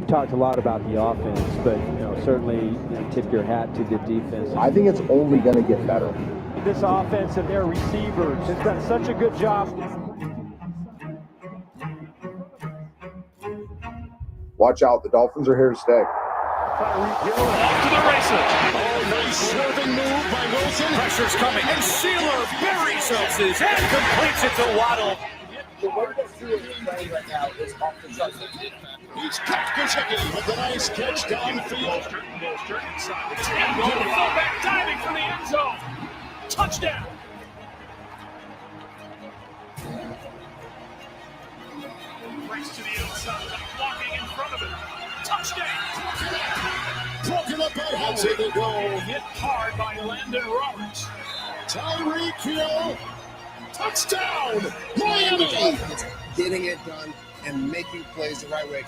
Talked a lot about the offense, but certainly tip your hat to the defense. I think it's only going to get better. This offense and their receivers has done such a good job. Watch out, the Dolphins are here to stay. Off to the races. Oh, nice swerving move by Wilson. Pressure's coming, and Sealer buries Wilson and completes it to Waddle. The way that Sealer is playing right now is off the charts. He's kept Gesicki with a nice catch downfield. And the fullback diving from the end zone. Touchdown. Breaks to the outside, blocking in front of it. Touchdown. Broken up by Hudson. They go. Hit hard by Landon Roberts. Tyreek Hill. Touchdown. Miami. Getting it done and making plays the right way.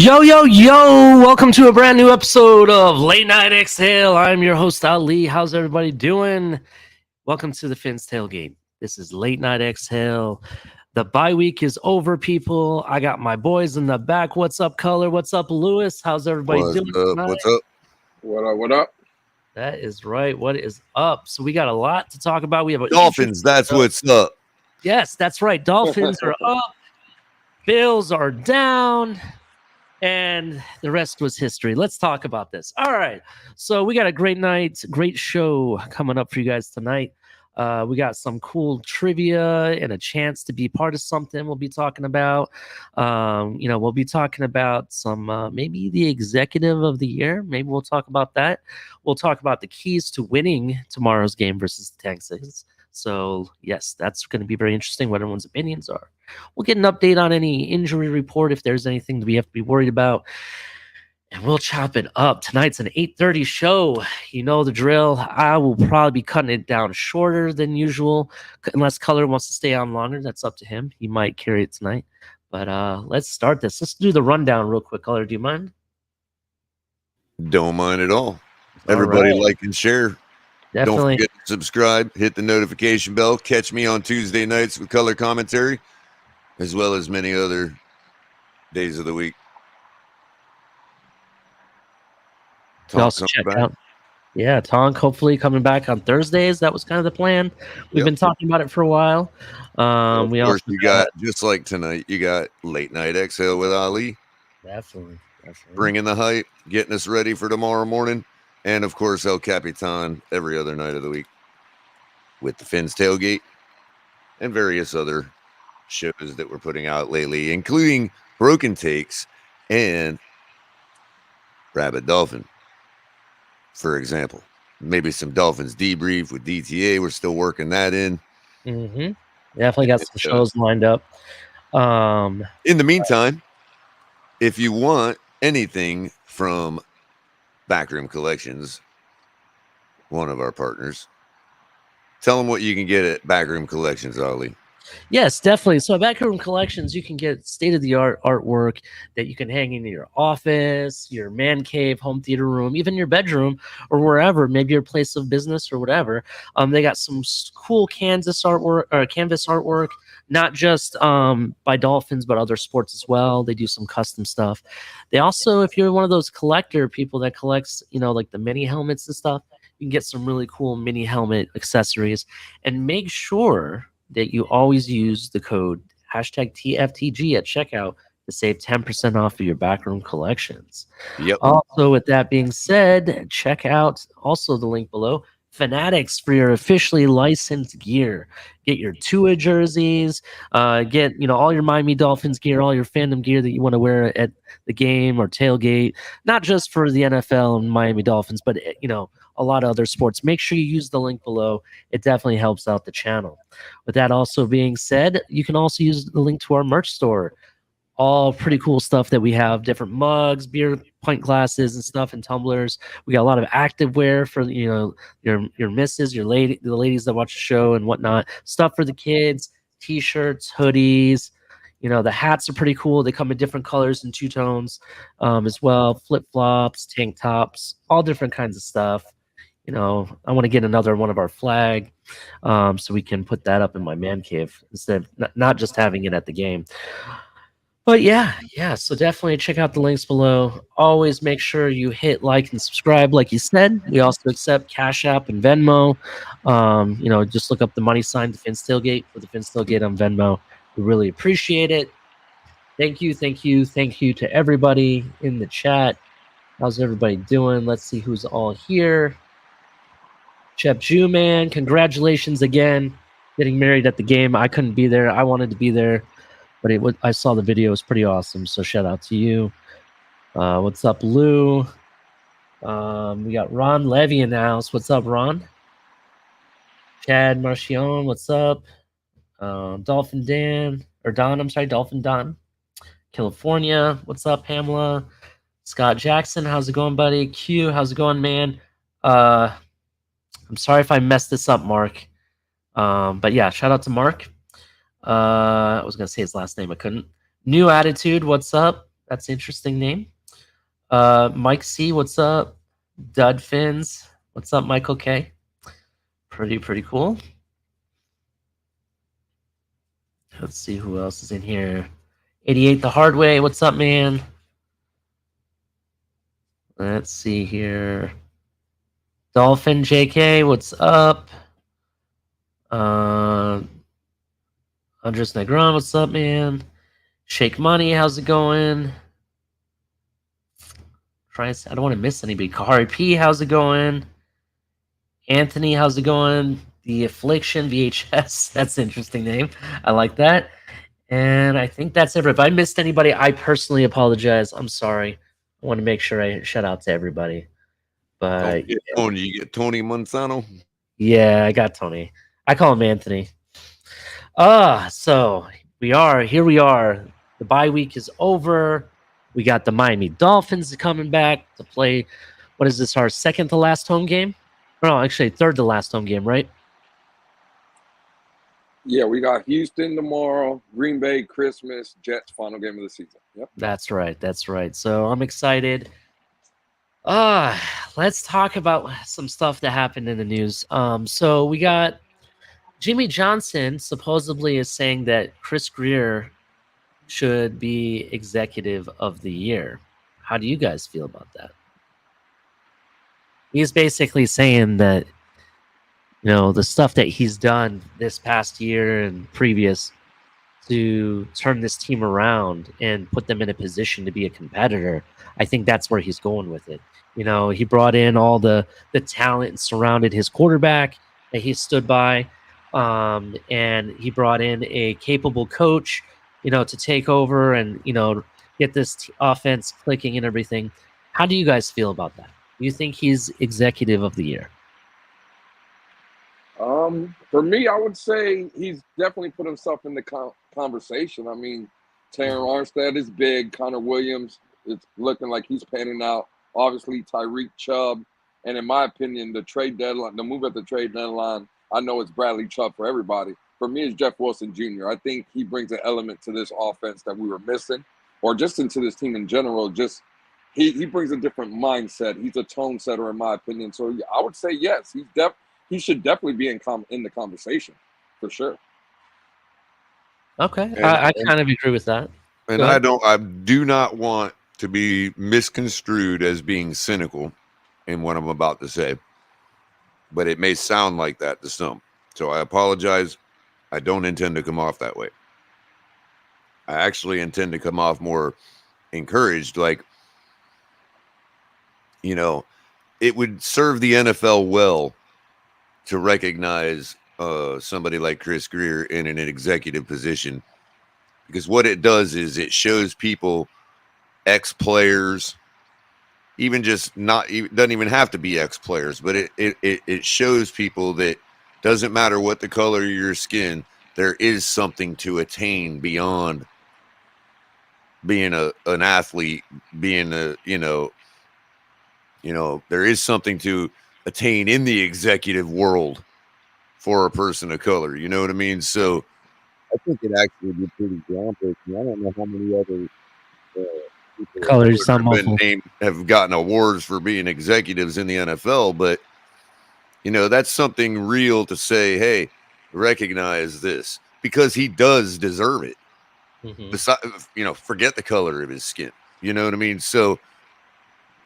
Yo, yo, yo! Welcome to a brand new episode of Late Night Exhale. I'm your host, Ali. How's everybody doing? Welcome to the Finn's Tailgate. This is Late Night Exhale. The bye week is over, people. I got my boys in the back. What's up, Culler? What's up, Lewis? How's everybody doing tonight? What's up? What up? What up? That is right. What is up? So we got a lot to talk about. We have a Dolphins, that's what's up. Yes, that's right. Dolphins are up. Bills are down. And the rest was history. Let's talk about this. All right. So we got a great night, great show coming up for you guys tonight. We got some cool trivia and a chance to be part of something we'll be talking about. We'll be talking about some maybe the executive of the year. Maybe we'll talk about that. We'll talk about the keys to winning tomorrow's game versus the Texans. So, yes, that's going to be very interesting what everyone's opinions are. We'll get an update on any injury report if there's anything that we have to be worried about. And we'll chop it up. Tonight's an 8:30 show. You know the drill. I will probably be cutting it down shorter than usual. Unless Culler wants to stay on longer, that's up to him. He might carry it tonight. But let's start this. Let's do the rundown real quick. Culler, do you mind? Don't mind at all. Everybody right. like and share. Definitely. Don't forget to subscribe, hit the notification bell. Catch me on Tuesday nights with color commentary, as well as many other days of the week. You also check out, Tonk hopefully coming back on Thursdays. That was kind of the plan. We've been talking about it for a while. Of We course, also you got, just like tonight, you got Late Night Exhale with Ali. Definitely. Bringing the hype, getting us ready for tomorrow morning. And, of course, El Capitan every other night of the week with the Finn's Tailgate and various other shows that we're putting out lately, including Broken Takes and Rabbit Dolphin, for example. Maybe some Dolphins debrief with DTA. We're still working that in. Mm-hmm. Definitely got some shows lined up. In the meantime, if you want anything from Backroom Collections, one of our partners, tell them what you can get at Backroom Collections, Ali. Yes, definitely. So at Backroom Collections, you can get state-of-the-art artwork that you can hang in your office, your man cave, home theater room, even your bedroom or wherever, maybe your place of business or whatever. They got some cool canvas artwork, not just by Dolphins, but other sports as well. They do some custom stuff. They also, if you're one of those collector people that collects, like the mini helmets and stuff, you can get some really cool mini helmet accessories. And make sure that you always use the code #TFTG at checkout to save 10% off of your Backroom Collections. Yep. Also, with that being said, check out also the link below, Fanatics, for your officially licensed gear. Get your Tua jerseys, get all your Miami Dolphins gear, all your fandom gear that you want to wear at the game or tailgate, not just for the NFL and Miami Dolphins, but a lot of other sports. Make sure you use the link below. It definitely helps out the channel. With that also being said, you can also use the link to our merch store. All pretty cool stuff that we have, different mugs, beer pint glasses and stuff, and tumblers. We got a lot of active wear for your misses, the ladies that watch the show and whatnot. Stuff for the kids, t-shirts, hoodies. The hats are pretty cool. They come in different colors and two-tones as well. Flip-flops, tank tops, all different kinds of stuff. I want to get another one of our flag so we can put that up in my man cave instead of not just having it at the game. But yeah, so definitely check out the links below. Always make sure you hit like and subscribe, like you said. We also accept Cash App and Venmo. Just look up the money sign, the Finn's Tailgate, for the Finn's Tailgate on Venmo. We really appreciate it. Thank you to everybody in the chat. How's everybody doing? Let's see who's all here. Chef Jew, man, congratulations again. Getting married at the game. I couldn't be there. I wanted to be there, but I saw the video. It was pretty awesome, so shout out to you. What's up, Lou? We got Ron Levy in the house. What's up, Ron? Chad Marchion, what's up? Dolphin Don. California, what's up, Pamela? Scott Jackson, how's it going, buddy? Q, how's it going, man? I'm sorry if I messed this up, Mark. But yeah, shout out to Mark. I was going to say his last name. I couldn't. New Attitude, what's up? That's an interesting name. Mike C, what's up? Dud Fins, what's up? Michael K, pretty cool. Let's see who else is in here. 88 the hard way, what's up, man? Let's see here. Dolphin JK, what's up? Andres Negron, what's up, man? Shake Money, how's it going? I don't want to miss anybody. Kahari P, how's it going? Anthony, how's it going? The Affliction VHS, that's an interesting name. I like that. And I think that's it. If I missed anybody, I personally apologize. I'm sorry. I want to make sure I shout out to everybody. But You get Tony Monsanto. yeah, I got Tony. I call him Anthony. So we are. The bye week is over. We got the Miami Dolphins coming back to play. What is this? Our second to last home game? No, actually third to last home game, right? Yeah, we got Houston tomorrow, Green Bay, Christmas, Jets, final game of the season. Yep. That's right. So I'm excited. Let's talk about some stuff that happened in the news. So we got Jimmy Johnson supposedly is saying that Chris Greer should be executive of the year. How do you guys feel about that? He's basically saying that, the stuff that he's done this past year and previous to turn this team around and put them in a position to be a competitor. I think that's where he's going with it. He brought in all the talent and surrounded his quarterback that he stood by. And he brought in a capable coach, to take over and, get this offense clicking and everything. How do you guys feel about that? Do you think he's executive of the year? For me, I would say he's definitely put himself in the conversation. I mean, Taron Armstead is big. Connor Williams, it's looking like he's panning out. Obviously, Tyreek Chubb. And in my opinion, the move at the trade deadline, I know it's Bradley Chubb for everybody. For me, it's Jeff Wilson Jr. I think he brings an element to this offense that we were missing, or just into this team in general. Just he brings a different mindset. He's a tone setter, in my opinion. So I would say yes, he should definitely be in the conversation for sure. Okay, I kind of agree with that. And I do not want to be misconstrued as being cynical in what I'm about to say, but it may sound like that to some. So I apologize. I don't intend to come off that way. I actually intend to come off more encouraged, like, it would serve the NFL well to recognize somebody like Chris Greer in an executive position, because what it does is it shows people, ex-players, even just doesn't even have to be ex-players, but it shows people that doesn't matter what the color of your skin, there is something to attain beyond being an athlete, being there is something to attain in the executive world for a person of color. You know what I mean? So I think it actually would be pretty groundbreaking. I don't know how many other people Colors have gotten awards for being executives in the NFL, but that's something real to say, hey, recognize this, because he does deserve it. Mm-hmm. Besides, forget the color of his skin. You know what I mean? So,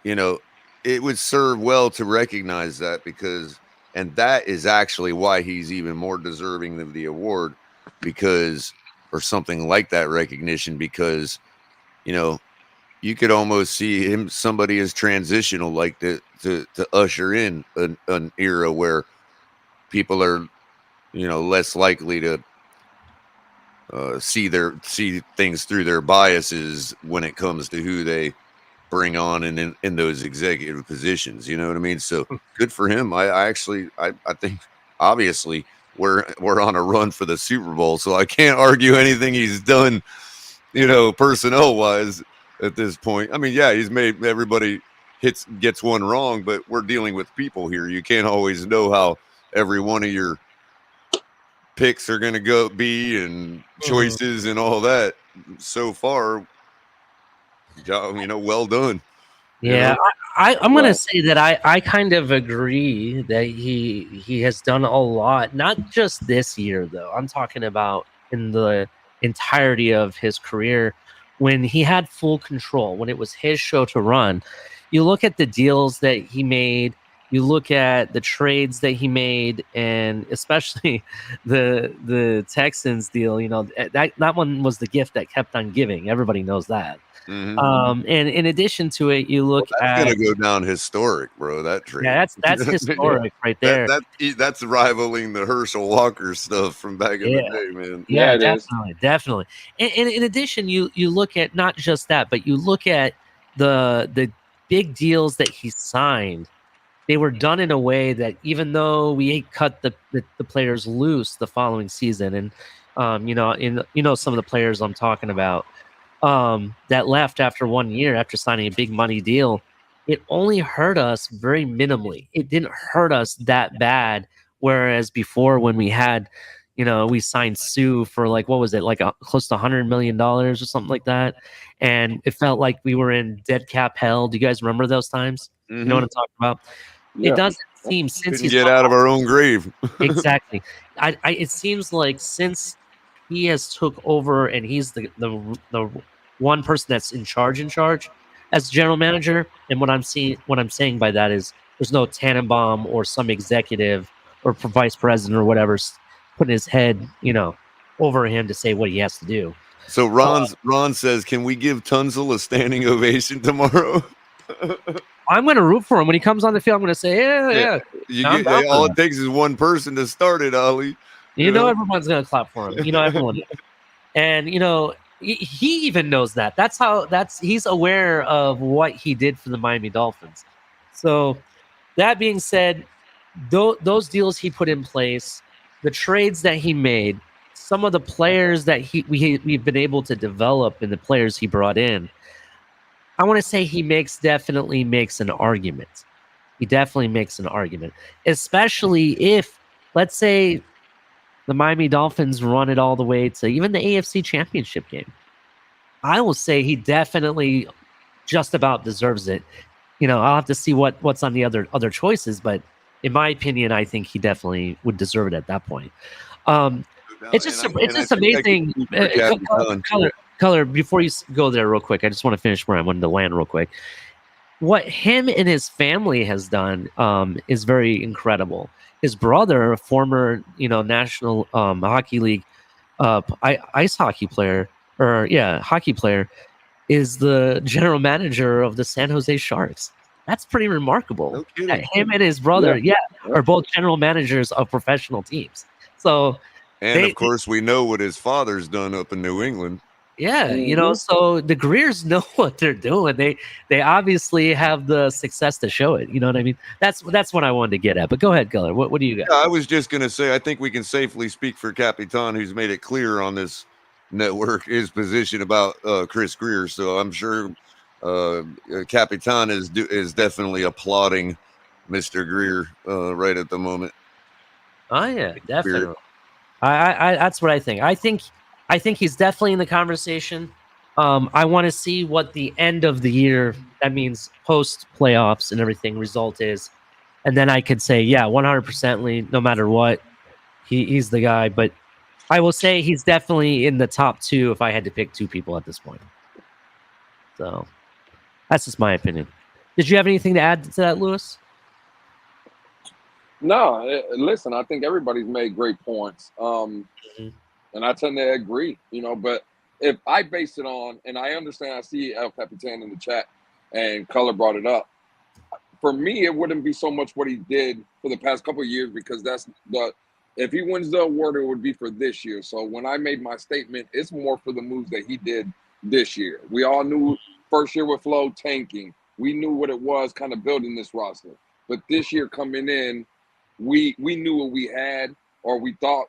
it would serve well to recognize that, and that is actually why he's even more deserving of the award, or something like that recognition, because, you could almost see somebody as transitional, like to usher in an era where people are, less likely to see things through their biases when it comes to who they bring on in those executive positions. You know what I mean? So good for him. I think obviously we're on a run for the Super Bowl, so I can't argue anything he's done, personnel wise at this point. I mean, yeah, he's made everybody gets one wrong, but we're dealing with people here. You can't always know how every one of your picks are going to be and choices and all that. So far, job, well done. Yeah, I'm gonna Right. say that I kind of agree that he has done a lot, not just this year though. I'm talking about in the entirety of his career when he had full control, when it was his show to run. You look at the deals that he made, you look at the trades that he made, and especially the Texans deal. That one was the gift that kept on giving. Everybody knows that. Mhm. And in addition to it, you Well, look that's at gonna go down historic, bro. That trade. yeah, that's historic right there. That's rivaling the Herschel Walker stuff from back in Yeah, the day, man. Yeah, yeah, it is. definitely. And in addition, you look at not just that, but you look at the big deals that he signed. They were done in a way that even though we cut the players loose the following season, and some of the players I'm talking about, that left after 1 year after signing a big money deal, it only hurt us very minimally. It didn't hurt us that bad. Whereas before, when we had, we signed Sue for like, what was it, like close to $100 million or something like that. And it felt like we were in dead cap hell. Do you guys remember those times? You know what Mhm. I'm talking about? It Yeah. doesn't seem since Couldn't he's get come out of our own grave. exactly. It seems like since he has took over and he's the one person that's in charge as general manager. And what I'm saying by that is there's no Tannenbaum or some executive or vice president or whatever putting his head, over him to say what he has to do. So Ron says, "Can we give Tunzel a standing ovation tomorrow?" I'm going to root for him when he comes on the field. I'm going to say, yeah. I'm down for All that. it takes is one person to start it, Ollie. Everyone's going to clap for him. Everyone. And he even knows that. He's aware of what he did for the Miami Dolphins. So that being said, those deals he put in place, the trades that he made, some of the players that we've been able to develop, and the players he brought in, I want to say he definitely makes an argument. He definitely makes an argument, especially if, let's say, the Miami Dolphins run it all the way to even the AFC Championship game. I will say he definitely just about deserves it. I'll have to see what's on the other choices, but in my opinion, I think he definitely would deserve it at that point. It's just amazing. Color. Before you go there, real quick, I just want to finish where I wanted to land, real quick. What him and his family has done is very incredible. His brother, a former National Hockey League ice hockey player, hockey player, is the general manager of the San Jose Sharks. That's pretty remarkable. No kidding. Him and his brother, are both general managers of professional teams. So, and of course, we know what his father's done up in New England. Mm-hmm. So the Greers know what they're doing. They obviously have the success to show it. You know what I mean? That's what I wanted to get at. But go ahead, Culler. What do you got? Yeah, I was just gonna say, I think we can safely speak for Capitan, who's made it clear on this network his position about Chris Greer. So I'm sure Capitan is definitely applauding Mr. Greer right at the moment. Oh yeah, definitely. I that's what I think. I think he's definitely in the conversation. I want to see what the end of the year, that means post playoffs and everything, result is, and then I could say, yeah, 100%, no matter what, he's the guy. But I will say he's definitely in the top two if I had to pick two people at this point. So that's just my opinion. Did you have anything to add to that, Lewis? No, listen, I think everybody's made great points. Mm-hmm. And I tend to agree, but if I base it on, and I understand, I see El Capitan in the chat and Culler brought it up. For me, it wouldn't be so much what he did for the past couple of years, because if he wins the award, it would be for this year. So when I made my statement, it's more for the moves that he did this year. We all knew first year with Flo tanking. We knew what it was kind of building this roster. But this year coming in, we knew what we had, or we thought,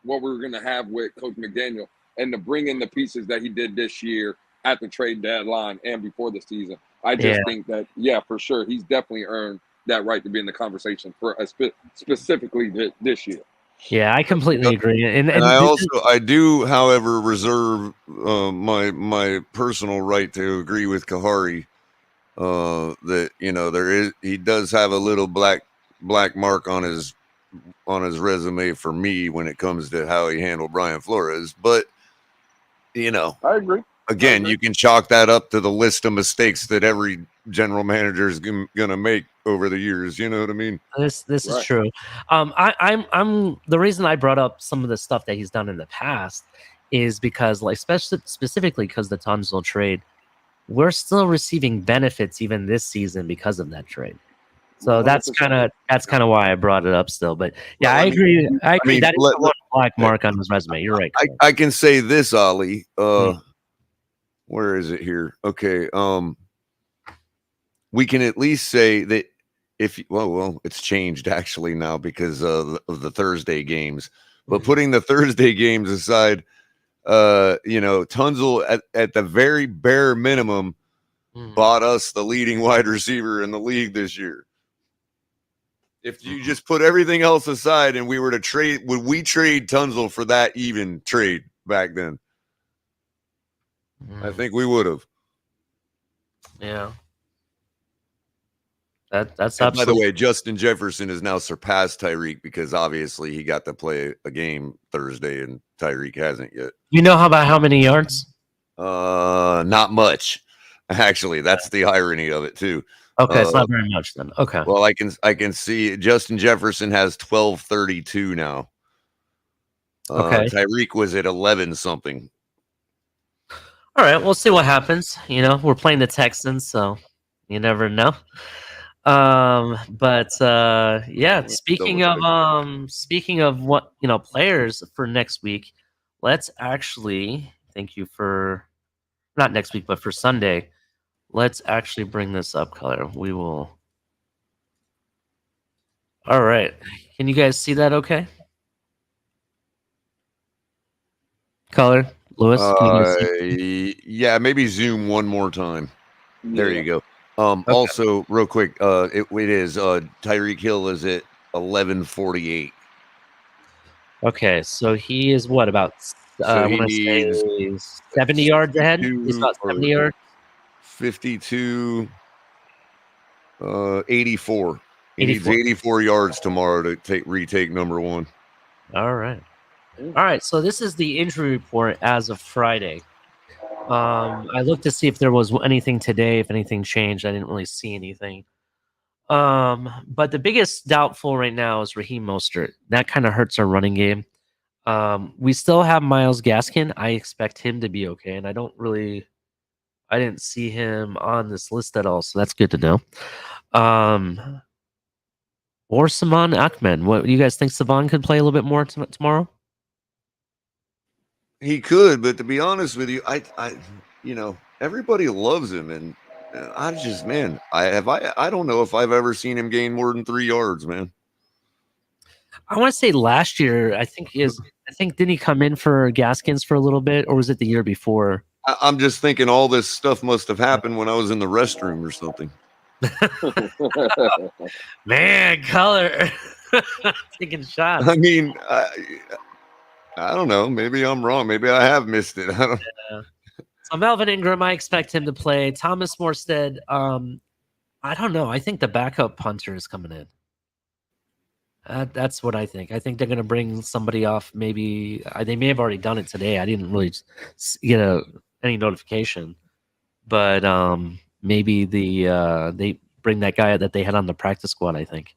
what we were going to have with Coach McDaniel, and to bring in the pieces that he did this year at the trade deadline and before the season. I just think that, for sure, he's definitely earned that right to be in the conversation for specifically this year. Yeah, I completely agree. And I do, however, reserve my personal right to agree with Kahari that he does have a little black mark on his resume for me when it comes to how he handled Brian Flores. But I agree. Again, you can chalk that up to the list of mistakes that every general manager is gonna make over the years. You know what I mean? This is true. I'm the reason I brought up some of the stuff that he's done in the past is because, like, specifically because the Tunzel trade, we're still receiving benefits even this season because of that trade. So that's 100%. kind of why I brought it up still. But yeah, Well, I agree. I agree. mean, That is the one black mark on his resume. You're right. I can say this, Ollie. Where is it here? Okay. We can at least say that it's changed actually now because of the Thursday games. But putting the Thursday games aside, Tunzel at the very bare minimum bought us the leading wide receiver in the league this year. If you just put everything else aside and we were to trade, would we trade Tunzel for that even trade back then? I think we would have. Yeah. That's and absolutely. By the way, Justin Jefferson has now surpassed Tyreek because obviously he got to play a game Thursday and Tyreek hasn't yet. You know how many yards? Not much. Actually, that's the irony of it too. Okay, it's not very much then. Okay. Well, I can see Justin Jefferson has 1232 now. Okay. Tyreek was at 11 something. All right, we'll see what happens. We're playing the Texans, so you never know. But yeah, speaking of what players for next week, let's actually not next week, but for Sunday, let's actually bring this up, Culler. We will. All right, can you guys see that? Okay, Culler, Lewis, can you guys see? Yeah, maybe zoom one more time. There you go. Okay. Also, real quick, it is Tyreek Hill is at 1148. Okay, so he is what about? So he needs 70 yards ahead. He's about 70 yards. 52, 84. He needs 84 yards tomorrow to retake number one. All right. So this is the injury report as of Friday. I looked to see if there was anything today, if anything changed. I didn't really see anything. But the biggest doubtful right now is Raheem Mostert. That kind of hurts our running game. We still have Myles Gaskin. I expect him to be okay, and I didn't see him on this list at all, so that's good to know. Or Saman Ahmed. What do you guys think? Saban could play a little bit more tomorrow? He could, but to be honest with you, I everybody loves him, and I don't know if I've ever seen him gain more than 3 yards, man. I want to say last year, I think didn't he come in for Gaskins for a little bit, or was it the year before? I'm just thinking all this stuff must have happened when I was in the restroom or something. Man, Culler taking shots. I mean, I don't know. Maybe I'm wrong. Maybe I have missed it. I don't. Yeah. So Melvin Ingram, I expect him to play. Thomas Morstead, I don't know. I think the backup punter is coming in. That's what I think. I think they're going to bring somebody off. Maybe they may have already done it today. I didn't really get any notification, but maybe they bring that guy that they had on the practice squad. I think.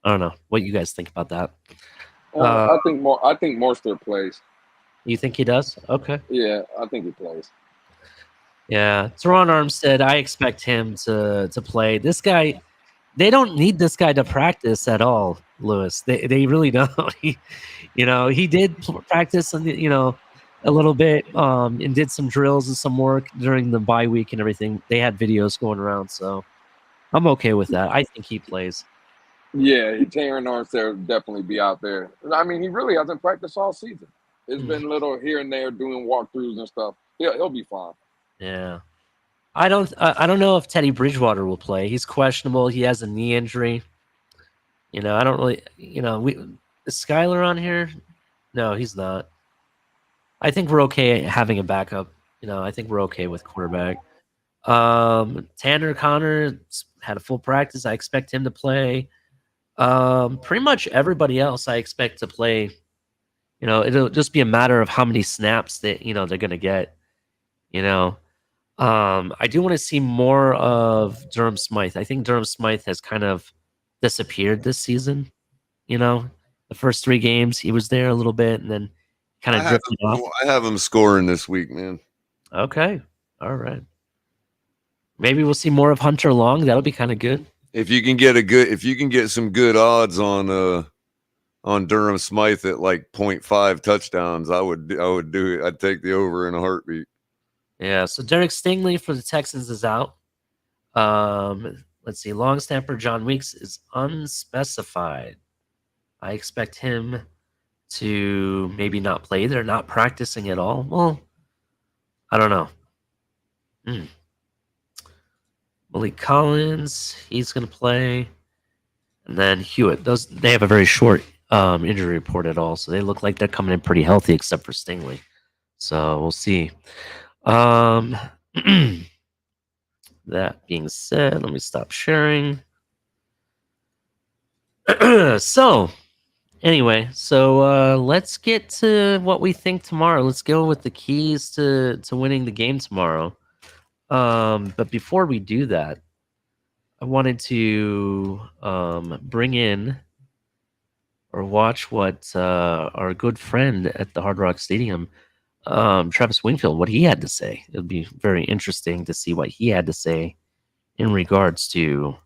I don't know what you guys think about that. I think Mostert plays. You think he does? Okay. Yeah, I think he plays. Yeah, Teron Armstead. I expect him to play. This guy. They don't need this guy to practice at all, Lewis. They really don't. He did practice and a little bit and did some drills and some work during the bye week and everything. They had videos going around, so I'm okay with that. I think he plays. Yeah, Teron Armstead will definitely be out there. I mean, he really hasn't practiced all season. It's been little here and there doing walkthroughs and stuff. He'll be fine. Yeah. I don't know if Teddy Bridgewater will play. He's questionable. He has a knee injury. I don't really, Is Skyler on here? No, he's not. I think we're okay having a backup. I think we're okay with quarterback. Tanner Connor had a full practice. I expect him to play. Pretty much everybody else I expect to play. It'll just be a matter of how many snaps that they're gonna get. I do want to see more of Durham Smythe. I think Durham Smythe has kind of disappeared this season. The first 3 games he was there a little bit and then kind of drifted off. I have him scoring this week, man. Okay, all right. Maybe we'll see more of Hunter Long. That'll be kind of good. If you can get some good odds on Durham Smythe at like 0.5 touchdowns, I would do it. I'd take the over in a heartbeat. Yeah. So Derek Stingley for the Texans is out. Let's see. Long snapper John Weeks is unspecified. I expect him to maybe not play. They're not practicing at all. Well, I don't know. Malik Collins, he's going to play. And then Hewitt. They have a very short injury report at all, so they look like they're coming in pretty healthy except for Stingley. So we'll see. That being said, let me stop sharing. So let's get to what we think tomorrow. Let's go with the keys to winning the game tomorrow. But before we do that, I wanted to bring in or watch what our good friend at the Hard Rock Stadium, Travis Wingfield, what he had to say. It would be very interesting to see what he had to say in regards to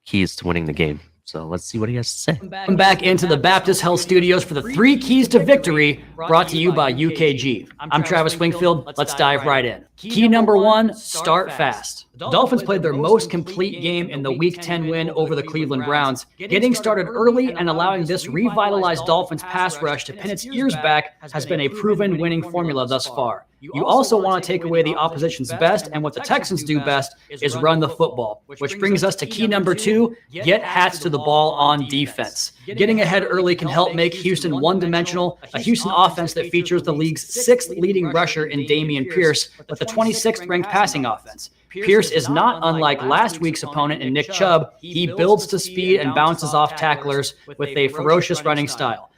keys to winning the game. So let's see what he has to say. Welcome back into the Baptist Health Studios for the 3 Keys to Victory, brought to you by UKG. I'm Travis Wingfield. Let's dive right in. Key number 1, start fast. The Dolphins played their most complete game in the Week 10 win over the Cleveland Browns. Getting started early and allowing this revitalized Dolphins pass rush to pin its ears back has been a proven winning formula thus far. You also want to take away the opposition's best, and what the Texans do best is run the football, which brings us to key number 2, get hats to the ball on defense. Getting ahead early can help make Houston one-dimensional, a Houston offense that features the league's 6th leading rusher in Dameon Pierce, with the 26th ranked passing offense. Pierce is not unlike last week's opponent in Nick Chubb. He builds to speed and bounces off tacklers with a ferocious running style.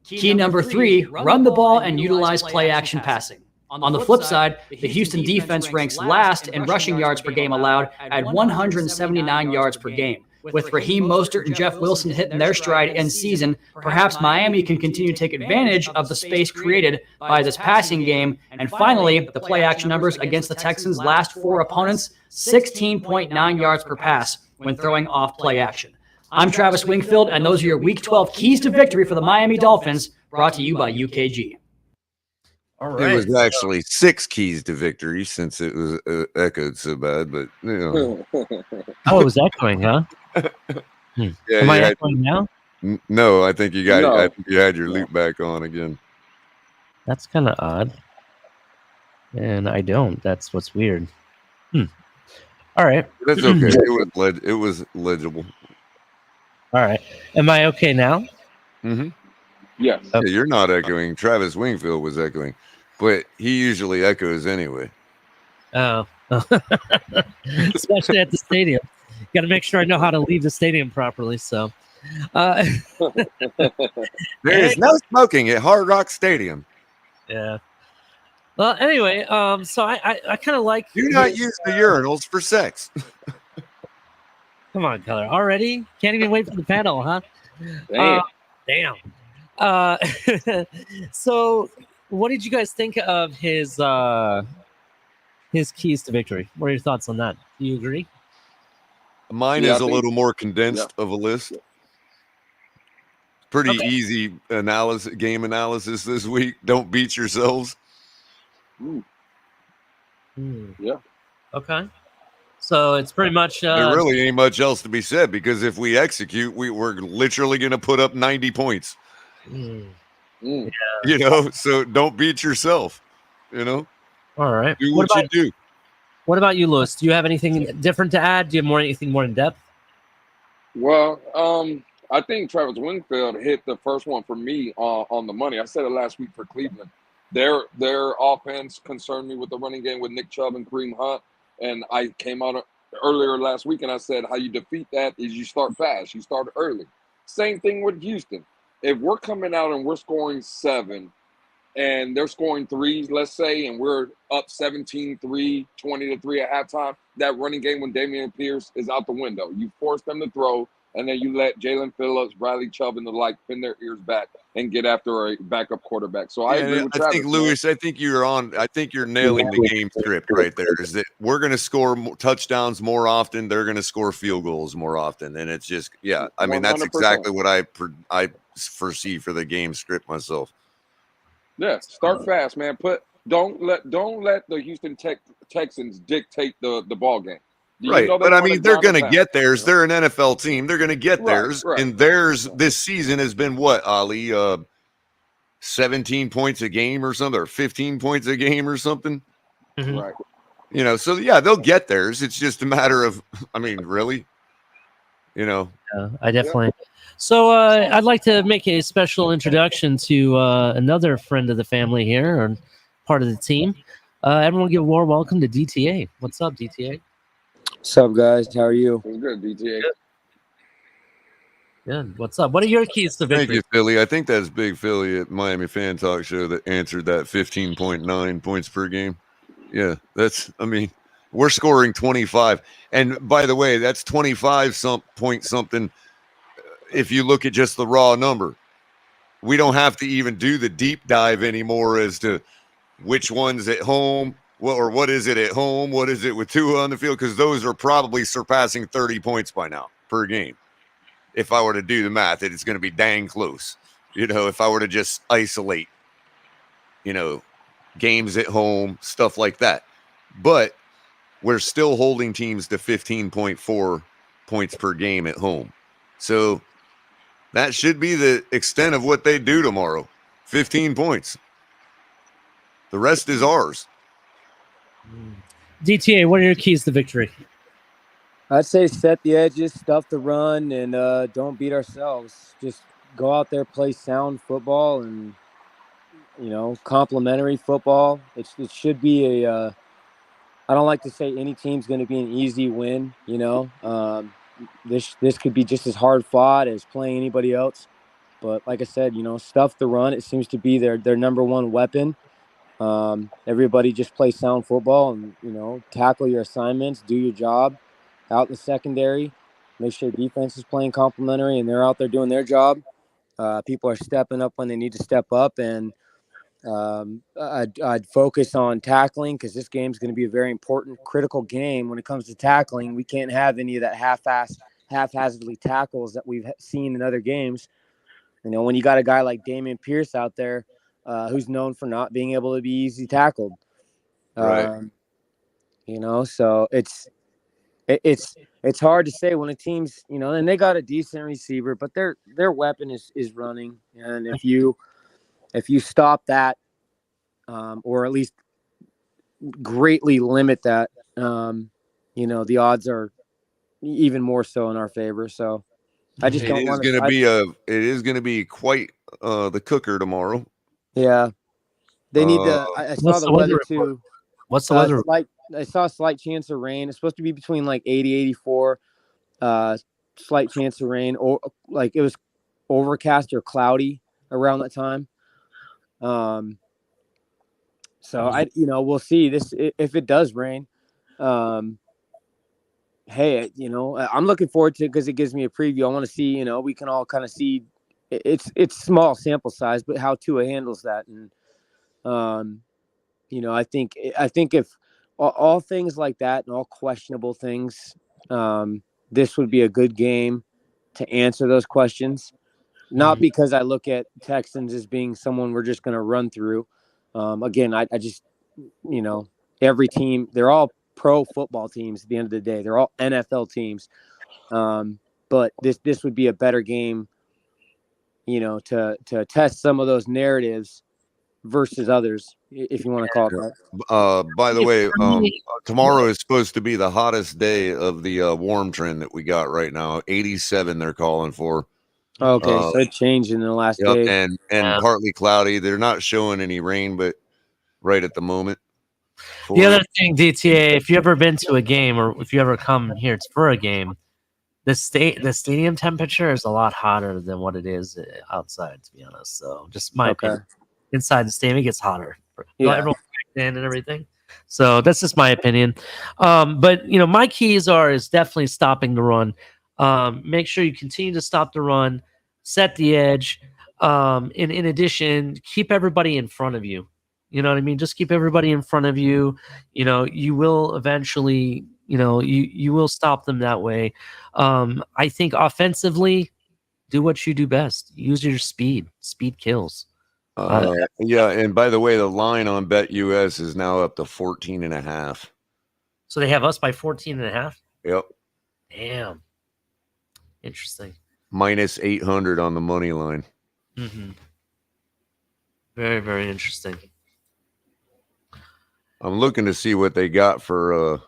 Key number 3, run the ball and utilize play-action passing. On the flip side, the Houston defense ranks last in rushing yards per game allowed at 179 yards per game. With Raheem Mostert and Jeff Wilson hitting their stride in season, perhaps Miami can continue to take advantage of the space created by this passing game. And finally, the play-action numbers against the Texans' last 4 opponents, 16.9 yards per pass when throwing off play action. I'm Travis Wingfield, and those are your Week 12 keys to victory for the Miami Dolphins, brought to you by UKG. All right. It was actually 6 keys to victory since it was echoed so bad, but Oh, it was echoing, huh? Yeah, Am I echoing now? No, I think you got. No. I think you had your loop back on again. That's kind of odd. And I don't. That's what's weird. All right. That's okay. It was legible. All right. Am I okay now? Mm-hmm. Yes. Yeah, you're not echoing. Travis Wingfield was echoing, but he usually echoes anyway. Oh. Especially at the stadium. Got to make sure I know how to leave the stadium properly. So, There is no smoking at Hard Rock Stadium. yeah. Well, anyway, so I kind of like. Do not use the urinals for sex. Come on, Culler. Already? Can't even wait for the panel, huh? Damn. Damn. So, what did you guys think of his keys to victory? What are your thoughts on that? Do you agree? Mine Yeah, is a little more condensed of a list. Pretty easy game analysis this week. Don't beat yourselves. Yeah. Okay. So it's pretty much. There really ain't much else to be said because if we execute, we're literally going to put up 90 points. Yeah. You know, so don't beat yourself. You know, All right. do what you do. What about you, Lewis? Do you have anything different to add? Do you have anything more in depth? Well, I think Travis Wingfield hit the first one for me on the money. I said it last week for Cleveland. Their offense concerned me with the running game with Nick Chubb and Kareem Hunt. And I came out earlier last week and I said how you defeat that is you start fast. You start early. Same thing with Houston. If we're coming out and we're scoring 7 and they're scoring 3s, let's say, and we're up 17-3, 20-3 at halftime, that running game when Damian Pierce is out the window. You force them to throw, and then you let Jalen Phillips, Bradley Chubb, and the like pin their ears back and get after a backup quarterback. So I agree with Travis. I think, Lewis, I think you're nailing the game script right there. Is that we're going to score touchdowns more often. They're going to score field goals more often. And it's just, yeah, I mean, that's 100%. exactly what I foresee for the game script myself. Yeah, start fast, man. Don't let the Houston Texans dictate the ball game. Right, but I mean, they're going to get theirs. They're an NFL team. They're going to get theirs, right. And theirs this season has been what, Ali? 17 points a game or something, or 15 points a game or something. Mhm. Right. You know, so yeah, they'll get theirs. It's just a matter of, I mean, really, you know. I definitely. So I'd like to make a special introduction to another friend of the family here, or part of the team. Everyone give a warm welcome to DTA. What's up, DTA? What's up, guys? How are you? It's good, DTA. Good. What's up? What are your keys to victory? Thank you, Philly. I think that's Big Philly at Miami Fan Talk Show that answered that 15.9 points per game. Yeah, I mean, we're scoring 25. And by the way, that's 25 point something if you look at just the raw number. We don't have to even do the deep dive anymore as to which one's at home, or what is it at home, what is it with Tua on the field, because those are probably surpassing 30 points by now per game. If I were to do the math, it's going to be dang close. You know, if I were to just isolate, you know, games at home, stuff like that. But we're still holding teams to 15.4 points per game at home. So that should be the extent of what they do tomorrow. 15 points. The rest is ours. DTA, what are your keys to victory? I'd say set the edges, stuff the run, and don't beat ourselves. Just go out there, play sound football, and complimentary football. It should be a. I don't like to say any team's going to be an easy win. This could be just as hard fought as playing anybody else. But like I said, stuff the run. It seems to be their number one weapon. Everybody just play sound football and tackle your assignments, do your job out in the secondary. Make sure defense is playing complimentary and they're out there doing their job. People are stepping up when they need to step up, and I'd focus on tackling, because this game is going to be a very important, critical game when it comes to tackling. We can't have any of that haphazardly tackles that we've seen in other games. When you got a guy like Damian Pierce out there, who's known for not being able to be easy tackled. Right. So it's hard to say when a team's, and they got a decent receiver, but their weapon is running. And if you stop that, or at least greatly limit that, the odds are even more so in our favor. So I just don't want to. It is going to be quite the cooker tomorrow. Yeah, they need to. I saw the weather too. What's the weather? I saw a slight chance of rain. It's supposed to be between like 80, 84. Slight chance of rain, or like it was overcast or cloudy around that time. So we'll see this if it does rain. Hey, I'm looking forward to it because it gives me a preview. I want to see, we can all kind of see. It's small sample size, but how Tua handles that, and I think if all things like that and all questionable things, this would be a good game to answer those questions. Not because I look at Texans as being someone we're just going to run through. Again, I just, every team, they're all pro football teams at the end of the day. They're all NFL teams. But this would be a better game, to test some of those narratives versus others, if you want to call it that. By the way, tomorrow is supposed to be the hottest day of the warm trend that we got right now. 87 they're calling for. Okay, so it changed in the last Yep, day. and Yeah. partly cloudy. They're not showing any rain, but right at the moment. The other thing, DTA, if you ever been to a game or if you ever come here for a game, the stadium temperature is a lot hotter than what it is outside, to be honest. So just my Okay. opinion. Inside the stadium, it gets hotter. Yeah. Everyone packed in and everything. So that's just my opinion. But my keys is definitely stopping the run. Make sure you continue to stop the run, set the edge. In addition, keep everybody in front of you. You know what I mean? Just keep everybody in front of you. You will eventually, you will stop them that way. I think offensively, do what you do best. Use your speed. Speed kills. Yeah, and by the way, the line on BetUS is now up to 14.5. So they have us by 14.5? Yep. Damn. Interesting. Minus 800 on the money line. Mm-hmm. Very, very interesting. I'm looking to see what they got for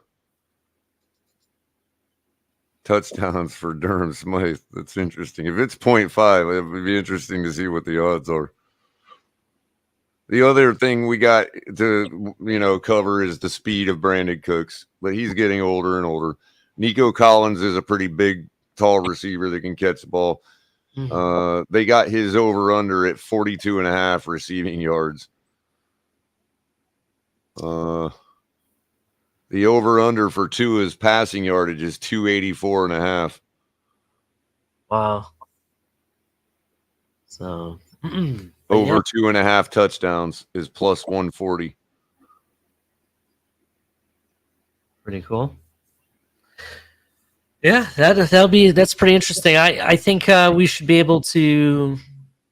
touchdowns for Durham Smythe. That's interesting. If it's 0.5, it would be interesting to see what the odds are. The other thing we got to, cover is the speed of Brandon Cooks, but he's getting older and older. Nico Collins is a pretty big, tall receiver that can catch the ball. Mm-hmm. They got his over-under at 42.5 receiving yards. The over-under for Tua's passing yardage is 284.5. Wow. So over 2.5 touchdowns is plus 140. Pretty cool. Yeah, that's pretty interesting. I think we should be able to,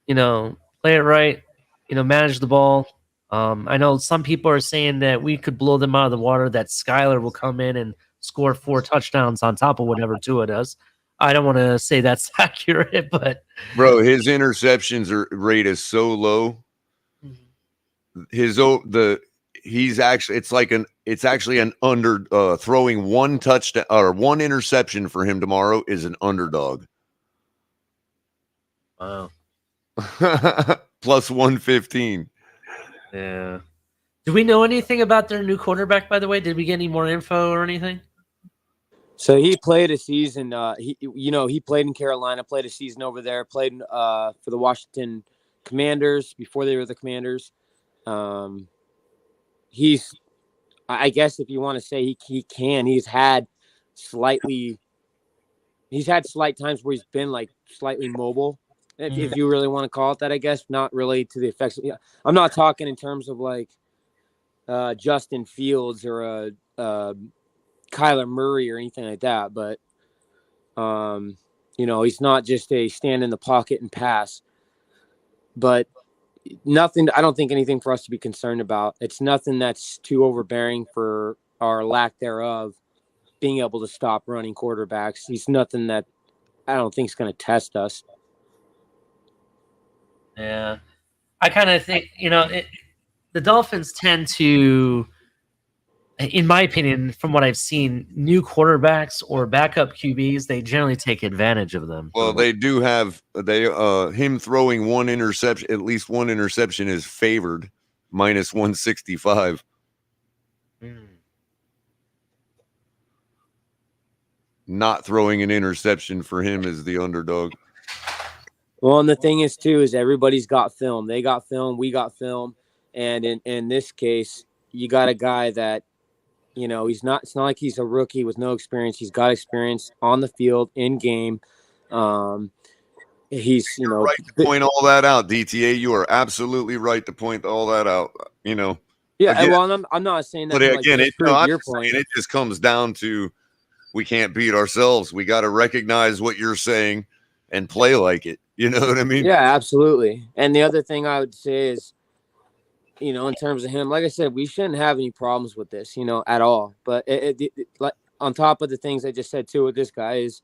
play it right, manage the ball. I know some people are saying that we could blow them out of the water, that Skyler will come in and score 4 touchdowns on top of whatever Tua does. I don't want to say that's accurate, but bro, his interceptions rate is so low. He's actually it's actually an under throwing one touchdown or one interception for him tomorrow is an underdog. Wow. Plus 115. Yeah. Do we know anything about their new quarterback, by the way? Did we get any more info or anything? So he played a season. He played in Carolina, played a season over there, played for the Washington Commanders before they were the Commanders. He's, I guess, if you want to say he's had slight times where he's been like slightly mobile, if you really want to call it that. I guess not really to the effects. I'm not talking in terms of like Justin Fields or Kyler Murray or anything like that, but he's not just a stand in the pocket and pass. But nothing, I don't think anything for us to be concerned about. It's nothing that's too overbearing for our lack thereof being able to stop running quarterbacks. He's nothing that I don't think is going to test us. Yeah. I kind of think, the Dolphins tend to, in my opinion, from what I've seen, new quarterbacks or backup QBs, they generally take advantage of them. Well, they do have him throwing one interception, at least one interception is favored, minus 165. Not throwing an interception for him is the underdog. Well, and the thing is, too, is everybody's got film. They got film. We got film. And in this case, you got a guy that, it's not like he's a rookie with no experience. He's got experience on the field, in game. He's, right to point all that out, DTA. You are absolutely right to point all that out. Yeah, again, well, I'm not saying that. But again, your point. It just comes down to we can't beat ourselves. We got to recognize what you're saying and play like it. You know what I mean? Yeah, absolutely. And the other thing I would say is, in terms of him, like I said, we shouldn't have any problems with this, at all. But like on top of the things I just said too with this guy is,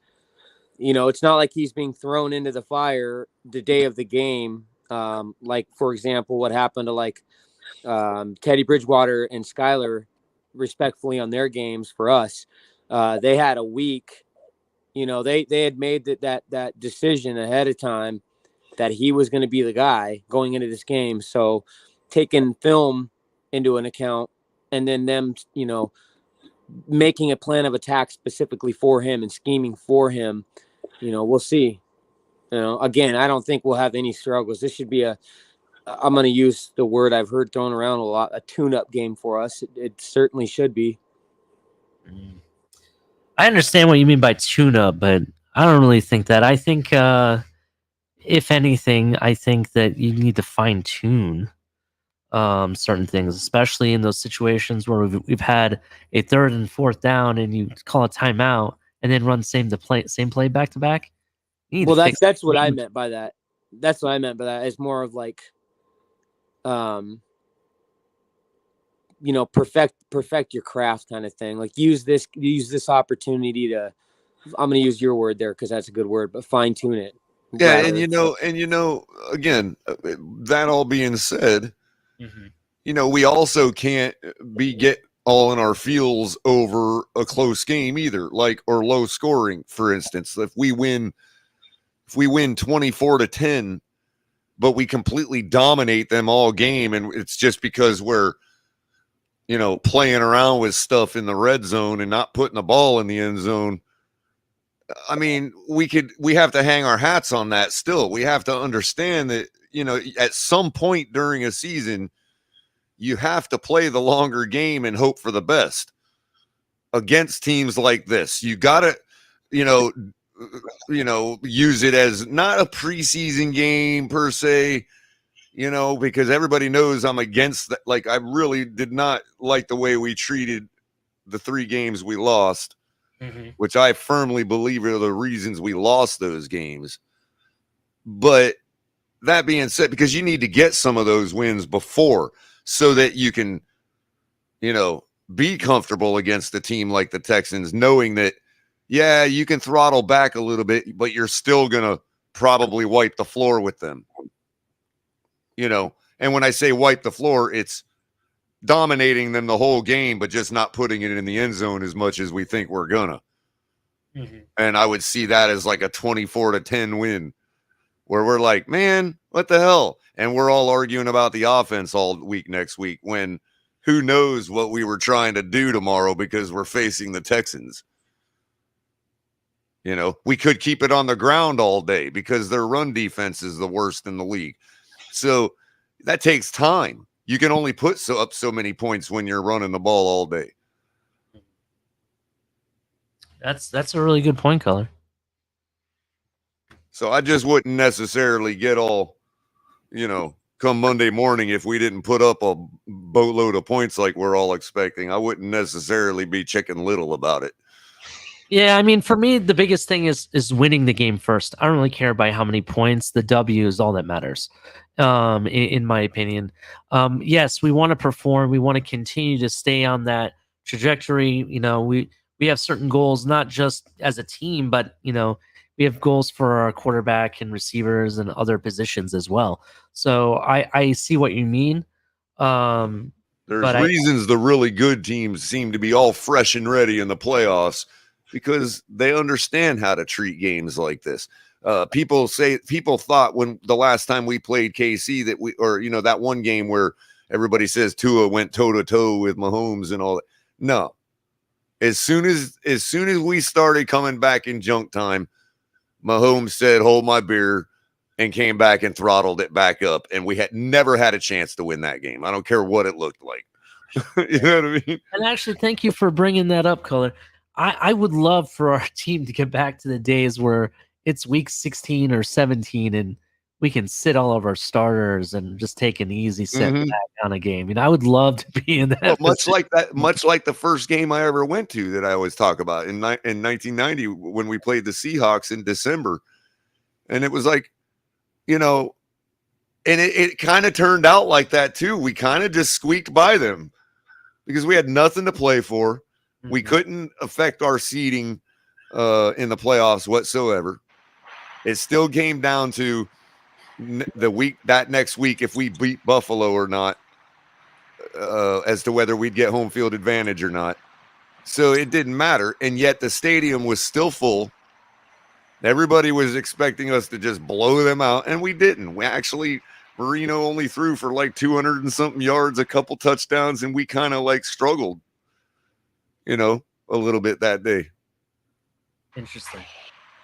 it's not like he's being thrown into the fire the day of the game. Like, for example, what happened to like Teddy Bridgewater and Skyler, respectfully, on their games for us. They had a week You know, they had made that decision ahead of time that he was going to be the guy going into this game. So taking film into an account and then them, you know, making a plan of attack specifically for him and scheming for him, you know, we'll see. You know, again, I don't think we'll have any struggles. This should be I'm going to use the word I've heard thrown around a lot, a tune-up game for us. It certainly should be. I understand what you mean by tune-up, but I don't really think that. I think, if anything, I think that you need to fine-tune certain things, especially in those situations where we've had a third and fourth down, and you call a timeout and then run same play back to back. You need Well, to fix that's what I game. meant by that. That's what I meant by that. It's more of like, you know, perfect your craft kind of thing. Like use this opportunity to. I'm going to use your word there because that's a good word, but fine tune it. Yeah, rather. and you know, again, that all being said, you know, we also can't get all in our feels over a close game either, like or low scoring. For instance, if we win 24-10, but we completely dominate them all game, and it's just because we're, you know, playing around with stuff in the red zone and not putting the ball in the end zone. I mean, we have to hang our hats on that still. We have to understand that, you know, at some point during a season, you have to play the longer game and hope for the best against teams like this. You got to, you know, use it as not a preseason game per se, you know, because everybody knows I'm against that. Like, I really did not like the way we treated the 3 games we lost. Which I firmly believe are the reasons we lost those games. But that being said, because you need to get some of those wins before so that you can, you know, be comfortable against a team like the Texans, knowing that, yeah, you can throttle back a little bit, but you're still going to probably wipe the floor with them. You know, and when I say wipe the floor, it's dominating them the whole game, but just not putting it in the end zone as much as we think we're gonna. And I would see that as like a 24-10 win where we're like, man, what the hell? And we're all arguing about the offense all week next week when who knows what we were trying to do tomorrow because we're facing the Texans. You know, we could keep it on the ground all day because their run defense is the worst in the league. So that takes time. You can only put up so many points when you're running the ball all day. That's a really good point, Culler. So I just wouldn't necessarily get all, you know, come Monday morning if we didn't put up a boatload of points like we're all expecting. I wouldn't necessarily be chicken little about it. Yeah, I mean, for me, the biggest thing is winning the game first. I don't really care by how many points. The W is all that matters, in my opinion. Yes, we want to perform. We want to continue to stay on that trajectory. You know, we have certain goals, not just as a team, but, you know, we have goals for our quarterback and receivers and other positions as well. So I see what you mean. There's reasons the really good teams seem to be all fresh and ready in the playoffs because they understand how to treat games like this. People thought when the last time we played KC that that one game where everybody says Tua went toe to toe with Mahomes and all that. No, as soon as we started coming back in junk time, Mahomes said, "Hold my beer," and came back and throttled it back up. And we had never had a chance to win that game. I don't care what it looked like. You know what I mean? And actually, thank you for bringing that up, Culler. I would love for our team to get back to the days where it's week 16 or 17 and we can sit all of our starters and just take an easy set back on a game. You know, I would love to be in that. Well, much like the first game I ever went to that I always talk about in 1990 when we played the Seahawks in December. And it was like, you know, and it kind of turned out like that too. We kind of just squeaked by them because we had nothing to play for. We couldn't affect our seeding in the playoffs whatsoever. It still came down to that next week if we beat Buffalo or not, as to whether we'd get home field advantage or not. So it didn't matter, and yet the stadium was still full. Everybody was expecting us to just blow them out, and we didn't. We actually, Marino only threw for like 200 and something yards, a couple touchdowns, and we kind of like struggled, a little bit that day. Interesting.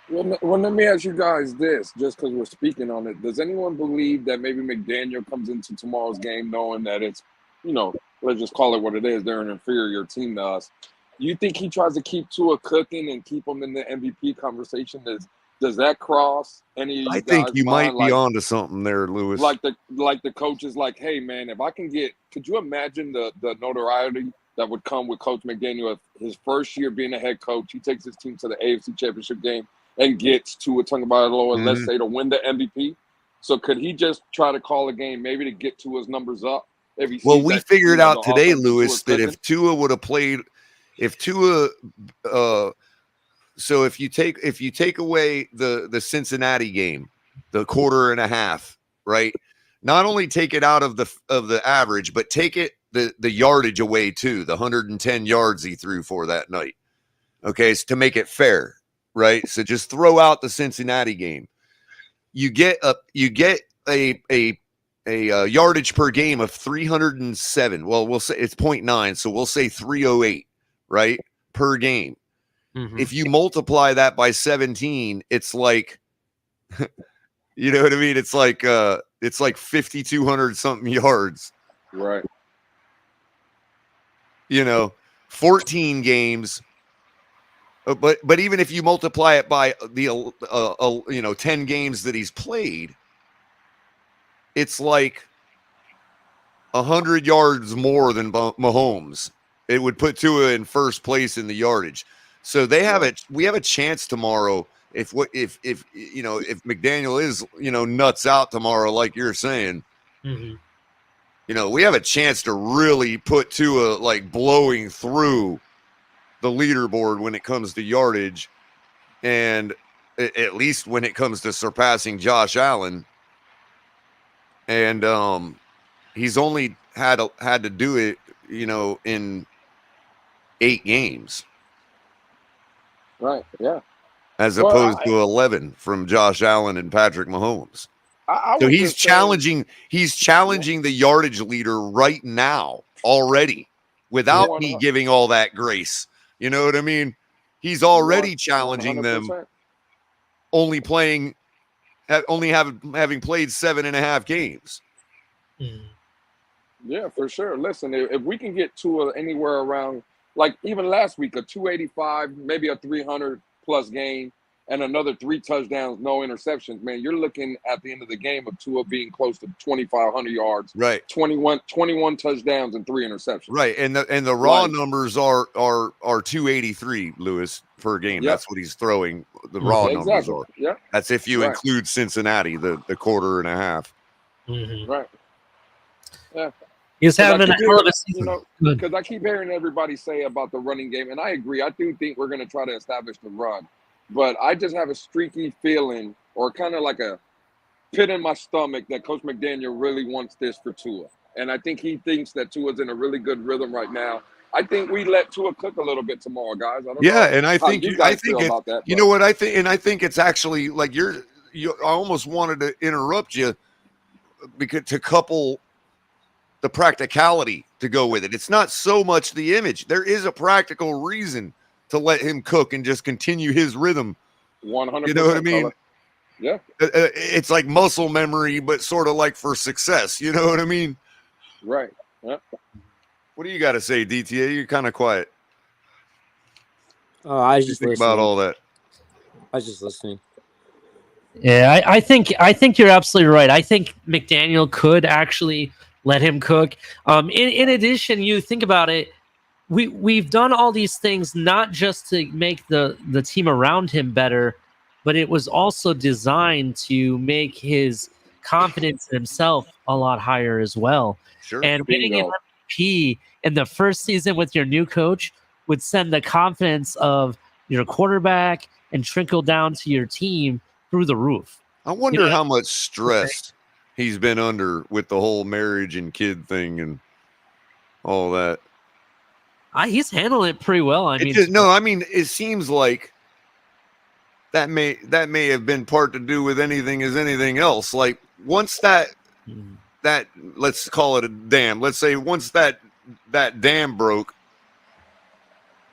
Well, let me ask you guys this, just because we're speaking on it. Does anyone believe that maybe McDaniel comes into tomorrow's game knowing that it's, let's just call it what it is, they're an inferior team to us? You think he tries to keep Tua cooking and keep him in the MVP conversation? Does that cross any of you I guys' think you might mind? be onto something there, Lewis. Like the coach is like, hey man, if I can could you imagine the notoriety that would come with Coach McDaniel if his first year being a head coach, he takes his team to the AFC Championship game and gets Tua Tagovailoa, let's say, to win the MVP. So could he just try to call a game maybe to get Tua's numbers up? If he Well, sees we that, figured out the today, offense that Lewis, Tua's that cooking? if Tua would have played, so if you take away the Cincinnati game, the quarter and a half, right? Not only take it out of the average, but take it the yardage away too, the 110 yards he threw for that night. Okay, so to make it fair, right? So just throw out the Cincinnati game. You get a yardage per game of 307. Well, we'll say it's 0.9, so we'll say 308, right, per game. Mm-hmm. If you multiply that by 17, it's like, you know what I mean? It's like 5,200 something yards. Right. 14 games. But even if you multiply it by the 10 games that he's played, it's like 100 yards more than Mahomes. It would put Tua in first place in the yardage. So they have it. We have a chance tomorrow. If McDaniel is nuts out tomorrow, like you're saying, we have a chance to really put Tua like blowing through the leaderboard when it comes to yardage, and at least when it comes to surpassing Josh Allen. And he's only had to do it, in 8 games. Right. Yeah. As opposed to 11 from Josh Allen and Patrick Mahomes. So he's challenging the yardage leader right now already without me giving all that grace. You know what I mean? He's already challenging 100%. Them only having played 7.5 games. Yeah, for sure. Listen, if we can get to anywhere around, like even last week, a 285, maybe a 300 plus game, and another 3 touchdowns, no interceptions, man, you're looking at the end of the game of Tua being close to 2,500 yards, right? 21 touchdowns and 3 interceptions, right? And the raw numbers are 283, Lewis, per game. Yep. That's what he's throwing. The raw numbers are. Yeah, that's if you include Cincinnati, the quarter and a half. Right. Yeah. He's having a hell of a season. Because I keep hearing everybody say about the running game, and I agree. I do think we're going to try to establish the run. But I just have a streaky feeling, or kind of like a pit in my stomach, that Coach McDaniel really wants this for Tua. And I think he thinks that Tua's in a really good rhythm right now. I think we let Tua cook a little bit tomorrow, guys. I don't know and I think you guys feel about that. You know what I think, and I think it's actually like I almost wanted to interrupt you because to couple the practicality to go with it. It's not so much the image. There is a practical reason to let him cook and just continue his rhythm. 100%. You know what I mean? Color. Yeah. It's like muscle memory, but sort of like for success. You know what I mean? Right. Yeah. What do you got to say, DTA? You're kind of quiet. Oh, I was just listening about all that. I was just listening. Yeah, I think you're absolutely right. I think McDaniel could actually let him cook. In addition, you think about it, we've done all these things not just to make the team around him better, but it was also designed to make his confidence in himself a lot higher as well. Sure. And winning an MVP in the first season with your new coach would send the confidence of your quarterback and trickle down to your team through the roof. I wonder how much stress he's been under with the whole marriage and kid thing and all that. He's handling it pretty well. I mean, it seems like that may have been part to do with anything else. Like once that let's call it a dam. Let's say once that dam broke,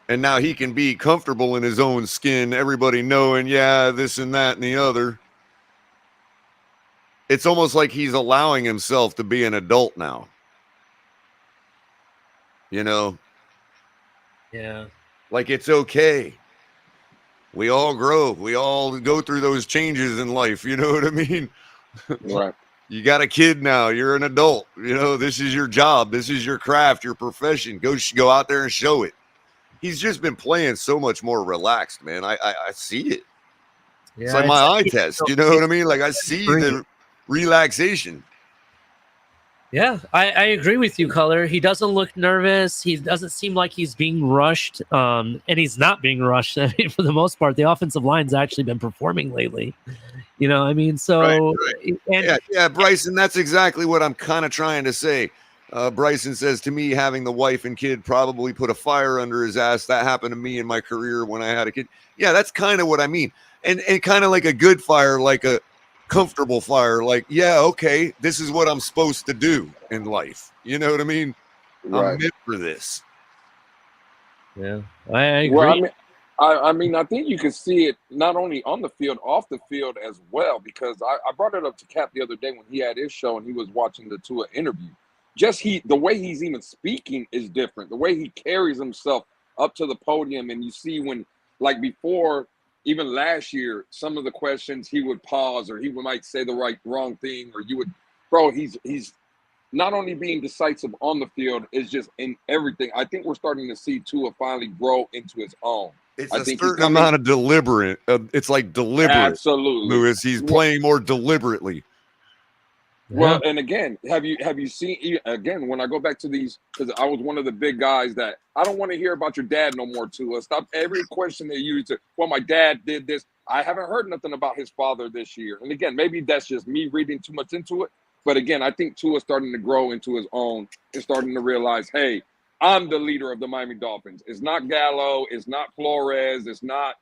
and now he can be comfortable in his own skin, everybody knowing, yeah, this and that and the other. It's almost like he's allowing himself to be an adult now. You know? Yeah. Like it's okay. We all grow. We all go through those changes in life. You know what I mean? Right. You got a kid now. You're an adult. You know, this is your job. This is your craft, your profession. Go out there and show it. He's just been playing so much more relaxed, man. I see it. Yeah, it's like my eye test. You know what I mean? Like I see the relaxation. Yeah, I agree with you, Culler. He doesn't look nervous. He doesn't seem like he's being rushed. And he's not being rushed. I mean, for the most part, the offensive line's actually been performing lately. You know, I mean, so right. And, yeah, Bryson, that's exactly what I'm kind of trying to say. Bryson says to me, having the wife and kid probably put a fire under his ass. That happened to me in my career when I had a kid. Yeah, that's kind of what I mean. And kind of like a good fire, like a comfortable fire. Like, yeah, okay, this is what I'm supposed to do in life. You know what I mean? Right. I'm meant for this. Yeah, I agree. Well, I mean, I think you can see it not only on the field, off the field as well, because I brought it up to Cap the other day when he had his show and he was watching the Tua interview. Just the way he's even speaking is different. The way he carries himself up to the podium, and you see when, like before, even last year, some of the questions he would pause or he might say the wrong thing, or you would, bro, he's not only being decisive on the field, it's just in everything. I think we're starting to see Tua finally grow into his own. It's a certain amount of deliberate. It's like deliberate. Absolutely, Lewis. He's playing more deliberately. Well, and again, have you seen again when I go back to these, because I was one of the big guys that I don't want to hear about your dad no more. Tua, stop every question they use to, well, my dad did this. I haven't heard nothing about his father this year. And again, maybe that's just me reading too much into it. But again, I think Tua is starting to grow into his own and starting to realize, hey, I'm the leader of the Miami Dolphins. It's not Gallo. It's not Flores. It's not,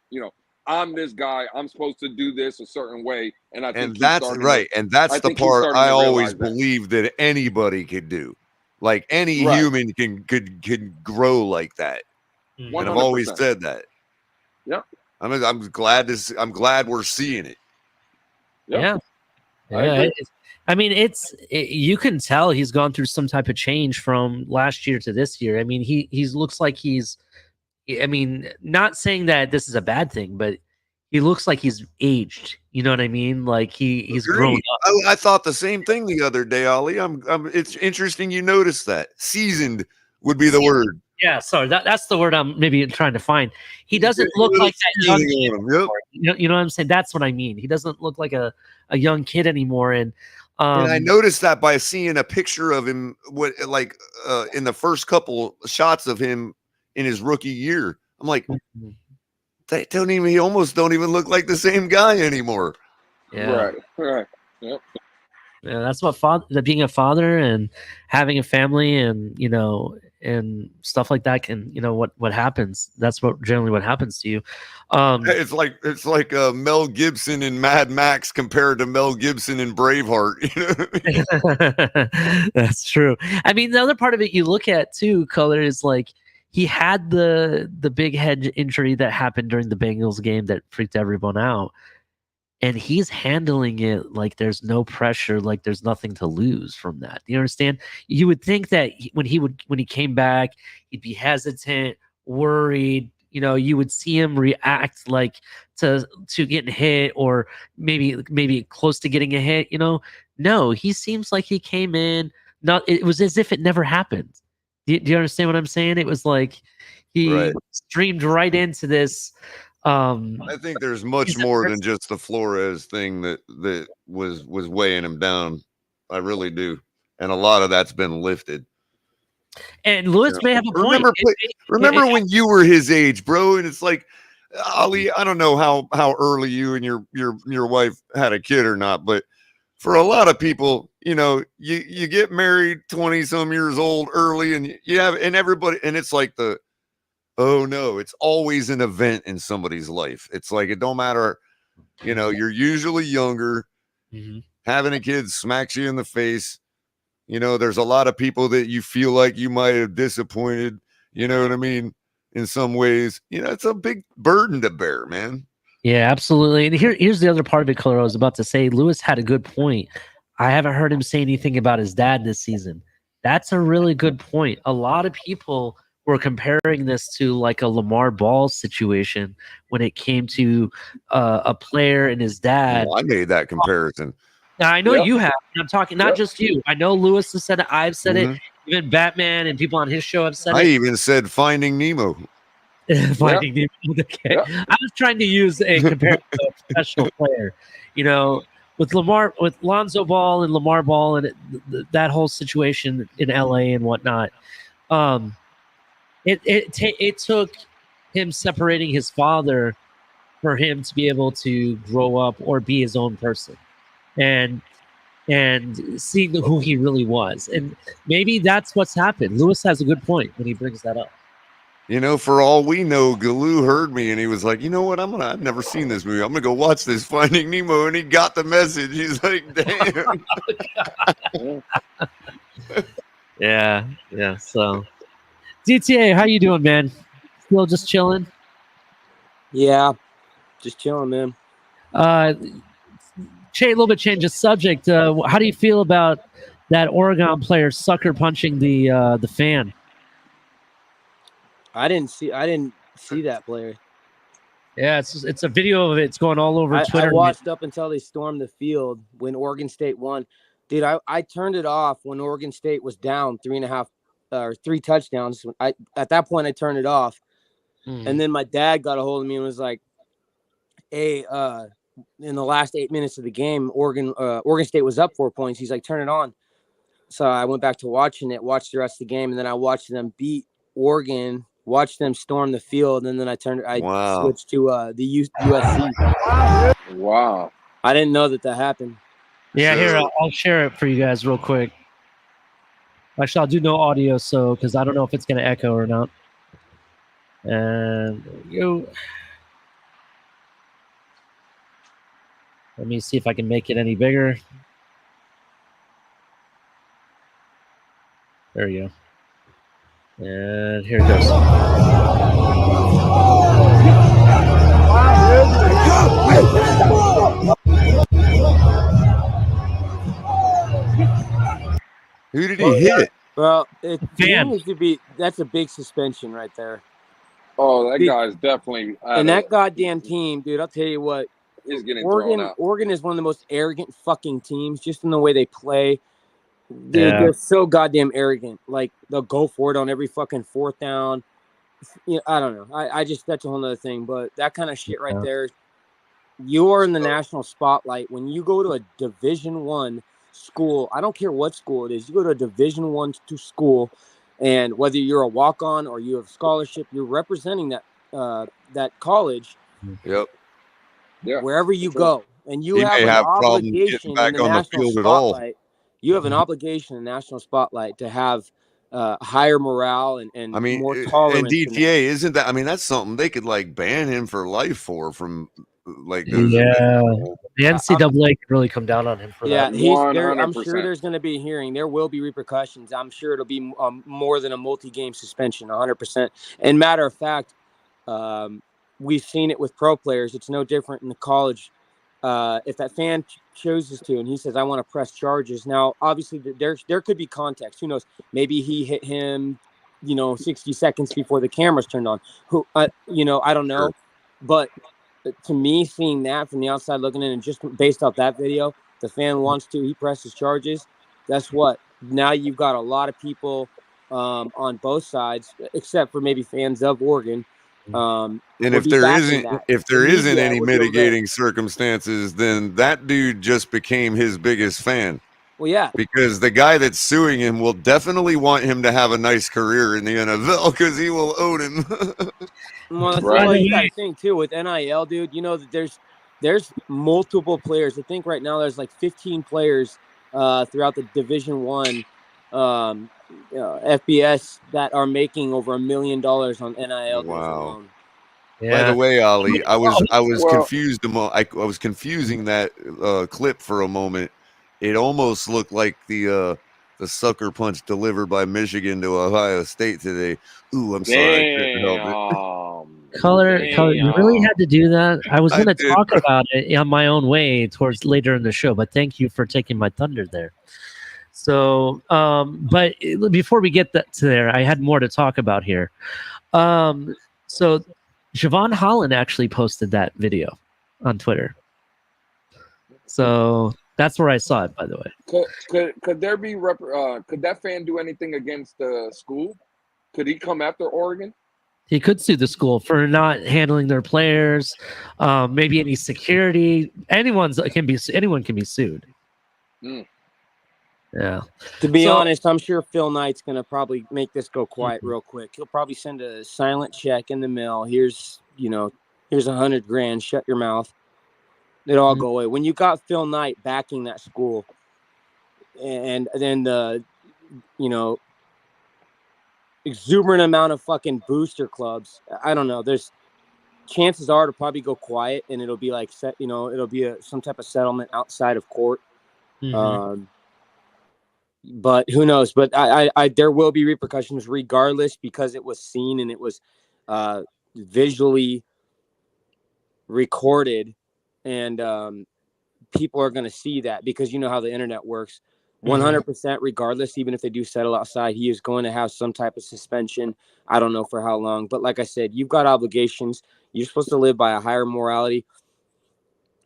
I'm this guy. I'm supposed to do this a certain way. And I think that's right. And that's the part I always believed that anybody could do. Like any human can grow like that. 100%. And I've always said that. Yeah. I'm glad we're seeing it. Yeah. I mean, you can tell he's gone through some type of change from last year to this year. I mean, he looks like I mean, not saying that this is a bad thing, but he looks like he's aged. You know what I mean? Like he's grown up. I thought the same thing the other day, Ollie. It's interesting you noticed that. Seasoned would be the word. Yeah, sorry. That's the word I'm maybe trying to find. He doesn't look like that young kid anymore. You know what I'm saying? That's what I mean. He doesn't look like a young kid anymore. And I noticed that by seeing a picture of him, in the first couple shots of him in his rookie year. I'm like, he almost don't even look like the same guy anymore. Yeah. Right. Yep. Yeah, that's what being a father and having a family and and stuff like that can what happens. That's generally what happens to you. It's like Mel Gibson in Mad Max compared to Mel Gibson in Braveheart. You know what I mean? That's true. I mean, the other part of it you look at too, Culler, is like he had the big head injury that happened during the Bengals game that freaked everyone out. And he's handling it like there's no pressure, like there's nothing to lose from that. You understand? You would think that when he came back, he'd be hesitant, worried. You would see him react like to getting hit or maybe close to getting a hit. No, he seems like he came in. It was as if it never happened. Do you understand what I'm saying? It was like he streamed right into this. I think there's much more than just the Flores thing that was weighing him down. I really do, and a lot of that's been lifted. And Lewis may have a point. Remember when you were his age, bro? And it's like, Ali, I don't know how early you and your wife had a kid or not, but for a lot of people, you get married 20 some years old early, and everybody, and it's like oh no, it's always an event in somebody's life. It's like, it don't matter You know, you're usually younger. Mm-hmm. Having a kid smacks you in the face. You know, there's a lot of people that you feel like you might have disappointed. You know what I mean? In some ways, you know, it's a big burden to bear, man. Yeah, absolutely. And here's the other part of it, Culler. I was about to say, Lewis had a good point. I haven't heard him say anything about his dad this season. That's a really good point. A lot of people were comparing this to like a Lamar Ball situation when it came to a player and his dad. Well, I made that comparison. Now, I know Yep. you have. And I'm talking not Yep. just you. I know Lewis has said it. I've said Mhm. it. Even Batman and people on his show have said I it. even said Finding Nemo. Finding the okay. Yeah. I was trying to use a comparison to a professional player, you know, with Lonzo Ball and Lamar Ball and that whole situation in LA and whatnot. It took him separating his father for him to be able to grow up or be his own person, and seeing who he really was, and maybe that's what's happened. Lewis has a good point when he brings that up. You know, for all we know, Galoo heard me and he was like, you know what? I've never seen this movie. I'm gonna go watch this Finding Nemo, and he got the message. He's like, damn. Yeah. So, DTA, how you doing, man? Still just chilling? Yeah, just chilling, man. A little bit change of subject. How do you feel about that Oregon player sucker punching the fan? I didn't see that player. Yeah, it's a video of it. It's going all over I Twitter. watched up until they stormed the field when Oregon State won. Dude, I turned it off when Oregon State was down 3.5 or 3 touchdowns. At that point I turned it off. And then my dad got a hold of me and was like, hey, in the last 8 minutes of the game, Oregon State was up 4 points. He's like, turn it on. So I went back to watching it, watched the rest of the game, and then I watched them beat Oregon, watched them storm the field, and then I switched to the USC. Wow. I didn't know that happened. Yeah, here, I'll share it for you guys real quick. Actually, I'll do no audio, because I don't know if it's going to echo or not. And let me see if I can make it any bigger. There you go. And here it goes. Who did he hit? Well, that's a big suspension right there. Oh, that guy's definitely. And that goddamn team, dude, I'll tell you what. He's getting thrown out. Oregon is one of the most arrogant fucking teams, just in the way they play. They're so goddamn arrogant. Like, they'll go for it on every fucking 4th down. You know, I don't know. I just, that's a whole other thing. But that kind of shit right there, you are in the national spotlight. When you go to a Division I school, I don't care what school it is, you go to a Division I school, and whether you're a walk-on or you have scholarship, you're representing that college. Yep. Yeah. Wherever you go, and you have an obligation obligation back in the on the national field at all. spotlight. You have an obligation in the national spotlight to have higher morale and I mean, more tolerance. and DTA isn't that? I mean, that's something they could like ban him for life from like those. The NCAA could really come down on him for that. I'm sure there's going to be a hearing. There will be repercussions. I'm sure it'll be more than a multi-game suspension, 100%. And matter of fact, we've seen it with pro players. It's no different in the college. If that fan chooses to, and he says, I want to press charges. Now, obviously, there could be context. Who knows? Maybe he hit him, 60 seconds before the cameras turned on. I don't know. Sure. But to me, seeing that from the outside looking in, and just based off that video, the fan wants to, he presses charges. Guess what? Now you've got a lot of people on both sides, except for maybe fans of Oregon. And if there isn't any mitigating circumstances, then that dude just became his biggest fan. Well, yeah, because the guy that's suing him will definitely want him to have a nice career in the NFL because he will own him. Well, that's what you got to think too with NIL, dude. You know that there's multiple players. I think right now there's like 15 players throughout the Division I FBS that are making over $1 million on NIL deals alone. By the way, Ollie, I was Well- confused. I was confusing that clip for a moment. It almost looked like the sucker punch delivered by Michigan to Ohio State today. Ooh, I'm sorry, I couldn't help it. Color, you really had to do that. I was I going to did, talk bro. about it on my own way towards later in the show, but thank you for taking my thunder there. So, but before we get to there, I had more to talk about here. So Siobhan Holland actually posted that video on Twitter. So that's where I saw it, by the way. Could there be could that fan do anything against the school? Could he come after Oregon? He could sue the school for not handling their players, maybe any security. Anyone can be sued. Mm. Yeah. To be honest, I'm sure Phil Knight's going to probably make this go quiet real quick. He'll probably send a silent check in the mail. Here's $100,000. Shut your mouth. It'll all go away. When you got Phil Knight backing that school, and then the, exuberant amount of fucking booster clubs, I don't know. There's chances are to probably go quiet, and it'll be like it'll be some type of settlement outside of court. But who knows? But I there will be repercussions regardless, because it was seen and it was visually recorded, and people are going to see that, because you know how the internet works. 100% regardless, even if they do settle outside, he is going to have some type of suspension. I don't know for how long, but like I said, you've got obligations. You're supposed to live by a higher morality,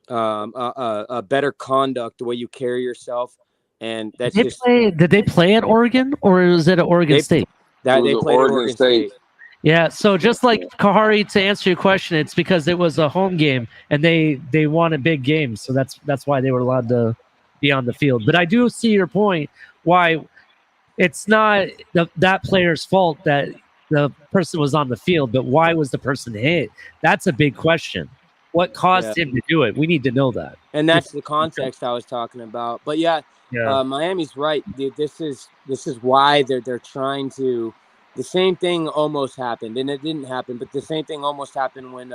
a better conduct, the way you carry yourself. And that's did they play at Oregon, or was it at Oregon State? They played at Oregon State. Yeah, so just like Kahari, to answer your question, it's because it was a home game and they won a big game, so that's why they were allowed to be on the field. But I do see your point, why it's not that player's fault that the person was on the field, but why was the person hit? That's a big question. What caused him to do it? We need to know that. And that's the context I was talking about. But Miami's right. This is why they're trying to. The same thing almost happened, and it didn't happen, but the same thing almost happened when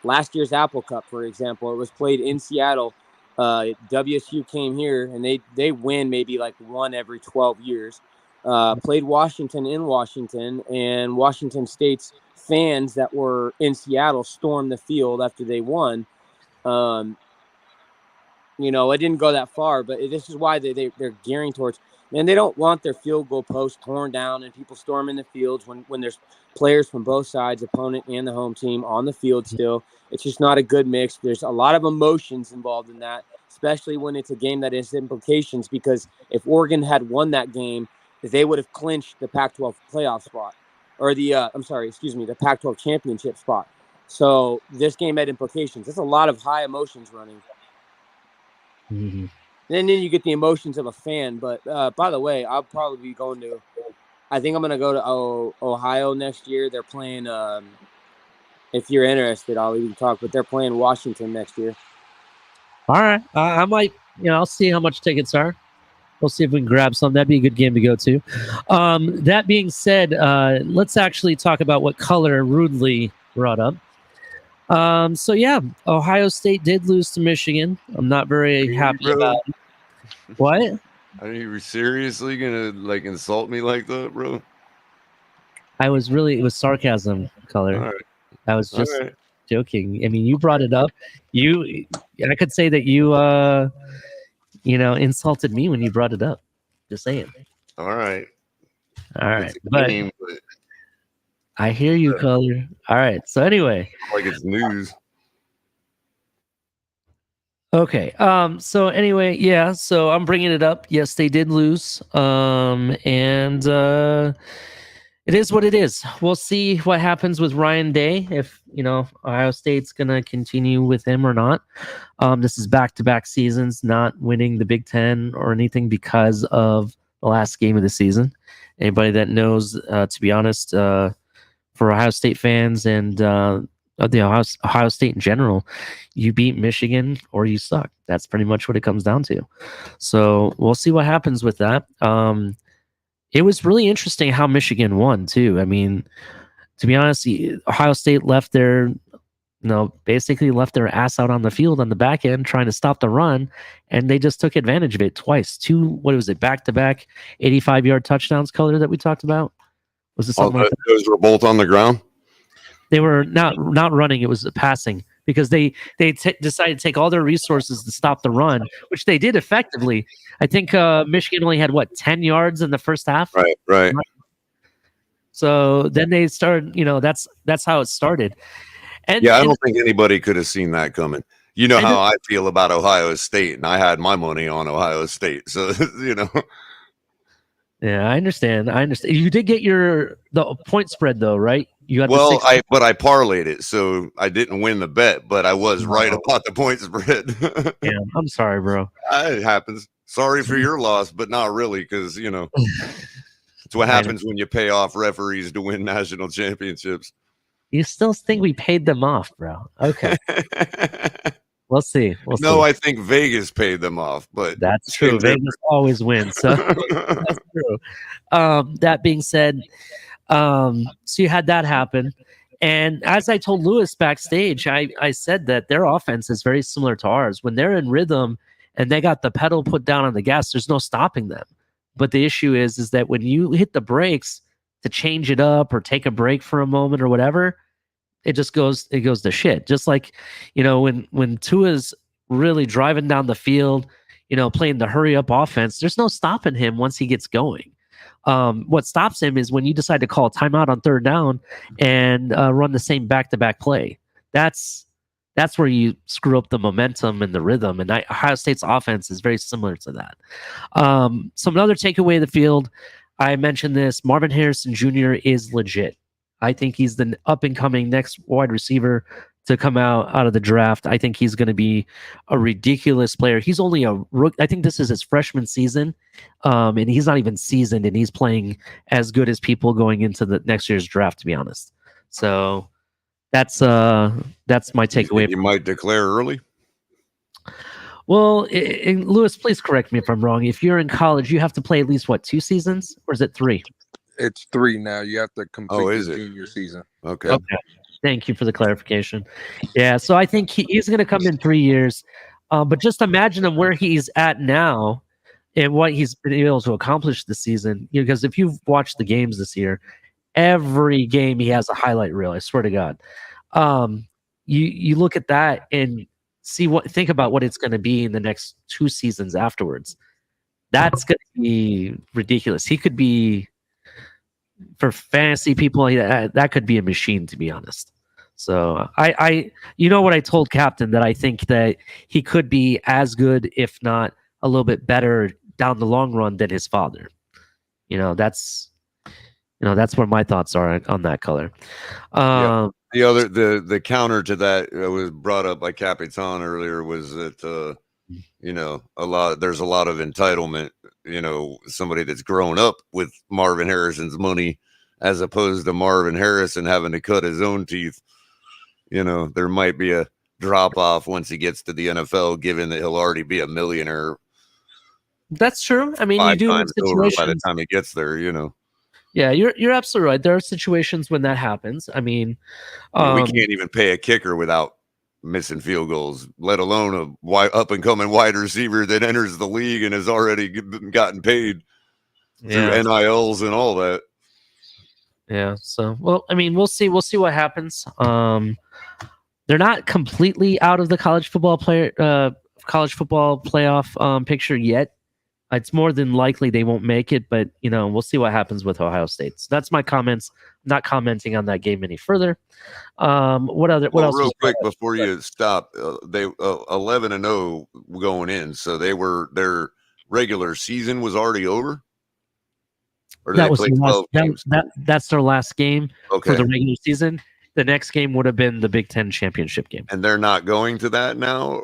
last year's Apple Cup, for example. It was played in Seattle. WSU came here, and they win maybe like one every 12 years. Played Washington in Washington, and Washington State's fans that were in Seattle stormed the field after they won. It didn't go that far, but this is why they're gearing towards. And they don't want their field goal post torn down and people storming the fields when there's players from both sides, opponent and the home team, on the field still. It's just not a good mix. There's a lot of emotions involved in that, especially when it's a game that has implications, because if Oregon had won that game, they would have clinched the Pac-12 playoff spot, or the Pac-12 championship spot. So this game had implications. There's a lot of high emotions running. And then you get the emotions of a fan. But by the way, I'll probably be going to. I think I'm going to go to Ohio next year. They're playing. If you're interested, I'll even talk. But they're playing Washington next year. All right, I might. I'll see how much tickets are. We'll see if we can grab some. That'd be a good game to go to. That being said, let's actually talk about what Culler rudely brought up. Ohio State did lose to Michigan. I'm not very happy about it. What? Are you seriously gonna insult me like that, bro? It was sarcasm, Culler. Right. I was just joking. I mean, you brought it up. I could say that you insulted me when you brought it up. Just saying. All right. But I hear you, Culler. All right. So anyway, like it's news. Okay. So anyway, yeah. So I'm bringing it up. Yes, they did lose. And it is what it is. We'll see what happens with Ryan Day, if Ohio State's gonna continue with him or not. This is back-to-back seasons, not winning the Big Ten or anything because of the last game of the season. Anybody that knows, to be honest, for Ohio State fans and Ohio State in general, you beat Michigan or you suck. That's pretty much what it comes down to. So we'll see what happens with that. It was really interesting how Michigan won too. I mean, to be honest, Ohio State left their basically left their ass out on the field on the back end trying to stop the run, and they just took advantage of it twice. What was it, back-to-back 85-yard touchdowns, Culler, that we talked about? Was it something like that? Those were both on the ground? They were not running, it was passing, because they decided to take all their resources to stop the run, which they did effectively. I think Michigan only had, 10 yards in the first half? Right. So then they started, that's how it started. And, yeah, I don't think anybody could have seen that coming. You know how I feel about Ohio State, and I had my money on Ohio State. So, Yeah, I understand. You did get the point spread though, right? You got I parlayed it, so I didn't win the bet, but I was right about the point spread. Yeah, I'm sorry, bro. It happens. Sorry for your loss, but not really, because it's what happens when you pay off referees to win national championships. You still think we paid them off, bro? Okay. We'll see. I think Vegas paid them off, but that's true. Vegas always wins, so that's true. That being said, so you had that happen, and as I told Lewis backstage, I said that their offense is very similar to ours. When they're in rhythm and they got the pedal put down on the gas, there's no stopping them. But the issue is that when you hit the brakes to change it up or take a break for a moment or whatever, it goes to shit. Just like, when Tua's really driving down the field, playing the hurry up offense, there's no stopping him once he gets going. What stops him is when you decide to call a timeout on third down and run the same back-to-back play. That's where you screw up the momentum and the rhythm. And Ohio State's offense is very similar to that. Some other takeaway of the field, I mentioned this, Marvin Harrison Jr. is legit. I think he's the up-and-coming next wide receiver to come out of the draft. I think he's going to be a ridiculous player. He's only a rookie. I think this is his freshman season, and he's not even seasoned, and he's playing as good as people going into the next year's draft, to be honest. So that's my takeaway. You might declare early? Well, Lewis, please correct me if I'm wrong. If you're in college, you have to play at least, 2 seasons? Or is it 3? It's 3 now. You have to complete the junior season. Okay. Thank you for the clarification. Yeah, so I think he's going to come in 3 years. But just imagine him where he's at now and what he's been able to accomplish this season. Because if you've watched the games this year, every game he has a highlight reel. I swear to God. You look at that and think about what it's going to be in the next 2 seasons afterwards. That's going to be ridiculous. He could be, for fantasy people, that could be a machine, to be honest. So I what I told Captain, that I think that he could be as good, if not a little bit better down the long run than his father. That's where my thoughts are on that, Color. The counter to that was brought up by Capitan earlier was that there's a lot of entitlement. Somebody that's grown up with Marvin Harrison's money, as opposed to Marvin Harrison having to cut his own teeth. There might be a drop off once he gets to the NFL, given that he'll already be a millionaire. That's true. I mean, 5 you do have times over situations by the time he gets there. Yeah, you're absolutely right. There are situations when that happens. I mean, we can't even pay a kicker without missing field goals, let alone a up and coming wide receiver that enters the league and has already gotten paid through NILs and all that. Yeah. So, well, I mean, we'll see what happens. They're not completely out of the college football playoff picture yet. It's more than likely they won't make it, but we'll see what happens with Ohio State. So that's my comments. I'm not commenting on that game any further. What else? Real quick before you stop, they 11-0 going in, so their regular season was already over. Or did that they was play 12 games? That's their last game Okay. for the regular season. The next game would have been the Big Ten championship game. And they're not going to that now?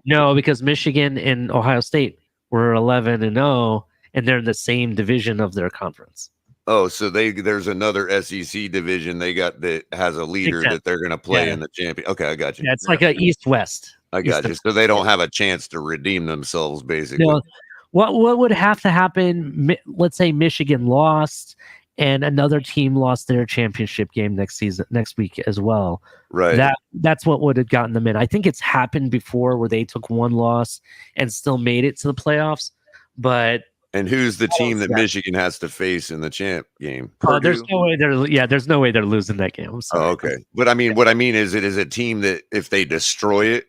No, because Michigan and Ohio State were 11-0, and they're in the same division of their conference. Oh, so there's another SEC division they got that has a leader that they're going to play in the champion. Okay, I got you. Yeah, it's like a East-West. I got you. So they don't have a chance to redeem themselves, basically. No, what would have to happen? Let's say Michigan lost, and another team lost their championship game next week as well. Right. That's what would have gotten them in. I think it's happened before where they took one loss and still made it to the playoffs. But And who's the team that Yeah. Michigan has to face in the champ game? there's no way they're losing that game. I'm sorry. Oh, okay. But I mean, what I mean is, it is a team that if they destroy it,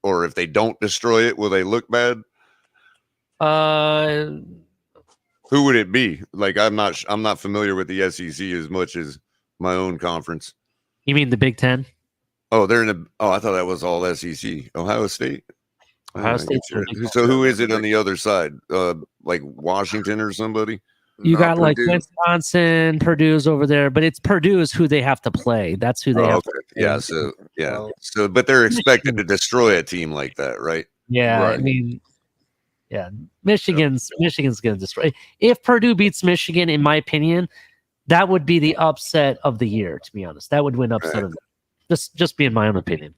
or if they don't destroy it, will they look bad? Who would it be? Like, I'm not familiar with the SEC as much as my own conference. You mean the Big Ten? Oh, they're in the. Oh, I thought that was all SEC. Ohio State. Ohio State. So who is it on the other side? Like Washington or somebody? You got like Purdue. Wisconsin, Purdue's over there, but it's Purdue is who they have to play. That's who they have to play. Yeah. So, but they're expected to destroy a team like that, right? Yeah, Right. I mean, yeah, Michigan's going to destroy. If Purdue beats Michigan, in my opinion, that would be the upset of the year. To be honest, that would win upset of the year. Just being my own opinion.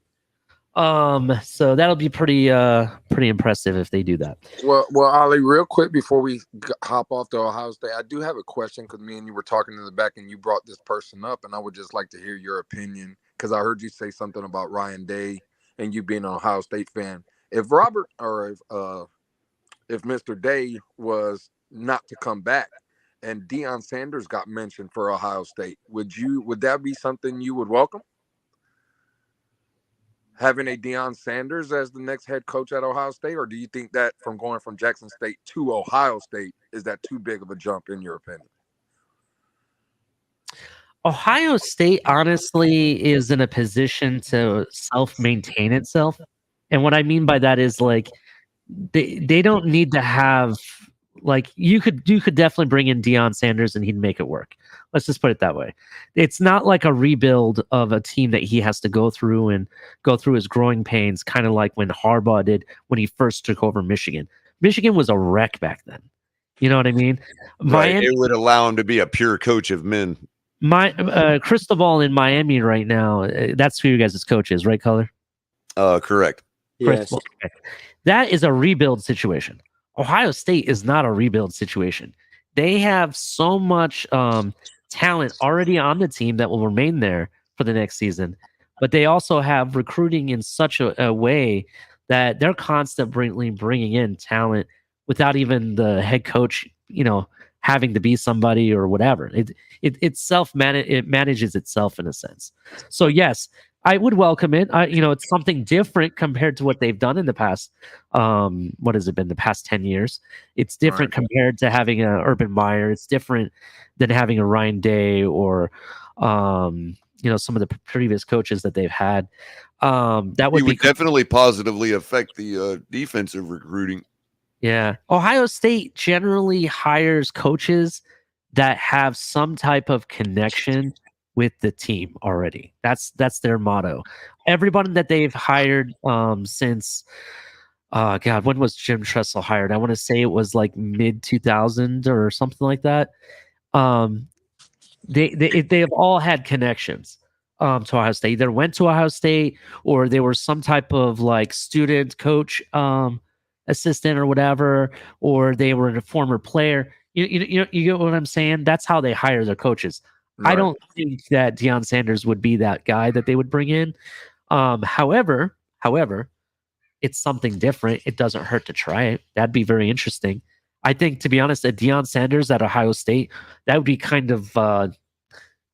So that'll be pretty impressive if they do that. Well, Ollie, real quick before we hop off to Ohio State, I do have a question because me and you were talking in the back and you brought this person up, and I would just like to hear your opinion because I heard you say something about Ryan Day and you being an Ohio State fan. If Robert or if Mr. Day was not to come back and Deion Sanders got mentioned for Ohio State, would that be something you would welcome? Having a Deion Sanders as the next head coach at Ohio State, or do you think that from going from Jackson State to Ohio State, is that too big of a jump in your opinion? Ohio State honestly is in a position to self-maintain itself. And what I mean by that is like they don't need to have like you could definitely bring in Deion Sanders and he'd make it work. Let's just put it that way. It's not like a rebuild of a team that he has to go through his growing pains, kind of like when Harbaugh did when he first took over Michigan. Michigan was a wreck back then. You know what I mean? Right. It would allow him to be a pure coach of men. Cristobal in Miami right now. That's who you guys' coach is, right, Culler? Correct. Yes. Okay. That is a rebuild situation. Ohio State is not a rebuild situation. They have so much talent already on the team that will remain there for the next season, but they also have recruiting in such a way that they're constantly bringing in talent without even the head coach, having to be somebody or whatever. It manages itself in a sense. So yes, I would welcome it. It's something different compared to what they've done in the past. What has it been? The past 10 years. It's different compared to having a Urban Meyer. It's different than having a Ryan Day or, some of the previous coaches that they've had. That would definitely positively affect the defensive recruiting. Yeah. Ohio State generally hires coaches that have some type of connection with the team already. That's their motto. Everybody that they've hired since when was Jim Tressel hired? I want to say it was like mid 2000 or something like that. They have all had connections to Ohio State. Either went to Ohio State or they were some type of like student coach assistant or whatever, or they were a former player. You get what I'm saying? That's how they hire their coaches. Right. I don't think that Deion Sanders would be that guy that they would bring in. However, it's something different. It doesn't hurt to try it. That'd be very interesting. I think, to be honest, a Deion Sanders at Ohio State, that would be kind of,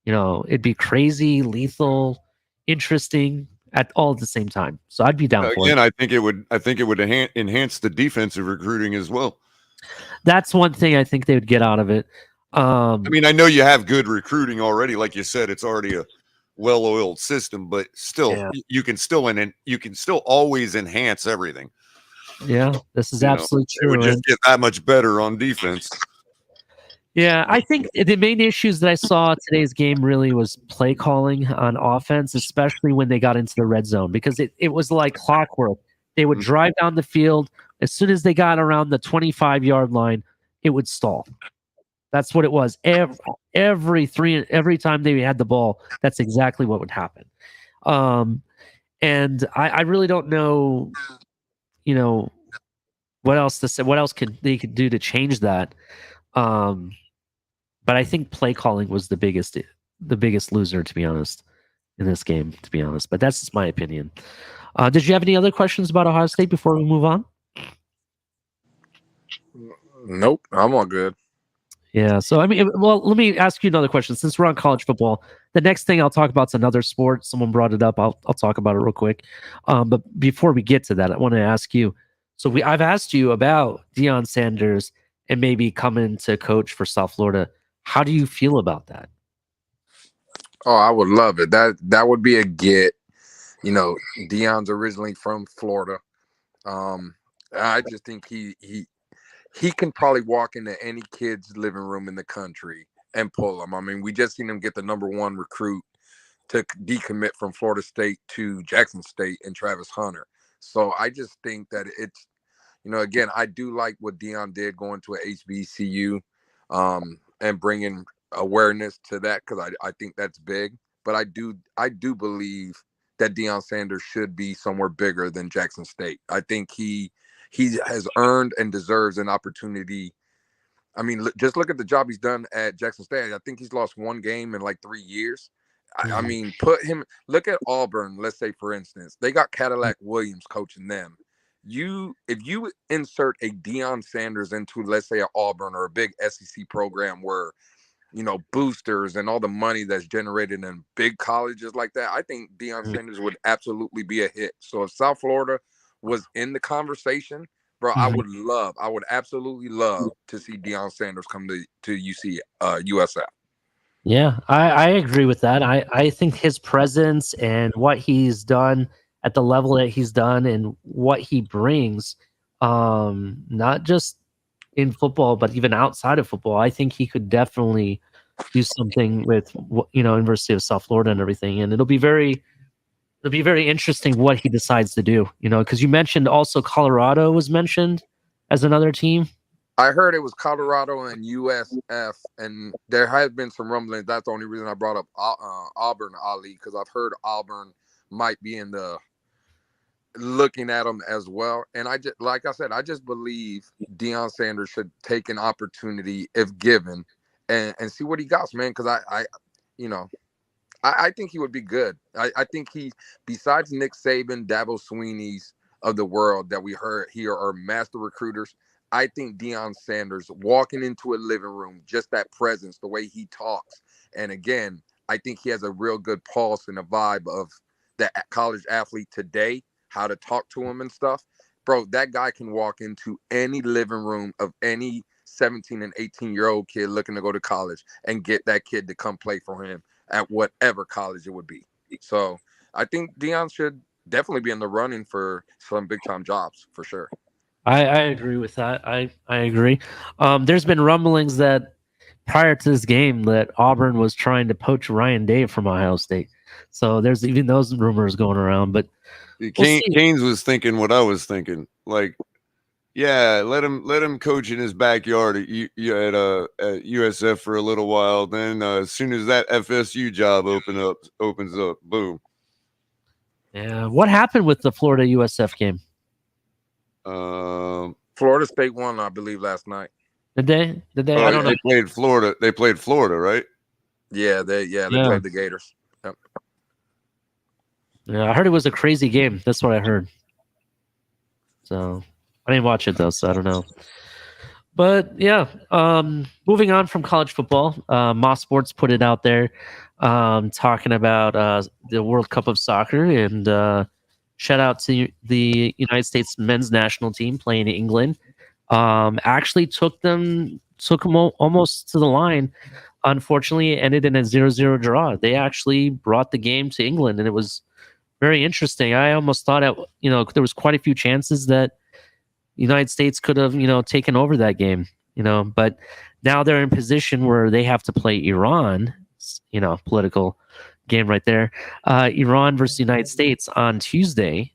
it'd be crazy, lethal, interesting at all at the same time. So I'd be down for it. And I think it would enhance the defensive recruiting as well. That's one thing I think they would get out of it. I mean, I know you have good recruiting already. Like you said, it's already a well-oiled system, but still, you can still always enhance everything. Yeah, this is absolutely true. It would just get that much better on defense. Yeah, I think the main issues that I saw today's game really was play calling on offense, especially when they got into the red zone, because it was like clockwork. They would drive down the field. As soon as they got around the 25-yard line, it would stall. That's what it was. Every time they had the ball, that's exactly what would happen. And I really don't know, what else to say. What else they could do to change that? But I think play calling was the biggest loser, to be honest, in this game. To be honest, but that's just my opinion. Did you have any other questions about Ohio State before we move on? Nope, I'm all good. Yeah. So, I mean, well, let me ask you another question. Since we're on college football, the next thing I'll talk about is another sport. Someone brought it up. I'll talk about it real quick. But before we get to that, I want to ask you. So I've asked you about Deion Sanders and maybe coming to coach for South Florida. How do you feel about that? Oh, I would love it. That would be a get. You know, Deion's originally from Florida. I just think he can probably walk into any kid's living room in the country and pull them. I mean, we just seen him get the #1 recruit to decommit from Florida State to Jackson State and Travis Hunter. So I just think that it's, you know, again, I do like what Deion did going to a HBCU and bringing awareness to that, because I think that's big. But I do believe that Deion Sanders should be somewhere bigger than Jackson State. I think he has earned and deserves an opportunity. I mean, just look at the job he's done at Jackson State. I think he's lost one game in like 3 years. I mean, look at Auburn, let's say, for instance. They got Cadillac Williams coaching them. If you insert a Deion Sanders into, let's say, an Auburn or a big SEC program where, you know, boosters and all the money that's generated in big colleges like that, I think Deion Sanders would absolutely be a hit. So if South Florida was in the conversation, bro, I would absolutely love to see Deion Sanders come to USF. Yeah, I agree with that. I think his presence and what he's done at the level that he's done and what he brings, not just in football, but even outside of football, I think he could definitely do something with, University of South Florida and everything. And it'll be very interesting what he decides to do, because you mentioned also Colorado was mentioned as another team. I heard it was Colorado and USF, and there has been some rumblings. That's the only reason I brought up Auburn, Ali, because I've heard Auburn might be in the looking at them as well. And I just, like I said, I just believe Deion Sanders should take an opportunity if given and see what he got, man. Because I think he would be good. I think he, besides Nick Saban, Dabo Swinney's of the world that we heard here are master recruiters, I think Deion Sanders walking into a living room, just that presence, the way he talks. And again, I think he has a real good pulse and a vibe of the college athlete today, how to talk to him and stuff. Bro, that guy can walk into any living room of any 17 and 18-year-old kid looking to go to college and get that kid to come play for him at whatever college it would be. So I think Deion should definitely be in the running for some big-time jobs, for sure. I agree with that. I agree. There's been rumblings that prior to this game that Auburn was trying to poach Ryan Day from Ohio State. So there's even those rumors going around. But Canes was thinking what I was thinking. Like, yeah, let him coach in his backyard at USF for a little while. Then as soon as that FSU job opens up, boom. Yeah. What happened with the Florida USF game? Florida State won, I believe, last night. Did they? I don't know. They played Florida. They played Florida, right? Yeah, they played the Gators. Yep. Yeah, I heard it was a crazy game. That's what I heard. So I didn't watch it though, so I don't know. But yeah, moving on from college football, Moss Sports put it out there, talking about the World Cup of Soccer, and shout out to the United States men's national team playing in England. Actually took them almost to the line. Unfortunately, it ended in a 0-0 draw. They actually brought the game to England, and it was very interesting. I almost thought there was quite a few chances that the United States could have, taken over that game, but now they're in position where they have to play Iran, political game right there. Iran versus the United States on Tuesday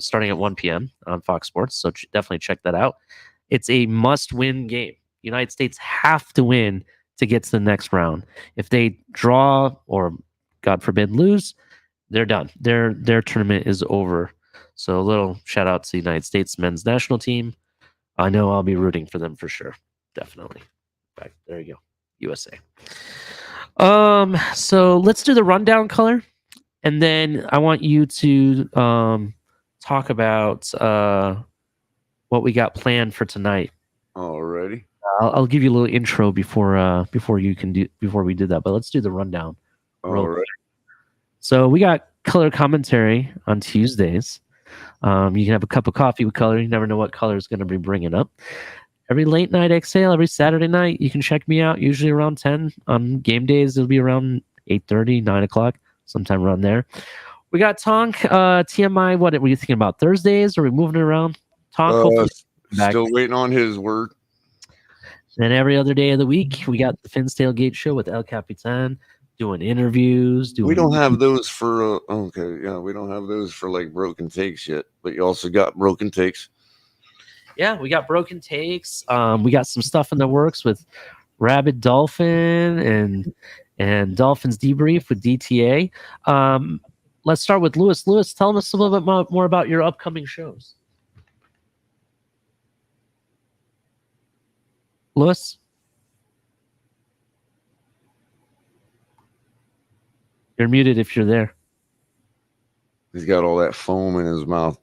starting at 1 p.m. on Fox Sports. So definitely check that out. It's a must-win game. United States have to win to get to the next round. If they draw or, God forbid, lose, they're done. Their tournament is over. So a little shout out to the United States men's national team. I know I'll be rooting for them for sure. Definitely. Right, there you go. USA. So let's do the rundown, Color, and then I want you to talk about what we got planned for tonight. Alrighty. I'll give you a little intro before we do that, but let's do the rundown. Alright. So we got color commentary on Tuesdays. You can have a cup of coffee with Color. You never know what Color is going to be bringing up. Every late night exhale, every Saturday night, you can check me out. Usually around 10. On game days, it'll be around 8:30, 9 o'clock, sometime around there. We got Tonk, TMI. What are you thinking about? Thursdays? Are we moving it around? Tonk, hopefully back. Still waiting on his word. And every other day of the week, we got the Finn's Tailgate Show with El Capitan, doing interviews. We don't have those for we don't have those for like broken takes yet, but you also got broken takes. Yeah, we got broken takes. We got some stuff in the works with Rabid Dolphin and Dolphins Debrief with DTA. Let's start with Lewis. Lewis, tell us a little bit more about your upcoming shows. Lewis? You're muted if you're there. He's got all that foam in his mouth.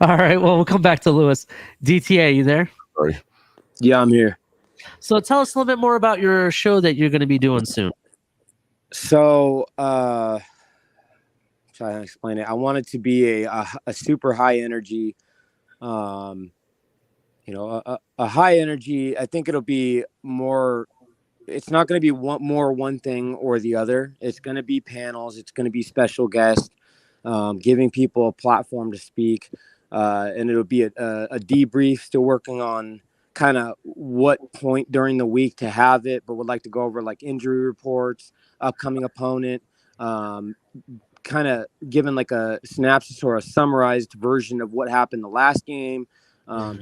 All right, well, we'll come back to Lewis. DTA, you there? Sorry. Yeah, I'm here. So tell us a little bit more about your show that you're going to be doing soon. So, trying to explain it. I want it to be a super high energy, a high energy. I think it'll be more. It's not going to be one thing or the other. It's going to be panels. It's going to be special guests, giving people a platform to speak, and it'll be a debrief. Still working on kind of what point during the week to have it, but would like to go over like injury reports, upcoming opponent, kind of given like a synopsis or a summarized version of what happened the last game,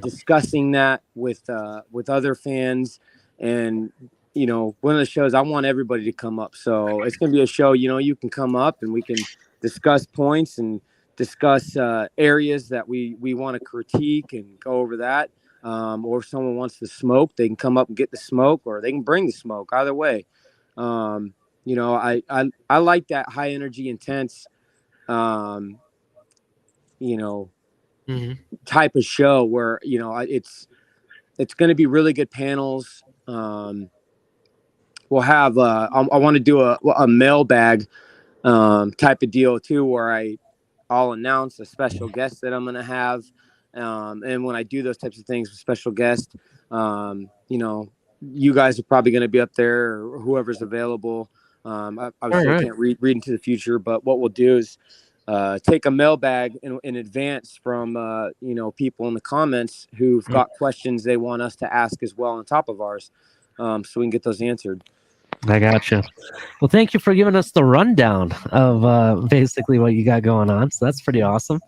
discussing that with other fans. And one of the shows, I want everybody to come up. So it's going to be a show, you can come up and we can discuss points and discuss areas that we want to critique and go over that. Or if someone wants to smoke, they can come up and get the smoke, or they can bring the smoke. Either way, I like that high energy, intense, type of show where it's going to be really good panels. We'll have I want to do a mailbag type of deal too, where I'll announce a special guest that I'm going to have. And when I do those types of things with special guests, you guys are probably going to be up there, or whoever's available. Obviously, I can't read into the future, but what we'll do is take a mailbag in advance from people in the comments who've got questions they want us to ask as well on top of ours, so we can get those answered. I gotcha. Well, thank you for giving us the rundown of basically what you got going on. So that's pretty awesome.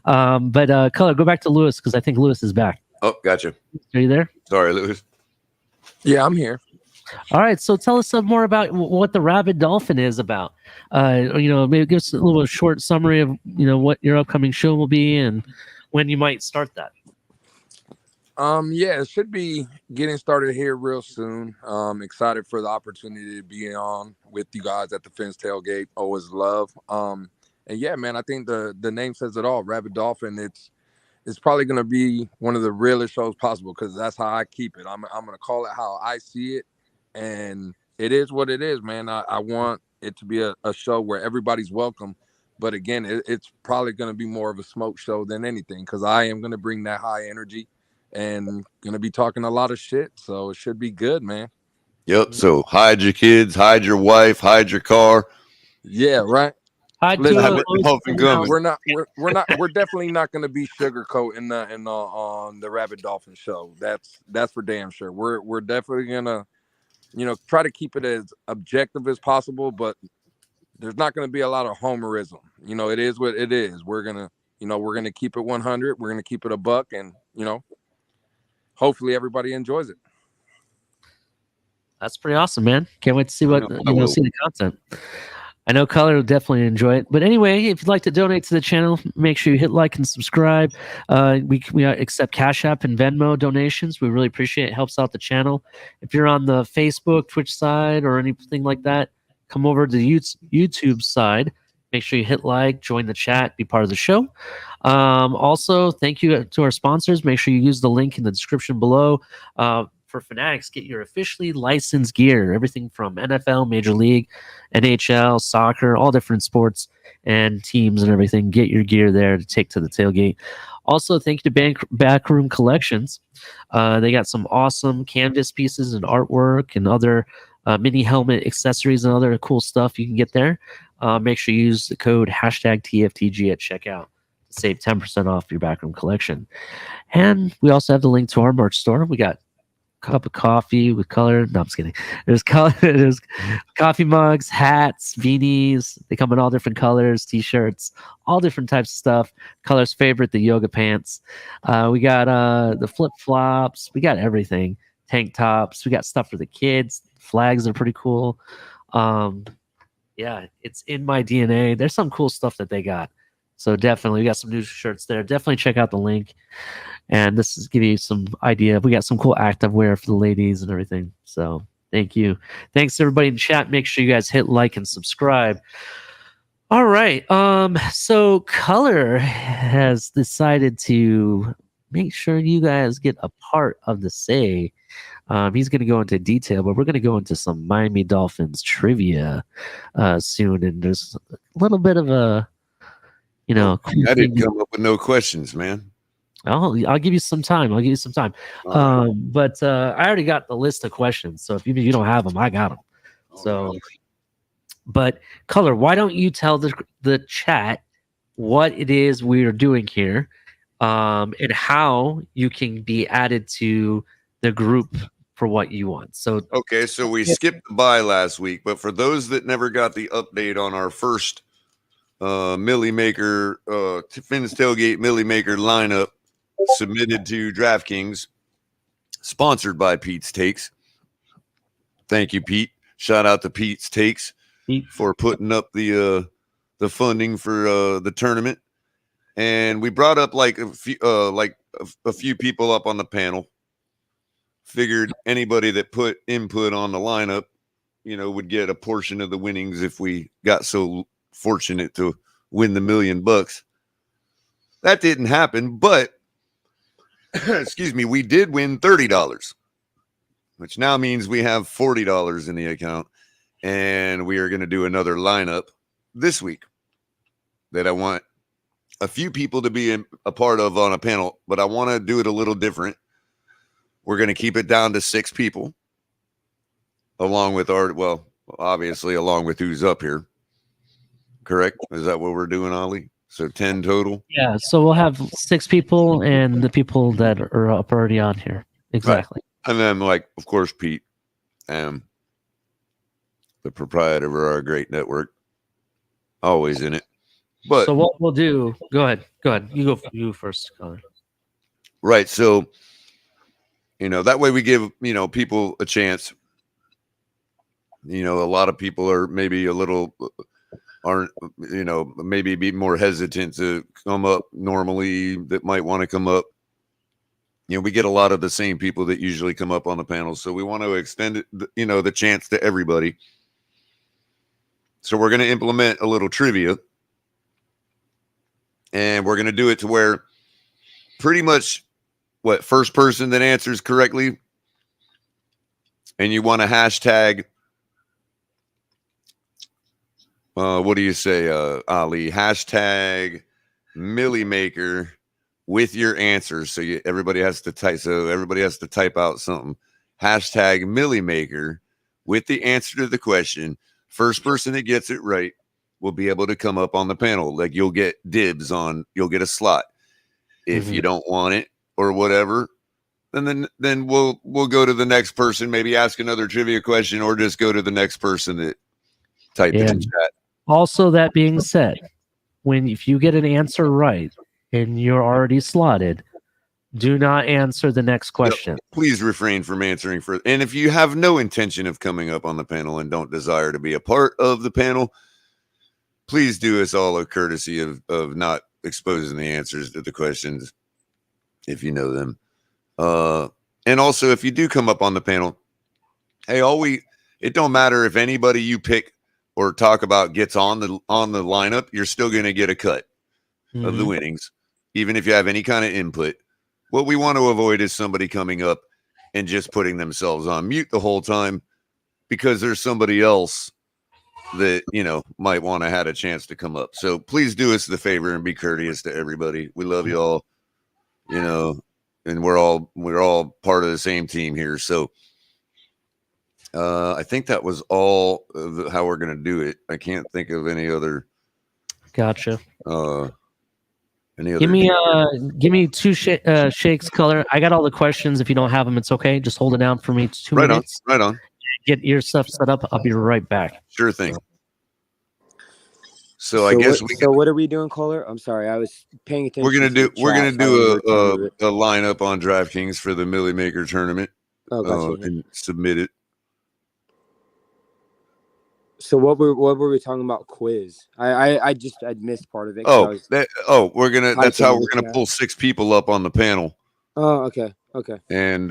But Color, go back to Lewis, because I think Lewis is back. Oh, gotcha. Are you there? Sorry, Lewis. Yeah, I'm here. All right. So tell us some more about what the Rabid Dolphin is about. Maybe give us a little short summary of what your upcoming show will be and when you might start that. Yeah, it should be getting started here real soon. Excited for the opportunity to be on with you guys at the Finn's Tailgate. Always love. And yeah, man, I think the name says it all. Rabid Dolphin. It's probably gonna be one of the realest shows possible, because that's how I keep it. I'm gonna call it how I see it, and it is what it is, man. I want it to be a show where everybody's welcome. But again, it's probably gonna be more of a smoke show than anything, because I am gonna bring that high energy and gonna be talking a lot of shit, so it should be good, man. Yep. So hide your kids, hide your wife, hide your car. Yeah, right. We're definitely not gonna be sugarcoating on the Rabid Dolphin show. That's for damn sure. We're definitely gonna try to keep it as objective as possible, but there's not gonna be a lot of homerism. It is what it is. We're gonna keep it 100. We're gonna keep it a buck, and hopefully everybody enjoys it. That's pretty awesome, man. Can't wait to see see the content. I know Color will definitely enjoy it. But anyway, if you'd like to donate to the channel, make sure you hit like and subscribe. We accept Cash App and Venmo donations. We really appreciate it. It helps out the channel. If you're on the Facebook, Twitch side, or anything like that, come over to the YouTube side. Make sure you hit like, join the chat, be part of the show. Also, thank you to our sponsors. Make sure you use the link in the description below. For Fanatics, get your officially licensed gear. Everything from NFL, Major League, NHL, soccer, all different sports and teams and everything. Get your gear there to take to the tailgate. Also, thank you to Backroom Collections. They got some awesome canvas pieces and artwork and other mini helmet accessories and other cool stuff you can get there. Make sure you use the code #TFTG at checkout to save 10% off your Backroom collection. And we also have the link to our merch store. We got cup of coffee with color. No, I'm just kidding. There's color. There's coffee mugs, hats, beanies. They come in all different colors, t-shirts, all different types of stuff. Color's favorite, the yoga pants. We got the flip flops. We got everything. Tank tops. We got stuff for the kids. Flags are pretty cool. Yeah, it's in my DNA. There's some cool stuff that they got. So definitely, we got some new shirts there. Definitely check out the link. And this is give you some idea. We got some cool active wear for the ladies and everything. So thank you. Thanks everybody in chat. Make sure you guys hit like and subscribe. All right. So Color has decided to make sure you guys get a part of the say. He's going to go into detail, but we're going to go into some Miami Dolphins trivia soon. And there's a little bit of a, cool I didn't come up with no questions, man. I'll give you some time. But I already got the list of questions. So if you don't have them, I got them. So, but Color, why don't you tell the chat what it is we are doing here, and how you can be added to the group for what you want. So okay, so we skipped the bye last week, but for those that never got the update on our first Millie Maker Finn's Tailgate Millie Maker lineup submitted to DraftKings, sponsored by Pete's Takes. Thank you, Pete. Shout out to Pete's Takes for putting up the funding for the tournament. And we brought up like a few people up on the panel. Figured anybody that put input on the lineup, would get a portion of the winnings if we got so fortunate to win the $1 million. That didn't happen, but excuse me, we did win $30, which now means we have $40 in the account, and we are going to do another lineup this week that I want a few people to be a part of on a panel, but I want to do it a little different. We're going to keep it down to 6 people, along with obviously along with who's up here. Correct? Is that what we're doing, Ollie? So 10 total? Yeah, so we'll have 6 people and the people that are up already on here. Exactly. Right. And then, of course, Pete, the proprietor of our great network, always in it. But so what we'll do, go ahead. You go first, Color. Right. So, that way we give, people a chance. A lot of people are maybe aren't, maybe be more hesitant to come up normally that might want to come up. We get a lot of the same people that usually come up on the panel. So we want to extend it, the chance to everybody. So we're going to implement a little trivia. And we're going to do it to where pretty much first person that answers correctly. And you want to hashtag, what do you say, Ali? Hashtag Millie Maker with your answers. So everybody has to type out something. Hashtag Millie Maker with the answer to the question. First person that gets it right will be able to come up on the panel. Like you'll get dibs you'll get a slot. If you don't want it or whatever, then we'll go to the next person, maybe ask another trivia question, or just go to the next person that typed it in chat. Also, that being said, if you get an answer right and you're already slotted, do not answer the next question. Please refrain from answering for. And if you have no intention of coming up on the panel and don't desire to be a part of the panel, please do us all a courtesy of not exposing the answers to the questions if you know them. And also, if you do come up on the panel, hey, it don't matter if anybody you pick or talk about gets on the lineup, you're still going to get a cut of the winnings, even if you have any kind of input. What we want to avoid is somebody coming up and just putting themselves on mute the whole time because there's somebody else that, might want to have a chance to come up. So please do us the favor and be courteous to everybody. We love you all, and we're all part of the same team here. So I think that was all of how we're going to do it. I can't think of any other. Gotcha. Give me two shakes, Culler. I got all the questions. If you don't have them, it's okay. Just hold it down for me. 2 minutes. Right on. Get your stuff set up. I'll be right back. Sure thing. So I guess what are we doing, Culler? I'm sorry, I was paying attention. We're gonna do a lineup on DraftKings for the Millie Maker tournament. Oh, gotcha. And submit it. So what were we talking about? Quiz. I'd missed part of it. That's how we're gonna pull 6 people up on the panel. Oh, okay. And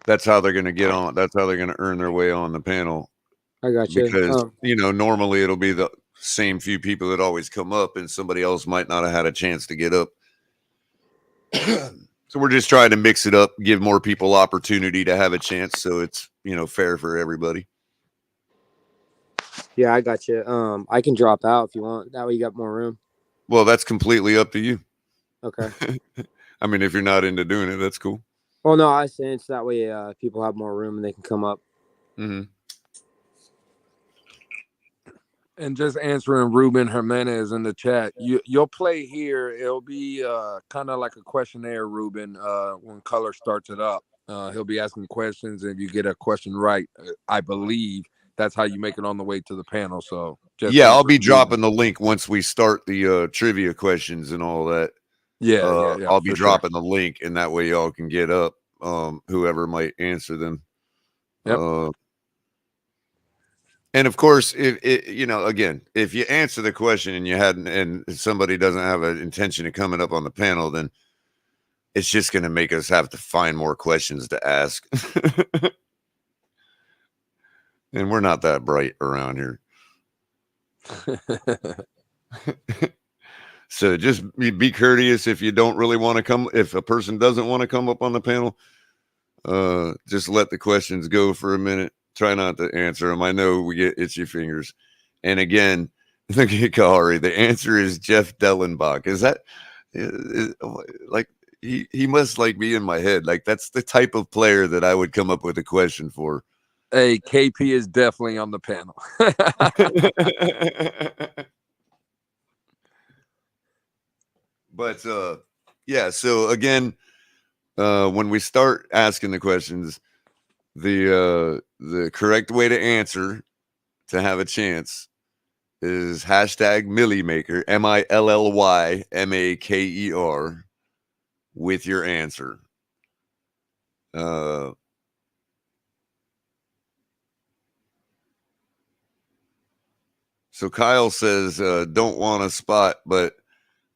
that's how they're gonna get on. That's how they're gonna earn their way on the panel. I got you. Because normally it'll be the same few people that always come up, and somebody else might not have had a chance to get up. So we're just trying to mix it up, give more people opportunity to have a chance, so it's fair for everybody. Yeah, I got you. I can drop out if you want. That way you got more room. Well, that's completely up to you. Okay. I mean, if you're not into doing it, that's cool. Well, no, I was saying it's that way people have more room and they can come up. Mm-hmm. And just answering Ruben Jimenez in the chat, you'll play here. It'll be kind of like a questionnaire, Ruben, when Culler starts it up. He'll be asking questions, and if you get a question right, I believe that's how you make it on the way to the panel. So I'll be dropping the link once we start the trivia questions and all that. Yeah, I'll be dropping the link, and that way y'all can get up, whoever might answer them. Yep. And of course, if you answer the question and you hadn't, and somebody doesn't have an intention of coming up on the panel, then it's just going to make us have to find more questions to ask. And we're not that bright around here. So just be courteous if you don't really want to come. If a person doesn't want to come up on the panel, just let the questions go for a minute. Try not to answer them. I know we get itchy fingers. And again, look at Kahari. The answer is Jeff Dellenbach. Is that like he must like be in my head? Like that's the type of player that I would come up with a question for. Hey, KP is definitely on the panel. But so again, when we start asking the questions, the correct way to answer to have a chance is hashtag Milliemaker, MILLYMAKER, with your answer. So Kyle says, don't want a spot, but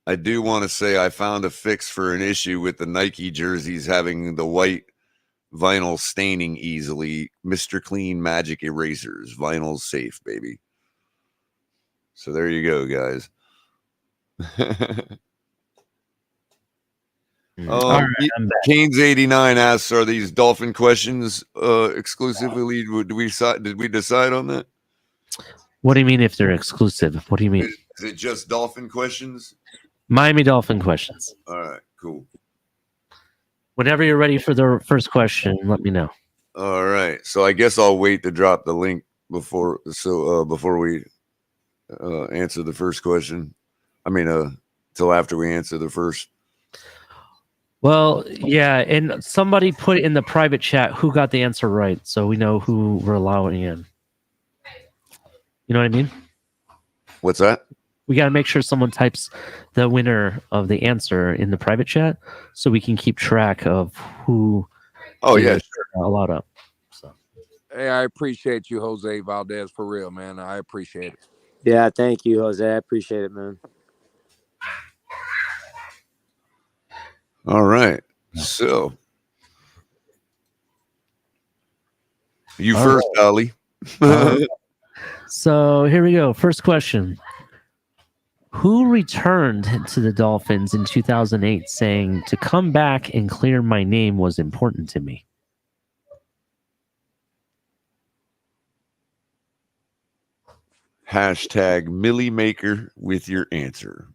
I do want to say I found a fix for an issue with the Nike jerseys having the white vinyl staining easily. Mr. Clean Magic Erasers. Vinyl's safe, baby. So there you go, guys. Canes 89 asks, are these Dolphin questions exclusively? Did we decide on that? What do you mean if they're exclusive? What do you mean? Is it just Dolphin questions? Miami Dolphin questions. All right, cool. Whenever you're ready for the first question, let me know. All right. So I guess I'll wait to drop the link before we answer the first question. I mean, till after we answer the first. Well, yeah, and somebody put in the private chat who got the answer right, so we know who we're allowing in. You know what I mean? What's that? We got to make sure someone types the winner of the answer in the private chat so we can keep track of who. Oh, yeah, sure. Allowed up. So. Hey, I appreciate you, Jose Valdez, for real, man. I appreciate it. Yeah, thank you, Jose. I appreciate it, man. All right. So you All first, Ali. So here we go. First question. Who returned to the Dolphins in 2008 saying to come back and clear my name was important to me? Hashtag Millie Maker with your answer.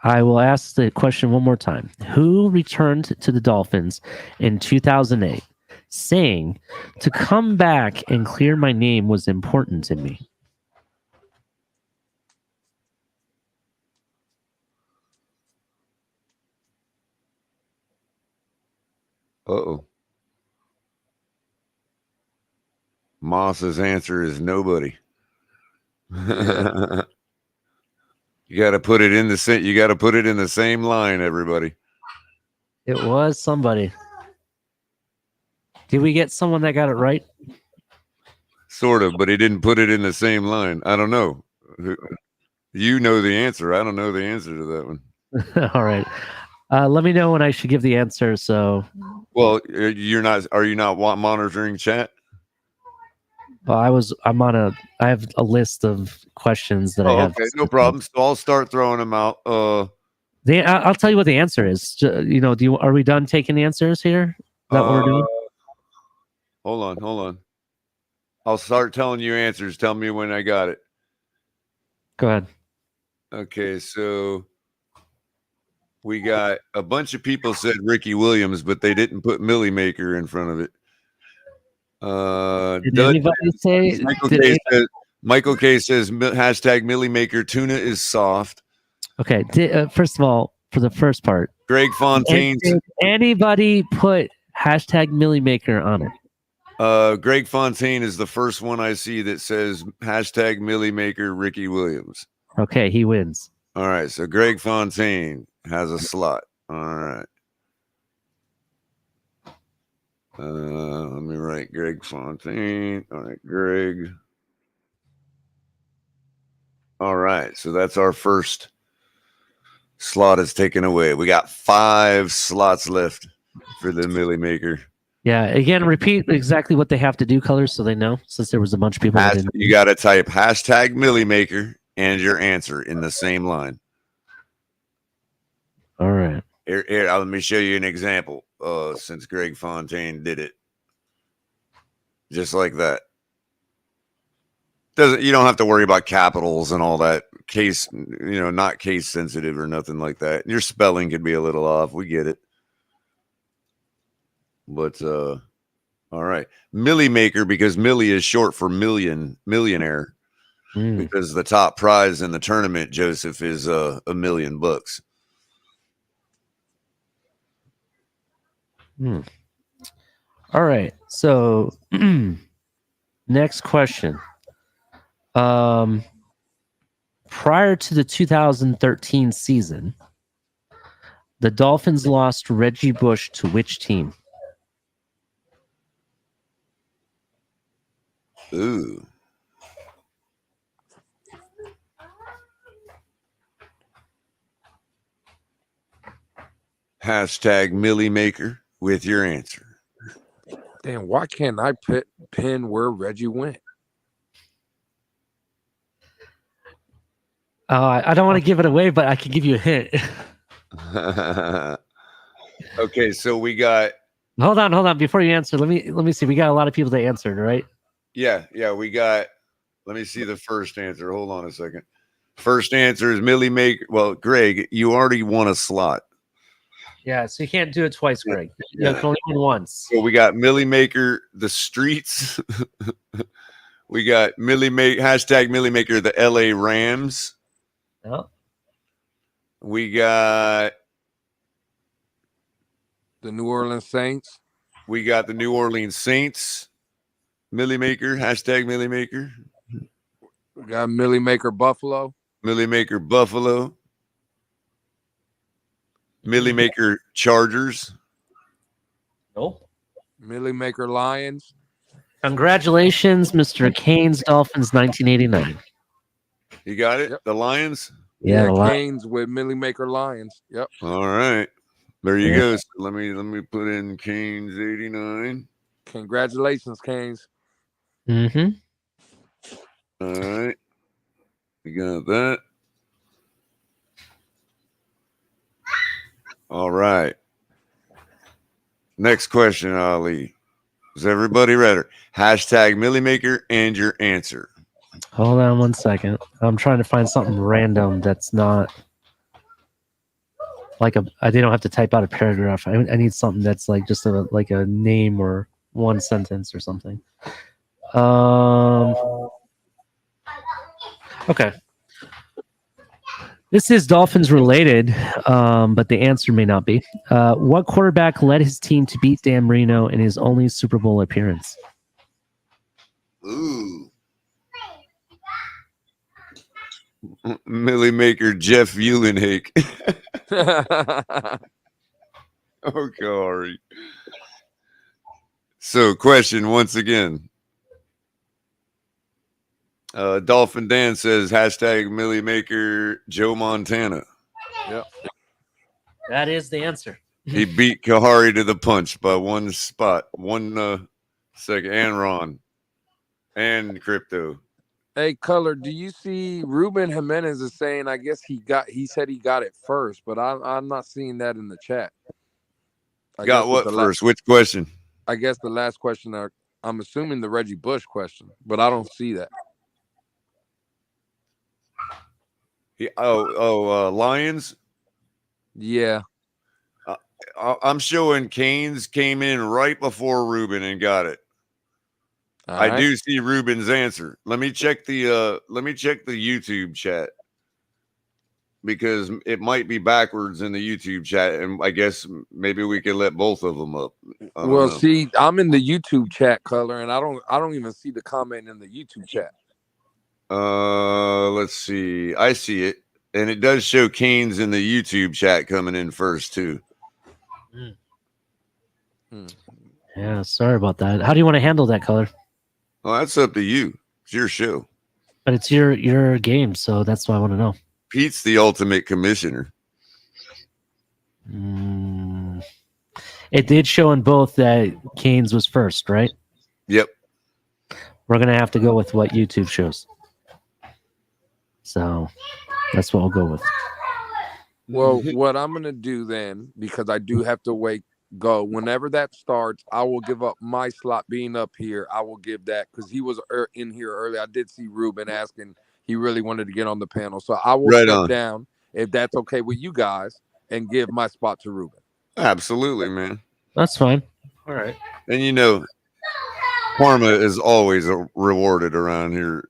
I will ask the question one more time. Who returned to the Dolphins in 2008 saying to come back and clear my name was important to me? Uh-oh. Moss's answer is nobody. You got to put it in the you got to put it in the same line, everybody. It was somebody. Did we get someone that got it right? Sort of, but he didn't put it in the same line. I don't know. You know the answer. I don't know the answer to that one. All right. Let me know when I should give the answer. So, well, you're not. Are you not monitoring chat? well, I have a list of questions that I have. Okay, no problem. So I'll start throwing them out. I'll tell you what the answer is. Are we done taking answers here? Is that what we're doing? Hold on. I'll start telling you answers. Tell me when I got it. Go ahead. Okay, so we got a bunch of people said Ricky Williams, but they didn't put Millie Maker in front of it. Did anybody say? Michael K says hashtag Millie Maker tuna is soft. Okay. First of all, for the first part, Greg Fontaine. Did anybody put hashtag Millie Maker on it? Greg Fontaine is the first one I see that says hashtag Millie Maker Ricky Williams. Okay, he wins. All right, so Greg Fontaine has a slot. All right. Let me write Greg Fontaine. All right, Greg. All right, so that's our first slot is taken away. We got 5 slots left for the Millie Maker. Yeah, again, repeat exactly what they have to do, Colors, so they know, since there was a bunch of people that didn't. You got to type hashtag Millie Maker and your answer in the same line. All right. Here, let me show you an example. Since Greg Fontaine did it. Just like that. You don't have to worry about capitals and all that. Case, not case sensitive or nothing like that. Your spelling could be a little off. We get it. But all right. Millie Maker, because Millie is short for millionaire. Because the top prize in the tournament, Joseph, is $1 million. All right. So next question. Prior to the 2013 season, the Dolphins lost Reggie Bush to which team? Ooh. Hashtag Millie Maker with your answer. Damn, why can't I pin where Reggie went? I don't want to give it away, but I can give you a hint. Okay, so we got. Hold on. Before you answer, let me see. We got a lot of people that answered, right? Yeah, we got. Let me see the first answer. Hold on a second. First answer is Millie Maker. Well, Greg, you already won a slot. Yeah, so you can't do it twice, Greg. You can only win once. So we got Millie Maker, the streets. We got Millie Maker, hashtag Millie Maker, the LA Rams. Oh. We got the New Orleans Saints. We got the New Orleans Saints. Millie Maker, hashtag Millie Maker. We got Millie Maker Buffalo. Millie Maker Buffalo. Millie Maker Chargers. Nope. Millie Maker Lions. Congratulations, Mr. Canes Dolphins 1989. You got it? Yep. The Lions? Yeah, the Lions. Canes with Millie Maker Lions. Yep. All right. There you Yeah. go. So let me put in Canes 89. Congratulations, Canes. Mm-hmm. All right. We got that. All right. Next question, Ali. Is everybody ready? Hashtag Millie Maker and your answer. Hold on one second. I'm trying to find something random that's not like I don't have to type out a paragraph. I need something that's like just like a name or one sentence or something. Okay. This is Dolphins related, but the answer may not be. What quarterback led his team to beat Dan Marino in his only Super Bowl appearance? Ooh. Millie Maker Jeff Eulenhake. Oh, Corey. So, question once again. Dolphin Dan says hashtag Millie Maker Joe Montana. Yep. That is the answer. He beat Kahari to the punch by one spot, 1 second, and Ron and Crypto. Hey, Culler, do you see Ruben Jimenez is saying? I guess he said he got it first, but I'm not seeing that in the chat. Got what first? Which question? I guess the last question. I'm assuming the Reggie Bush question, but I don't see that. Lions. Yeah. I'm showing Canes came in right before Ruben and got it. All I right. do see Ruben's answer. Let me check the YouTube chat because it might be backwards in the YouTube chat, and I guess maybe we could let both of them up. Well, see, I'm in the YouTube chat, Culler, and I don't even see the comment in the YouTube chat. Let's see. I see it, and it does show Canes in the YouTube chat coming in first too. Yeah, sorry about that. How do you want to handle that, Color? Well, that's up to you. It's your show. But it's your game, so that's why I want to know. Pete's the ultimate commissioner. It did show in both that Canes was first, right? Yep. We're going to have to go with what YouTube shows. So that's what we'll go with. Well, what I'm going to do then, because I do have to go, whenever that starts, I will give up my slot being up here. I will give that because he was in here early. I did see Ruben asking. He really wanted to get on the panel. So I will step down, if that's okay with you guys, and give my spot to Ruben. Absolutely, man. That's fine. All right. And you know, karma is always rewarded around here,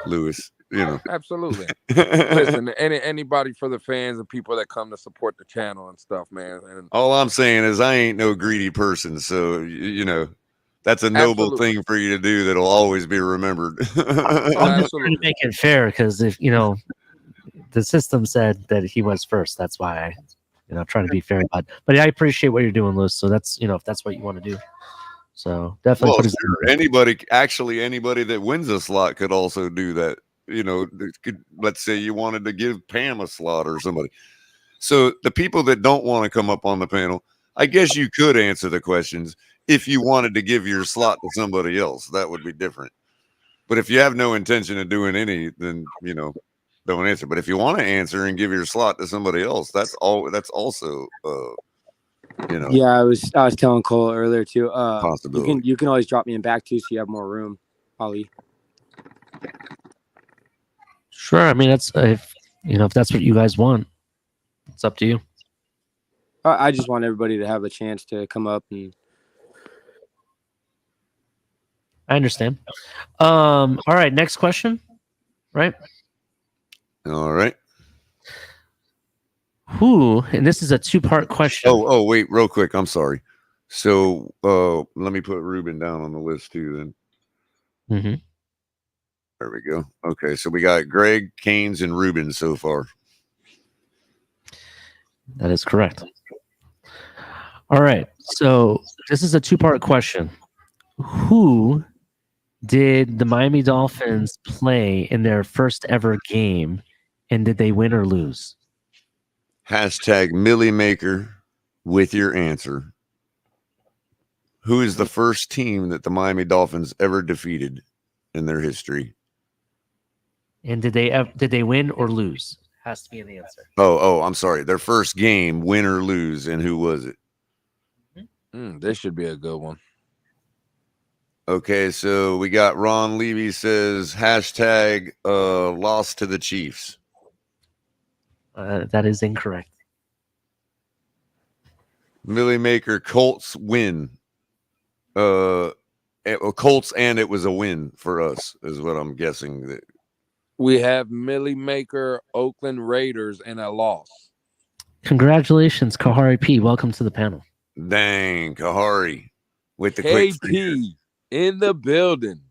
Lewis. You know. Absolutely. Listen, anybody for the fans and people that come to support the channel and stuff, man. And all I'm saying is I ain't no greedy person. So, you know, that's a noble thing for you to do that'll always be remembered. I'm just trying to make it fair because if, you know, the system said that he was first. That's why I, trying to be fair. But I appreciate what you're doing, Lewis. So that's, if that's what you want to do. So definitely put his anybody that wins a slot could also do that. You know, let's say you wanted to give Pam a slot or somebody. So the people that don't want to come up on the panel, I guess you could answer the questions if you wanted to give your slot to somebody else. That would be different. But if you have no intention of doing any, then, don't answer. But if you want to answer and give your slot to somebody else, that's also, Yeah, I was telling Cole earlier too. Possibility. You can always drop me in back too, so you have more room, Ali. Sure. I mean, that's if that's what you guys want, it's up to you. I just want everybody to have a chance to come up and. I understand. All right. Next question. Right. All right. And this is a 2-part question. Oh, wait, real quick. I'm sorry. So let me put Ruben down on the list too then. Mm-hmm. There we go. Okay, so we got Greg, Canes, and Ruben so far. That is correct. All right. So this is a 2-part question. Who did the Miami Dolphins play in their first ever game, and did they win or lose? Hashtag Millie Maker with your answer. Who is the first team that the Miami Dolphins ever defeated in their history? And did they win or lose? Has to be an answer. Oh, I'm sorry. Their first game, win or lose, and who was it? This should be a good one. Okay, so we got Ron Levy says hashtag loss to the Chiefs. That is incorrect. Millie Maker, Colts win. Colts, and it was a win for us, is what I'm guessing. That We have Millie Maker, Oakland Raiders, and a loss. Congratulations, Kahari P. Welcome to the panel. Dang, Kahari with the quick fingers. KP in the building.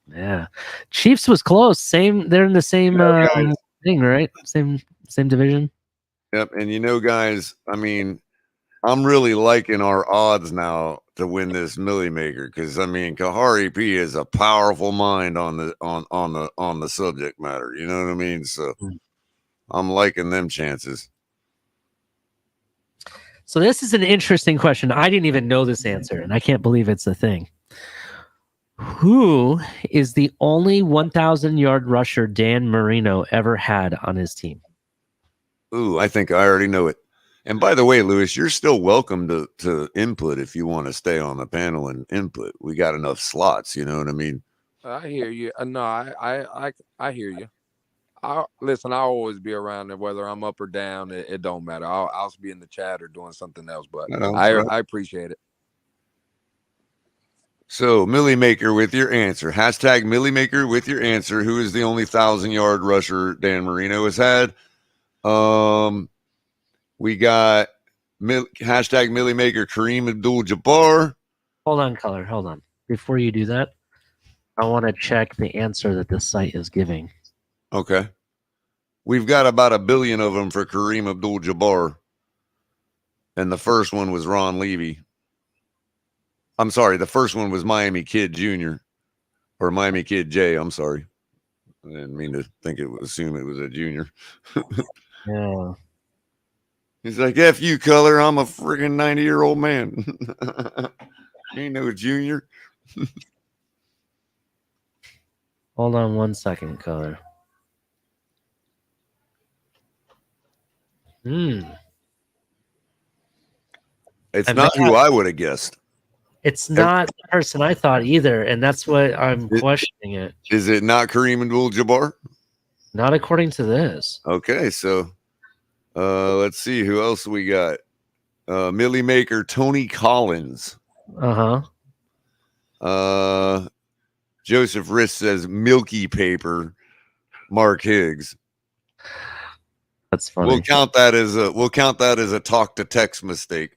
Yeah, Chiefs was close. Same. They're in the same thing, right? Same division. Yep, and you know, guys, I mean, I'm really liking our odds now to win this Millie Maker because I mean, Kahari P is a powerful mind on the subject matter. You know what I mean? So I'm liking them chances. So this is an interesting question. I didn't even know this answer, and I can't believe it's a thing. Who is the only 1,000-yard rusher Dan Marino ever had on his team? Ooh, I think I already know it. And by the way, Lewis, you're still welcome to input if you want to stay on the panel and input. We got enough slots, you know what I mean? I hear you. No, I hear you. Listen, I'll always be around there, whether I'm up or down. It don't matter. I'll be in the chat or doing something else, but I appreciate it. So, Millie Maker with your answer. Hashtag Millie Maker with your answer. Who is the only 1,000-yard rusher Dan Marino has had? We got hashtag Millie Maker Kareem Abdul-Jabbar. Hold on, Culler. Hold on. Before you do that, I want to check the answer that this site is giving. Okay. We've got about 1 billion of them for Kareem Abdul-Jabbar. And the first one was Ron Levy. I'm sorry. The first one was Miami Kid Jr. or Miami Kid J. I'm sorry. I didn't mean to assume it was a junior. Yeah. He's like, F you, Culler. I'm a friggin' 90-year-old man. Ain't no junior. Hold on 1 second, Culler. It's not who I would have guessed. It's not the person I thought either, and that's what I'm questioning it. Is it not Kareem Abdul-Jabbar? Not according to this. Okay, so let's see who else we got. Millie Maker, Tony Collins. Joseph Riss says Milky Paper, Mark Higgs. That's funny. We'll count that as a talk to text mistake.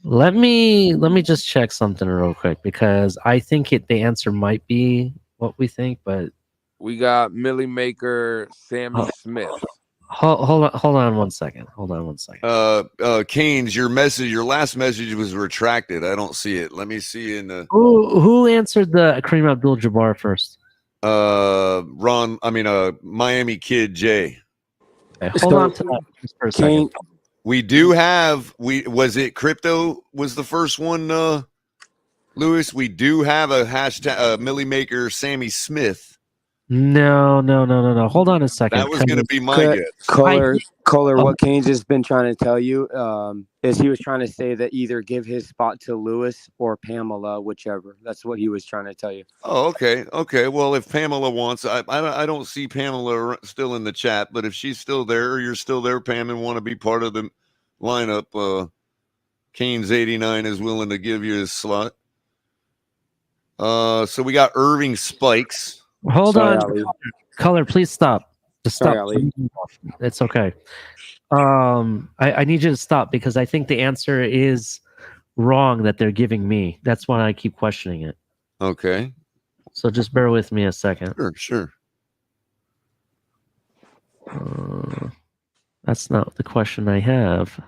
Let me just check something real quick because I think the answer might be what we think, but we got Millie Maker, Sammy Smith. Hold on 1 second. Canes, your last message was retracted. I don't see it. Let me see in the who answered the Kareem Abdul-Jabbar first? Miami Kid J. Okay, hold on to that just for a second. We do have was it Crypto was the first one, Lewis? We do have a hashtag Millie Maker Sammy Smith. No. Hold on a second. That was going to be my guess. Culler, what Canes has been trying to tell you is he was trying to say that either give his spot to Lewis or Pamela, whichever. That's what he was trying to tell you. Oh, okay. Well, if Pamela wants, I don't see Pamela still in the chat, but if she's still there or you're still there, Pam, and want to be part of the lineup, Canes 89 is willing to give you his slot. So we got Irving Spikes. Hold on, Culler, please stop. Just stop. Ali. It's okay. I need you to stop because I think the answer is wrong that they're giving me. That's why I keep questioning it. Okay. So just bear with me a second. Sure. That's not the question I have.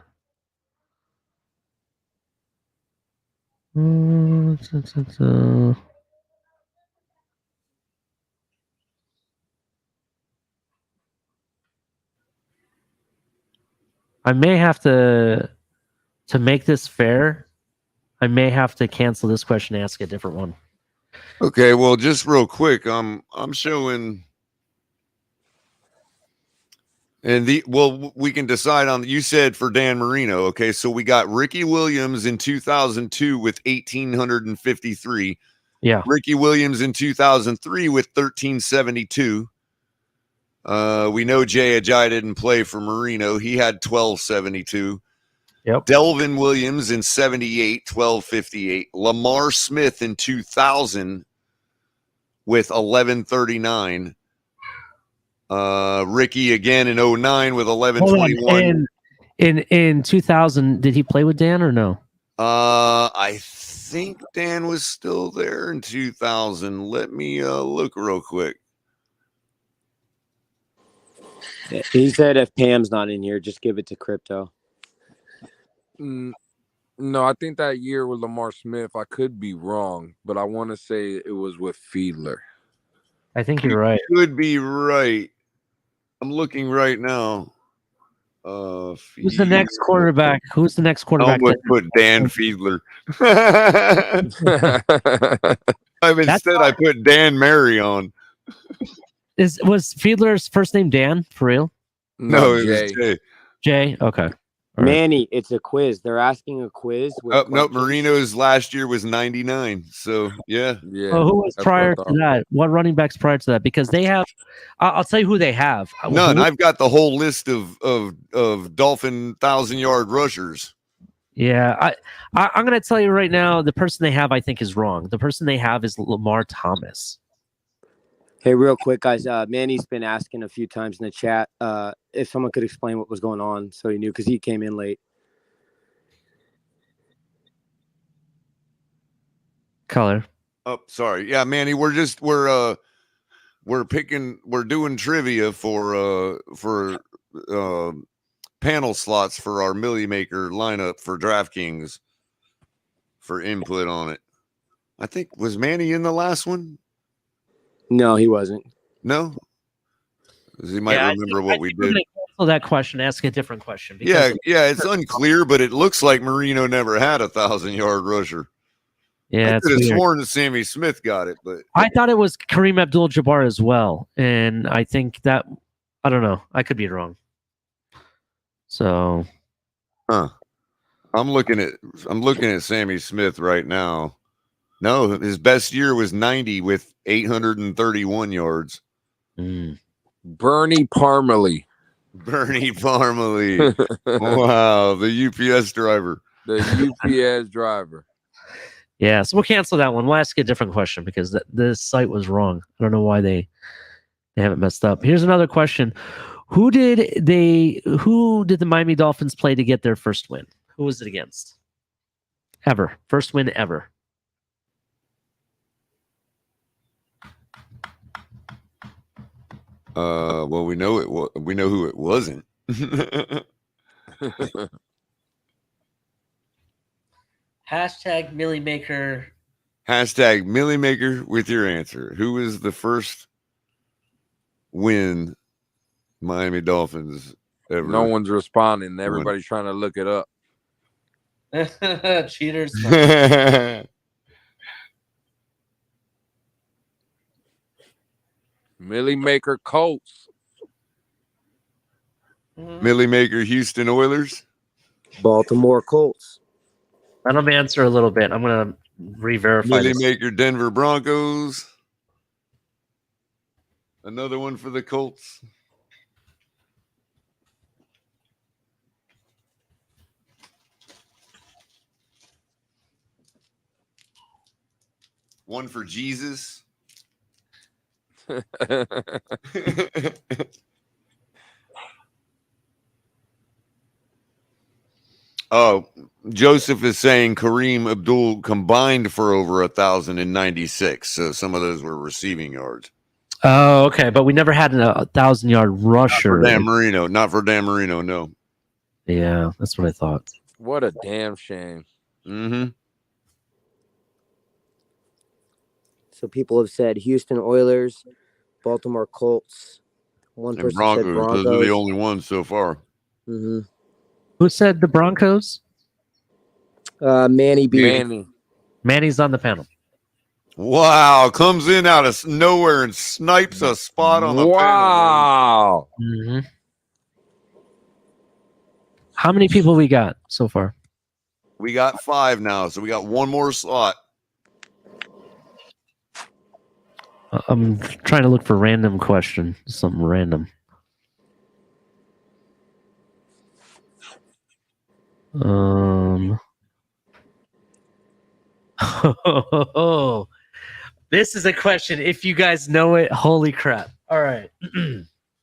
I may have to make this fair. I may have to cancel this question and ask a different one. Okay, well, just real quick, I'm showing, and we can decide on. You said for Dan Marino, okay, so we got Ricky Williams in 2002 with 1,853. Yeah. Ricky Williams in 2003 with 1,372. We know Jay Ajayi didn't play for Marino. He had 1,272. Yep. Delvin Williams in 78, 1,258. Lamar Smith in 2000 with 1,139. Ricky again in 09 with 1,121. In 2000, did he play with Dan or no? I think Dan was still there in 2000. Let me look real quick. He said if Pam's not in here, just give it to Crypto. No, I think that year with Lamar Smith, I could be wrong, but I want to say it was with Fiedler. I think you're right. Could be right. I'm looking right now. Who's the next quarterback? Who's the next quarterback? I almost put Dan Fiedler. Instead, I put Dan Mary on. Was Fiedler's first name Dan for real? No, it was Jay. Jay. Okay. All Manny, it's a quiz. They're asking a quiz. Oh, no, Marino's last year was 99. So, yeah. Oh, who was prior to that? What running backs prior to that? Because they have, I'll tell you who they have. None. I've got the whole list of Dolphin 1,000-yard rushers. Yeah, I'm going to tell you right now, the person they have, I think, is wrong. The person they have is Lamar Thomas. Hey, real quick, guys. Manny's been asking a few times in the chat if someone could explain what was going on, so he knew because he came in late. Culler. Oh, sorry. Yeah, Manny, we're doing trivia for panel slots for our Millie Maker lineup for DraftKings for input on it. I think, was Manny in the last one? No, he wasn't. No? He might remember what we did. Cancel that question, ask a different question. Yeah, it's unclear, but it looks like Marino never had a 1,000-yard rusher. Yeah, I could have sworn that Sammy Smith got it, but I thought it was Kareem Abdul-Jabbar as well, and I think that I don't know. I could be wrong. So, I'm looking at Sammy Smith right now. No, his best year was 90 with 831 yards. Bernie Parmalee. Wow, the UPS driver. The UPS driver. Yeah, so we'll cancel that one. We'll ask a different question because this site was wrong. I don't know why they haven't messed up. Here's another question. Who did the Miami Dolphins play to get their first win? Who was it against? Ever. First win ever. Well, we know who it wasn't. Hashtag Millie Maker. Hashtag Millie Maker with your answer. Who was the first win Miami Dolphins ever? No one's responding. Everybody's trying to look it up. Cheaters. Millie Maker Colts. Millie Maker Houston Oilers. Baltimore Colts. Let them answer a little bit. I'm going to re-verify Millie this. Maker Denver Broncos. Another one for the Colts. One for Jesus. Oh, Joseph is saying Kareem Abdul combined for over 1,096. So some of those were receiving yards. Oh, okay. But we never had a 1,000-yard rusher. Not for Dan Marino, no. Yeah, that's what I thought. What a damn shame. Mm-hmm. So people have said Houston Oilers, Baltimore Colts. One And person said Broncos. Broncos. Those are the only ones so far. Mm-hmm. Who said the Broncos? Manny B. Manny. Manny's on the panel. Wow, comes in out of nowhere and snipes a spot on the panel. Wow. Mm-hmm. How many people we got so far? We got 5 now, so we got one more slot. I'm trying to look for random question. Something random. This is a question. If you guys know it, holy crap. All right.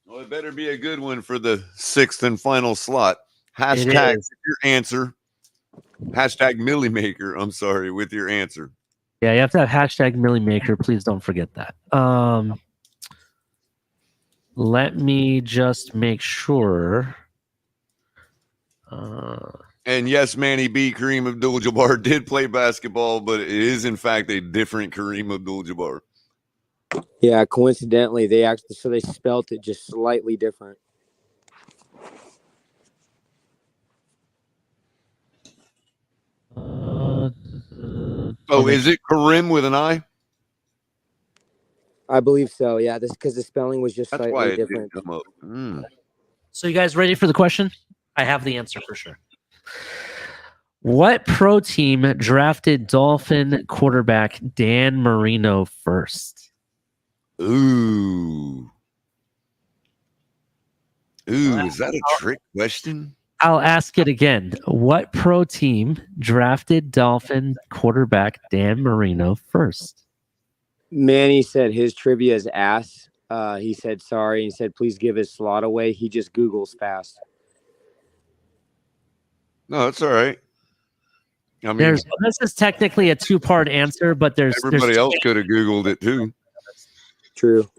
Well, it better be a good one for the 6th and final slot. It Hashtag is. your answer. Hashtag Millimaker. I'm sorry, with your answer. Yeah, you have to have hashtag Millimaker. Please don't forget that. Let me just make sure. And yes, Manny B. Kareem Abdul-Jabbar did play basketball, but it is in fact a different Kareem Abdul-Jabbar. Yeah, coincidentally, they spelt it just slightly different. Is it Kareem with an I? I believe so. Yeah, this because the spelling was just That's why slightly it different. didn't come up. So you guys ready for the question? I have the answer for sure. What pro team drafted Dolphin quarterback Dan Marino first? Ooh, is that a trick question? I'll ask it again. What pro team drafted Dolphin quarterback Dan Marino first? Manny said his trivia is ass. He said sorry. He said please give his slot away. He just Googles fast. No, that's all right. I mean, this is technically a 2-part answer, but everybody else could have Googled it too. True.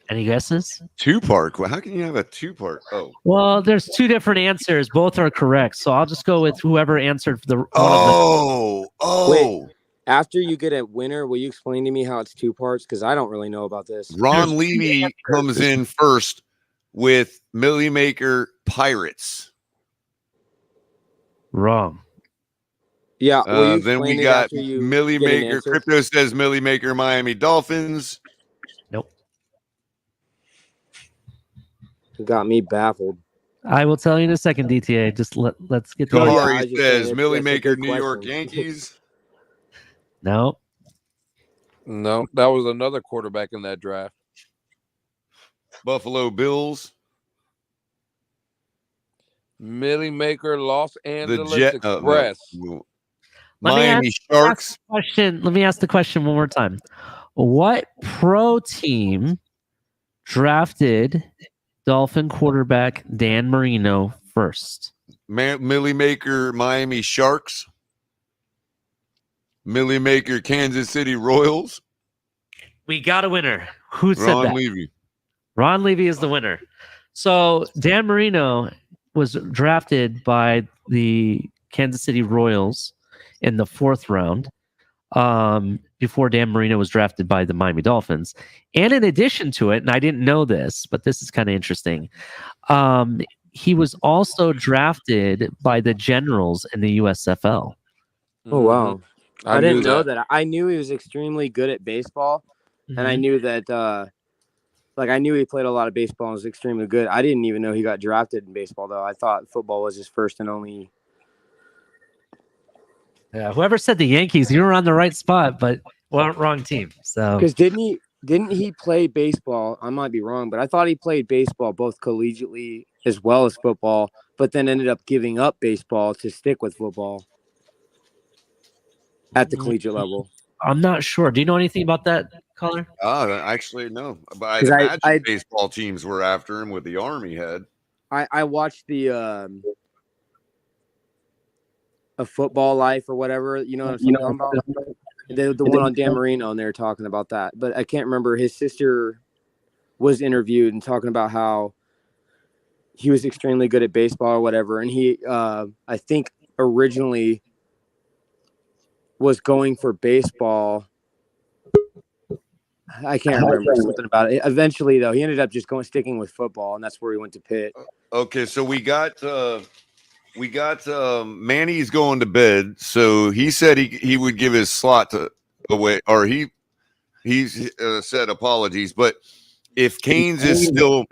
Any guesses? 2-part. How can you have a 2-part? Oh, well, there's 2 different answers. Both are correct, so I'll just go with whoever answered the. Wait, after you get a winner, will you explain to me how it's 2 parts? Because I don't really know about this. Ron Levy comes in first with Millimaker Pirates. Wrong. Yeah. Then we got Millimaker. Crypto says Millimaker Miami Dolphins. Nope. Got me baffled. I will tell you in a second, DTA. Just let's get to Kahari says Millimaker New York Yankees. No. No, that was another quarterback in that draft. Buffalo Bills. Millimaker Los Angeles Express. Miami Sharks. Let me ask the question one more time. What pro team drafted Dolphin quarterback Dan Marino first? Millimaker Miami Sharks. Millimaker Kansas City Royals. We got a winner. Who said Ron that? Levy. Ron Levy is the winner. So Dan Marino was drafted by the Kansas City Royals in the 4th round before Dan Marino was drafted by the Miami Dolphins. And in addition to it, and I didn't know this, but this is kind of interesting, he was also drafted by the Generals in the USFL. Oh, wow. I didn't know that. I knew he was extremely good at baseball, and I knew that, I knew he played a lot of baseball and was extremely good. I didn't even know he got drafted in baseball, though. I thought football was his first and only. Yeah, whoever said the Yankees, you were on the right spot, but wrong team. So because didn't he play baseball? I might be wrong, but I thought he played baseball both collegiately as well as football, but then ended up giving up baseball to stick with football at the collegiate level. I'm not sure. Do you know anything about that, Culler? Actually, no. But I'd imagine baseball teams were after him with the arm he had. I watched the A Football Life or whatever, you know what I'm talking about? The one on Dan Marino, and they were talking about that. But I can't remember. His sister was interviewed and talking about how he was extremely good at baseball or whatever. And he, I think, originally was going for baseball. I can't remember something about it. Eventually, though, he ended up just sticking with football, and that's where he went to Pitt. Okay, so we got Manny's going to bed. So he said he would give his slot away, or he said apologies. But if Canes is still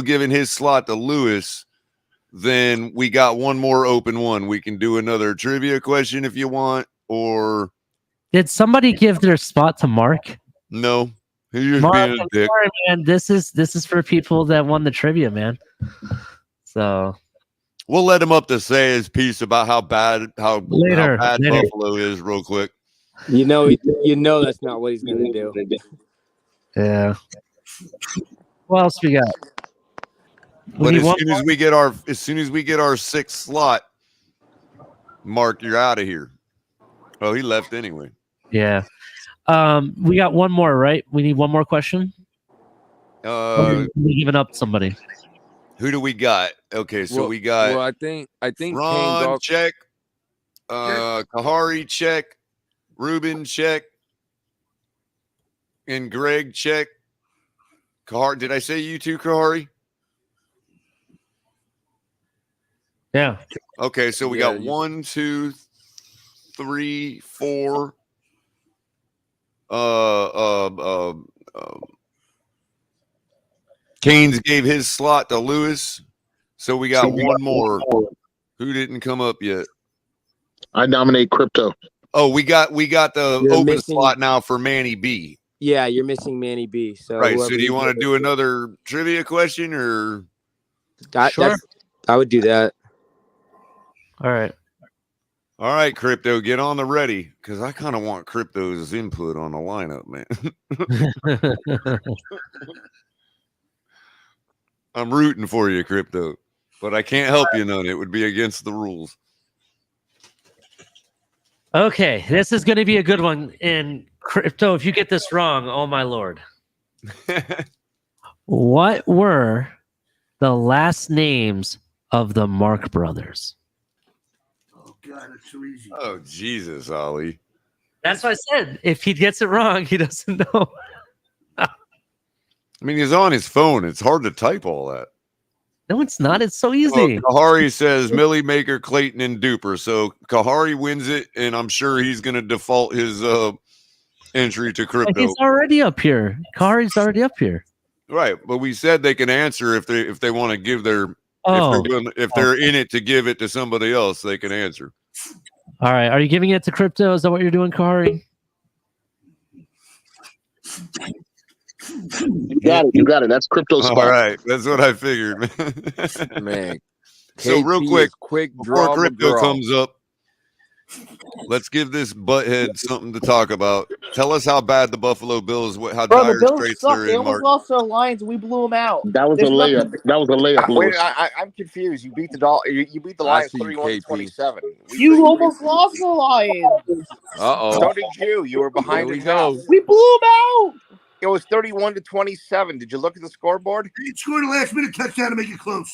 giving his slot to Lewis, then we got one more open one. We can do another trivia question if you want, or Did somebody give their spot to Mark? no. He's just Mark, being a I'm dick. sorry, man. This is for people that won the trivia, man. So We'll let him up to say his piece about how bad Later. Buffalo is real quick. You know that's not what he's going to do. yeah. What else we got? But need as one soon as we get our sixth slot, Mark, you're out of here. Oh, he left anyway. Yeah. We got one more, right? We need one more question. We giving up somebody. Who do we got? Okay, so we got. Well, I think Ron Kane's check. Kahari check. Ruben check. And Greg check. Kahari, did I say you too, Kahari? Yeah. Okay, so we got 1, 2, 3, 4. Canes gave his slot to Lewis, so we got one more. Who didn't come up yet? I nominate Crypto. Oh, we got the You're open missing- slot now for Manny B. Yeah, you're missing Manny B. So Right. So whoever do you want to do another trivia question or? Sure. I would do that. All right. All right, Crypto, get on the ready because I kind of want Crypto's input on the lineup, man. I'm rooting for you, Crypto, but I can't help you none. It would be against the rules. Okay, this is going to be a good one. And Crypto, if you get this wrong, oh my lord. What were the last names of the Mark brothers? Oh, God, it's so easy. Oh, Jesus, Ollie. That's what I said. If he gets it wrong, he doesn't know. I mean, he's on his phone. It's hard to type all that. No, it's not. It's so easy. Well, Kahari says Millie Maker, Clayton, and Duper. So Kahari wins it, and I'm sure he's going to default his entry to Crypto. He's already up here. Kari's already up here. Right, but we said they can answer if they want to give their if they're in it to give it to somebody else, they can answer. All right. Are you giving it to Crypto? Is that what you're doing, Kari? You got it. That's Crypto's spot. All right, that's what I figured, man. man. So real KP is quick, before draw Crypto McGraw. comes up, let's give this butthead something to talk about. Tell us how bad the Buffalo Bills, how Bro, dire the Bills straits suck. they're They in, almost Mark. lost to the Lions, and we blew them out. That was a There's layup. nothing- That was a layup, Wait, Lewis. I'm confused. You beat the Lions see you, 31-27. You almost lost the Lions. Uh-oh. So did you. You were behind Here we at go. half. We blew them out. It was 31-27. Did you look at the scoreboard? They scored a last-minute touchdown to make it close.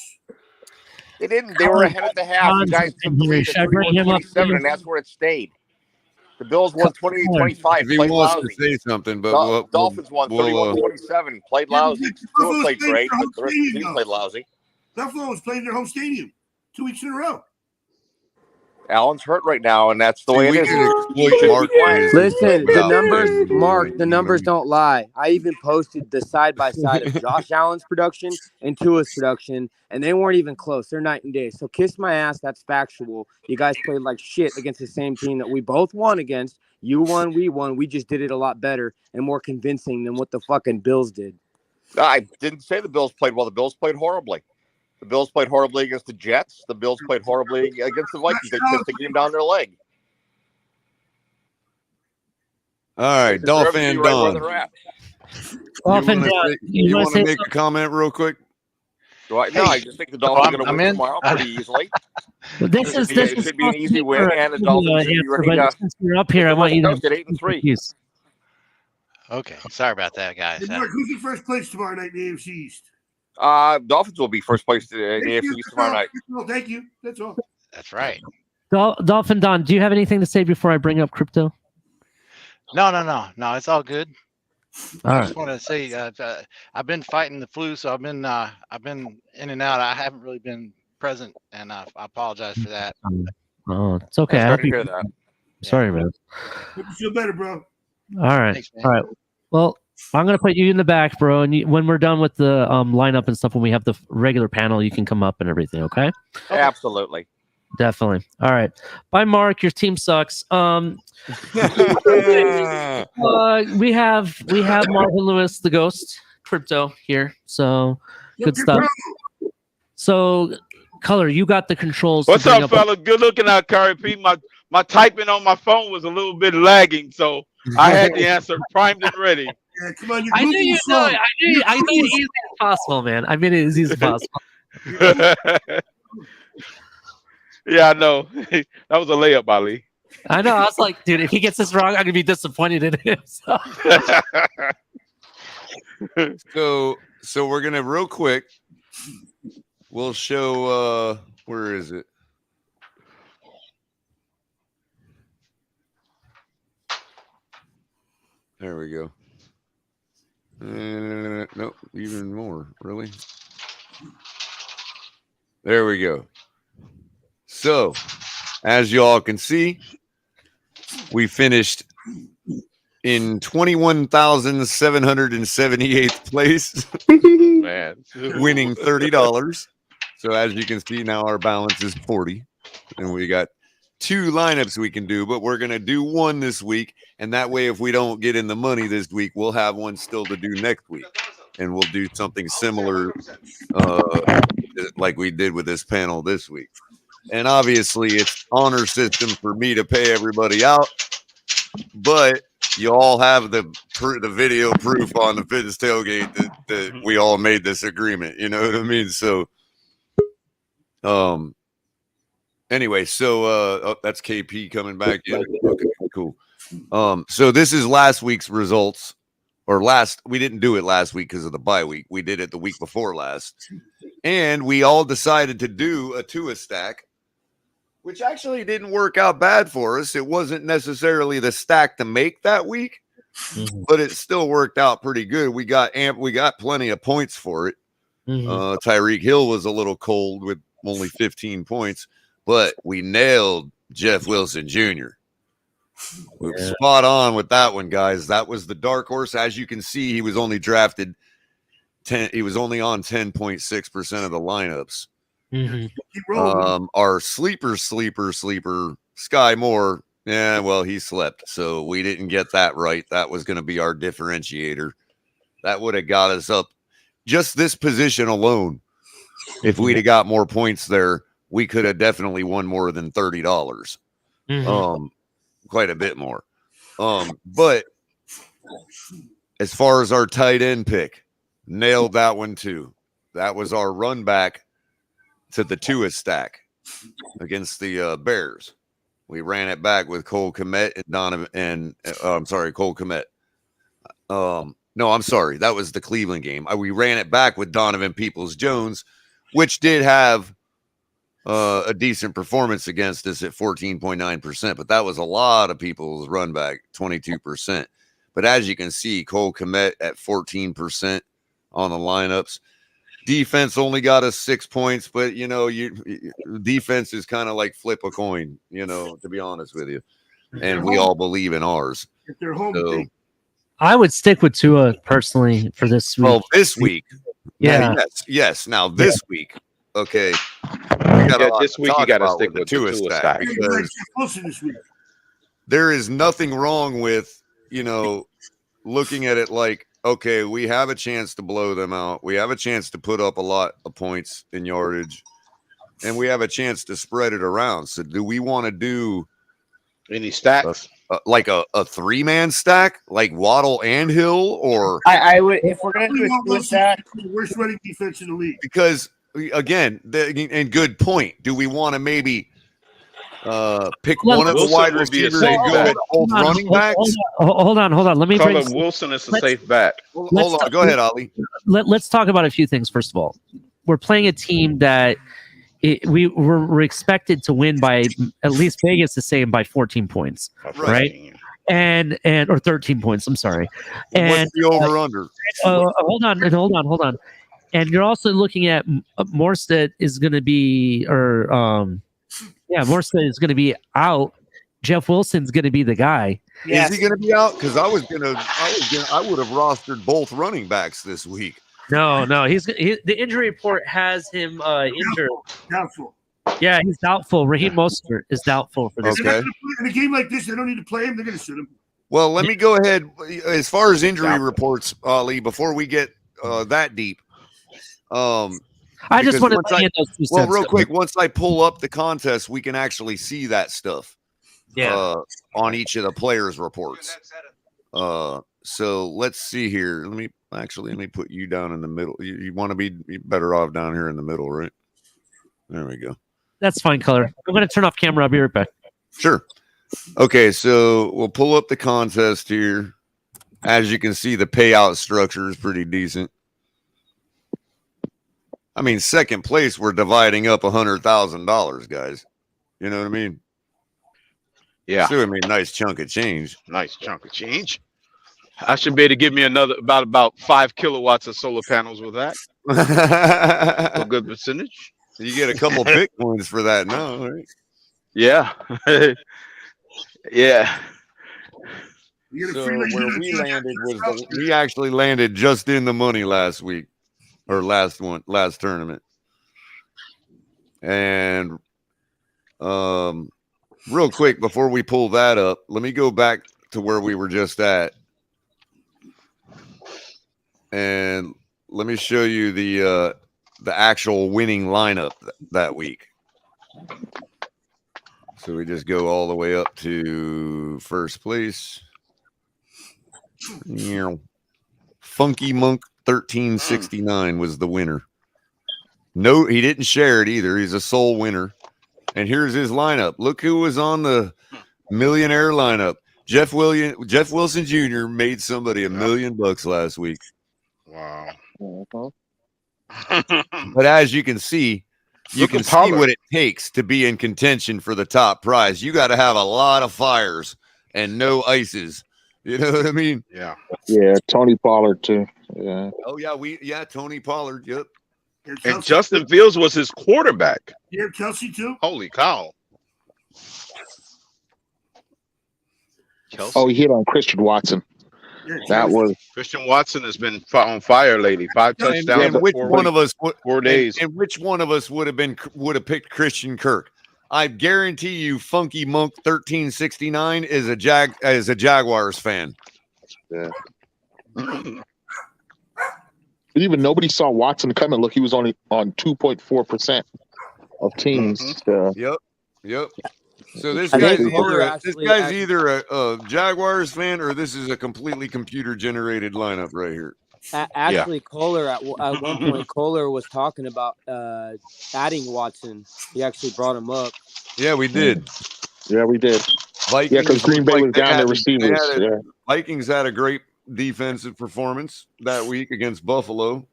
They didn't. They were ahead at the half. You guys took the lead at Should I bring him up, 31-27, and that's where it stayed. The Bills won 28-25. If he Played wants lousy. to say something, but Dolphins won 31-27. Played lousy. Tua played great, but the rest of the team played lousy. Buffalo was playing their home stadium 2 weeks in a row. Allen's hurt right now, and that's the way it we is. can exploit Mark. Listen, the without numbers, saying Mark, anything, the you know numbers what don't lie. I even posted the side by side of Josh Allen's production and Tua's production, and they weren't even close. They're night and day. So kiss my ass. That's factual. You guys played like shit against the same team that we both won against. You won, we won. We just did it a lot better and more convincing than what the fucking Bills did. I didn't say the Bills played well. The Bills played horribly. The Bills played horribly against the Jets. The Bills played horribly against the Vikings. They pissed the game down their leg. All right, They deserve to be Dolphin right where Don. they're at. Dolphin Don, You wanna want to say make a comment real quick? No, I just think the Dolphins are going to win tomorrow pretty easily. This is It should be an easy win, and the Dolphins should be ready to. Since you're up here, I want you to At 8-3. Yes. Okay, sorry about that, guys. Hey, Mark, who's in first place tomorrow night in the AFC East? Dolphins will be first place in the AFC East tomorrow night. Thank you. That's all. That's right. Dolphin Don, do you have anything to say before I bring up crypto? No. It's all good. All I right. just want to say I've been fighting the flu, so I've been in and out. I haven't really been present, and I apologize for that. Oh, it's okay. I Sorry hope to you. hear that. Sorry, man. Hope you feel better, bro. All right. Thanks, man. All right. Well, I'm gonna put you in the back, bro. And when we're done with the lineup and stuff, when we have the regular panel, you can come up and everything. Okay. Absolutely. Definitely. All right. Bye, Mark. Your team sucks. We have Marvin Lewis, the ghost, crypto here. So good stuff. So, Color, you got the controls. What's up, fella? Good looking out, Curry P. My typing on my phone was a little bit lagging, so I had the answer primed and ready. Yeah, come on, I knew you know it. I made it easy as possible, man. I made it as easy as possible. Yeah, I know. That was a layup, Ali. I know. I was like, dude, if he gets this wrong, I'm gonna be disappointed in him. So we're gonna real quick. We'll show. Where is it? There we go. Nope, even more. Really? There we go. So, as you all can see, we finished in 21,778th place, Man, winning $30. So, as you can see, now our balance is 40, and we got 2 lineups we can do, but we're going to do one this week. And that way, if we don't get in the money this week, we'll have one still to do next week. And we'll do something similar like we did with this panel this week. And obviously, it's honor system for me to pay everybody out. But you all have the video proof on the Fitness Tailgate that we all made this agreement. You know what I mean? So, anyway, so that's KP coming back in. Okay, cool. So this is last week's results, or we didn't do it last week because of the bye week. We did it the week before last, and we all decided to do a Tua stack, which actually didn't work out bad for us. It wasn't necessarily the stack to make that week, but it still worked out pretty good. We got plenty of points for it. Tyreek Hill was a little cold with only 15 points, but we nailed Jeff Wilson Jr. We were spot on with that one, guys. That was the dark horse. As you can see, he was only drafted 10. He was only on 10.6% of the lineups. Our sleeper, Sky Moore. Yeah, well, he slept, so we didn't get that right. That was going to be our differentiator. That would have got us up. Just this position alone, if we'd have got more points there, we could have definitely won more than $30. Quite a bit more. But as far as our tight end pick, nailed that one too. That was our run back to the Tua stack against the Bears. We ran it back with Cole Kmet and Donovan and Cole Kmet. No, I'm sorry. That was the Cleveland game. We ran it back with Donovan Peoples-Jones, which did have a decent performance against us at 14.9%, but that was a lot of people's run back, 22%. But as you can see, Cole Kmet at 14% on the lineups. Defense only got us 6 points, but defense is kind of like flip a coin, to be honest with you. And we all believe in ours. If they're home, So, I would stick with Tua personally for this week. well, this week. Yeah. Yes. Now this week. Okay. This week you got to stick with the Tua stack. Because closer this week. there is nothing wrong with, looking at it like, okay, we have a chance to blow them out. We have a chance to put up a lot of points in yardage, and we have a chance to spread it around. So do we want to do any stacks? Like a 3-man stack, like Waddle and Hill, or I would, if we're gonna do a Tua stack, Worst running defense in the league. because again, and good point. Do we want to maybe Pick Hold on. one of the Wilson wide would be a receivers safe and go bet. with both running backs. Hold on. Let me Color bring. Wilson is a let's- safe bet. Hold on. Go ahead, Ali. Let's talk about a few things. First of all, we're playing a team that we're expected to win by, at least Vegas is saying, by 14 points, right? And or 13 points. I'm sorry. And And what's the over under? hold on. And you're also looking at Morstead is going to be, Morstead is going to be out. Jeff Wilson's going to be the guy. Is he going to be out? Because I would have rostered both running backs this week. No, the injury report has him injured. Doubtful. Yeah, he's doubtful. Raheem Mostert is doubtful for this. Okay. In a game like this, they don't need to play him. They're going to sit him. Well, let me go ahead. As far as injury reports, Ali, before we get that deep, I just want to get those 2 cents. Well, real quick, once I pull up the contest, we can actually see that stuff. Yeah. On each of the players' reports. So let's see here. Let me put you down in the middle. You want to be better off down here in the middle, right? There we go. That's fine, Color. I'm going to turn off camera. I'll be right back. Sure. Okay, so we'll pull up the contest here. As you can see, the payout structure is pretty decent. I mean, second place, we're dividing up $100,000, guys. You know what I mean? Yeah. So, I mean, nice chunk of change. Nice chunk of change. I should be able to give me another about 5 kilowatts of solar panels with that. A good percentage. You get a couple Bitcoins for that now, right? Yeah. Yeah. So where we landed was we actually landed just in the money last week, or last tournament. And real quick before we pull that up, let me go back to where we were just at, and let me show you the actual winning lineup that week. So we just go all the way up to first place. Funky Monk 1369 was the winner. No, he didn't share it either. He's a sole winner. And here's his lineup. Look who was on the millionaire lineup. Jeff Wilson Jr. made somebody $1 million last week. Wow. But as you can see, you can see what it takes to be in contention for the top prize. You got to have a lot of fires and no ices. You know what I mean? Yeah. Yeah, Tony Pollard too. Yeah. Oh yeah, Tony Pollard. Yep. And Justin Fields was his quarterback. Yeah, Kelsey too. Holy cow. Kelsey. Oh, he hit on Christian Watson. Yeah, That was Christian Watson has been on fire lately. 5 touchdowns. And which one of us? 4 days. And which one of us would have picked Christian Kirk? I guarantee you, Funky Monk 1369 is a Jaguars fan. Yeah. Even nobody saw Watson coming. Look, he was only on 2.4% of teams. Yep. So this I guy's think either a Jaguars fan or this is a completely computer generated lineup right here. Actually, Culler at one point, Culler was talking about adding Watson. He actually brought him up. Yeah, we did. Yeah, we did. Vikings, yeah, because Green Bay was down their receivers. Vikings had a great defensive performance that week against Buffalo.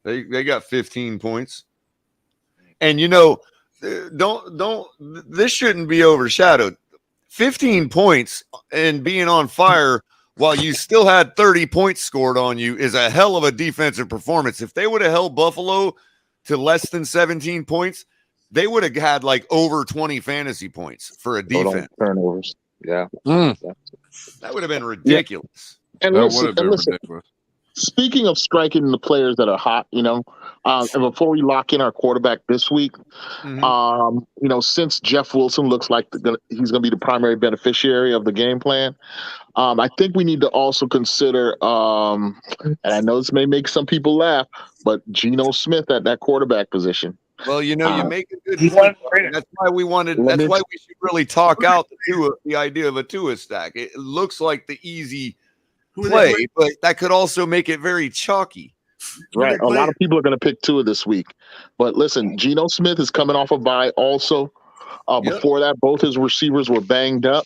They got 15 points. And you know, this shouldn't be overshadowed. 15 points and being on fire while you still had 30 points scored on you is a hell of a defensive performance. If they would have held Buffalo to less than 17 points, they would have had like over 20 fantasy points for a defense. Turnovers. Yeah. That would have been ridiculous. And listen, ridiculous. Speaking of striking the players that are hot, you know, and before we lock in our quarterback this week, you know, since Jeff Wilson looks like he's going to be the primary beneficiary of the game plan, I think we need to also consider, and I know this may make some people laugh, but Geno Smith at that quarterback position. Well, you know, you make a good point. That's why we wanted. That's why we should really talk out the idea of a Tua stack. It looks like the easy play, but that could also make it very chalky. Right. A lot of people are going to pick Tua this week. But listen, Geno Smith is coming off a bye also. Before that, both his receivers were banged up,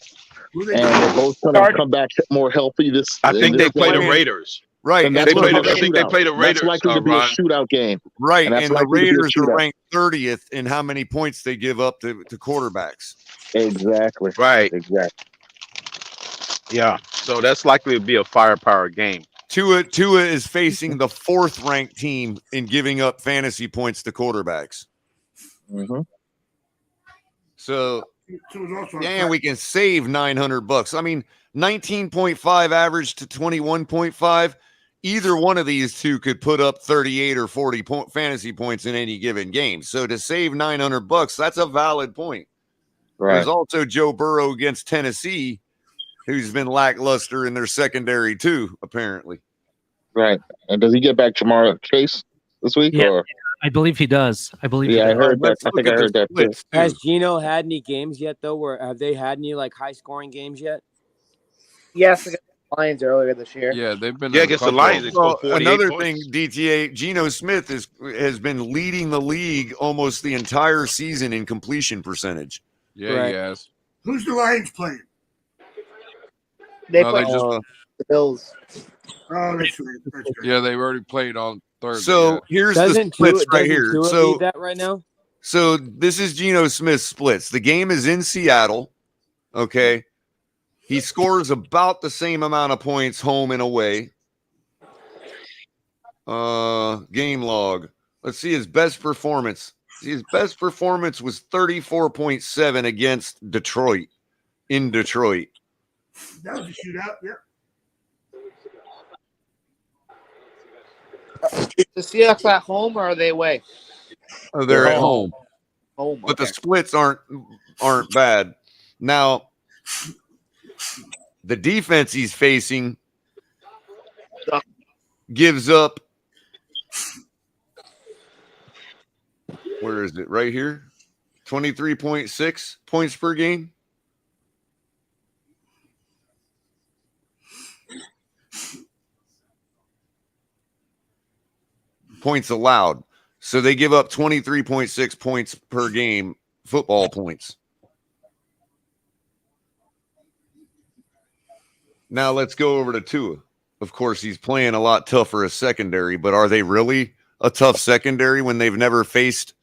and they're both going to come back more healthy. I think they play the Raiders. Right. And And that's look, I think they play the Raiders. That's likely to be a Ron. shootout game. Right. And, that's And the likely to be a Raiders are shootout. ranked 30th in how many points they give up to quarterbacks. Exactly. Right. Exactly. Yeah. So that's likely to be a firepower game. Tua is facing the 4th ranked team in giving up fantasy points to quarterbacks. Mm-hmm. So, and we can save $900. I mean, 19.5 average to 21.5. Either one of these two could put up 38 or 40 fantasy points in any given game. So to save $900, that's a valid point. Right. There's also Joe Burrow against Tennessee, who's been lackluster in their secondary too, apparently. Right. And does he get back Jamar Chase this week? Yeah, or? I believe he does. I believe. Yeah, he I does. heard that. I think I heard that too. Has Gino had any games yet, though? Where have they had any like high scoring games yet? Yes, against the Lions earlier this year. Yeah, they've been. Yeah, against the Lions, they scored 48 another points. thing, DTA, Geno Smith has been leading the league almost the entire season in completion percentage. Yeah, Right. yes. Who's the Lions playing? They No, play they just. the Bills. Oh, that's right. That's good. Yeah, they've already played on Thursday. So here's the splits right here. Tua So lead that right now? So this is Geno Smith's splits. The game is in Seattle. Okay. He scores about the same amount of points home and away. Game log. Let's see his best performance. His best performance was 34.7 against Detroit. In Detroit. That was a shootout. Yeah. Is the Seahawks at home or are they away? They're at home. Home. But the splits aren't bad. Now, the defense he's facing gives up. Where is it? Right here. 23.6 points per game. Points allowed. So they give up 23.6 points per game, football points. Now let's go over to Tua. Of course, he's playing a lot tougher as secondary, but are they really a tough secondary when they've never faced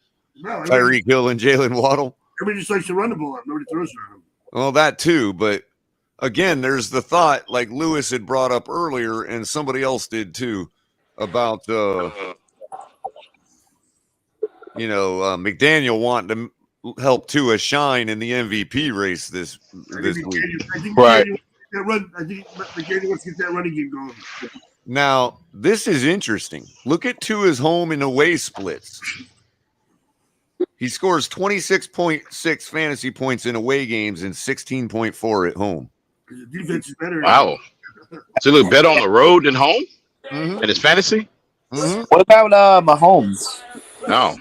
Tyreek Hill and Jalen Waddle? Everybody just likes to run the ball up. Nobody throws it at them. Well, that too, but again, there's the thought, like Lewis had brought up earlier, and somebody else did too, about McDaniel wanting to help Tua shine in the MVP race this week. Right. I think McDaniel wants to get that running game going. Now, this is interesting. Look at Tua's home and away splits. He scores 26.6 fantasy points in away games and 16.4 at home. The defense is better. Wow. So he look better on the road than home in his fantasy? Mm-hmm. What about Mahomes? No.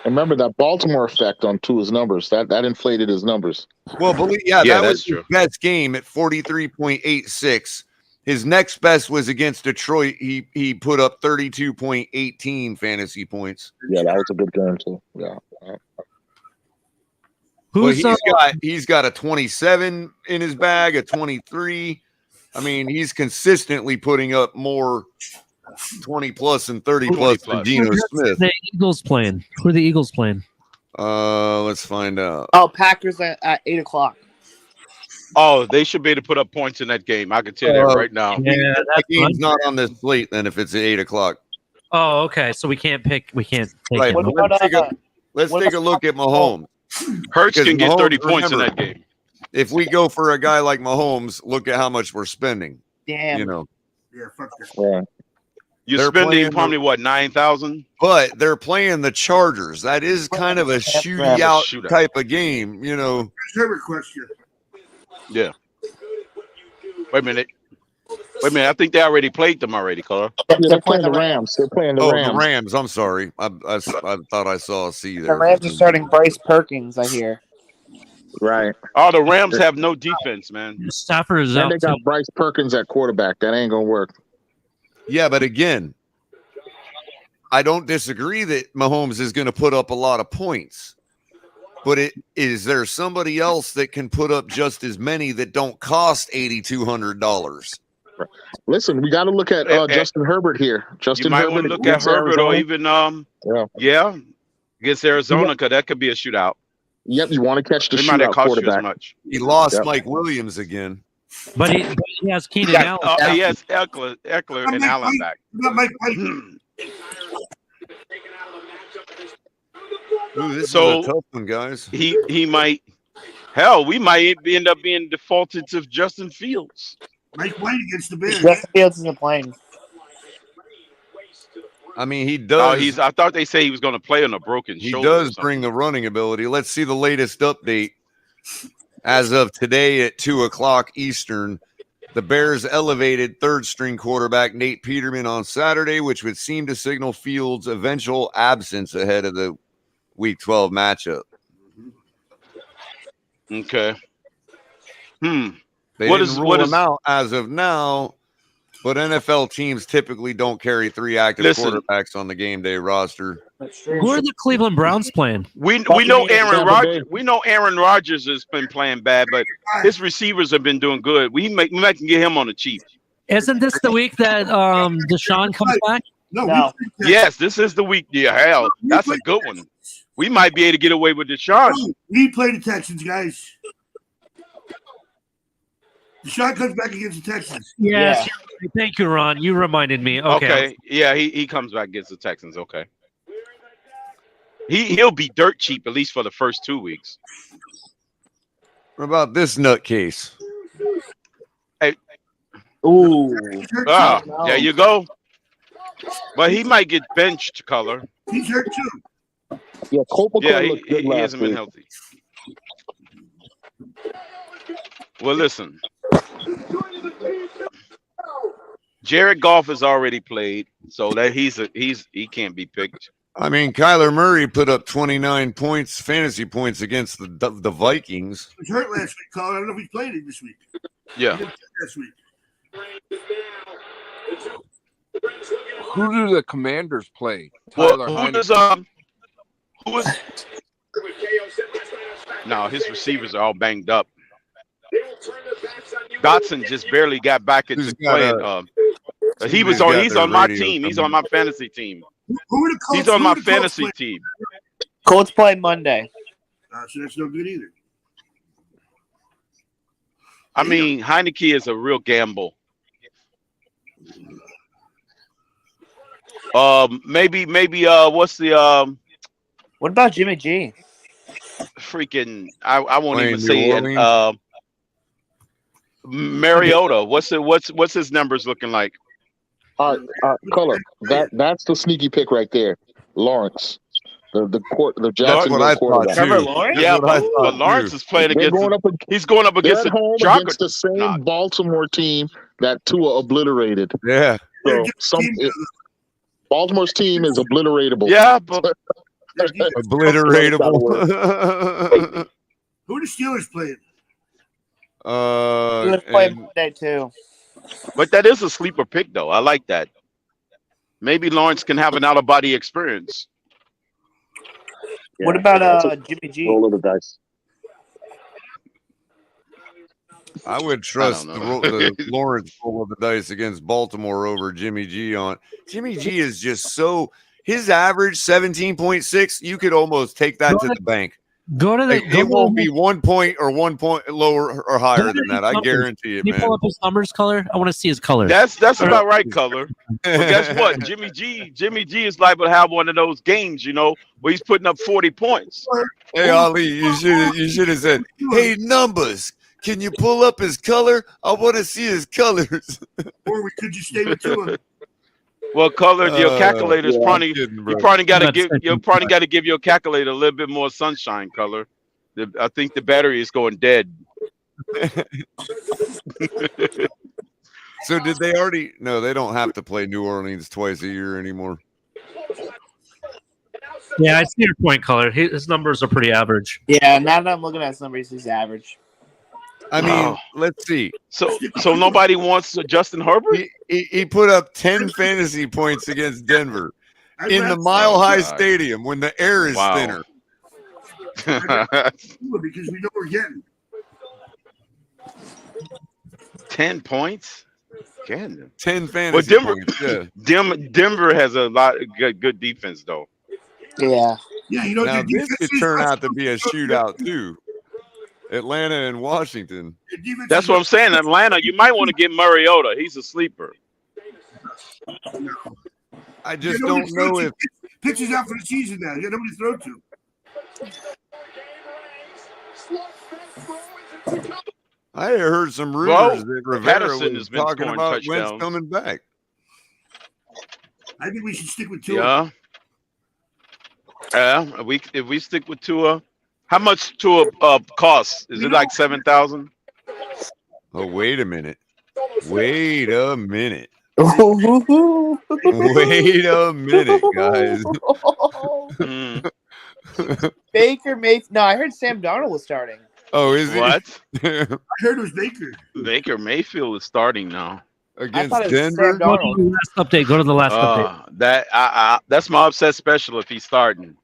Remember that Baltimore effect on Tua's numbers. That inflated his numbers. Well, that that's was true. his best game at 43.86. His next best was against Detroit. He put up 32.18 fantasy points. Yeah, that was a good game too. Yeah. He's got a 27 in his bag, a 23. I mean, he's consistently putting up more 20 plus and 30 plus than Geno Smith. The Eagles playing. Who are the Eagles playing? Let's find out. Oh, Packers at 8:00. Oh, they should be able to put up points in that game. I can tell you that right now. Yeah, that game's not on this slate then if it's at 8 o'clock. Oh, okay. So we can't pick. We can't take Right. him. Let's take a look at Mahomes. Hurts can get Mahomes, 30 points in remember, that game. If we go for a guy like Mahomes, look at how much we're spending. Damn. Yeah, fuck that. Yeah. You're They're spending playing probably what, 9,000? But they're playing the Chargers. That is kind of a shootout type of game, Favorite question. Yeah. Wait a minute. I think they already played them already, Culler. Yeah, they're playing the Rams. They're playing the Rams. The Rams. I'm sorry. I thought I saw a C there. The Rams are starting Bryce Perkins, I hear. Right. Oh, the Rams have no defense, man. Stafford is And out. they got Bryce Perkins at quarterback. That ain't gonna work. Yeah, but again, I don't disagree that Mahomes is going to put up a lot of points. But is there somebody else that can put up just as many that don't cost $8,200? Listen, we got to look at Justin Herbert here. Justin You might Herbert want to look at Herbert or even against Arizona, because that could be a shootout. Yep, you want to catch the They might shootout have cost quarterback. you as much. He lost Mike Williams again. But he has Keenan Allen. He has Eckler and Allen back. Ooh, this is So a tough one, guys. he might. Hell, we might end up being defaulted to Justin Fields. Mike White against the Bears. Justin Fields isn't playing. I mean, he does. I thought they say he was going to play on a broken He shoulder. does bring the running ability. Let's see the latest update. As of today at 2:00 Eastern, the Bears elevated third-string quarterback Nate Peterman on Saturday, which would seem to signal Fields' eventual absence ahead of the Week 12 matchup. Okay. They didn't rule him out as of now, but NFL teams typically don't carry 3 active quarterbacks on the game day roster. Who are the Cleveland Browns playing? We know Aaron Rodgers. We know Aaron Rodgers has been playing bad, but his receivers have been doing good. We might can get him on the cheap. Isn't this the week that Deshaun comes back? No. Yes, this is the week. Yeah, hell, that's a good one. We might be able to get away with Deshaun. We play the Texans, guys. Deshaun comes back against the Texans. Yes. Yeah. Thank you, Ron. You reminded me. Okay. Yeah, he comes back against the Texans. Okay. He'll be dirt cheap, at least for the first 2 weeks. What about this nutcase? Hey. Ooh. There you go. But he might get benched, Culler. He's hurt too. Yeah, he hasn't been healthy. Well, listen. Jared Goff has already played, so that he can't be picked. I mean, Kyler Murray put up 29 points, fantasy points against the Vikings. He was hurt last week, Colin. I don't know if he played it this week. Yeah. Last week. Who do the Commanders play? Well, who is? No, his receivers are all banged up. Dotson just barely got back into playing. He's on my team. He's on my fantasy team. He's on my fantasy team. Colts play Monday. So that's no good either. I mean, Heineke is a real gamble. Maybe. What's the What about Jimmy G? Freaking, I won't even say it. Mariota. What's his numbers looking like? Color. That's the sneaky pick right there. Lawrence. The Jacksonville quarterback. Yeah, but Lawrence is playing against. He's going up against against the same Baltimore team that Tua obliterated. Yeah. So Baltimore's team is obliteratable. Yeah, but obliteratable. Who are the Steelers playing? Steelers play Monday too. But that is a sleeper pick, though. I like that. Maybe Lawrence can have an out-of-body experience. What about Jimmy G? Roll of the dice. I would trust the Lawrence roll of the dice against Baltimore over Jimmy G on. Jimmy G is just so his average 17.6. You could almost take that to the bank. It won't be 1 point or 1 point lower or higher than that. I guarantee it, man. Can you pull up his numbers, Color? I want to see his color. That's about right, Color. But guess what? Jimmy G is liable to have one of those games, where he's putting up 40 points. Hey, Ali, you should have said, "Hey, numbers, can you pull up his color? I want to see his colors." Or could you stay with Tua? Well, Color, your calculator is probably you probably got to give your calculator a little bit more sunshine, Color. I think the battery is going dead. So did they already? No, they don't have to play New Orleans twice a year anymore. Yeah, I see your point, Color. His numbers are pretty average. Yeah, now that I'm looking at his numbers, he's average. I mean, let's see. So nobody wants Justin Herbert? He put up 10 fantasy points against Denver in the Mile High Stadium when the air is thinner. Because we know we're getting 10 points. Again. 10 fantasy Well, Denver, points. Yeah. Denver has a lot of good defense though. Yeah. Yeah, you know Now their this defense could is turn also- out to be a shootout too. Atlanta and Washington. their defense That's is- what I'm saying. Atlanta, you might want to get Mariota. He's a sleeper. I just nobody don't to throw know to. if Pitch is out for the season now. You got nobody to throw to. I heard some rumors Well, that Rivera Patterson was has been talking scoring about Wentz touchdowns. coming back. I think we should stick with Tua. Yeah. If we stick with Tua, how much Tua costs? Is it like 7,000? Oh, wait a minute. Wait a minute. Ooh. Wait a minute, guys. Baker Mayfield. No, I heard Sam Darnold was starting. Oh, is he? What? I heard it was Baker. Baker Mayfield is starting now against thought it was Denver. Sam Go to the last update. Go to the last update. That's my upset special if he's starting.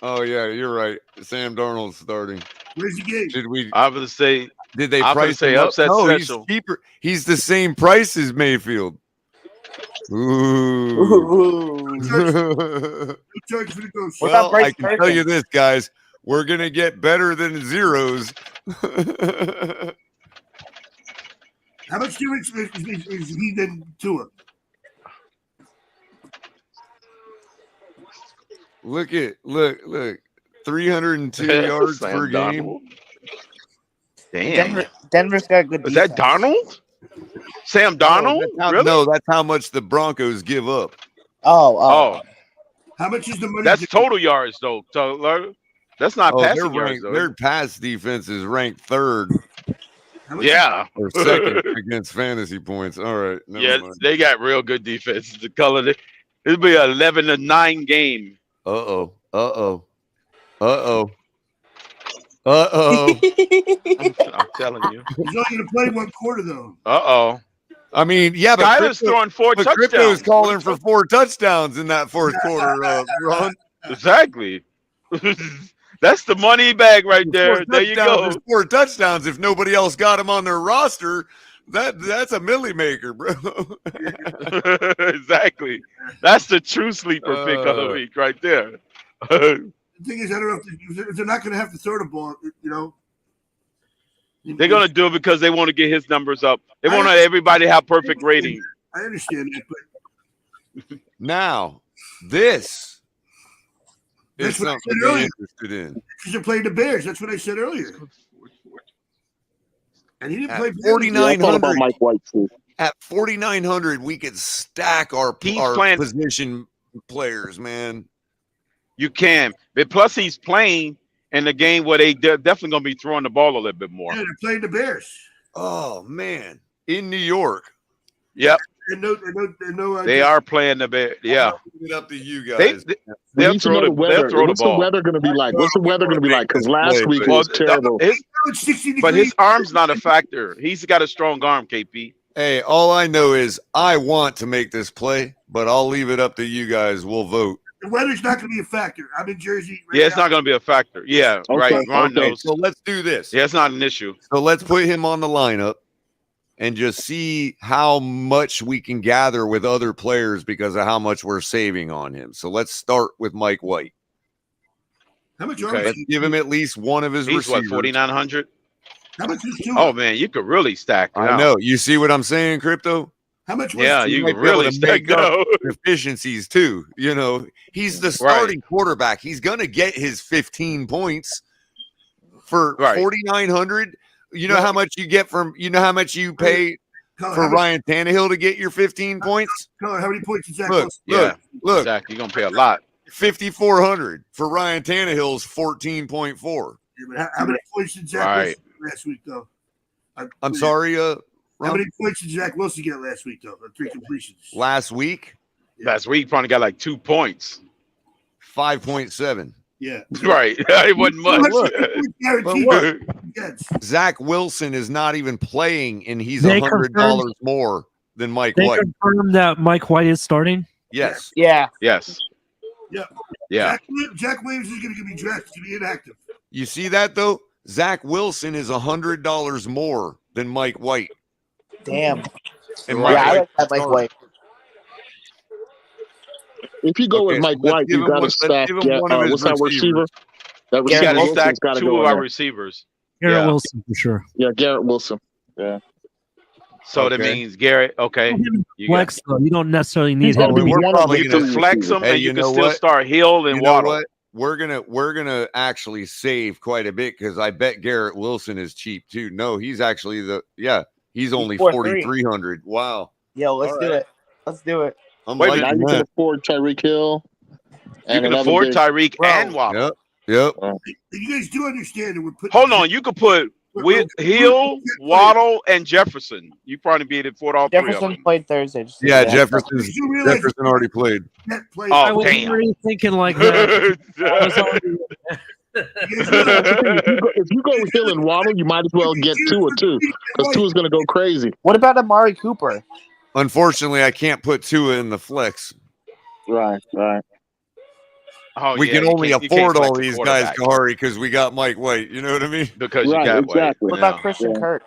Oh yeah, you're right. Sam Darnold's starting. Where's the game? Did we? I would say. Did they I would price say him up? upset No, he's special. cheaper. He's the same price as Mayfield. Ooh. Ooh. Charge for the ghost. What about Well, I Bryce can tell you Perkins? this, guys. We're gonna get better than zeros. How much difference is he than Tua? look. 302 yards Sam per game. Darnold. Damn. Denver's got good Is defense. that Darnold? Sam Darnold? Really? No, that's how much the Broncos give up. Oh. How much is the money? That's total yards though. So that's not Oh, passing yards ranked, though. their pass defense is ranked third Yeah. or second against fantasy points. All right. never Yeah, mind. they got real good defense. The color it'll be an 11-9 game. Uh-oh. Uh-oh. I'm telling you. He's only going to play one quarter though. Uh-oh. I mean, yeah, but Skyler's throwing 4 but touchdowns. Crypto's calling for 4 touchdowns in that fourth quarter, Ron. Exactly. That's the money bag right there. There you go. There's 4 touchdowns. If nobody else got him on their roster, that's a milli maker, bro. Exactly. That's the true sleeper pick of the week right there. The thing is, I don't know if they're not going to have to throw the ball. You know, They're gonna do it because they want to get his numbers up. They want everybody to have perfect rating. I understand that, but Now, this is that's what I something said to be earlier. interested in. Because they're playing the Bears. That's what I said earlier. And he didn't At play 4,900, Mike White too. at 4,900, we could stack our playing- position players, man. You can, but plus he's playing in the game where they definitely gonna be throwing the ball a little bit more. Yeah, they're playing the Bears. Oh man, in New York. Yep, And they are playing the Bears. Yeah, Leave it up to you they, guys. We they'll need to throw know the the weather. they'll throw the What's the ball. weather going to be like? What's the weather going to be like? Because last week it Well, was terrible. his, It's 60 but his degrees. arm's not a factor. He's got a strong arm, KP. Hey, all I know is I want to make this play, but I'll leave it up to you guys. We'll vote. The weather's not going to be a factor. I'm in Jersey. Right Yeah, it's now. not gonna be a factor. Yeah, right. Ron knows. So let's do this. Yeah, it's not an issue. So let's put him on the lineup and just see how much we can gather with other players because of how much we're saving on him. So let's start with Mike White. How much Okay. Let's give him at least one of his He's what, receivers. 4,900? How much was Tua? Oh man, you could really stack. I now. know. You see what I'm saying, Crypto? How much was Yeah, Tua? you might can be able really to stack make up now. Efficiencies too. You know, he's the starting quarterback. He's gonna get his 15 points for 4,900. You know how much you get from? You know how much you pay Color, for how much- Ryan Tannehill to get your 15 points? Color, how many points did Zach Look, Wilson? Yeah, look. Zach, you're gonna pay a lot. 5,400 for Ryan Tannehill's 14.4. Yeah, but how many points did Zach Right. Wilson get last week, though? I'm sorry, How Ron? many points did Zach Wilson get last week, though? 3 completions. Last week, Last week probably got like 2 points. 5.7. Yeah. Right, it wasn't much. Look, Guaranteed. look. Yes. Zach Wilson is not even playing, and he's They $100 more than Mike They White. confirmed that Mike White is starting. Yes. Yeah. Yes. Yeah. Yeah. Jack Williams is going to be dressed. He's going to be inactive. You see that though? Zach Wilson is $100 more than Mike White. Damn. And Right. Yeah, I White like that Mike White. If you go with Mike White, you got to stack. What's that receiver? That You got receiver to stack Wilson's got to two go of in our there. receivers. Garrett Yeah. Wilson for sure. Yeah, Garrett Wilson. Yeah. So that means Garrett. Okay. You got, Flex though. You don't necessarily need He's him. gonna be We're one of probably the you gonna can three flex receivers. them, Hey, and you you can know still what? start Hill and You know Waddle. what? We're gonna actually save quite a bit because I bet Garrett Wilson is cheap too. No, he's actually he's only 4.3. 4,300. Wow. Yo, let's All do right. it. Let's do it. I'm Wait a liking Now you that. can afford Tyreek Hill. You And can another afford big, Tyreek Bro. and Waddle. Yep. You guys do understand that we're putting. Hold on, you could put Hill, Waddle, and Jefferson. You probably be able to afford all three of Jefferson them. played Thursday. Just so Yeah, you know. Jefferson already played. Oh, I was damn. already thinking like that. I was already- if you go with Hill and Waddle, you might as well get Tua too, because Tua's going to go crazy. What about Amari Cooper? Unfortunately, I can't put Tua in the flex. Right. Oh, We yeah, can you only can't- you can't afford all flex a these guys, quarterback Kahari, because we got Mike White. You know what I mean? because you Right, got White. exactly. What about Yeah. Christian Kirk?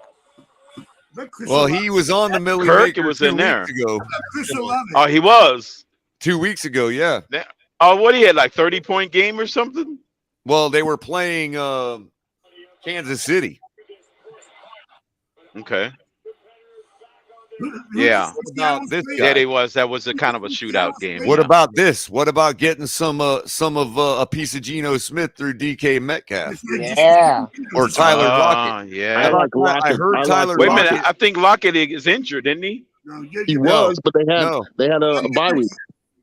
Well, he was on the Millie Kirk Maker was 2 in there. weeks ago. Chris Olave. Oh, he was. 2 weeks ago, yeah. Oh, what he had, like 30-point game or something? Well, they were playing Kansas City. Okay. Yeah. What about this Yeah, guy? they was. That was a kind of a shootout game. What yeah. about this? What about getting some of a piece of Geno Smith through DK Metcalf Yeah. or Tyler Lockett? Yeah. I like I Lockett. heard I like Tyler Wait a Lockett. minute. I think Lockett is injured, isn't he? He was, but they had a bye week.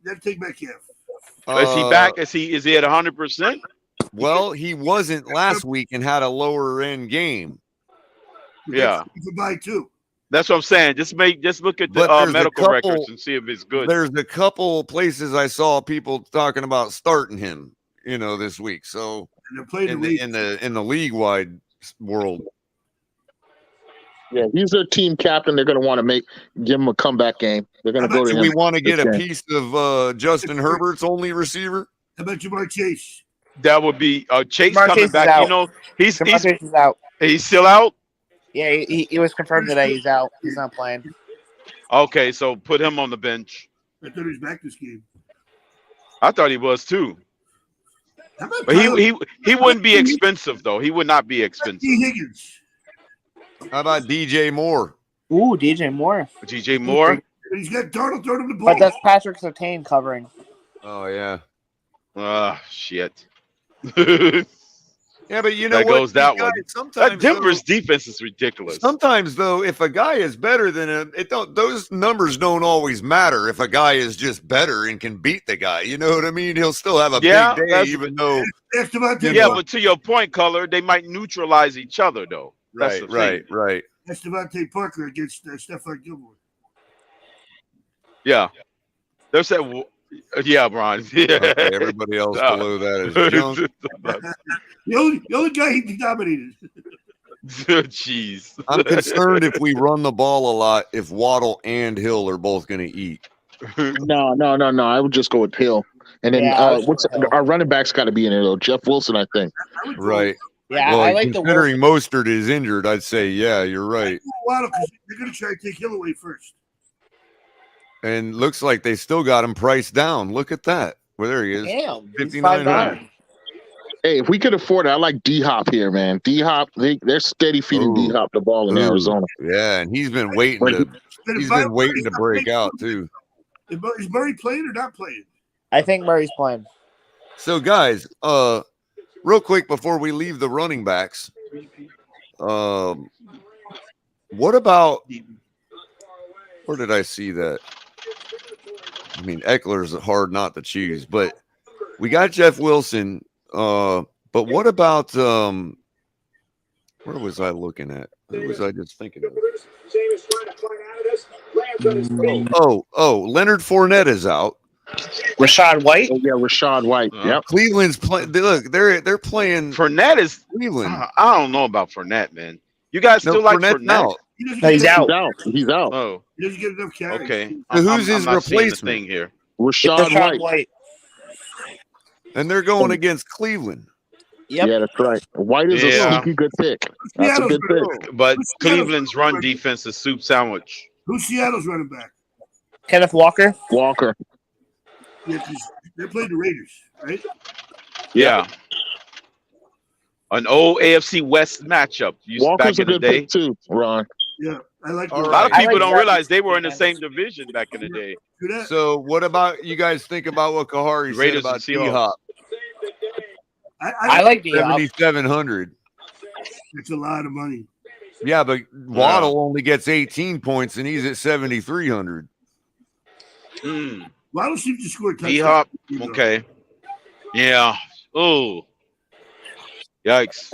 You got to take Metcalf. Is he back? Is he at 100%? Well, he wasn't last week and had a lower end game. Yeah. He's a bye too. That's what I'm saying. Just look at But the there's a medical couple- records and see if it's good. There's a couple places I saw people talking about starting him, this week. So And they're playing in the league wide world. Yeah, he's their team captain. They're going to want to give him a comeback game. They're going to go to Do him. we want to get a this game. piece of Justin Herbert's only receiver? How about Jamar Chase? That would be Chase Jamar coming Chase is back. out. He's Jamar Chase is out. he's still out. Yeah, he was confirmed today. He's out. He's not playing. Okay, so put him on the bench. I thought he was back this game. I thought he was too. How about But he wouldn't be expensive though. He would not be expensive. T. Higgins? How about DJ Moore? Ooh, DJ Moore. DJ Moore. He's got Darnold throwing him the ball. But that's Patrick Surtain covering. Oh yeah. Shit. Yeah, but you know That what? goes that These one. guys, sometimes Denver's defense is ridiculous. Sometimes though, if a guy is better than him, those numbers don't always matter. If a guy is just better and can beat the guy, you know what I mean? He'll still have a big day, even though. Yeah, but to your point, Culler, they might neutralize each other though. That's the thing. Right. That's Devontae Parker against Stephon Gilmore. Yeah. There's that. Yeah, Brian. Yeah. Okay, everybody else below that is junk. The only guy he dominated. Jeez. I'm concerned if we run the ball a lot, if Waddle and Hill are both going to eat. No. I would just go with Hill. And then our running back's got to be in it, though. Jeff Wilson, I think. Right. Yeah, well, I like considering Mostert is injured, I'd say, yeah, you're right. Waddle, because they're going to try to take Hill away first. And looks like they still got him priced down. Look at that. Well, there he is. Damn, 5,900. Hey, if we could afford it, I like D-Hop here, man. D-Hop, they're steady feeding D-Hop the ball in Arizona. Yeah, and he's been waiting to break out too. Is Murray playing or not playing? I think Murray's playing. So, guys, real quick before we leave the running backs, what about where did I see that? I mean, Eckler's hard not to choose, but we got Jeff Wilson. But what about where was I looking at? Where was I just thinking of? Leonard Fournette is out. Rashad White? Oh, yeah, Rashad White. Yep. Cleveland's playing. Look, they're playing. Fournette is Cleveland. I don't know about Fournette, man. You guys still like Fournette? Out. No, he's out. He's out. Oh, He doesn't get enough carries. okay. So who's his I'm not seeing the replacement? thing here. Rashad White. And they're going against Cleveland. Yep. Yeah, that's right. White is a sneaky good pick. That's a good pick. But Cleveland's run defense is soup sandwich. Who's Seattle's running back? Kenneth Walker. Walker. Yeah, because they played the Raiders, right? Yeah. An old AFC West matchup. Walker's back in a the good day. pick too, Ron. Yeah, I like. A lot of people don't realize they were in the same division back in the day. So what about you guys think about what Kahari said Raiders about and Seahawks. D-Hop? I like D-Hop. 7,700. It's a lot of money. Yeah, but Waddle only gets 18 points and he's at 7,300. Waddle seems to score touchdowns. D-Hop, okay. Yeah. Oh. Yikes.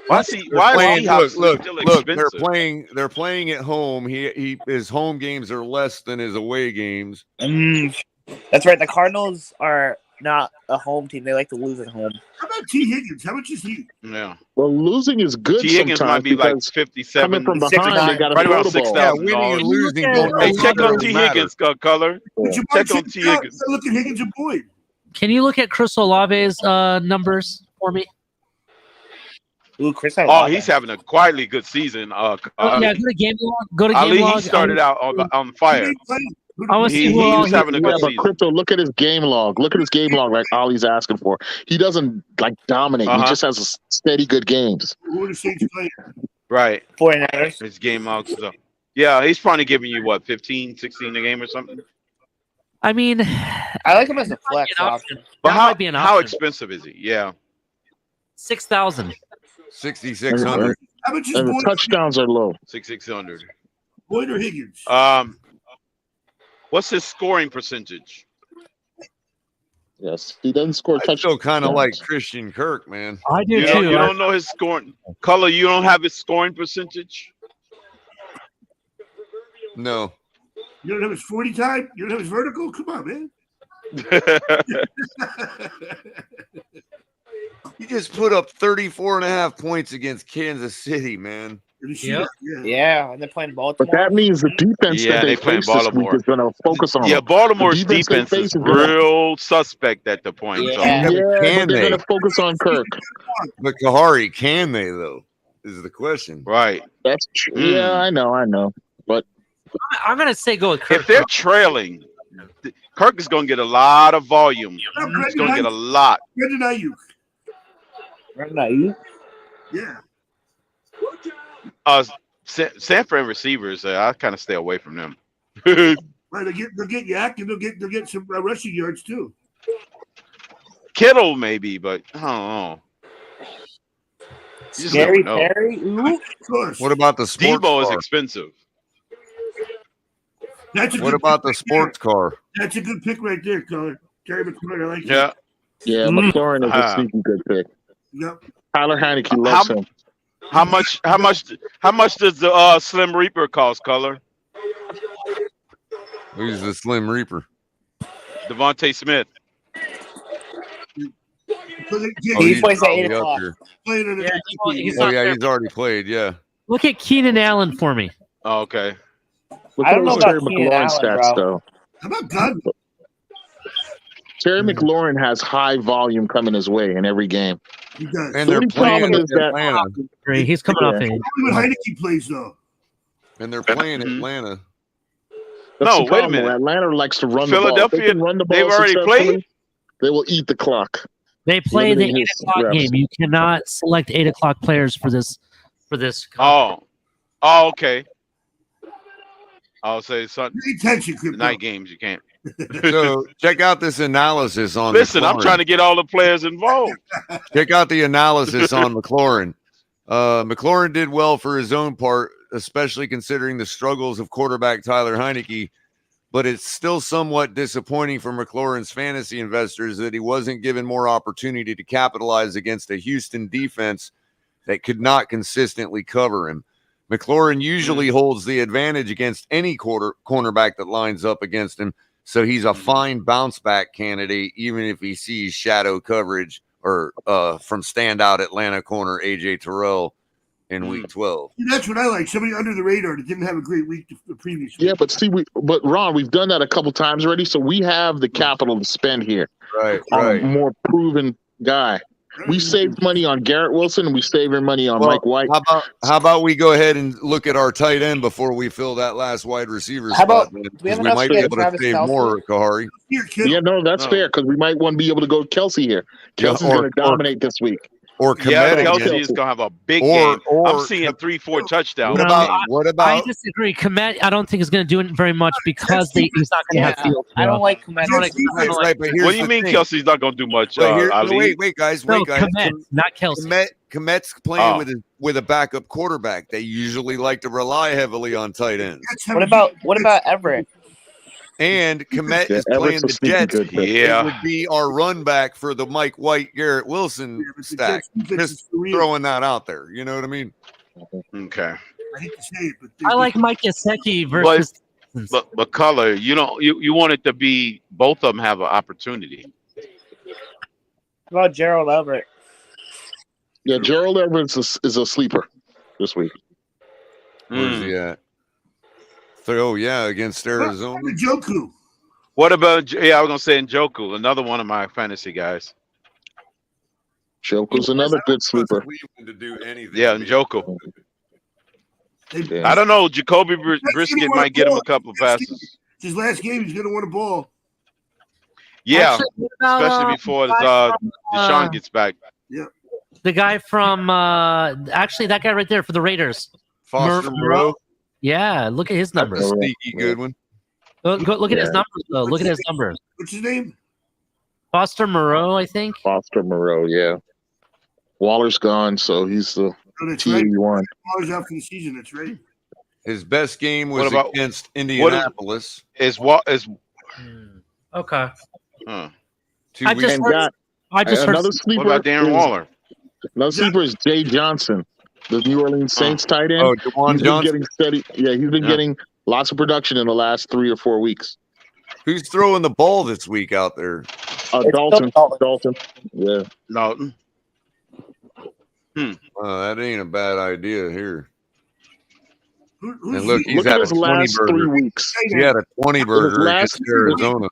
Why is D-Hop still expensive? They're playing at home. His home games are less than his away games. That's right. The Cardinals are not a home team. They like to lose at home. How about T. Higgins? How much is he? Yeah. Well, losing is good T. Higgins sometimes might be like because 57. coming from behind, they got to right throw around the ball. $6,000. winning and losing don't Hey, check on really T. matter. Higgins, Color. Check on T. Higgins. Look at Higgins and Boyd. Can you look at Chris Olave's numbers for me? Ooh, Chris Oh, Olave. he's having a quietly good season. Yeah, go to game log. Go to game Ali, log. he started out on fire. I want to see who all He's having a good Yeah, but season. Crypto, look at his game log. Look at his game log like Ollie's asking for. He doesn't like dominate. He just has a steady good games. Who are the Saints playing? Right. 49ers. His game logs is up. Yeah, he's probably giving you, what, 15, 16 a game or something? I mean, I like him as a flex option. But That might be an how option. expensive is he? Yeah. 6,000. 6,600. How much is And the Boyd? touchdowns are low. 6,600. Boyd or Higgins? What's his scoring percentage? Yes, he doesn't score I touchdowns. still kind of like Christian Kirk, man. I do You too. don't know his scoring. Color, you don't have his scoring percentage? No. You don't have his 40 time? You don't have his vertical? Come on, man. He just put up 34.5 points against Kansas City, man. Yeah, and they're playing Baltimore. But that means the defense Yeah, that they they playing face this week Baltimore. is going to focus on Yeah, them. Baltimore's The defense they is face gonna- real suspect at the point. Yeah. So. Yeah, Can but they're they? going to focus on Kirk. But Kahari, can they though? Is the question. Right. That's true. Yeah, I know. But I'm gonna say go with Kirk. If they're trailing, Kirk is going to get a lot of volume. He's going to get a lot. Brandon Ayuk. Ayuk? Yeah. San Fran receivers, I kind of stay away from them. Right, they'll get Yak and they'll get some rushing yards too. Kittle maybe, but I don't know. You just Gary never know. Perry? Ooh. Of course. What about the sports Debo is car? expensive. That's a What good about the pick sports car? there. That's a good pick right there, Color. Terry McLaurin, I like Yeah. that. yeah, McLaurin is a sneaky good pick. Yep. Tyler Heineke loves him. How much does the Slim Reaper cost, Color? Who's the Slim Reaper? Devontae Smith. He plays at 8 probably up o'clock. here. He's Oh not yeah, there. he's already played. Yeah. Look at Keenan Allen for me. Oh, okay. Look I at don't know those about Terry Keenan McLaurin Allen, stats, bro. though. How about Gunn? Terry McLaurin has high volume coming his way in every game. He does. And The they're only playing problem is that Atlanta. Great. He's coming off a. Only when Heineke plays though. And they're playing Atlanta. that's No, the wait a problem. minute. Atlanta likes to run the ball. If Philadelphia, they can run the ball they've already successfully, played? they will eat the clock. They play the Limiting 8 his o'clock reps. game. You cannot select 8 o'clock players for this. Oh, okay. I'll say something. Pay attention, Crypto. Night games, you can't. So check out this analysis on. Listen, I'm McLaurin. trying to get all the players involved. Check out the analysis on McLaurin. McLaurin did well for his own part, especially considering the struggles of quarterback Tyler Heineke. But it's still somewhat disappointing for McLaurin's fantasy investors that he wasn't given more opportunity to capitalize against a Houston defense that could not consistently cover him. McLaurin usually holds the advantage against any cornerback that lines up against him, so he's a fine bounce back candidate, even if he sees shadow coverage or from standout Atlanta corner A.J. Terrell in week 12. See, that's what I like. Somebody under the radar that didn't have a great week the previous week. Yeah, but Ron, we've done that a couple times already, so we have the capital to spend here Right, on right. a more proven guy. We saved money on Garrett Wilson, and we saving money on Mike White. How about we go ahead and look at our tight end before we fill that last wide receiver How spot? about- Because we might be able to save more, Kahari. Yeah, no, that's fair because we might want to be able to go Kelsey here. Kelsey's going to dominate this week. Or Yeah, Komet Kelsey again. is gonna have a big Or- game. or- I'm seeing 3-4 touchdowns. I disagree. Komet, I don't think is going to do it very much because he's not going to have field. I don't like Komet. Right, but here's What do you the mean thing. Kelsey's not gonna do much? But here, Ali? wait, guys, No, wait, guys. Komet, not Kelsey. Komet's playing with a backup quarterback. They usually like to rely heavily on tight ends. What about Everett? And Komet is playing the Jets. It would be our run back for the Mike White, Garrett Wilson stack. Just throwing that out there. You know what I mean? Okay. I hate to say it, but I like Mike Gesicki versus. But Culler, you want it to be both of them have an opportunity. What about Gerald Everett? Yeah, Gerald Everett is a sleeper this week. Where's he at? Oh, yeah, against Arizona. Njoku. What about? I was gonna say Njoku, another one of my fantasy guys. Njoku's another good sleeper. To do anything. Yeah, Njoku. Yeah. I don't know. Jacoby Brisket might get him a couple of passes. It's his last game. He's going to win a ball. Yeah, Actually, what about, especially before Deshaun gets back. Yeah. The guy from actually that guy right there for the Raiders, Foster Moreau. Yeah, look at his numbers. Sneaky good one. Look at his numbers though. Look at his numbers. What's his name? Foster Moreau, I think. Foster Moreau, yeah. Waller's gone, so he's the TE1. Waller's out for the season. That's right. His best game was What about- against Indianapolis. Is what is? Okay. Huh. I just heard, another sleeper. What about Darren Waller? Another sleeper is Jay Johnson, the New Orleans Saints tight end. Oh, DeJuan He's been Johnson. getting steady. Yeah, he's been getting lots of production in the last 3 or 4 weeks. Who's throwing the ball this week out there? Dalton. Yeah. Dalton. That ain't a bad idea here. Who's And look, he's Look had at a his 20 last 3 burger. weeks. He had a 20 burger against Arizona.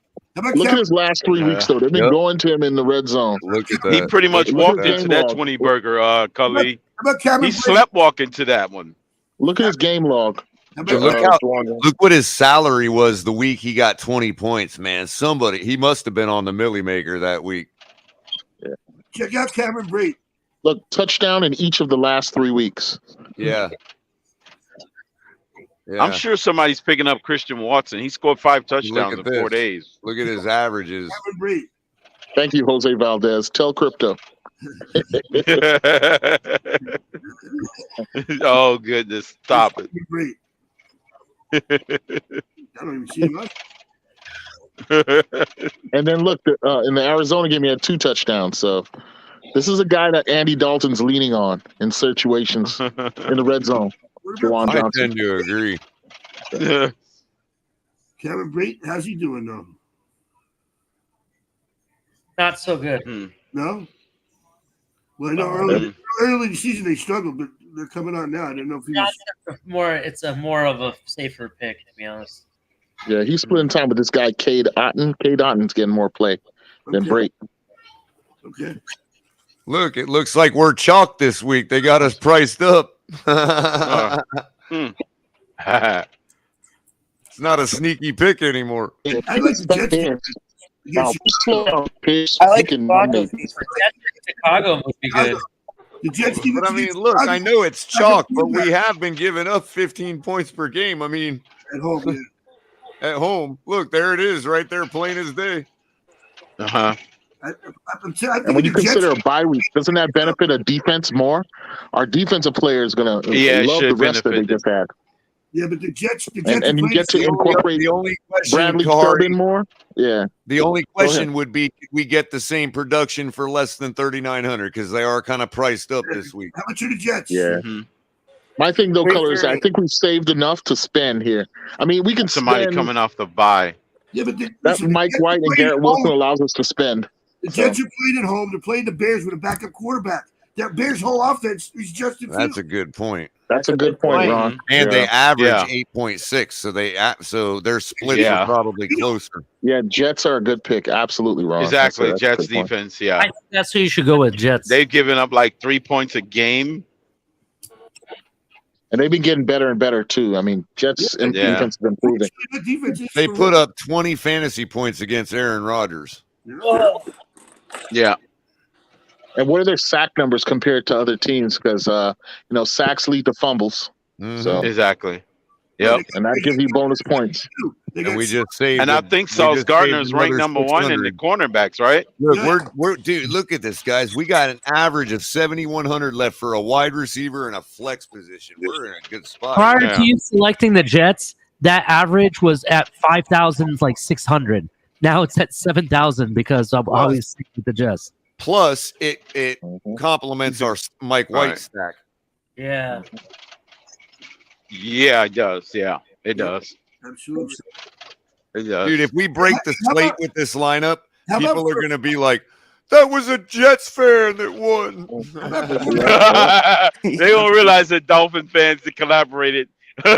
Look at his last 3 weeks, though. They've been going to him in the red zone. Look at that. He pretty much Look at walked his into game that log. 20 burger, Cully. How about Cameron He Brate? slept walking to that one. Look at his game log. How So about, look what his salary was the week he got 20 points, man. He must have been on the Millie Maker that week. check out Cameron Brate. Look, touchdown in each of the last 3 weeks. Yeah. I'm sure somebody's picking up Christian Watson. He scored 5 touchdowns in 4 days. Look at his averages. Cameron Brate. Thank you, Jose Valdez. Tell Crypto. Oh, goodness. Stop it. Cameron Brate. I don't even see him. And then look, in the Arizona game, he had 2 touchdowns. So this is a guy that Andy Dalton's leaning on in situations in the red zone. DeJuan I Johnson. tend to agree. Cameron Brate, how's he doing though? not so good. No. Well, I know early in the season they struggled, but they're coming on now. I didn't know if he Yeah, was. it's a more of a safer pick, to be honest. Yeah, he's splitting time with this guy, Cade Otton. Cade Otton's getting more play than Brate. Okay. Look, it looks like we're chalk this week. They got us priced up. It's not a sneaky pick anymore. I like the Jets. I like Broncos. Chicago would be good. The Jets. But I mean, look, I know it's chalk, but we have been giving up 15 points per game. I mean, at home. Yeah. at home. Look, there it is, right there, plain as day. Uh-huh. And when you consider a bye week, doesn't that benefit a defense more? Our defensive player is going to love the rest that they just had. Yeah, but the Jets. And you get to incorporate the only question, Bradley Kahari, Chubb in more. Yeah. The only question would be, could we get the same production for less than 3,900? Because they are kind of priced up this week. How much are the Jets? Yeah. My thing, though, Color, is I think we've saved enough to spend here. I mean, we can Somebody spend. coming off the bye. Yeah, but That Mike White and Garrett Wilson allows us to spend. The Jets are playing at home. They're playing the Bears with a backup quarterback. that Bears' whole offense is Justin Fields. That's a good point. That's a good point, Ron. And they average Yeah. 8.6, so their splits Yeah. are probably closer. Yeah, Jets are a good pick. Absolutely, Ron. Exactly. That's a Jets good point. defense. I Yeah. think that's who you should go with, Jets. They've given up like 3 points a game. And they've been getting better and better too. I mean, Jets Yeah. defense has improving. Good defense is They for put real. up 20 fantasy points against Aaron Rodgers. Yeah. And what are their sack numbers compared to other teams? Because sacks lead to fumbles. So Exactly. Yep. and that gives you bonus points. And we just saved. And I think Sauce Gardner's ranked number 1 in the cornerbacks, right? Look, dude, look at this, guys. We got an average of 7,100 left for a wide receiver and a flex position. We're in a good spot. Prior to you selecting the Jets, that average was at 5,600. Now it's at 7,000 because I'm always sticking with the Jets. Plus, it complements our Mike White Right. stack. Yeah. Yeah, it does. Yeah, it does. Absolutely. It does. Dude, if we break the slate with this lineup, how about people are going to be like, that was a Jets fan that won. They don't realize that Dolphin fans that collaborated to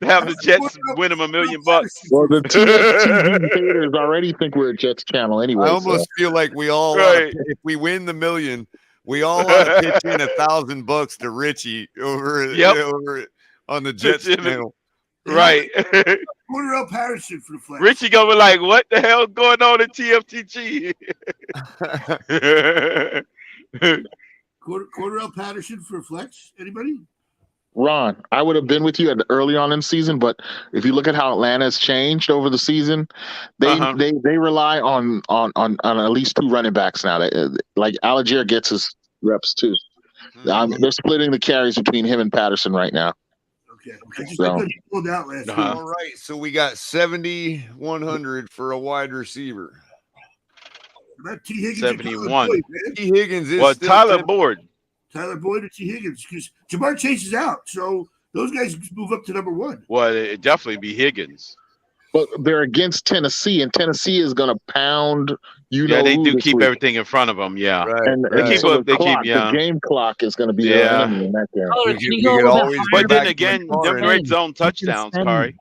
have the Jets win them $1 million. Well, the TFTV haters already think we're a Jets channel anyway. I almost feel like we all, if we win the $1 million, we all ought to pitch in $1,000 to Richie over on the Jets channel. Right. Cordarrelle Patterson for the flex. Richie gonna be like, what the hell going on in TFTG? Cordarrelle Patterson for flex. Anybody? Ron, I would have been with you early on in the season, but if you look at how Atlanta has changed over the season, they rely on at least 2 running backs now. Like Algier gets his reps too. They're splitting the carries between him and Patterson right now. Okay. I couldn't pull out last week. All right, so we got 7,100 for a wide receiver. About T. Higgins. 71. T. Higgins is well, still Tyler Boyd. Tyler Boyd or T. Higgins, because Jamar Chase is out, so those guys move up to number 1. Well, it definitely be Higgins. But they're against Tennessee, and Tennessee is going to pound. They do keep everything in front of them. Yeah, and they keep so up. They keep. Yeah, the game clock is going to be their enemy in that game. But then again, them red zone touchdowns, Kari.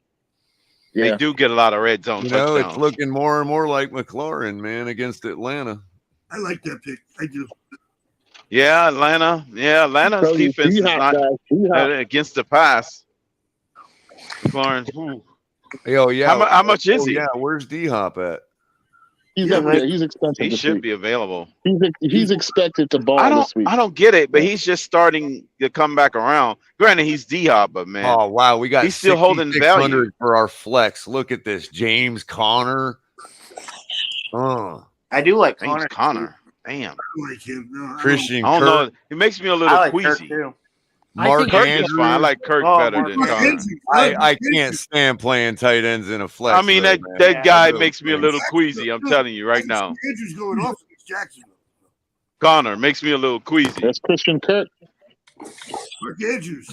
Yeah. They do get a lot of red zone touchdowns. It's looking more and more like McLaurin, man, against Atlanta. I like that pick. I do. Yeah, Atlanta. Yeah, Atlanta's So defense is not against the pass. McLaurin. Yo, yeah. How much is he? Yeah, where's D-Hop at? He's expensive. He should be available. He's expected to ball this week. I don't get it, but he's just starting to come back around. Granted, he's D-Hop, but man. Oh wow, we got he's still holding value for our flex. Look at this, James Conner. Oh, I do like James Conner. Damn. I like him. No, Christian. I don't know. Kirk. It makes me a little queasy. Mark Kirk Andrews. is fine. I like Kirk better than Conner. I can't stand playing tight ends in a flex. I mean, that guy makes me a little queasy. I'm telling you right now. Andrews going off against Jacksonville. Conner makes me a little queasy. That's Christian Kirk. Mark Andrews.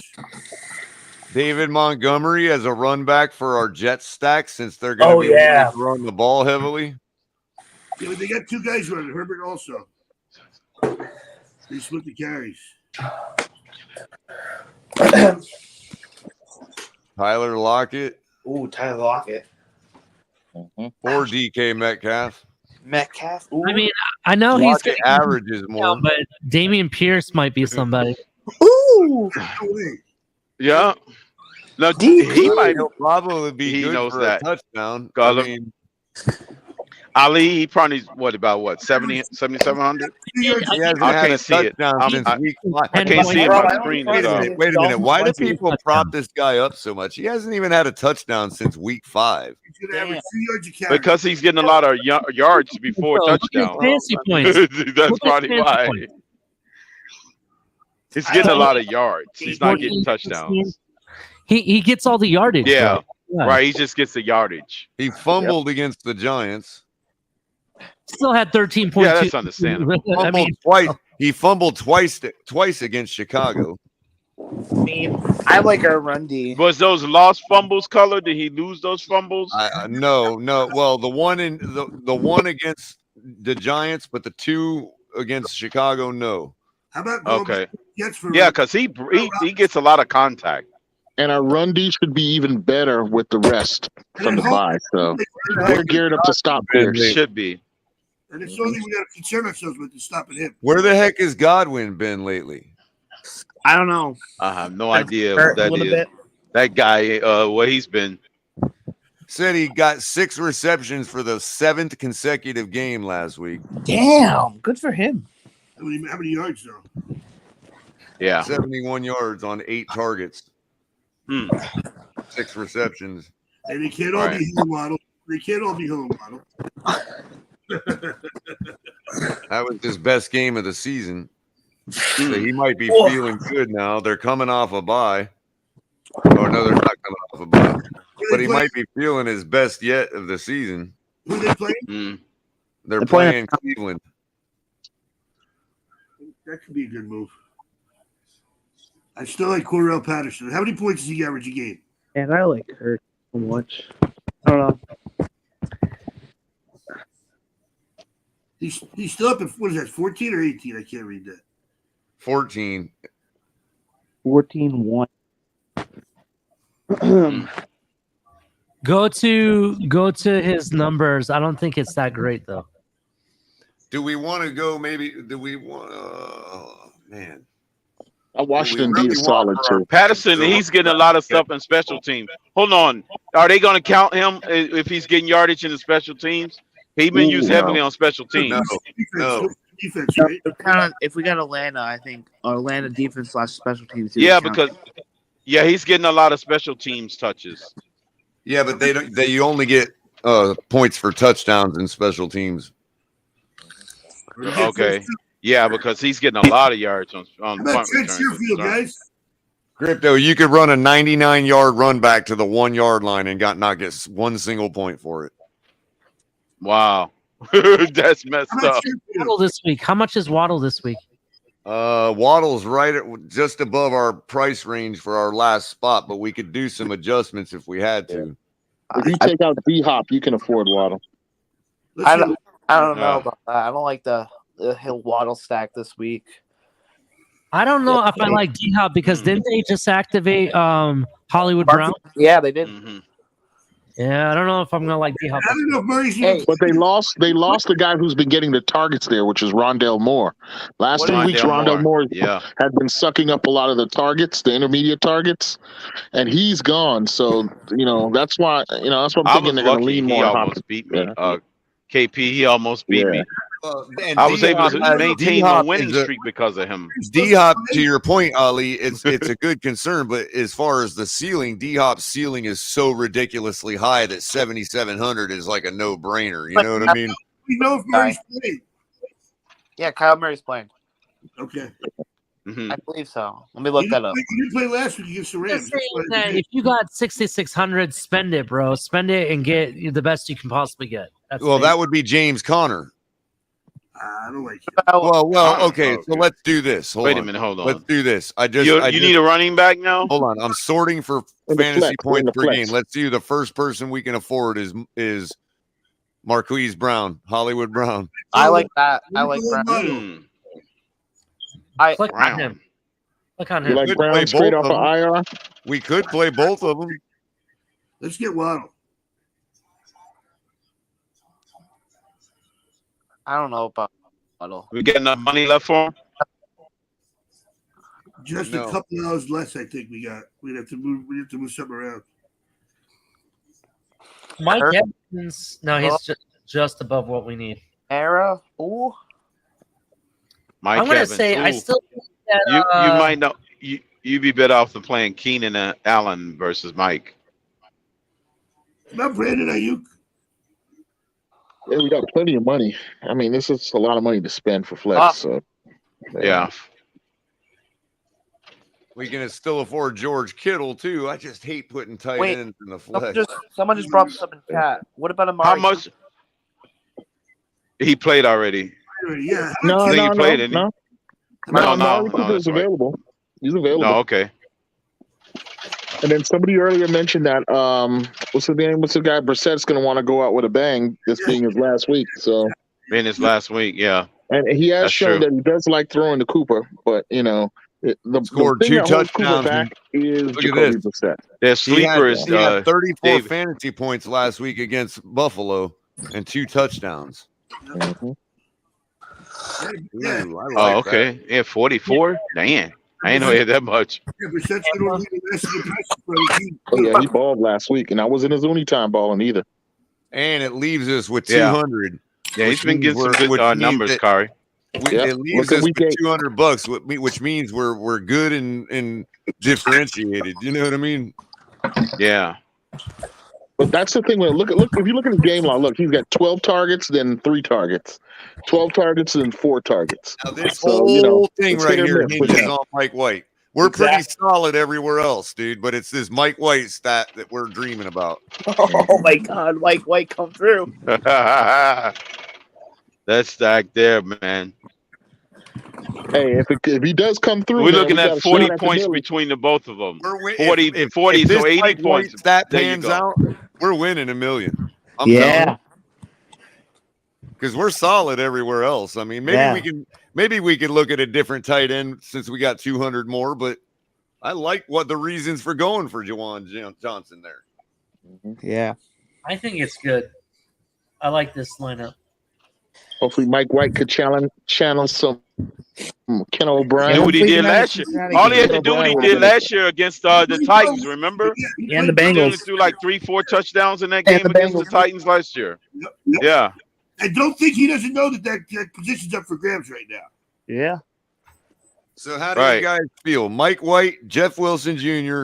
David Montgomery as a run back for our Jets stack since they're going to be throwing the ball heavily. Yeah, but they got 2 guys running. Herbert also. They split the carries. Tyler Lockett. Ooh, Tyler Lockett. Or DK Metcalf. Ooh. I mean, I know Lockett averages more, but Damian Pierce might be somebody. Ooh. Yeah. No, he might probably be good knows for that. a touchdown. I mean, Ali, he probably what 7,700. He hasn't I had a can't see it. touchdown since week 5. I can't see it on the screen. Wait a minute. Why do people prop this guy up so much? He hasn't even had a touchdown since week 5. He's going to average 2 yards a carry. Because he's getting a lot of yards before touchdown. Fantasy points. That's probably why. He's getting a lot of yards. He's not getting touchdowns. He gets all the yardage. Yeah, though. right. He just gets the yardage. He fumbled against the Giants. Still had 13.2. Yeah, that's understandable. I mean, Twice. He fumbled twice against Chicago. I mean, I like our run D. Was those lost fumbles, Color? Did he lose those fumbles? No. Well, the one against the Giants, but the 2 against Chicago, no. How about going Okay. Jets for Yeah, because he gets a lot of contact. And our run D should be even better with the rest from the bye. So we're geared up to stop Pierce. Should be. And it's only we got to concern ourselves with is stopping him. Where the heck has Godwin been lately? I don't know. I have no idea hurt what a that little is. bit. That guy, where he's been. Said he got 6 receptions for the 7th consecutive game last week. Damn, good for him. How many yards though? Yeah. 71 yards on 8 targets. 6 receptions. And they can't all be Hill Waddle. They can't all be Hill Waddle. That was his best game of the season. So he might be feeling good now. They're coming off a bye. Oh, no, they're not coming off a bye. But he might be feeling his best yet of the season. Who are they playing? They're playing Cleveland. That could be a good move. I still like Cordell Patterson. How many points does he average a game? And I like her so much. I don't know. He's still up at, what is that, 14 or 18? I can't read that. 14. 14-1. Go to his numbers. I don't think it's that great though. Do we want to go maybe? Do we want man. Washington D is solid too. Patterson, he's getting a lot of stuff in special teams. Hold on. Are they going to count him if he's getting yardage in the special teams? He's been used heavily on special teams. No. Defense, right? If we got Atlanta, I think Atlanta defense / special teams. Yeah, because he's getting a lot of special teams touches. Yeah, but they only get points for touchdowns in special teams. Okay. Yeah, because he's getting a lot of yards on punt returns. Guys? Crypto, you could run a 99-yard run back to the 1-yard line and not get one single point for it. Wow. That's messed up. Waddle this week. How much is Waddle this week? Waddle's right at just above our price range for our last spot, but we could do some adjustments if we had to. If you take out D-Hop, you can afford Waddle. I don't know about that. I don't like the Hill Waddle stack this week. I don't know if I like D-Hop because didn't they just activate Hollywood Brown? Yeah, they did. Yeah, I don't know if I'm gonna like D-Hop. I don't know if Murray's But they lost the guy who's been getting the targets there, which is Rondale Moore. Last 2 weeks, Rondale Moore had been sucking up a lot of the targets, the intermediate targets, and he's gone. So that's why I'm thinking they're going to lean more. He almost beat me. KP, he almost beat me. I was able to maintain my winning streak because of him. D-Hop, to your point, Ali, it's a good concern, but as far as the ceiling, D-Hop's ceiling is so ridiculously high that 7,700 is like a no-brainer. You know what I mean? We know if Murray's playing. Yeah, Kyle Murray's playing. Okay. I believe so. Let me look that up. You didn't play last week against the Rams. If you got 6,600, spend it, bro. Spend it and get the best you can possibly get. That would be James Conner. I don't like it. Well, okay. So let's do this. Wait a minute. Hold on. Let's do this. You need a running back now? Hold on. I'm sorting for fantasy points per game. Let's see. The first person we can afford is Marquise Brown, Hollywood Brown. I like that. I like Brown. Click on him. Click on him. You like Brown straight off of IR? We could play both of them. Let's get Waddle. I don't know about Waddle. We get enough money left for him? Just a couple of hours less, I think we got. We have to move something around. Mike Evans, no, he's just above what we need. Era, ooh. I'm gonna say I still think that you might know you'd be better off than playing Keenan and Allen versus Mike. Not Brandon Ayuk. Yeah, we got plenty of money. I mean, this is a lot of money to spend for flex. So, yeah. We can still afford George Kittle too. I just hate putting tight ends in the flex. Someone just brought this up in chat. What about Amari? How much? He played already. Yeah. No. He's available. He's available. No, okay. And then somebody earlier mentioned that what's the name? What's the guy? Brissett's going to want to go out with a bang. This being his last week. So in his last week, yeah. And he has That's shown true. that he does like throwing to Cooper, but the Scored thing 2 that holds Cooper touchdowns. back is Look at Jacoby this. Brissett. Their He had, sleeper is he had 34 David. fantasy points last week against Buffalo and 2 touchdowns. Mhm. Ooh, I Oh, like okay. Yeah, 44. Damn, I ain't know he had that much. Yeah, Brissett's going to lead the rest of the passing for the team. Oh yeah, he balled last week, and I wasn't his only time balling either. And it leaves us with Yeah. 200. Yeah, he's which been means getting some we're- good which means numbers, that Kari. Yep. It leaves Look at us week with 8. $200, which means we're good and differentiated. You know what I mean? Yeah. But that's the thing. When look if you look at his game log, look, he's got 12 targets, then 3 targets, 12 targets, then 4 targets. Now this So whole thing it's right hit or here miss with hinges him. on Mike White. We're pretty solid everywhere else, dude, but it's this Mike White stat that we're dreaming about. Oh my God, Mike White come through. That's stacked there, man. Hey, if he does come through, We're man, looking we got at a 40 shot at the points Billy. between the both of them. We're 40, if 40, this so 80 Mike White points. stat There you pans go. out, we're winning $1 million. I'm telling Yeah. because we're solid everywhere else. I mean, maybe we could look at a different tight end since we got 200 more, but I like what the reasons for going for Juwan Johnson there. Yeah. I think it's good. I like this lineup. Hopefully, Mike White could channel some Ken Do O'Brien. what he did last year. All he had to do what he did last year against the Titans, remember? And the He only Bengals. threw like 3-4 touchdowns in that And game the against the Bengals. Titans last year. Yep. Yeah. I don't think he doesn't know that position's up for grabs right now. Yeah. So how do you guys feel? Mike White, Jeff Wilson Jr.,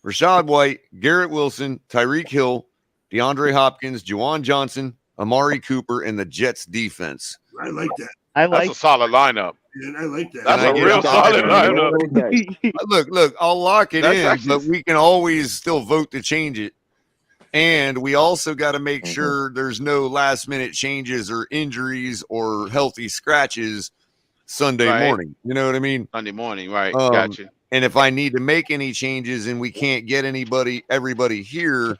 Rashad White, Garrett Wilson, Tyreek Hill, DeAndre Hopkins, Juwan Johnson, Amari Cooper, and the Jets defense. I like that. That's a solid lineup. Yeah, I like that. That's I a get real a solid lineup? lineup. Look, I'll lock it That's in, actually- but we can always still vote to change it. And we also got to make sure there's no last minute changes or injuries or healthy scratches Sunday Right. morning. You know what I mean? Sunday morning, right? Um, Gotcha. And if I need to make any changes and we can't get everybody here,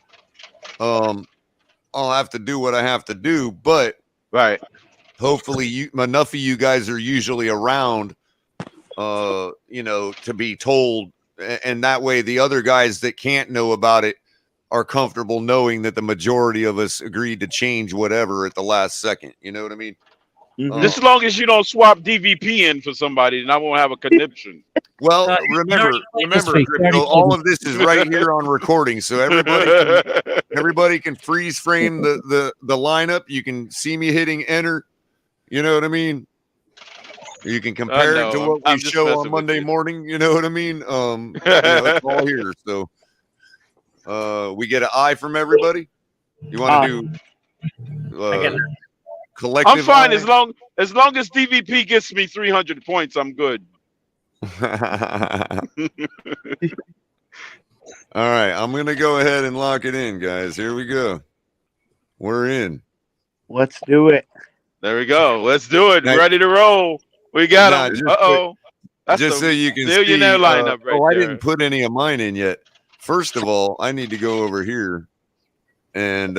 I'll have to do what I have to do. But right, hopefully enough of you guys are usually around, to be told, and that way the other guys that can't know about it are comfortable knowing that the majority of us agreed to change whatever at the last second. You know what I mean? Just as long as you don't swap DVP in for somebody, then I won't have a conniption. Well, remember, Crypto, all of this is right here on recording, so everybody can freeze frame the lineup. You can see me hitting enter. You know what I mean? You can compare it to what we show on Monday morning. You know what I mean? It's all here. So, we get an eye from everybody. You want to do collective? I'm fine eye? as long as DVP gets me 300 points. I'm good. All right, I'm gonna go ahead and lock it in, guys. Here we go. We're in. Let's do it. There we go. Let's do it. Ready to roll. We got him. That's just so you can millionaire see, lineup right I there. didn't put any of mine in yet. First of all, I need to go over here and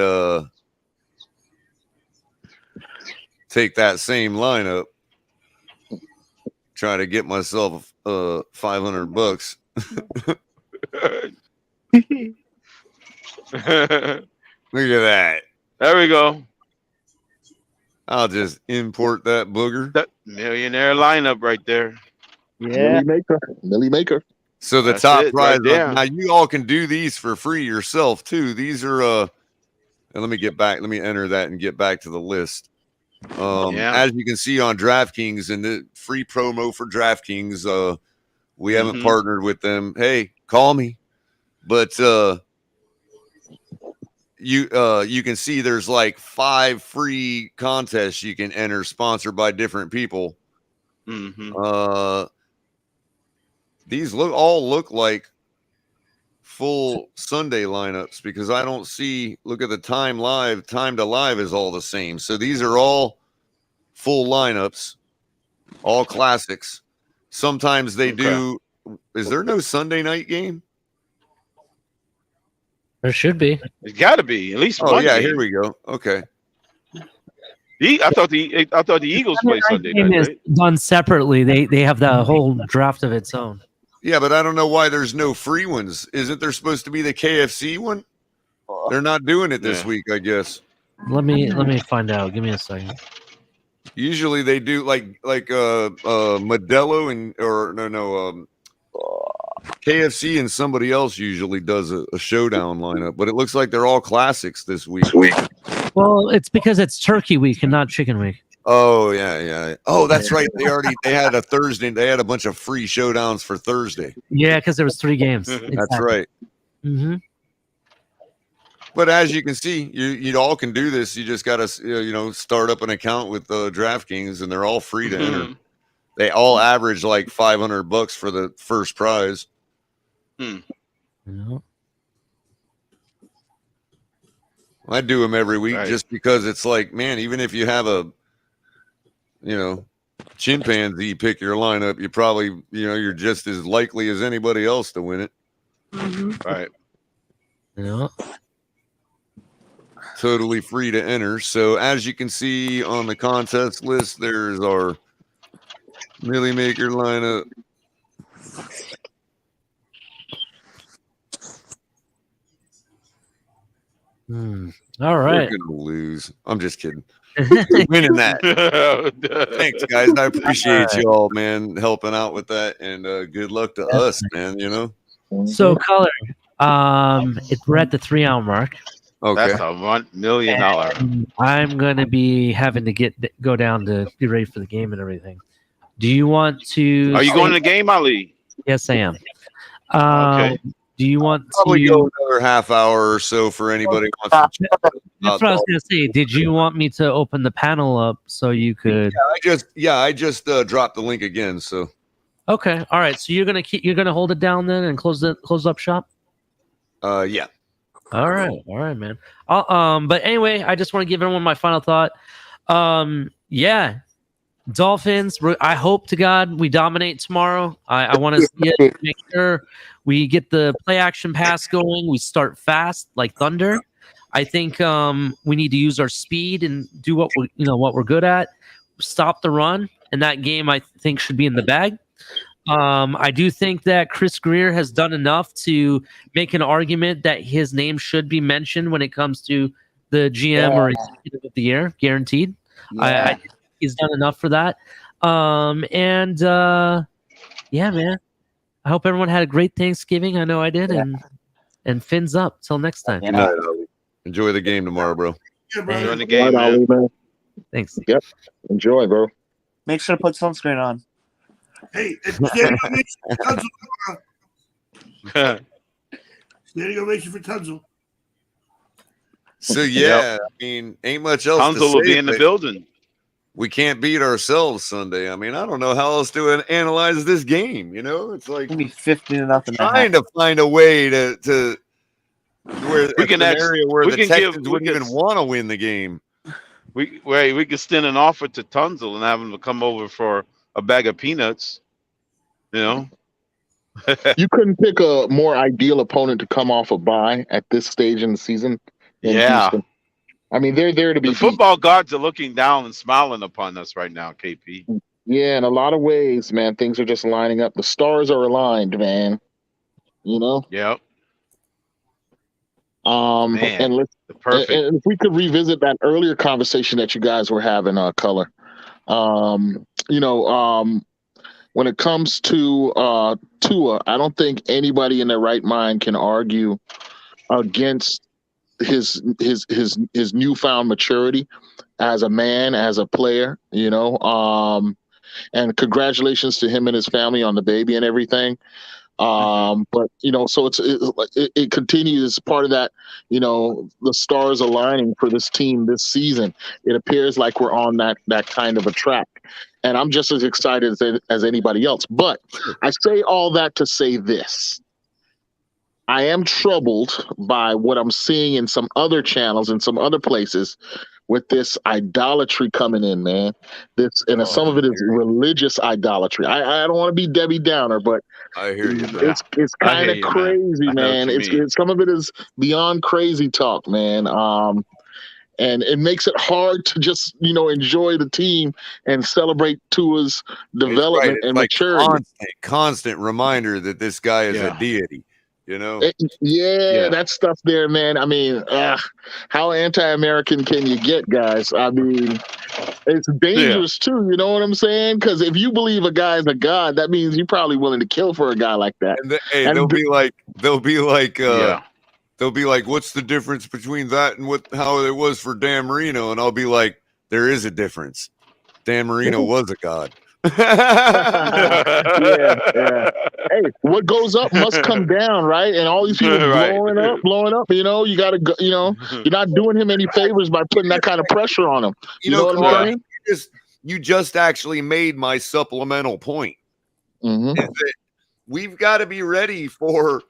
take that same lineup. Try to get myself $500. Look at that. There we go. I'll just import that booger. That millionaire lineup right there. Yeah. Millie Maker. So the That's top it prize. right there. Now you all can do these for free yourself too. These are and let me get back. Let me enter that and get back to the list. As you can see on DraftKings and the free promo for DraftKings, we haven't partnered with them. Hey, call me. But you can see there's like 5 free contests you can enter, sponsored by different people. These all look like full Sunday lineups because I don't see. Look at the time to live is all the same. So these are all full lineups, all classics. Sometimes they do. Is there no Sunday night game? There should be. It's got to be at least Oh one. yeah, game. here we go. Okay. I thought the Eagles play Sunday game night, is right? done separately. They have the whole draft of its own. Yeah, but I don't know why there's no free ones. Isn't there supposed to be the KFC one? They're not doing it this week, I guess. Let me find out. Give me a second. Usually they do like Modelo and KFC and somebody else usually does a showdown lineup, but it looks like they're all classics this week. Well, it's because it's Turkey Week and not Chicken Week. Oh yeah. Oh, that's right. They had a Thursday. They had a bunch of free showdowns for Thursday. Yeah, because there was 3 games. That's right. Mm-hmm. But as you can see, you all can do this. You just got to start up an account with DraftKings, and they're all free to enter. They all average like $500 for the first prize. Yeah. I do them every week just because it's like, man, even if you have a chimpanzee pick your lineup, you probably you're just as likely as anybody else to win it. Right. Yeah. Totally free to enter. So as you can see on the contest list, there's our Millie Maker lineup. All right. We're gonna lose. I'm just kidding. You're winning that. Thanks, guys. I appreciate you all, man, helping out with that, and good luck to us, man. So, Culler, we're at the 3-hour mark. Okay. That's a $1 million. I'm gonna be having to go down to be ready for the game and everything. Do you want to? Are you going to the game, Ali? Yes, I am. Okay. Do you want Probably to go another half hour or so for anybody who wants to check That's what I was gonna say. Did you want me to open the panel up so you could? I just dropped the link again. So Okay. All right. So you're gonna hold it down then and close up shop. Yeah. All right, man. But anyway, I just want to give everyone my final thought. Yeah, Dolphins. I hope to God we dominate tomorrow. I want to see it. Make sure we get the play action pass going. We start fast like thunder. I think we need to use our speed and do what we're good at. Stop the run, and that game I think should be in the bag. I do think that Chris Greer has done enough to make an argument that his name should be mentioned when it comes to the GM or executive of the year, guaranteed. Yeah. I think he's done enough for that. Yeah, man. I hope everyone had a great Thanksgiving. I know I did, and fins up. Till next time. Good night, Ali. Enjoy the game tomorrow, bro. Enjoy the game, Right, Ali, man. Thanks. Yep. Enjoy, bro. Make sure to put sunscreen on. Hey, it's standing ovation for Tunzel. Standing ovation for Tunzel. So yeah, I mean, ain't much else. Tunzel will be in the building. We can't beat ourselves Sunday. I mean, I don't know how else to analyze this game. It's like Maybe 50-0. trying to find a way to where We can scenario where we the can Texans give- we wouldn't can- even want to win the game. We could send an offer to Tunzel and have him to come over for a bag of peanuts. You couldn't pick a more ideal opponent to come off a bye at this stage in the season than Yeah. Houston. I mean, they're there to be The football gods are looking down and smiling upon us right now, KP. Yeah, in a lot of ways, man, things are just lining up. The stars are aligned, man. Yep. Man, and let's perfect. and if we could revisit that earlier conversation that you guys were having, Culler. When it comes to Tua, I don't think anybody in their right mind can argue against his newfound maturity as a man, as a player. And congratulations to him and his family on the baby and everything. But so it continues part of that. The stars aligning for this team this season. It appears like we're on that kind of a track, and I'm just as excited as anybody else. But I say all that to say this: I am troubled by what I'm seeing in some other channels and some other places with this idolatry coming in, man. Some of it is religious idolatry. I don't want to be Debbie Downer, but I hear you, man. it's kind of crazy, man. Some of it is beyond crazy talk, man. And it makes it hard to just, enjoy the team and celebrate Tua's development It's and like maturity. constant reminder that this guy is a deity, That stuff there, man. I mean, how anti-American can you get, guys? I mean, it's dangerous too. You know what I'm saying? Because if you believe a guy's a god, that means you're probably willing to kill for a guy like that. And they'll be like, what's the difference between that and how it was for Dan Marino? And I'll be like, there is a difference. Dan Marino was a god. yeah. Hey, what goes up must come down, right? And all these people blowing up. You got to go. You're not doing him any favors by putting that kind of pressure on him. You know what I'm saying? You just actually made my supplemental point. Is that we've got to be ready for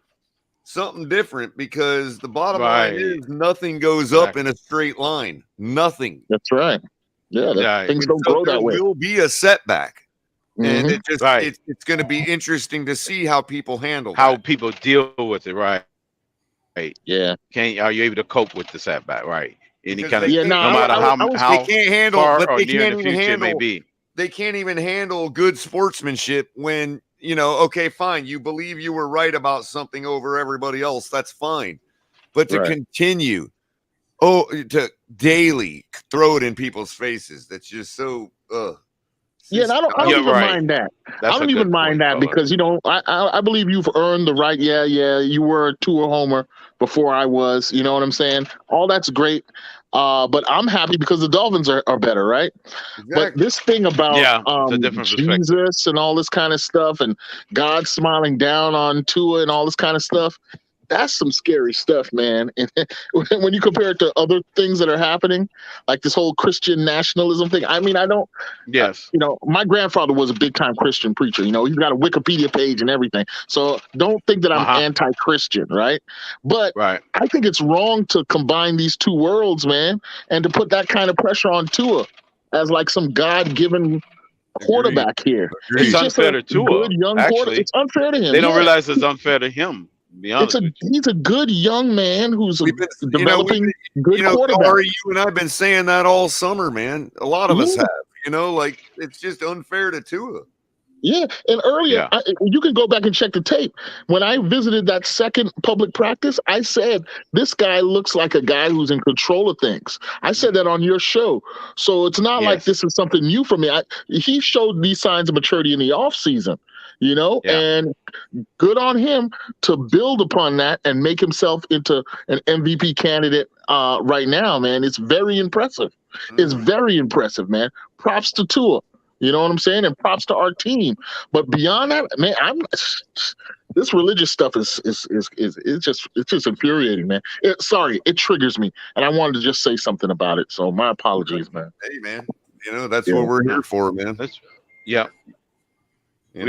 something different, because the bottom line is nothing goes up in a straight line. Nothing. That's right. Yeah, things don't grow that way. There will be a setback. And it's going to be interesting to see how people handle people deal with it, right? Yeah. Are you able to cope with the setback, right? Any kind of no matter how they can't handle, far but or they near can't in the even future handle. it may be. They can't even handle good sportsmanship when okay, fine, you believe you were right about something over everybody else. That's fine, but to continue, to daily throw it in people's faces, that's just so. And I don't even mind that. I don't even mind that because I believe you've earned the right. Yeah, you were a Tua homer before I was. You know what I'm saying? All that's great, but I'm happy because the Dolphins are better, right? Exactly. But this thing about it's a different Jesus and all this kind of stuff, and God smiling down on Tua and all this kind of stuff. That's some scary stuff, man. And when you compare it to other things that are happening, like this whole Christian nationalism thing. I mean, I don't. Yes. My grandfather was a big time Christian preacher. He's got a Wikipedia page and everything. So don't think that I'm anti-Christian, right? But I think it's wrong to combine these two worlds, man, and to put that kind of pressure on Tua as like some God-given quarterback here. It's just unfair to Tua. Good young quarterback. It's unfair to him. They don't realize it's unfair to him. He's a good young man who's developing good quarterback. Ari, you and I've been saying that all summer, man. A lot of us have. It's just unfair to Tua. Yeah, and earlier, you can go back and check the tape. When I visited that second public practice, I said, this guy looks like a guy who's in control of things. I said that on your show. So it's not like this is something new for me. He showed these signs of maturity in the offseason, and good on him to build upon that and make himself into an MVP candidate right now, man. It's very impressive. It's very impressive, man. Props to Tua. You know what I'm saying? And props to our team. But beyond that, man, this religious stuff is just infuriating, man. It triggers me, and I wanted to just say something about it. So my apologies, man. Hey, man, that's what we're here for, man. We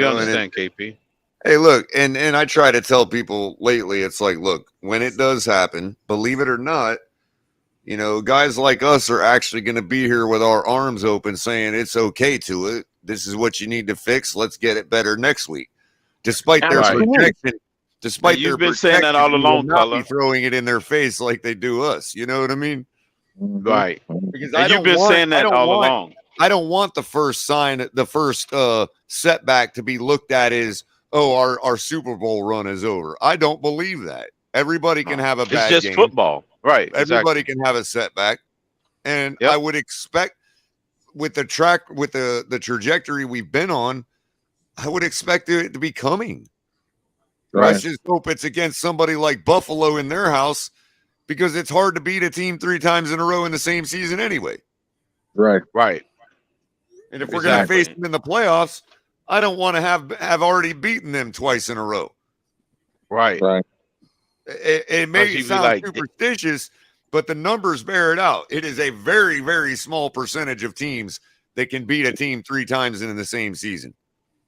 understand, KP. Hey, look, and I try to tell people lately, it's like, look, when it does happen, believe it or not, guys like us are actually going to be here with our arms open saying it's okay to it. This is what you need to fix. Let's get it better next week. Despite their protection, you've been saying that all along, Culler. Throwing it in their face like they do us. You know what I mean? Right. Because you've been saying that all along. I don't want the first setback to be looked at as, our Super Bowl run is over. I don't believe that. Everybody can have a bad game. It's just football. Right. Everybody can have a setback. And I would expect with the trajectory we've been on, I would expect it to be coming. Right. Let's just hope it's against somebody like Buffalo in their house, because it's hard to beat a team 3 times in a row in the same season anyway. Right. And if we're going to face them in the playoffs, I don't want to have already beaten them twice in a row. Right. It may sound superstitious, but the numbers bear it out. It is a very, very small percentage of teams that can beat a team 3 times in the same season.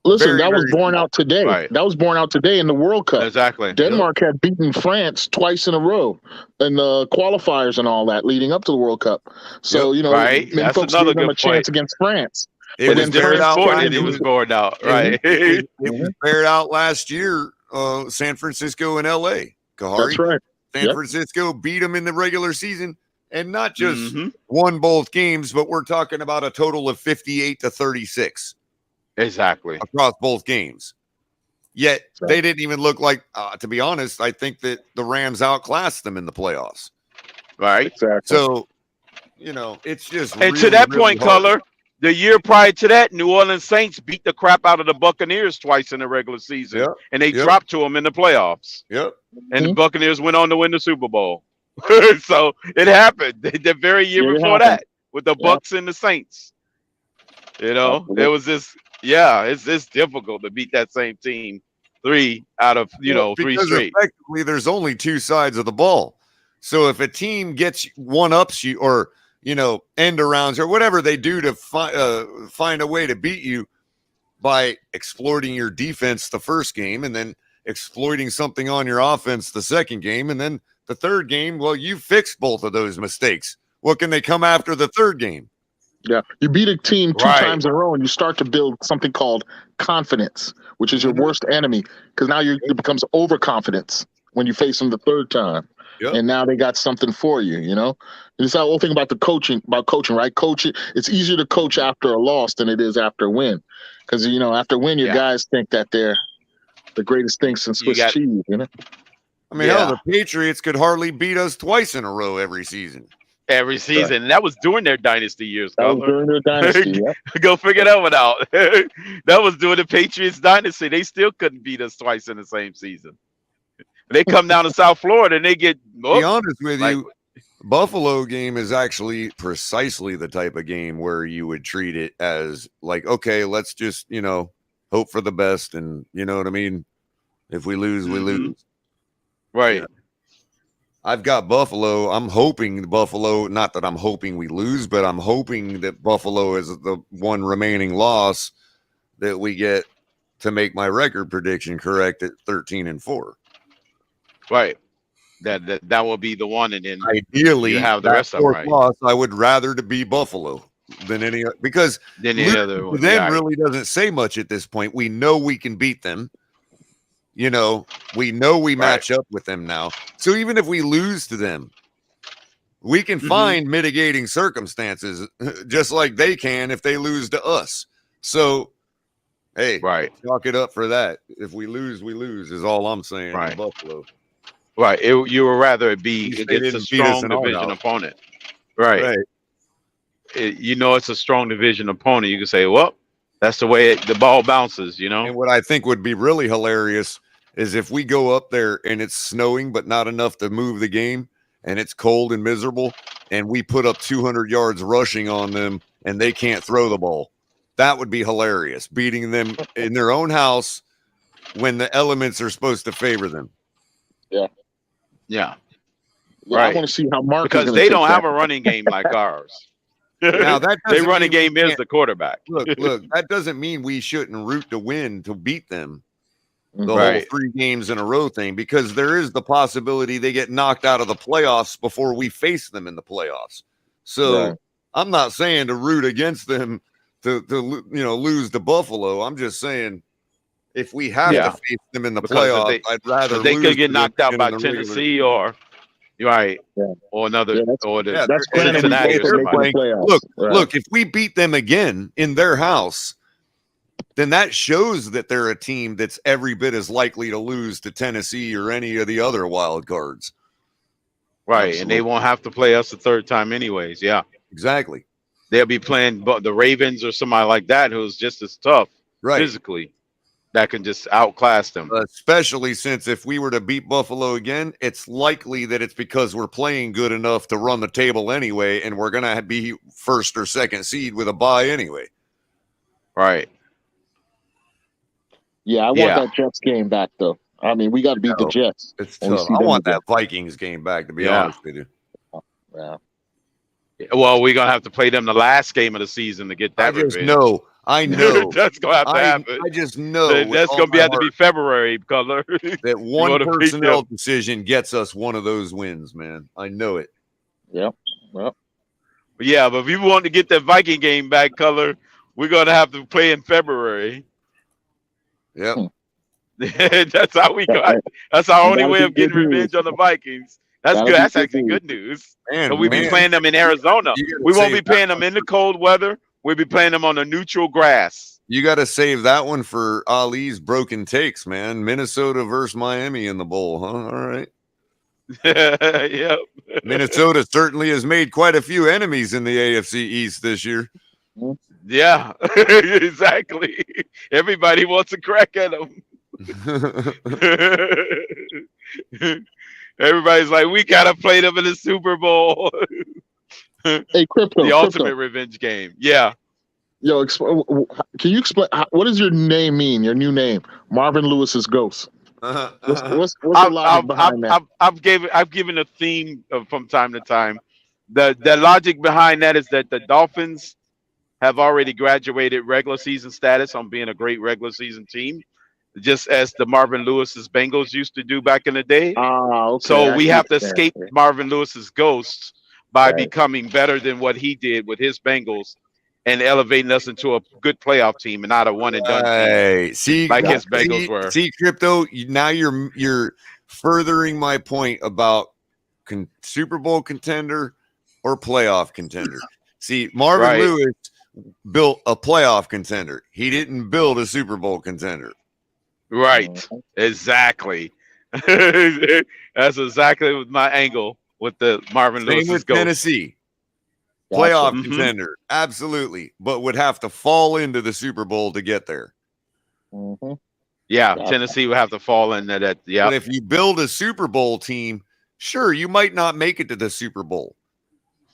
Listen, that was borne out today. Right. That was borne out today in the World Cup. Exactly. Denmark had beaten France twice in a row in the qualifiers and all that leading up to the World Cup. So, many folks gave them a chance against France. It was bared out. It was bared out. Right. It was bared out last year, San Francisco and LA. Kahari. That's right. San Francisco beat them in the regular season. And not just won both games, but we're talking about a total of 58-36. Exactly. Across both games. Yet they didn't even look like, to be honest, I think that the Rams outclassed them in the playoffs. Right. Exactly. So, it's just and really, to that really point, hard. Color, the year prior to that, New Orleans Saints beat the crap out of the Buccaneers twice in the regular season, and they dropped to them in the playoffs. Yep. And the Buccaneers went on to win the Super Bowl. So it happened the very year before that with the Bucs and the Saints. It was this. Yeah, it's difficult to beat that same team 3 out of 3 because straight. Effectively, there's only two sides of the ball. So if a team gets one-ups you or end arounds or whatever they do to find a way to beat you by exploiting your defense the first game and then exploiting something on your offense the second game and then the third game, well, you fixed both of those mistakes. What can they come after the third game? Yeah, you beat a team two times in a row, and you start to build something called confidence, which is your worst enemy, because now it becomes overconfidence when you face them the third time, and now they got something for you. It's that whole thing about coaching, right? Coaching, it's easier to coach after a loss than it is after a win, because after a win, your guys think that they're the greatest thing since Swiss cheese. I mean, hell, the Patriots could hardly beat us twice in a row every season. Every season. Right. And that was during their dynasty years. That was during their dynasty, Go figure that one out. That was during the Patriots dynasty. They still couldn't beat us twice in the same season. They come down to South Florida and they get be honest with you, Buffalo game is actually precisely the type of game where you would treat it as like, okay, let's just, hope for the best. And you know what I mean? If we lose, we lose. Right. Yeah. I've got Buffalo. I'm hoping Buffalo, not that I'm hoping we lose, but I'm hoping that Buffalo is the one remaining loss that we get to make my record prediction correct at 13-4. Right. That will be the one. And then ideally you have the rest of them right. Loss, I would rather to be Buffalo than any because any other one. Then really doesn't say much at this point. We know we can beat them. We know we match up with them now. So even if we lose to them, we can find mitigating circumstances just like they can if they lose to us. So, hey, chalk it up for that. If we lose, we lose is all I'm saying. Right. Buffalo. Right. You would rather it be against a strong division opponent. Right. It's a strong division opponent. You can say, well, that's the way the ball bounces, And what I think would be really hilarious is if we go up there and it's snowing, but not enough to move the game, and it's cold and miserable, and we put up 200 yards rushing on them, and they can't throw the ball. That would be hilarious, beating them in their own house when the elements are supposed to favor them. Yeah. Right. I want to see how Mark because they don't have a running game like ours. Now that their running game is the quarterback. Look, that doesn't mean we shouldn't root to win to beat them. The whole 3 games in a row thing, because there is the possibility they get knocked out of the playoffs before we face them in the playoffs. So I'm not saying to root against them to lose to Buffalo. I'm just saying if we have to face them in the playoffs, I'd rather they could get knocked out by Tennessee or or another or the Cincinnati or somebody. Look, if we beat them again in their house, then that shows that they're a team that's every bit as likely to lose to Tennessee or any of the other wild cards. Right. Absolutely. And they won't have to play us the third time anyways. Yeah, exactly. They'll be playing the Ravens or somebody like that who's just as tough physically that can just outclass them. Especially since if we were to beat Buffalo again, it's likely that it's because we're playing good enough to run the table anyway, and we're going to be first or second seed with a bye anyway. Right. Yeah, I want that Jets game back, though. I mean, we got to beat the Jets. It's tough. I want that Vikings game back, to be honest with you. Yeah. Well, we're going to have to play them the last game of the season to get that revenge. I know. That's going to have to happen. I just know. That's going to have to be February, Color. That one personnel decision gets us one of those wins, man. I know it. Yep. Well. Yeah, but if you want to get that Viking game back, Color, we're going to have to play in February. Yep. That's how we got. That's our only way of getting revenge on the Vikings That's That'll good. be That's good actually news. good news. Man, So we be man, playing them in Arizona. you gotta We won't save be that playing one them in the for- cold weather. We'll be playing them on a neutral grass. You got to save that one for Ali's broken takes, man. Minnesota versus Miami in the bowl, huh? All right. Yep. Minnesota certainly has made quite a few enemies in the AFC East this year. Yeah, exactly. Everybody wants a crack at them. Everybody's like, we gotta play them in the Super Bowl. Hey, crypto, The crypto. ultimate revenge game. Yeah. Yo, can you explain what does your name mean? Your new name, Marvin Lewis's Ghost. What's the logic behind that? I've given a theme from time to time. The logic behind that is that the Dolphins have already graduated regular season status on being a great regular season team, just as the Marvin Lewis's Bengals used to do back in the day. Okay. So we have to understand. escape Marvin Lewis's ghosts by becoming better than what he did with his Bengals and elevating us into a good playoff team and not a one and done team. See, like his Bengals were. See, crypto. Now you're furthering my point about Super Bowl contender or playoff contender. See, Marvin Lewis built a playoff contender. He didn't build a Super Bowl contender. Right. Exactly. That's exactly my angle with the Marvin Same Lewis's with ghost. Tennessee. Playoff contender, absolutely, but would have to fall into the Super Bowl to get there. Yeah, Tennessee would have to fall into that. Yeah. But if you build a Super Bowl team, sure, you might not make it to the Super Bowl,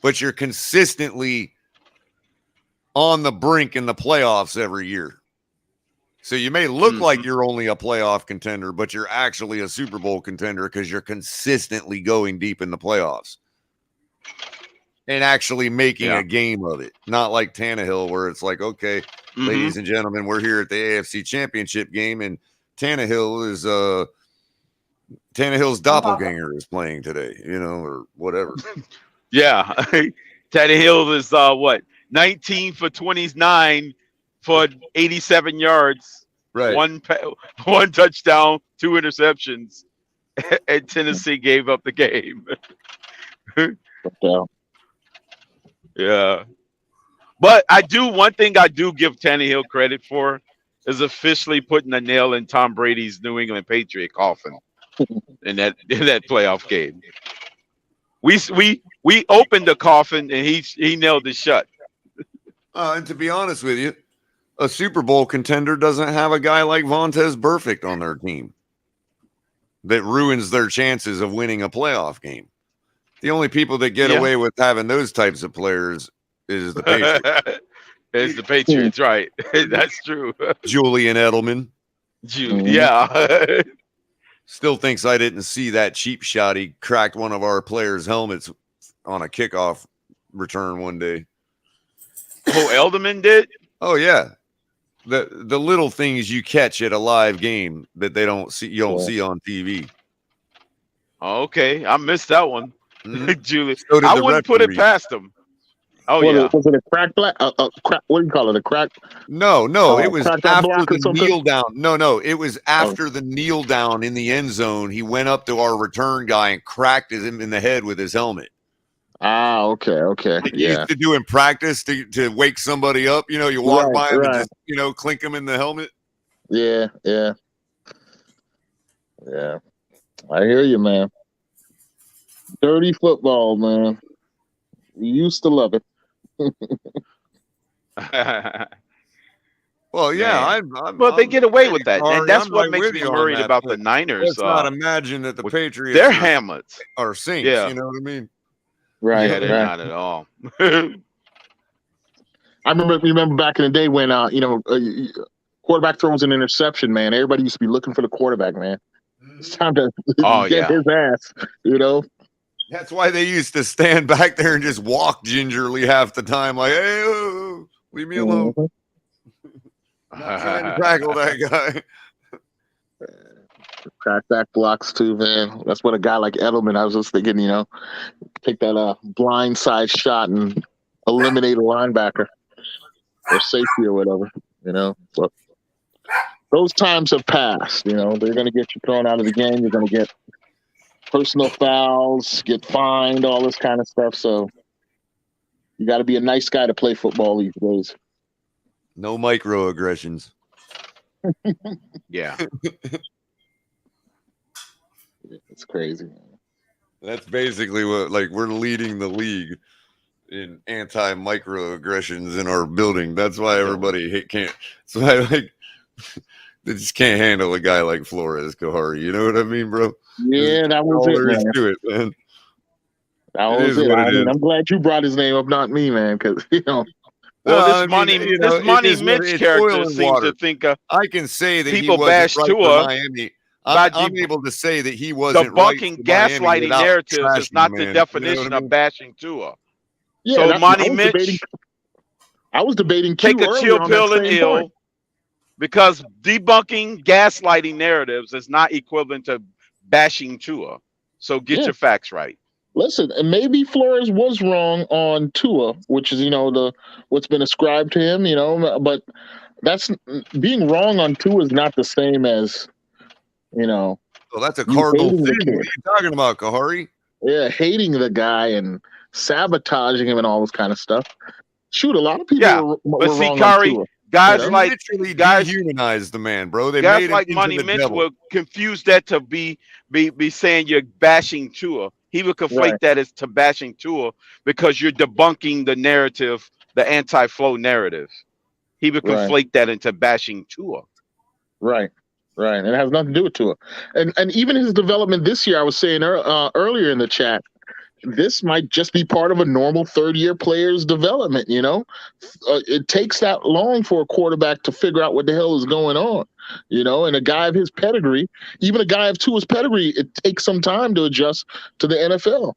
but you're consistently on the brink in the playoffs every year. So you may look like you're only a playoff contender, but you're actually a Super Bowl contender because you're consistently going deep in the playoffs and actually making a game of it. Not like Tannehill, where it's like, okay, ladies and gentlemen, we're here at the AFC Championship game, and Tannehill's doppelganger is playing today, or whatever. Yeah. Tannehill is what? 19 for 29 for 87 yards. Right. One touchdown, 2 interceptions. And Tennessee gave up the game. Yeah. But one thing I do give Tannehill credit for is officially putting a nail in Tom Brady's New England Patriot coffin in that playoff game. We opened the coffin and he nailed it shut. And to be honest with you, a Super Bowl contender doesn't have a guy like Vontaze Burfict on their team that ruins their chances of winning a playoff game. The only people that get away with having those types of players is the Patriots. It's the Patriots, right? That's true. Julian Edelman. Yeah. Still thinks I didn't see that cheap shot. He cracked one of our players' helmets on a kickoff return one day. Oh, Edelman did? Oh, yeah. The little things you catch at a live game that you don't see on TV. Okay, I missed that one. Julie, So did I the wouldn't put it referee. past him. Oh, Was it a crack black? Crack, what do you call it? A crack? No, it was crack that after block or the something? kneel down. No, it was after the kneel down in the end zone. He went up to our return guy and cracked him in the head with his helmet. Okay. Like you used to do in practice to wake somebody up. You walk by him and just, clink him in the helmet. Yeah. I hear you, man. Dirty football, man. We used to love it. Well, yeah, but they get away with that, and that's I'm what right makes with me you on worried that, about but the Niners. Let's not imagine that the Patriots they're hammers are saints. Yeah. You know what I mean? Right. Yeah, they're not at all. I remember back in the day when quarterback throws an interception, man. Everybody used to be looking for the quarterback, man. It's time to get his ass, That's why they used to stand back there and just walk gingerly half the time, like, hey, leave me alone. Not trying to tackle that guy. Crackback blocks too, man. That's what a guy like Edelman, I was just thinking, take that blind side shot and eliminate a linebacker or safety or whatever, But those times have passed, They're going to get you thrown out of the game. You're going to get personal fouls, get fined, all this kind of stuff. So you got to be a nice guy to play football these days. No microaggressions. Yeah. It's crazy. That's basically what, like, we're leading the league in anti-microaggressions in our building. That's why everybody can't. That's why, like, they just can't handle a guy like Flores Kahari. You know what I mean, bro? Yeah, that was all it, there is man. to it, man. That It was is it. what I it mean, is. I'm glad you brought his name up, not me, man, because Well, I mean, you know, this Money it is what Mitch it's character oil and seems water. to think I can say that he people wasn't bash right for Tua Miami. by I'm able to say that he wasn't right debunking for Miami gaslighting without narratives is trashing the not the man. You know what definition I of mean? bashing Tua. yeah, So I Money was debating. Mitch, I was debating take Q a earlier chill on that pill and same point. ill, because debunking gaslighting narratives is not equivalent to bashing Tua. So get your facts right. Listen, and maybe Flores was wrong on Tua, which is what's been ascribed to him, but that's being wrong on Tua is not the same as Well, that's a you cardinal hating the sin. What kid. are you talking about, Kahari? Yeah, hating the guy and sabotaging him and all this kind of stuff. Shoot, a lot of people Yeah, were but see, wrong on Kari, Tua. guys They like literally guys dehumanized the man, bro. They guys made him like into Money the Mitch devil. will confuse that to be saying you're bashing Tua. He would conflate Right. that as to bashing Tua because you're debunking the narrative, the anti-flow narrative. He would Right. conflate that into bashing Tua. Right. Right. It has nothing to do with Tua. And even his development this year, I was saying earlier in the chat, this might just be part of a normal third-year player's development, it takes that long for a quarterback to figure out what the hell is going on, and a guy of his pedigree, even a guy of Tua's pedigree, it takes some time to adjust to the NFL.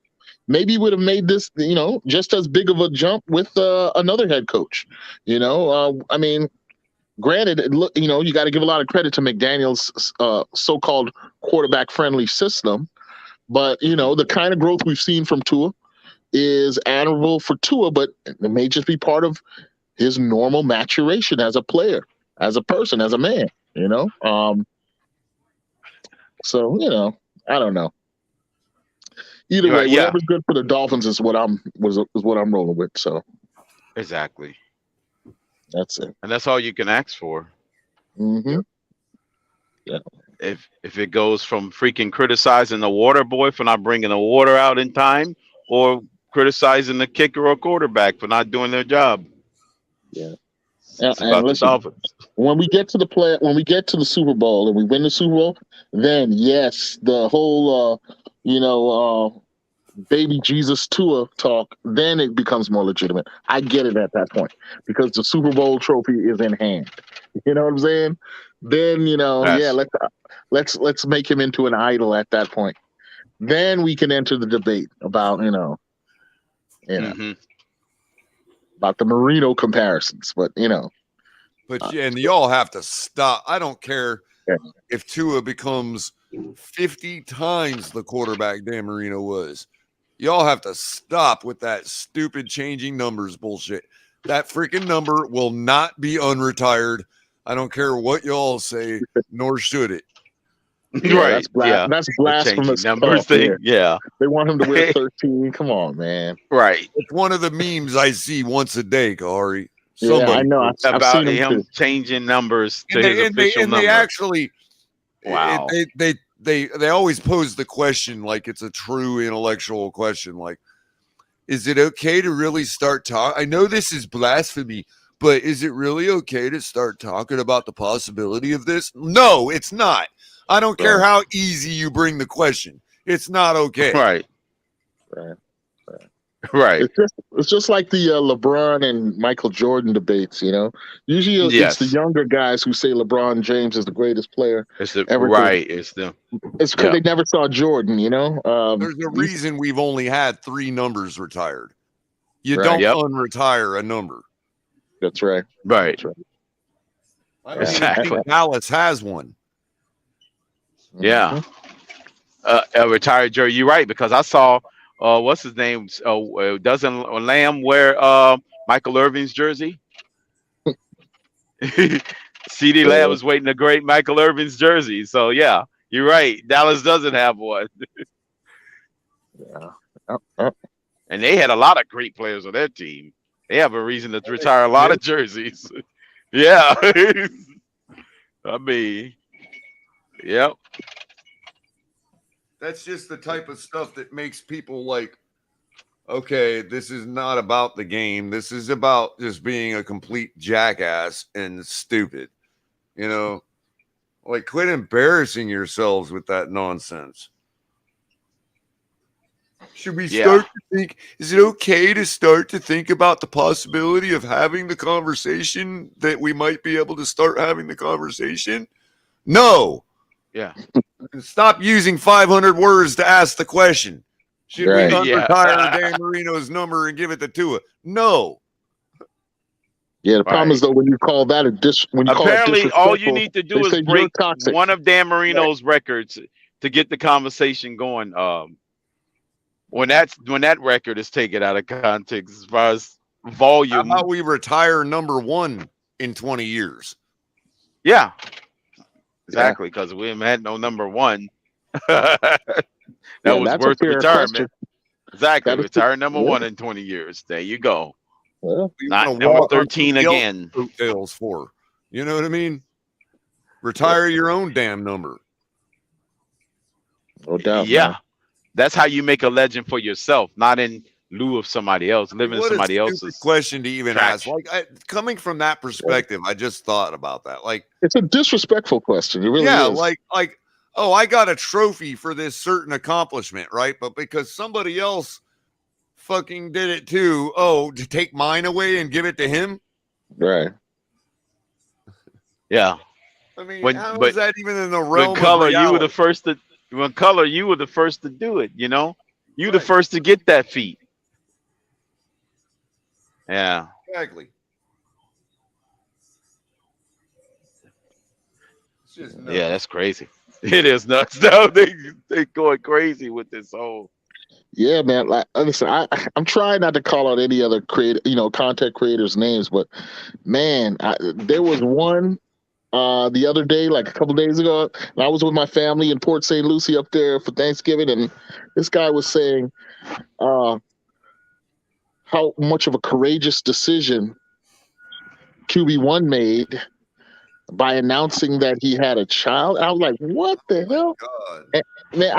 Maybe he would have made this, just as big of a jump with another head coach. I mean, granted, you got to give a lot of credit to McDaniel's so-called quarterback-friendly system, but the kind of growth we've seen from Tua is admirable for Tua, but it may just be part of his normal maturation as a player, as a person, as a man. So I don't know. Either way, Yeah, whatever's good for the Dolphins is what I'm rolling with. So exactly. that's it. And that's all you can ask for. Mm-hmm. Yeah. If it goes from freaking criticizing the water boy for not bringing the water out in time, or criticizing the kicker or quarterback for not doing their job. Yeah. It's And about the listen, Dolphins. when we get to the Super Bowl and we win the Super Bowl, then yes, the whole baby Jesus Tua talk, then it becomes more legitimate. I get it at that point because the Super Bowl trophy is in hand. You know what I'm saying? Then Yes. let's make him into an idol at that point. Then we can enter the debate about Mm-hmm. about the Marino comparisons, but But and y'all have to stop. I don't care yeah. if Tua becomes 50 times the quarterback Dan Marino was. Y'all have to stop with that stupid changing numbers bullshit. That freaking number will not be unretired. I don't care what y'all say, nor should it. Yeah, Right. that's blasphemous numbers talk. thing. Yeah. They want him to wear 13. Come on, man. Right. It's one of the memes I see once a day, Kahari. Yeah, Somebody I know. I've About seen him too. changing numbers to and his official number. they actually Wow. they always pose the question like it's a true intellectual question, like, is it okay to really start talking? I know this is blasphemy, but is it really okay to start talking about the possibility of this? No, it's not. I don't care how easy you bring the question. It's not okay. Right. Right. Right. It's just like the LeBron and Michael Jordan debates. Usually it's the younger guys who say LeBron James is the greatest player ever. It's because they never saw Jordan. There's a reason we've only had 3 numbers retired. You don't unretire a number. That's right. Right. That's right. I don't even think Dallas has one. Yeah. A retired jersey. You're right, because I saw what's his name? Doesn't Lamb wear Michael Irvin's jersey? CD Lamb was waiting to grade Michael Irvin's jersey. So yeah, you're right. Dallas doesn't have one. Yeah. And they had a lot of great players on their team. They have a reason to retire a lot of jerseys. Yeah. I mean, yep. That's just the type of stuff that makes people like, okay, this is not about the game. This is about just being a complete jackass and stupid. You know, like quit embarrassing yourselves with that nonsense. Should we start to think? Is it okay to start to think about the possibility of having the conversation that we might be able to start having the conversation? No. Yeah. Stop using 500 words to ask the question. Should we Yeah. unretire Dan Marino's number and give it to Tua? No. Yeah, the problem is though when you call that when you call it Apparently, all you disrespectful, need to they do is say break you're toxic. one of Dan Marino's records to get the conversation going. When that record is taken out of context as far as volume. How about we retire number 1 in 20 years? Yeah. Exactly, because we haven't had no number 1. that was worth retirement. Exactly. Retire number 1 in 20 years. There you go. Well, not number 13 again. Coattails for. You know what I mean? Retire your own damn number. No doubt. Yeah. Man. That's how you make a legend for yourself, not in lieu of somebody else, living in somebody else's question to even ask. Like coming from that perspective, I just thought about that. Like it's a disrespectful question. It really is. like oh, I got a trophy for this certain accomplishment, right? But because somebody else fucking did it too, to take mine away and give it to him? Right. Yeah. I mean, how is that even in the realm of Culler, reality? you were the first to Culler, you were the first to do it, you know? You the first to get that feat. Yeah. Exactly. It's just nuts. Yeah, that's crazy. It is nuts. No, they going crazy with this whole. Yeah, man. Like, listen, I'm trying not to call out any other content creators' names, but man, there was one the other day, like a couple days ago, and I was with my family in Port St. Lucie up there for Thanksgiving, and this guy was saying how much of a courageous decision QB1 made by announcing that he had a child. I was like, what the hell? God. Man,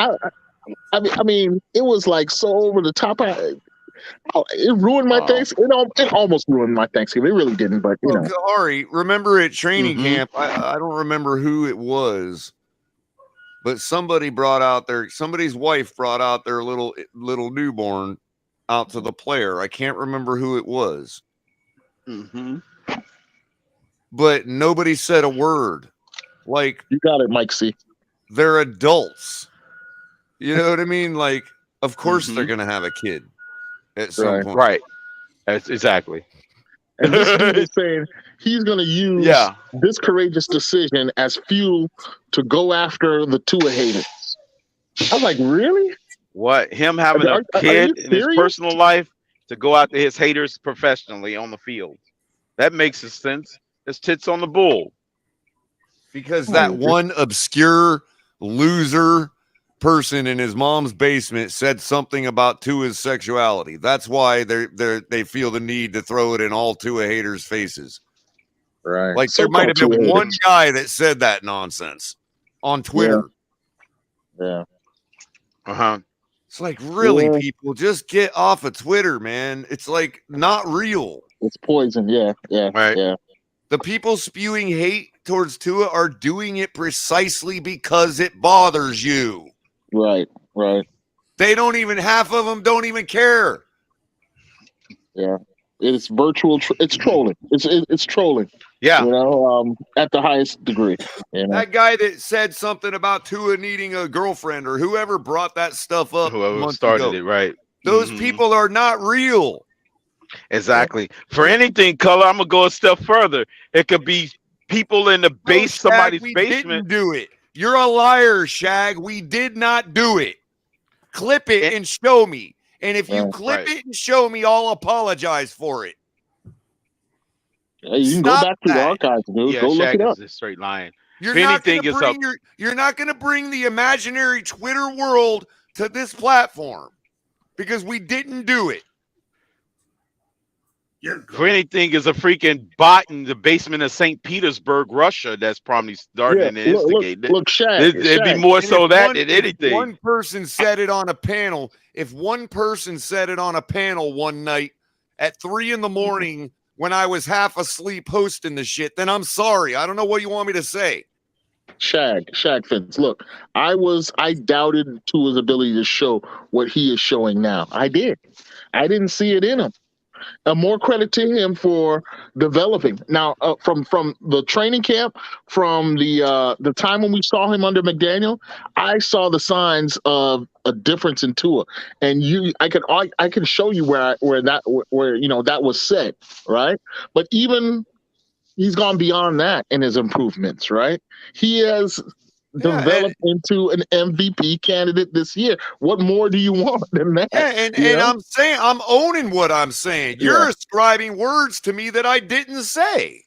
I mean, it was like so over the top. It ruined my Thanksgiving. It almost ruined my Thanksgiving. It really didn't, but you know. Kahari, remember at training camp, I don't remember who it was, but somebody's wife brought out their little newborn out to the player. I can't remember who it was. But nobody said a word. Like, you got it, Mike C. They're adults. You know what I mean? Like, of course they're gonna have a kid at some point. Right. That's exactly. And this dude is saying he's gonna use this courageous decision as fuel to go after the Tua haters. I was like, really? What? Him having a kid in his personal life to go after his haters professionally on the field. That makes sense. It's tits on the bull. Because that one obscure loser person in his mom's basement said something about Tua's sexuality. That's why they feel the need to throw it in all Tua haters' faces. Right. Like there might have been one guy that said that nonsense on Twitter. Yeah. It's like, really, people, just get off of Twitter, man. It's like not real. It's poison. Yeah. Right. Yeah. The people spewing hate towards Tua are doing it precisely because it bothers you. Right. They don't even, half of them don't even care. Yeah. It's virtual. It's trolling. It's trolling. Yeah. You know, at the highest degree. You know? That guy that said something about Tua needing a girlfriend or whoever brought that stuff up. Whoever started it, right. Those people are not real. Exactly. For anything, Color, I'm gonna go a step further. It could be people in the somebody's we basement. Didn't do it. You're a liar, Shag. We did not do it. Clip it and show me. And if you clip it and show me, I'll apologize for it. Hey, you can go back to the archives, dude. Yeah, go look Shag it up. is straight lying. You're not going to bring the imaginary Twitter world to this platform. because we didn't do it. For anything, is a freaking bot in the basement of St. Petersburg, Russia, that's probably starting to instigate it. Look, Shaq. It'd be more so that than anything. One person said it on a panel. If one person said it on a panel one night at 3 a.m. when I was half asleep hosting the shit, then I'm sorry. I don't know what you want me to say. Shaq Fence. Look, I doubted Tua's ability to show what he is showing now. I did. I didn't see it in him. More credit to him for developing. Now, from the training camp, from the time when we saw him under McDaniel, I saw the signs of a difference in Tua, and I can show you where that was said, right? But even he's gone beyond that in his improvements, right? He has developed into an MVP candidate this year. What more do you want than that? Yeah, and I'm saying, I'm owning what I'm saying. You're ascribing words to me that I didn't say.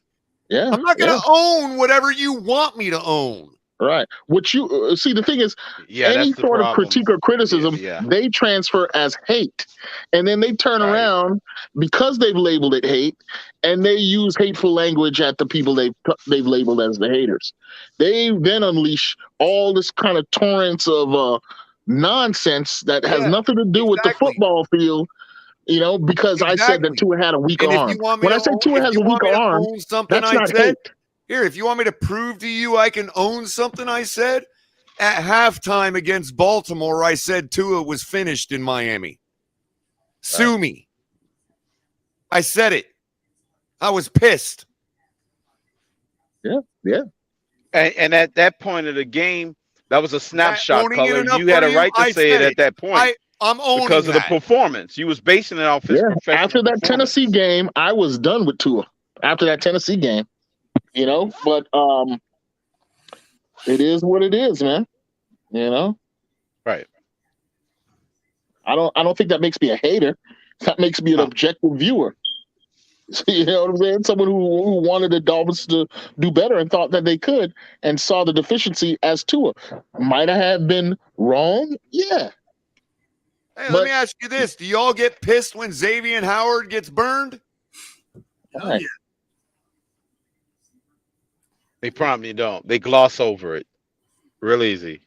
Yeah, I'm not going to own whatever you want me to own. Right. What you see, the thing is, any sort of critique or criticism, they transfer as hate, and then they turn around because they've labeled it hate, and they use hateful language at the people they've labeled as the haters. They then unleash all this kind of torrents of nonsense that has nothing to do with the football field. Because I said that Tua had a weak arm. When I say Tua has a weak arm, that's not hate. Here, if you want me to prove to you I can own something I said, at halftime against Baltimore, I said Tua was finished in Miami. Sue me. I said it. I was pissed. Yeah. And at that point of the game, that was a snapshot, Culler. You had a right to say it at that point. I'm owning because of the performance. You was basing it off his professional After that Tennessee game, I was done with Tua. After that Tennessee game. But it is what it is, man. Right. I don't think that makes me a hater. That makes me an objective viewer. You know what I'm saying? Someone who wanted the Dolphins to do better and thought that they could, and saw the deficiency as Tua. Might I have been wrong? Yeah. Hey, let me ask you this: do y'all get pissed when Xavier Howard gets burned? Right. They probably don't. They gloss over it real easy.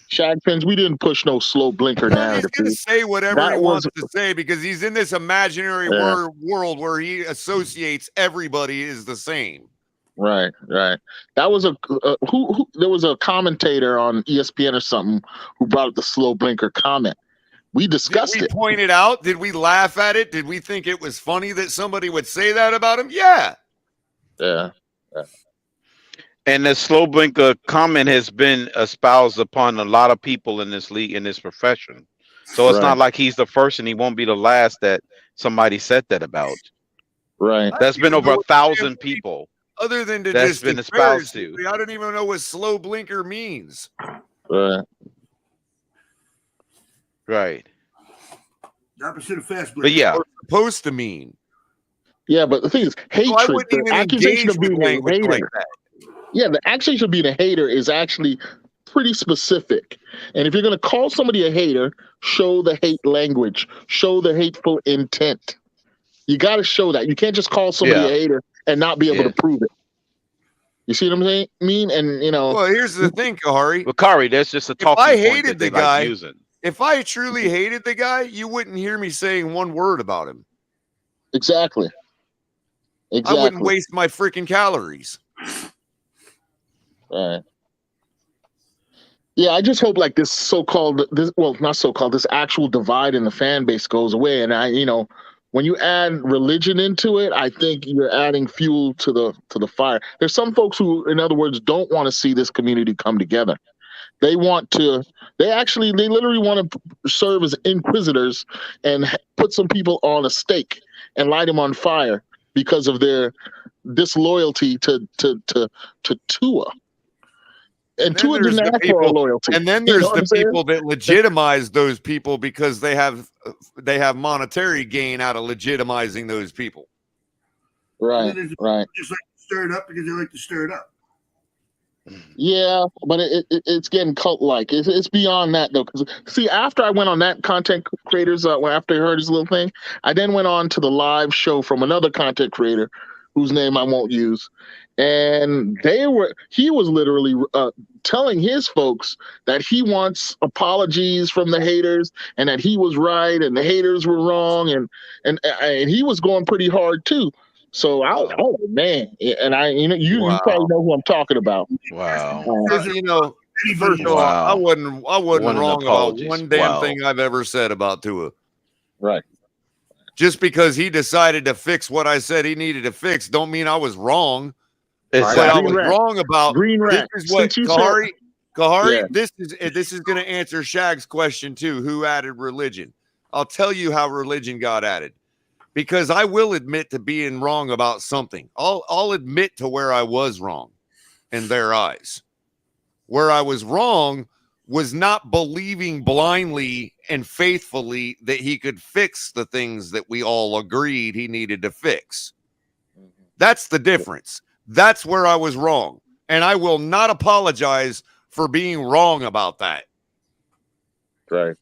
Shag Pins, we didn't push no slow blinker narrative. He's going to say whatever he wants to say because he's in this imaginary world where he associates everybody is the same. Right. That was there was a commentator on ESPN or something who brought up the slow blinker comment. We discussed it. Did we point it out? Did we laugh at it? Did we think it was funny that somebody would say that about him? Yeah. And the slow blinker comment has been espoused upon a lot of people in this league, in this profession. So it's not like he's the first and he won't be the last that somebody said that about. Right. That's been over 1,000 people. Other than that's been espoused to. I don't even know what slow blinker means. Right. The opposite of fast blinker. But yeah. It's supposed to mean. Yeah, but the thing is, hatred, the accusation of being a hater. Like that. Yeah, the accusation of being a hater is actually pretty specific. And if you're going to call somebody a hater, show the hate language, show the hateful intent. You got to show that. You can't just call somebody a hater and not be able to prove it. You see what I'm saying? Well, here's the thing, Kahari. Well, Kari, that's just a talking point. If I hated the guy, if I truly hated the guy, you wouldn't hear me saying one word about him. Exactly. I wouldn't waste my freaking calories. Right. Yeah, I just hope like this this actual divide in the fan base goes away. And when you add religion into it, I think you're adding fuel to the fire. There's some folks who, in other words, don't want to see this community come together. They literally want to serve as inquisitors and put some people on a stake and light them on fire because of their disloyalty to Tua. And Tua didn't ask for our loyalty. And then there's the people that legitimize those people because they have monetary gain out of legitimizing those people. Right. Just like to stir it up because they like to stir it up. Yeah, but it's getting cult like. It's beyond that though. 'Cause, see, after I went on that content creators, after I heard his little thing, I then went on to the live show from another content creator, whose name I won't use, and he was literally telling his folks that he wants apologies from the haters and that he was right and the haters were wrong, and he was going pretty hard too. So oh man, and you probably know who I'm talking about. Wow. You know, first of all, I wasn't wrong about one damn thing I've ever said about Tua. Right. Just because he decided to fix what I said he needed to fix, don't mean I was wrong. Exactly. But I was wrong about Green Rat. This is what Kahari. Yeah. This is going to answer Shag's question too. Who added religion? I'll tell you how religion got added. Because I will admit to being wrong about something. I'll admit to where I was wrong in their eyes. Where I was wrong was not believing blindly and faithfully that he could fix the things that we all agreed he needed to fix. That's the difference. That's where I was wrong. And I will not apologize for being wrong about that. Right.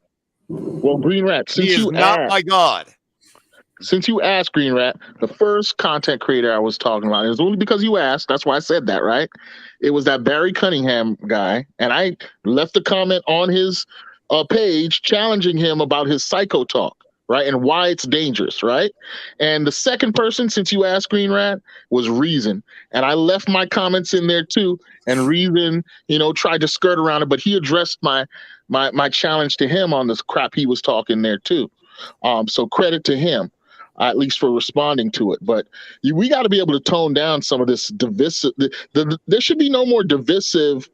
Well, Green Rat, since he is not my God. Since you asked, Green Rat, the first content creator I was talking about, it was only because you asked. That's why I said that, right? It was that Barry Cunningham guy. And I left a comment on his page challenging him about his psycho talk, right? And why it's dangerous, right? And the second person, since you asked, Green Rat, was Reason. And I left my comments in there too. And Reason, tried to skirt around it, but he addressed my challenge to him on this crap he was talking there too. So credit to him. At least for responding to it. But we got to be able to tone down some of this divisive. There should be no more divisive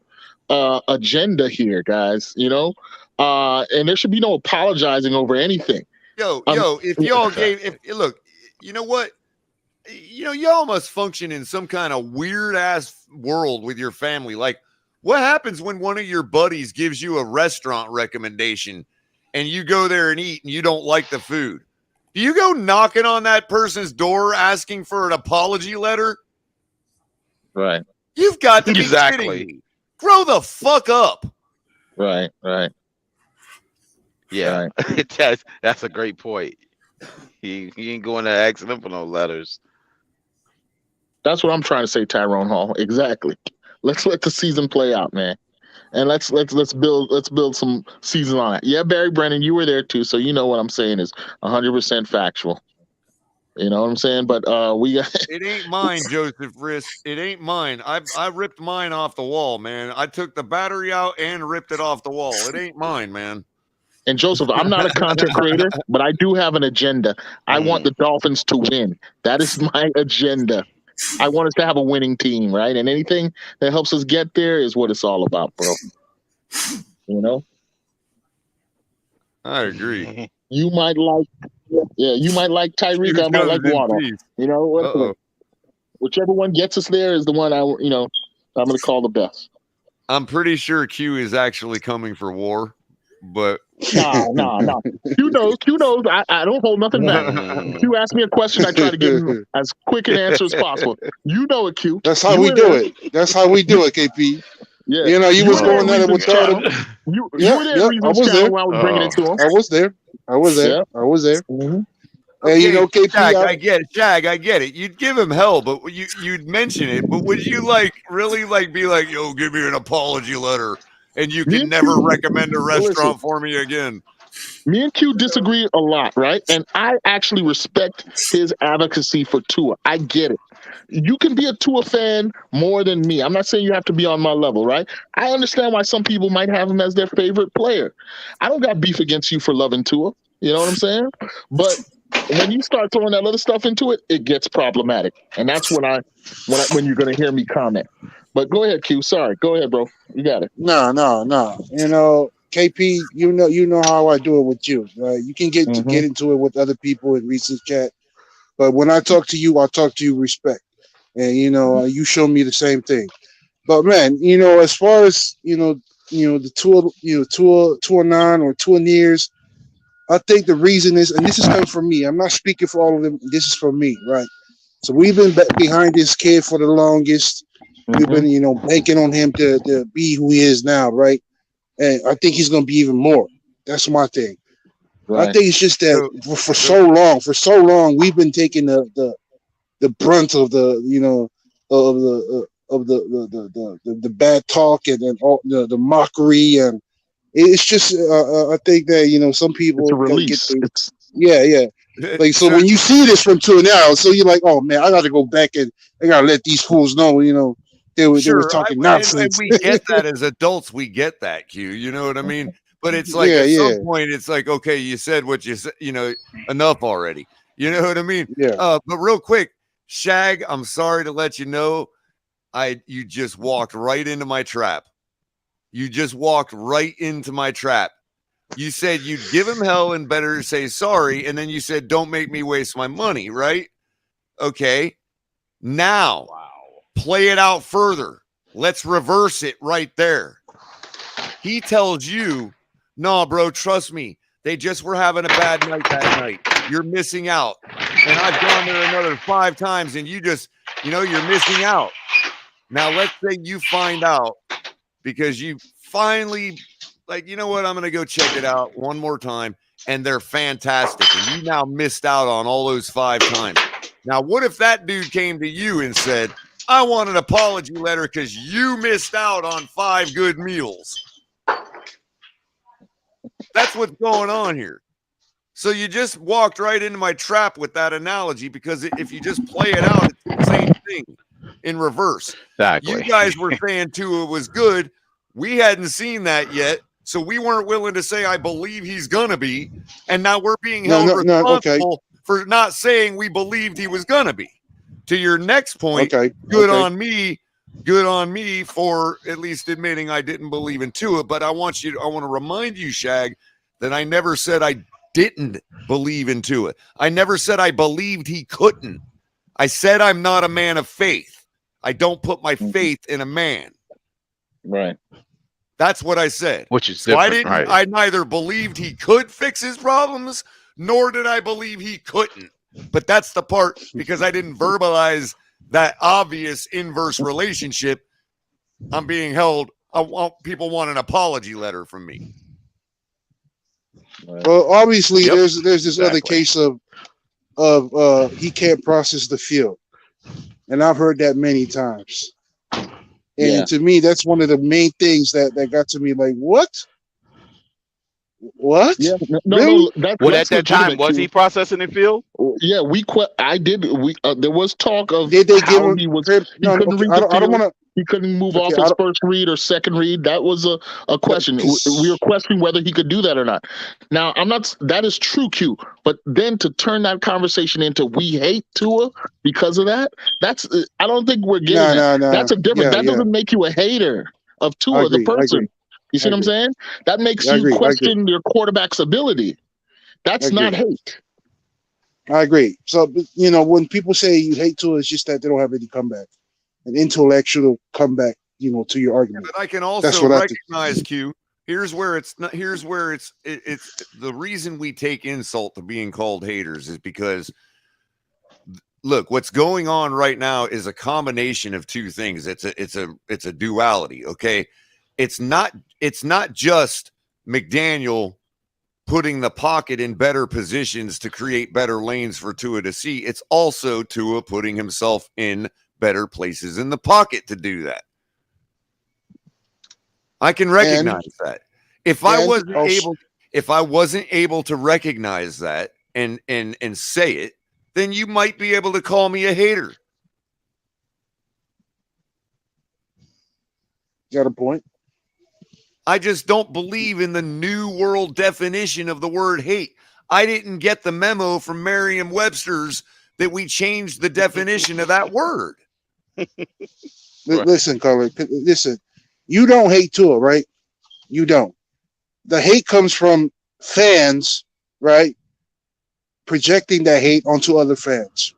agenda here, guys. And there should be no apologizing over anything. If y'all look, you know what? Y'all must function in some kind of weird ass world with your family. Like, what happens when one of your buddies gives you a restaurant recommendation and you go there and eat and you don't like the food? Do you go knocking on that person's door asking for an apology letter? Right. You've got to be kidding me. Grow the fuck up. Right. Yeah. Right. That's a great point. He ain't going to ask them for no letters. That's what I'm trying to say, Tyrone Hall. Exactly. Let's let the season play out, man. And let's build some season on it. Yeah, Barry Brennan, you were there too, so you know what I'm saying is 100% factual. You know what I'm saying? But we got it ain't mine, Joseph Riss. It ain't mine. I ripped mine off the wall, man. I took the battery out and ripped it off the wall. It ain't mine, man. And Joseph, I'm not a content creator, but I do have an agenda. I want the Dolphins to win. That is my agenda. I want us to have a winning team, right? And anything that helps us get there is what it's all about, bro. I agree. You might like Tyreek. I might like Waddle. Whichever one gets us there is the one I'm going to call the best. I'm pretty sure Q is actually coming for war, but no. Q knows. I don't hold nothing back. Q asked me a question, I try to give him as quick an answer as possible. You know it, Q. That's how we do it. That's how we do it, KP. Yeah. You was going at it with You were there. I was there. I was bringing it to him. I was there. Mm-hmm. Okay, KP. Shag, I get it. Shag, I get it. You'd give him hell, but you'd mention it. But would you really be like, yo, give me an apology letter, and you can never recommend a restaurant for me again? Me and Q disagree a lot, right? And I actually respect his advocacy for Tua. I get it. You can be a Tua fan more than me. I'm not saying you have to be on my level, right? I understand why some people might have him as their favorite player. I don't got beef against you for loving Tua. You know what I'm saying? But when you start throwing that other stuff into it, it gets problematic. And that's when you're going to hear me comment. But go ahead, Q. Sorry. Go ahead, bro. You got it. No. KP, you know how I do it with you. Right? You can get into it with other people in recent chat, but when I talk to you, I talk to you respect, and you show me the same thing. But man, as far as the tour 9 or tour nears, I think the reason is, and this is coming from me. I'm not speaking for all of them. This is for me, right? So we've been behind this kid for the longest. We've been, banking on him to be who he is now, right? And I think he's going to be even more. That's my thing. Right. I think it's just that for so long, we've been taking the brunt of the bad talk and all the mockery, and it's just I think that some people It's a gotta get release. yeah. Like so when you see this from 2 so you're like, oh man, I got to go back and I gotta let these fools know, they were talking nonsense. And we get that as adults. We get that, Q. You know what I mean? But it's like Yeah, at yeah. some point, it's like, okay, you said what you said, enough already. You know what I mean? Yeah. But real quick, Shag, I'm sorry to let you know, you just walked right into my trap. You just walked right into my trap. You said you'd give him hell and better say sorry, and then you said, don't make me waste my money, right? Okay. Now, play it out further. Let's reverse it right there. He tells you, no, bro, trust me. They just were having a bad night that night. You're missing out. And I've gone there another 5 times, and you just, you're missing out. Now, let's say you find out because you finally, like, you know what? I'm going to go check it out one more time, and they're fantastic. And you now missed out on all those 5 times. Now, what if that dude came to you and said, I want an apology letter because you missed out on 5 good meals? That's what's going on here. So you just walked right into my trap with that analogy, because if you just play it out, it's the same thing in reverse. Exactly. You guys were saying Tua was good. We hadn't seen that yet, so we weren't willing to say I believe he's gonna be, and now we're being held responsible for not saying we believed he was gonna be. To your next point, good on me. Good on me for at least admitting I didn't believe in Tua, but I want to remind you, Shag, that I never said I didn't believe in Tua. I never said I believed he couldn't. I said I'm not a man of faith. I don't put my faith in a man. Right. That's what I said. Which is so different, right? I neither believed he could fix his problems, nor did I believe he couldn't. But that's the part, because I didn't verbalize that obvious inverse relationship. I'm being held. People want an apology letter from me. Well, obviously, there's this other case of he can't process the field, and I've heard that many times. And to me, that's one of the main things that got to me. Like, what? Yeah, really? At that legitimate, time, was he processing the field? Yeah, I did. There was talk of did they give how him? he couldn't read the field. I don't want to. He couldn't move off his first read or second read. That was a question. We were questioning whether he could do that or not. Now, I'm not. That is true, Q. But then to turn that conversation into we hate Tua because of that, that's. I don't think we're getting that. No. That's a difference. That doesn't make you a hater of Tua, the person. You see what I'm saying? That makes you question your quarterback's ability. That's not hate. I agree. So, when people say you hate Tua, it's just that they don't have any comeback, an intellectual comeback, to your argument. But I can also recognize, Q. Here's where it's not. Here's where it's the reason we take insult to being called haters is because, look, what's going on right now is a combination of 2 things. It's a duality. Okay. It's not just McDaniel putting the pocket in better positions to create better lanes for Tua to see. It's also Tua putting himself in better places in the pocket to do that. I can recognize that. If I wasn't able to recognize that and say it, then you might be able to call me a hater. You got a point. I just don't believe in the new world definition of the word hate. I didn't get the memo from Merriam-Webster's that we changed the definition of that word. Listen, Culler. Listen, you don't hate Tua, right? You don't. The hate comes from fans, right? Projecting that hate onto other fans.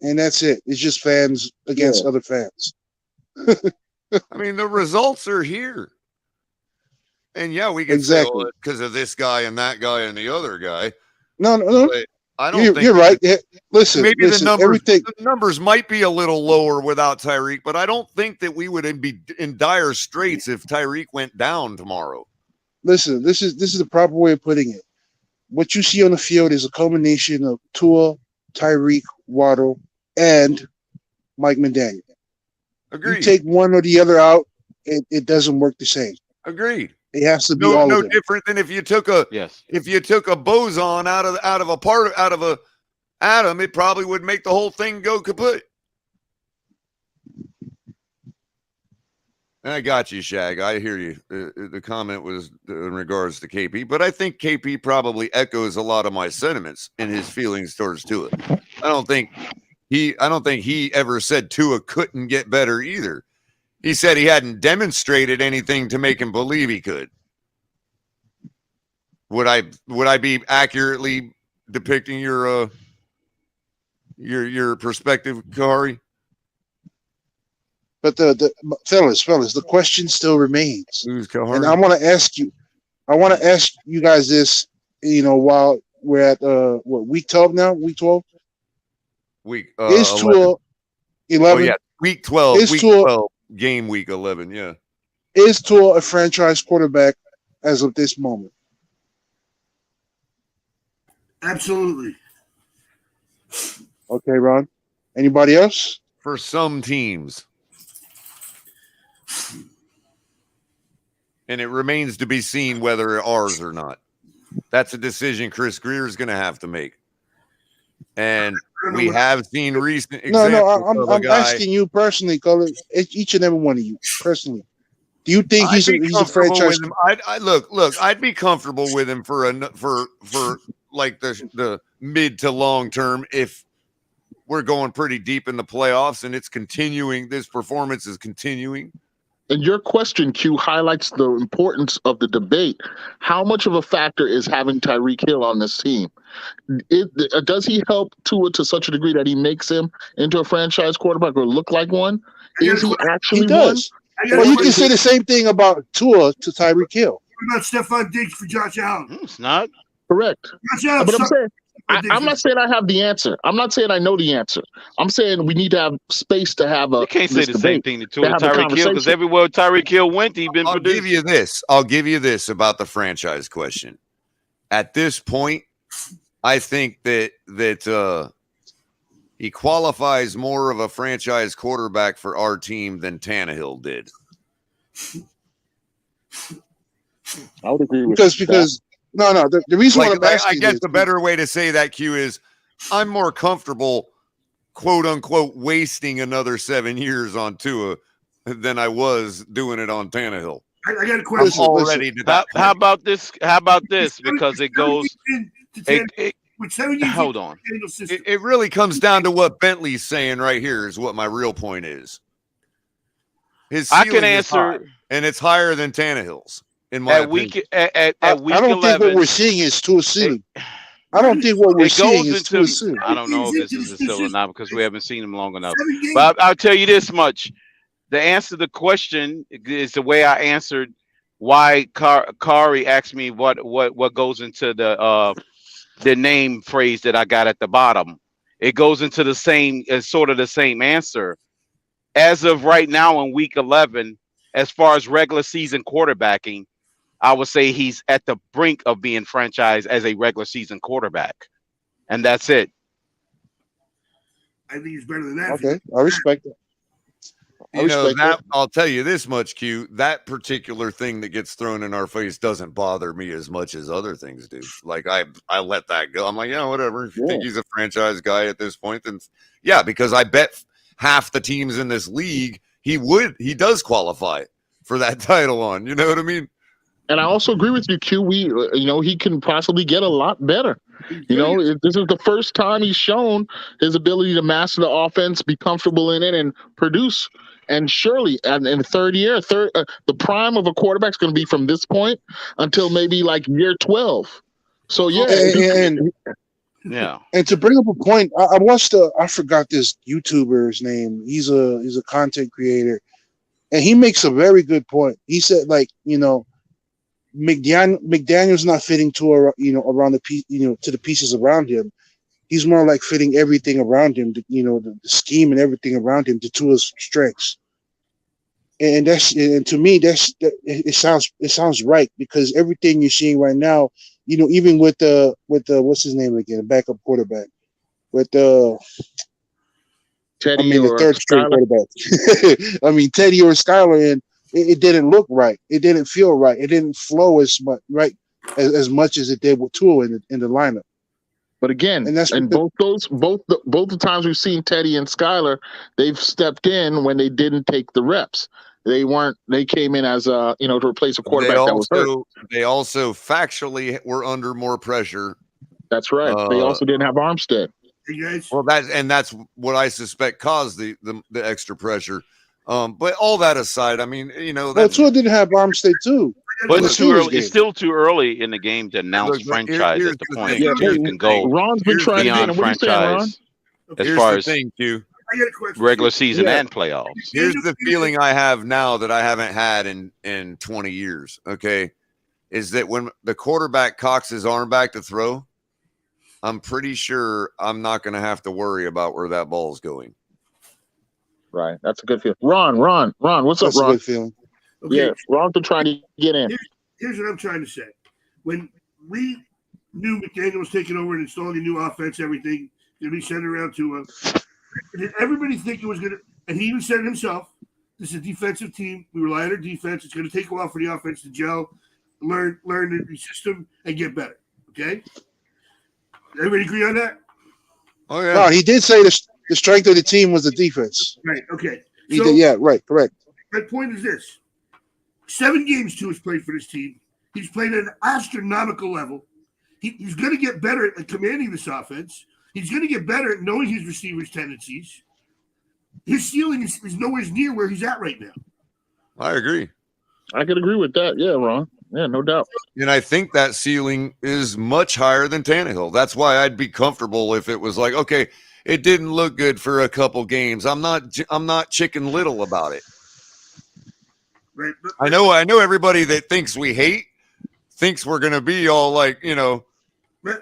And that's it. It's just fans against other fans. I mean, the results are here. And yeah, we can say, well, because of this guy and that guy and the other guy. No. But I don't think you're right. Listen, maybe listen. the numbers might be a little lower without Tyreek, but I don't think that we would be in dire straits if Tyreek went down tomorrow. Listen, this is the proper way of putting it. What you see on the field is a culmination of Tua, Tyreek, Waddle, and Mike McDaniel. Agreed. You take one or the other out, it doesn't work the same. Agreed. It has to be all no of them. different than if you took a boson out of a atom, it probably would make the whole thing go kaput. I got you, Shag. I hear you. The comment was in regards to KP, but I think KP probably echoes a lot of my sentiments in his feelings towards Tua. I don't think he ever said Tua couldn't get better either. He said he hadn't demonstrated anything to make him believe he could. Would I be accurately depicting your perspective, Kari? But the fellas, the question still remains. And I want to ask you guys this, while we're at week 12 now? Week 12? Is Tua 11? Oh yeah, week 12. Is Week Tua, 12, game week 11, yeah. Is Tua a franchise quarterback as of this moment? Absolutely. Okay, Ron. Anybody else? For some teams. And it remains to be seen whether ours or not. That's a decision Chris Greer is going to have to make. And we have seen recent examples. I'm asking you personally, Culler, each and every one of you personally. Do you think he's a franchise? I'd be comfortable with him for like the mid to long term if we're going pretty deep in the playoffs and it's continuing. This performance is continuing. And your question, Q, highlights the importance of the debate. How much of a factor is having Tyreek Hill on this team? Does he help Tua to such a degree that he makes him into a franchise quarterback or look like one? Is he actually He does. Well, you can say the same thing about Tua to Tyreek Hill. What about Stephon Diggs for Josh Allen? It's not. Correct. Josh Allen, But I'm not saying I have the answer. I'm not saying I know the answer. I'm saying we need to have space to have a. You can't say the same thing to Tyreek Hill because conversation. everywhere Tyreek Hill went, he's been I'll producing. give you this about the franchise question. At this point, I think that he qualifies more of a franchise quarterback for our team than Tannehill did. I would agree with because no, the reason why I'm asking I guess the better way to say that, Q, is I'm more comfortable, quote unquote, wasting another 7 years on Tua than I was doing it on Tannehill. I got a question. How about this? Because it goes. Hold on. It really comes down to what Bentley's saying right here is what my real point is. His I can ceiling is high, answer, and it's higher than Tannehill's. In my opinion. week I don't 11, think what we're seeing is Tua's ceiling. I don't think what we're seeing is Tua's ceiling. I don't know if this is still or not because we haven't seen him long enough. But I'll tell you this much: the answer to the question is the way I answered why Kari asked me what goes into the name phrase that I got at the bottom. It goes into the same, sort of the same answer. As of right now in week 11, as far as regular season quarterbacking, I would say he's at the brink of being franchised as a regular season quarterback. And that's it. I think he's better than that. Okay, I respect it. I'll tell you this much, Q. That particular thing that gets thrown in our face doesn't bother me as much as other things do. Like I let that go. I'm like, yeah, whatever. If you think he's a franchise guy at this point, then yeah, because I bet half the teams in this league he does qualify for that title on. You know what I mean? And I also agree with you, Q. He can possibly get a lot better. This is the first time he's shown his ability to master the offense, be comfortable in it, and produce. And surely, in the third year, the prime of a quarterback is going to be from this point until maybe like year 12. So yeah, And to bring up a point, I watched I forgot this YouTuber's name. He's a content creator, and he makes a very good point. He said, McDaniel's not fitting to around the piece, to the pieces around him, He's more like fitting everything around him, the scheme and everything around him to Tua's strengths. And to me, it sounds right, because everything you're seeing right now, even with the what's his name again, backup quarterback, with Teddy the or third string Skyler. quarterback. Teddy or Skyler, and it didn't look right. It didn't feel right. It didn't flow as much as much as it did with Tua in the lineup. But again, and both the times we've seen Teddy and Skyler, they've stepped in when they didn't take the reps. They came in as to replace a quarterback that was hurt. They also factually were under more pressure. That's right. They also didn't have Armstead. Well, that's what I suspect caused the extra pressure. But all that aside, I mean, Tua didn't have Armstead too. But it's too early. It's still too early in the game to announce franchise at the point Yeah, where you can go Ron's been trying beyond to get him. franchise as Here's far the as thing, Q. regular season and playoffs. Here's the feeling I have now that I haven't had in 20 years. Okay, is that when the quarterback cocks his arm back to throw, I'm pretty sure I'm not going to have to worry about where that ball is going. Right, that's a good feeling. Ron, what's up, Ron? A good feeling. Okay. Yeah, Ron's been trying to get in. Here's what I'm trying to say. When we knew McDaniel was taking over and installing a new offense, everything going to be sent around to did everybody think it was going to, and he even said it himself, this is a defensive team. We rely on our defense. It's going to take a while for the offense to gel, learn the system, and get better. Okay? Everybody agree on that? Oh, yeah. No, he did say the strength of the team was the defense. Right, okay. He did, yeah, right, correct. My point is this. 7 games Tua's played for this team. He's played at an astronomical level. He's going to get better at commanding this offense. He's going to get better at knowing his receivers' tendencies. His ceiling is nowhere near where he's at right now. I agree. I could agree with that. Yeah, Ron. Yeah, no doubt. And I think that ceiling is much higher than Tannehill. That's why I'd be comfortable if it was like, okay, it didn't look good for a couple games. I'm not chicken little about it. Right. I know everybody that thinks we hate thinks we're going to be all like, My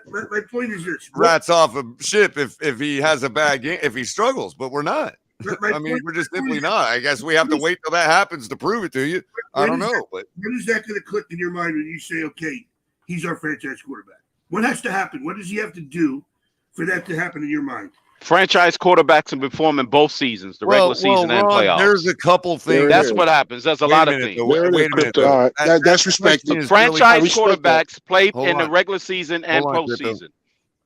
point is this. rats off a ship if he has a bad game, if he struggles, but we're not. I mean, we're just simply not. I guess we have to wait till that happens to prove it to you. I don't know. But when is that going to click in your mind when you say, okay, he's our franchise quarterback? What has to happen? What does he have to do for that to happen in your mind? Franchise quarterbacks have been performing both seasons, the regular season and Ron, playoffs. there's a couple things. That's what happens. There's a lot of things. Wait a minute. All right, that's respected. Franchise quarterbacks play in the regular season and postseason.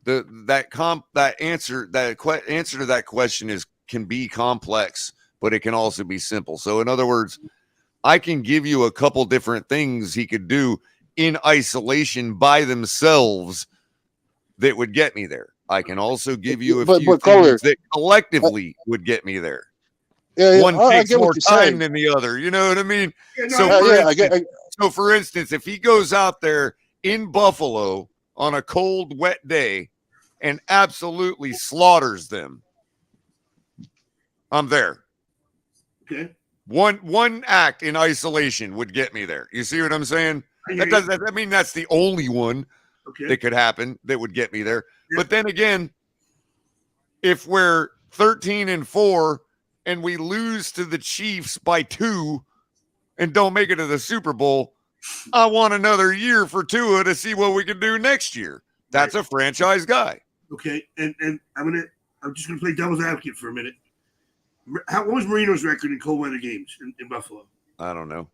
The answer to that question can be complex, but it can also be simple. So in other words, I can give you a couple different things he could do in isolation by themselves that would get me there. I can also give you a few things that collectively would get me there. One takes more time than the other. You know what I mean? So for instance, if he goes out there in Buffalo on a cold, wet day and absolutely slaughters them, I'm there. Okay. One act in isolation would get me there. You see what I'm saying? That mean that's the only one that could happen that would get me there. Yeah. But then again, if we're 13-4 and we lose to the Chiefs by 2 and don't make it to the Super Bowl, I want another year for Tua to see what we can do next year. That's a franchise guy. Okay, and I'm just gonna play devil's advocate for a minute. What was Marino's record in cold weather games in Buffalo? I don't know.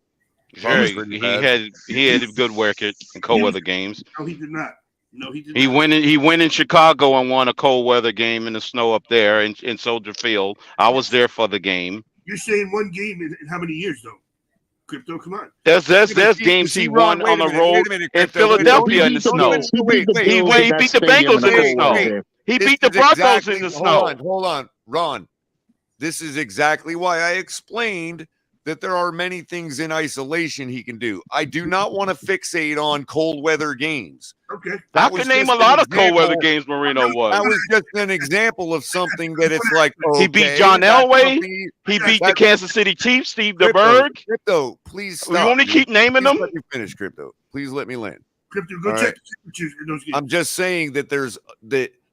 He had a good record in cold weather games. No, he did not. No, he did not. He went in Chicago and won a cold weather game in the snow up there in Soldier Field. I was there for the game. You're saying one game in how many years though? Crypto, come on. There's games he won on the road in Philadelphia in the snow. He beat the Bengals in the snow. He beat the Broncos in the snow. Hold on, Ron. This is exactly why I explained that there are many things in isolation he can do. I do not want to fixate on cold weather games. Okay. I can name a lot of cold weather games Marino was. That was just an example of something that it's like, okay, he beat John Elway. He beat the Kansas City Chiefs, Steve DeBerg. Crypto, please stop. We want to keep naming them? Let me finish, Crypto. Please let me land. Crypto, go check the temperatures in those games. I'm just saying that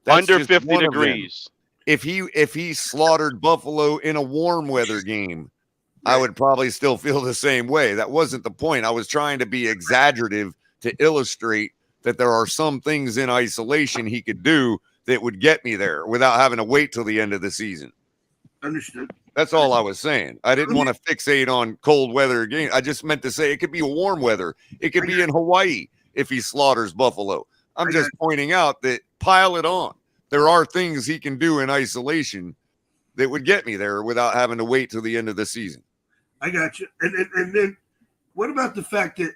That's Under just 50 one of them. degrees. If he slaughtered Buffalo in a warm weather game, I would probably still feel the same way. That wasn't the point. I was trying to be exaggerative to illustrate that there are some things in isolation he could do that would get me there without having to wait till the end of the season. Understood. That's all I was saying. I didn't want to fixate on cold weather game. I just meant to say it could be warm weather. It could be in Hawaii if he slaughters Buffalo. I'm just pointing out that pile it on. There are things he can do in isolation that would get me there without having to wait till the end of the season. I got you. And then what about the fact that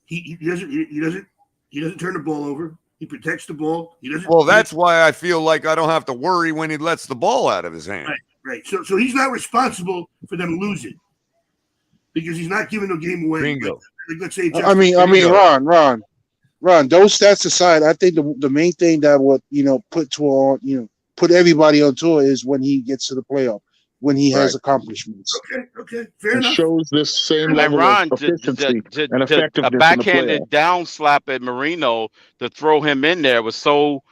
he doesn't turn the ball over? He protects the ball. He doesn't. Well, that's why I feel like I don't have to worry when he lets the ball out of his hand. Right. So he's not responsible for them losing because he's not giving the game away. Bingo. Like, let's say. I mean, Ron. Those stats aside, I think the main thing that would put everybody on tour is when he gets to the playoff, when he has accomplishments. Okay, fair enough. It shows this same And level Ron, of efficiency and a effectiveness backhanded in the playoff. down slap at Marino to throw him in there was so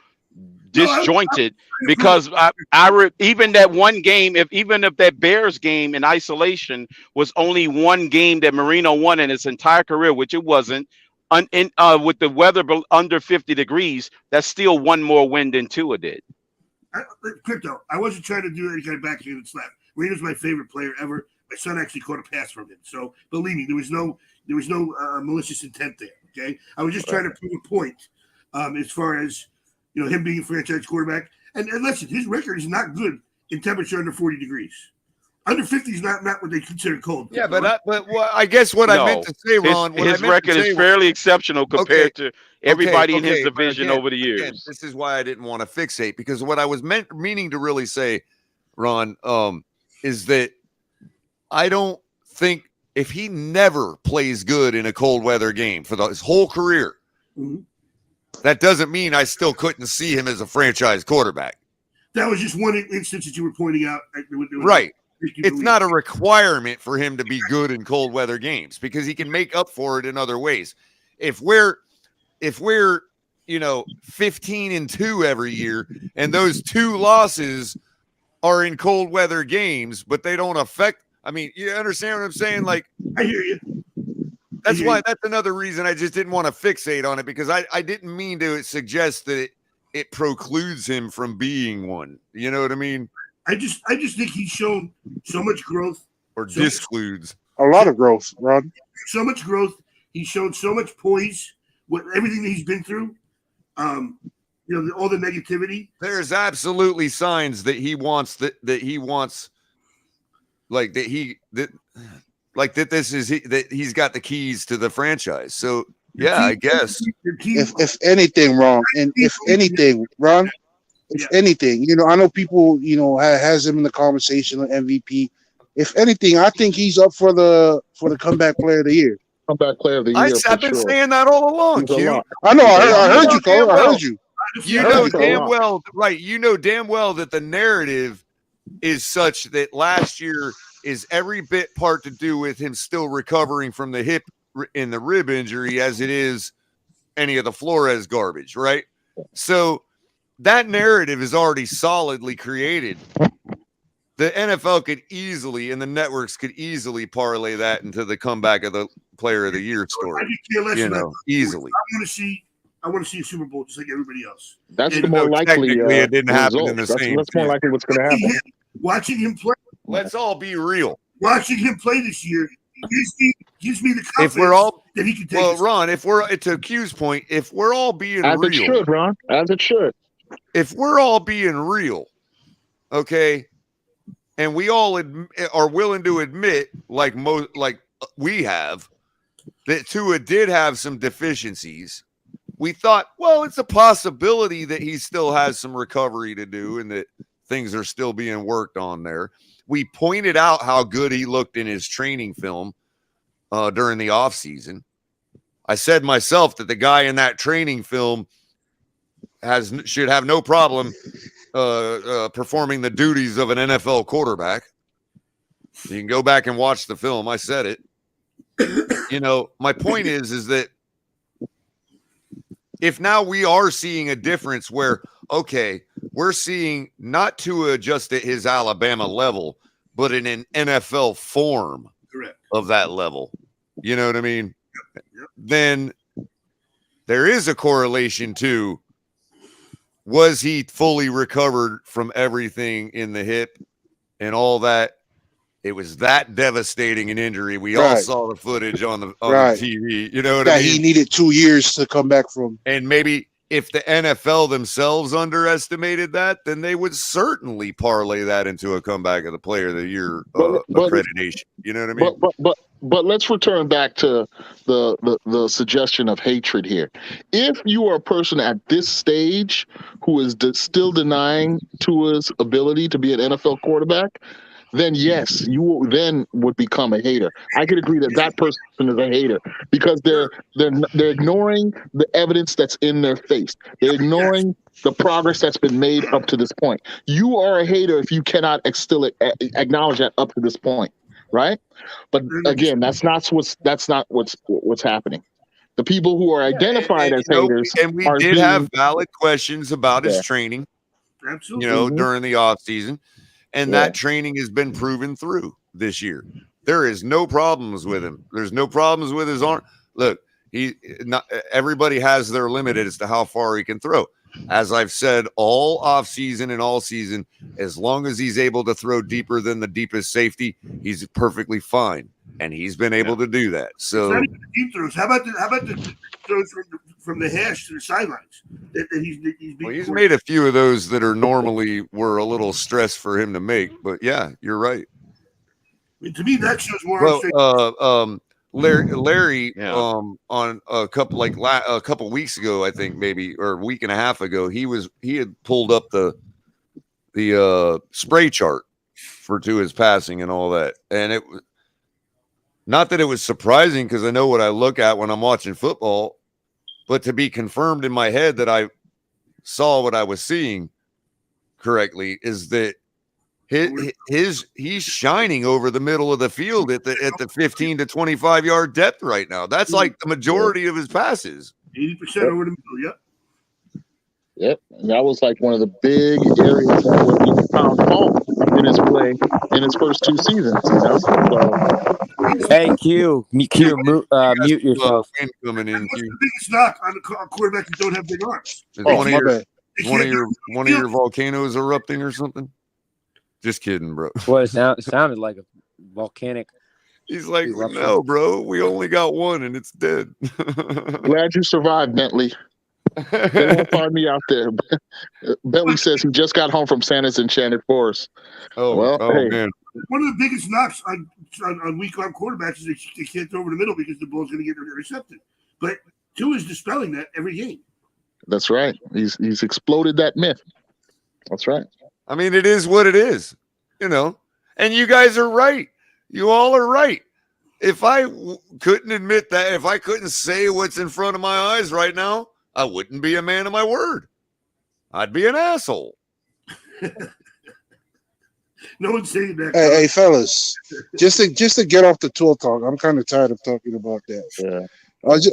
disjointed because even that one game, even if that Bears game in isolation was only one game that Marino won in his entire career, which it wasn't, with the weather under 50 degrees, that's still one more win than Tua did. Crypto, I wasn't trying to do any kind of backhanded slap. Marino's my favorite player ever. My son actually caught a pass from him, so believe me, there was no malicious intent there. Okay, I was just trying to prove a point as far as him being a franchise quarterback. And listen, his record is not good in temperature under 40 degrees. Under 50 is not what they consider cold. Yeah, but I guess what I meant to say, Ron, his record is fairly exceptional compared to everybody in his division over the years. Again, this is why I didn't want to fixate, because what I was meaning to really say, Ron, is that I don't think if he never plays good in a cold weather game for his whole career, that doesn't mean I still couldn't see him as a franchise quarterback. That was just one instance that you were pointing out. Right. It's not a requirement for him to be good in cold weather games because he can make up for it in other ways. If we're 15-2 every year and those 2 losses are in cold weather games, but they don't affect. I mean, you understand what I'm saying? Like, I hear you. That's another reason I just didn't want to fixate on it, because I didn't mean to suggest that it precludes him from being one. You know what I mean? I just think he's shown so much growth. Or discludes. A lot of growth, Ron. So much growth. He's shown so much poise with everything that he's been through. All the negativity. There's absolutely signs that he wants that he's got the keys to the franchise. So yeah, I guess if anything, Ron, I know people, has him in the conversation on MVP. If anything, I think he's up for the comeback player of the year. Comeback player of the year. I've been saying that all along, Q. I know. I heard you, Cole. I heard you. You know damn well, right? You know damn well that the narrative is such that last year is every bit part to do with him still recovering from the hip in the rib injury as it is any of the Flores garbage, right? So that narrative is already solidly created. The NFL could easily, and the networks could easily parlay that into the comeback of the player of the year story. Easily. I want to see a Super Bowl just like everybody else. That's the more likely. It didn't happen in the same. That's more likely what's going to happen. Watching him play. Let's all be real. Watching him play this year gives me the confidence if we're all, that he can take. Well, Ron, if we're to Q's point, if we're all being as real, it should, Ron, as it should. If we're all being real, okay, and we all are willing to admit, like we have, that Tua did have some deficiencies. We thought, well, it's a possibility that he still has some recovery to do and that things are still being worked on there. We pointed out how good he looked in his training film during the offseason. I said myself that the guy in that training film should have no problem performing the duties of an NFL quarterback. You can go back and watch the film. I said it. My point is that if now we are seeing a difference where, okay, we're seeing not Tua just at his Alabama level, but in an NFL form of that level, you know what I mean? Then there is a correlation to, was he fully recovered from everything in the hip and all that? It was that devastating an injury. We all saw the footage on the TV. You know what I mean? That he needed 2 years to come back from. And maybe if the NFL themselves underestimated that, then they would certainly parlay that into a comeback of the Player of the Year accreditation. You know what I mean? But let's return back to the suggestion of hatred here. If you are a person at this stage who is still denying Tua's ability to be an NFL quarterback, then yes, you then would become a hater. I could agree that person is a hater because they're ignoring the evidence that's in their face. They're ignoring the progress that's been made up to this point. You are a hater if you cannot still acknowledge that up to this point, right? But again, that's not what's happening. The people who are identified as haters, and we did have valid questions about his training, absolutely, during the offseason. And that training has been proven through this year. There is no problems with him. There's no problems with his arm. Look, everybody has their limit as to how far he can throw. As I've said all offseason and all season, as long as he's able to throw deeper than the deepest safety, he's perfectly fine. And he's been able to do that. So it's not even the deep throws. How about the throws from the hash to the sidelines? He's made a few of those that are normally were a little stress for him to make. But yeah, you're right. I mean, to me, that shows more. Larry, on a couple weeks ago, I think maybe, or a week and a half ago, he had pulled up the spray chart to his passing and all that, and it was not that it was surprising because I know what I look at when I'm watching football, but to be confirmed in my head that I saw what I was seeing correctly is that he's shining over the middle of the field at the 15 to 25 yard depth right now. That's like the majority of his passes. 80% over the middle. Yep. Yep, and that was like one of the big areas that where he found fault in his play in his first 2 seasons. Hey, Q, mute yourself. Coming in. What's the biggest knock on a quarterback who don't have big arms? Is one of your volcanoes erupting or something? Just kidding, bro. Well, it sounded like a volcanic. He's like, no, bro, we only got one and it's dead. Glad you survived, Bentley. They won't find me out there. Bentley says he just got home from Santa's Enchanted Forest. Man. One of the biggest knocks on weak-arm quarterbacks is they can't throw over the middle because the ball's going to get intercepted. But Tua is dispelling that every game. That's right. He's exploded that myth. That's right. I mean, it is what it is, and you guys are right. You all are right. If I couldn't admit that, if I couldn't say what's in front of my eyes right now, I wouldn't be a man of my word. I'd be an asshole. No one's saying that. Hey, fellas, just to get off the tour talk, I'm kind of tired of talking about that. Yeah.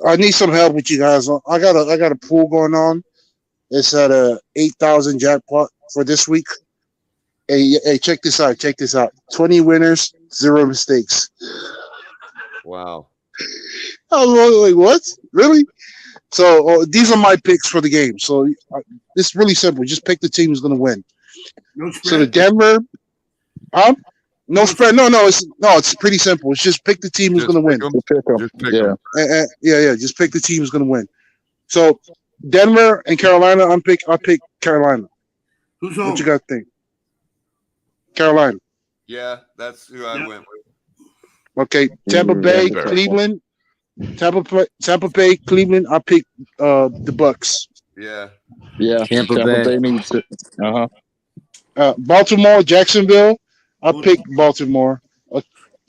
I need some help with you guys. I got a pool going on. It's at a 8,000 jackpot for this week. Hey, check this out. 20 winners, 0 mistakes. Wow. I was like, what? Really? So these are my picks for the game. So it's really simple. Just pick the team who's going to win. No spread. So the Denver, no spread. No, it's pretty simple. It's just pick the team who's going to win. Just pick the team who's going to win. So Denver and Carolina, I'll pick Carolina. Who's home? What you guys think? Carolina. Yeah, that's who I went with. Okay, Tampa Bay, Cleveland. Tampa Bay, Cleveland. I'll pick the Bucks. Yeah. Tampa Bay needs it. Baltimore, Jacksonville. I'll pick Baltimore.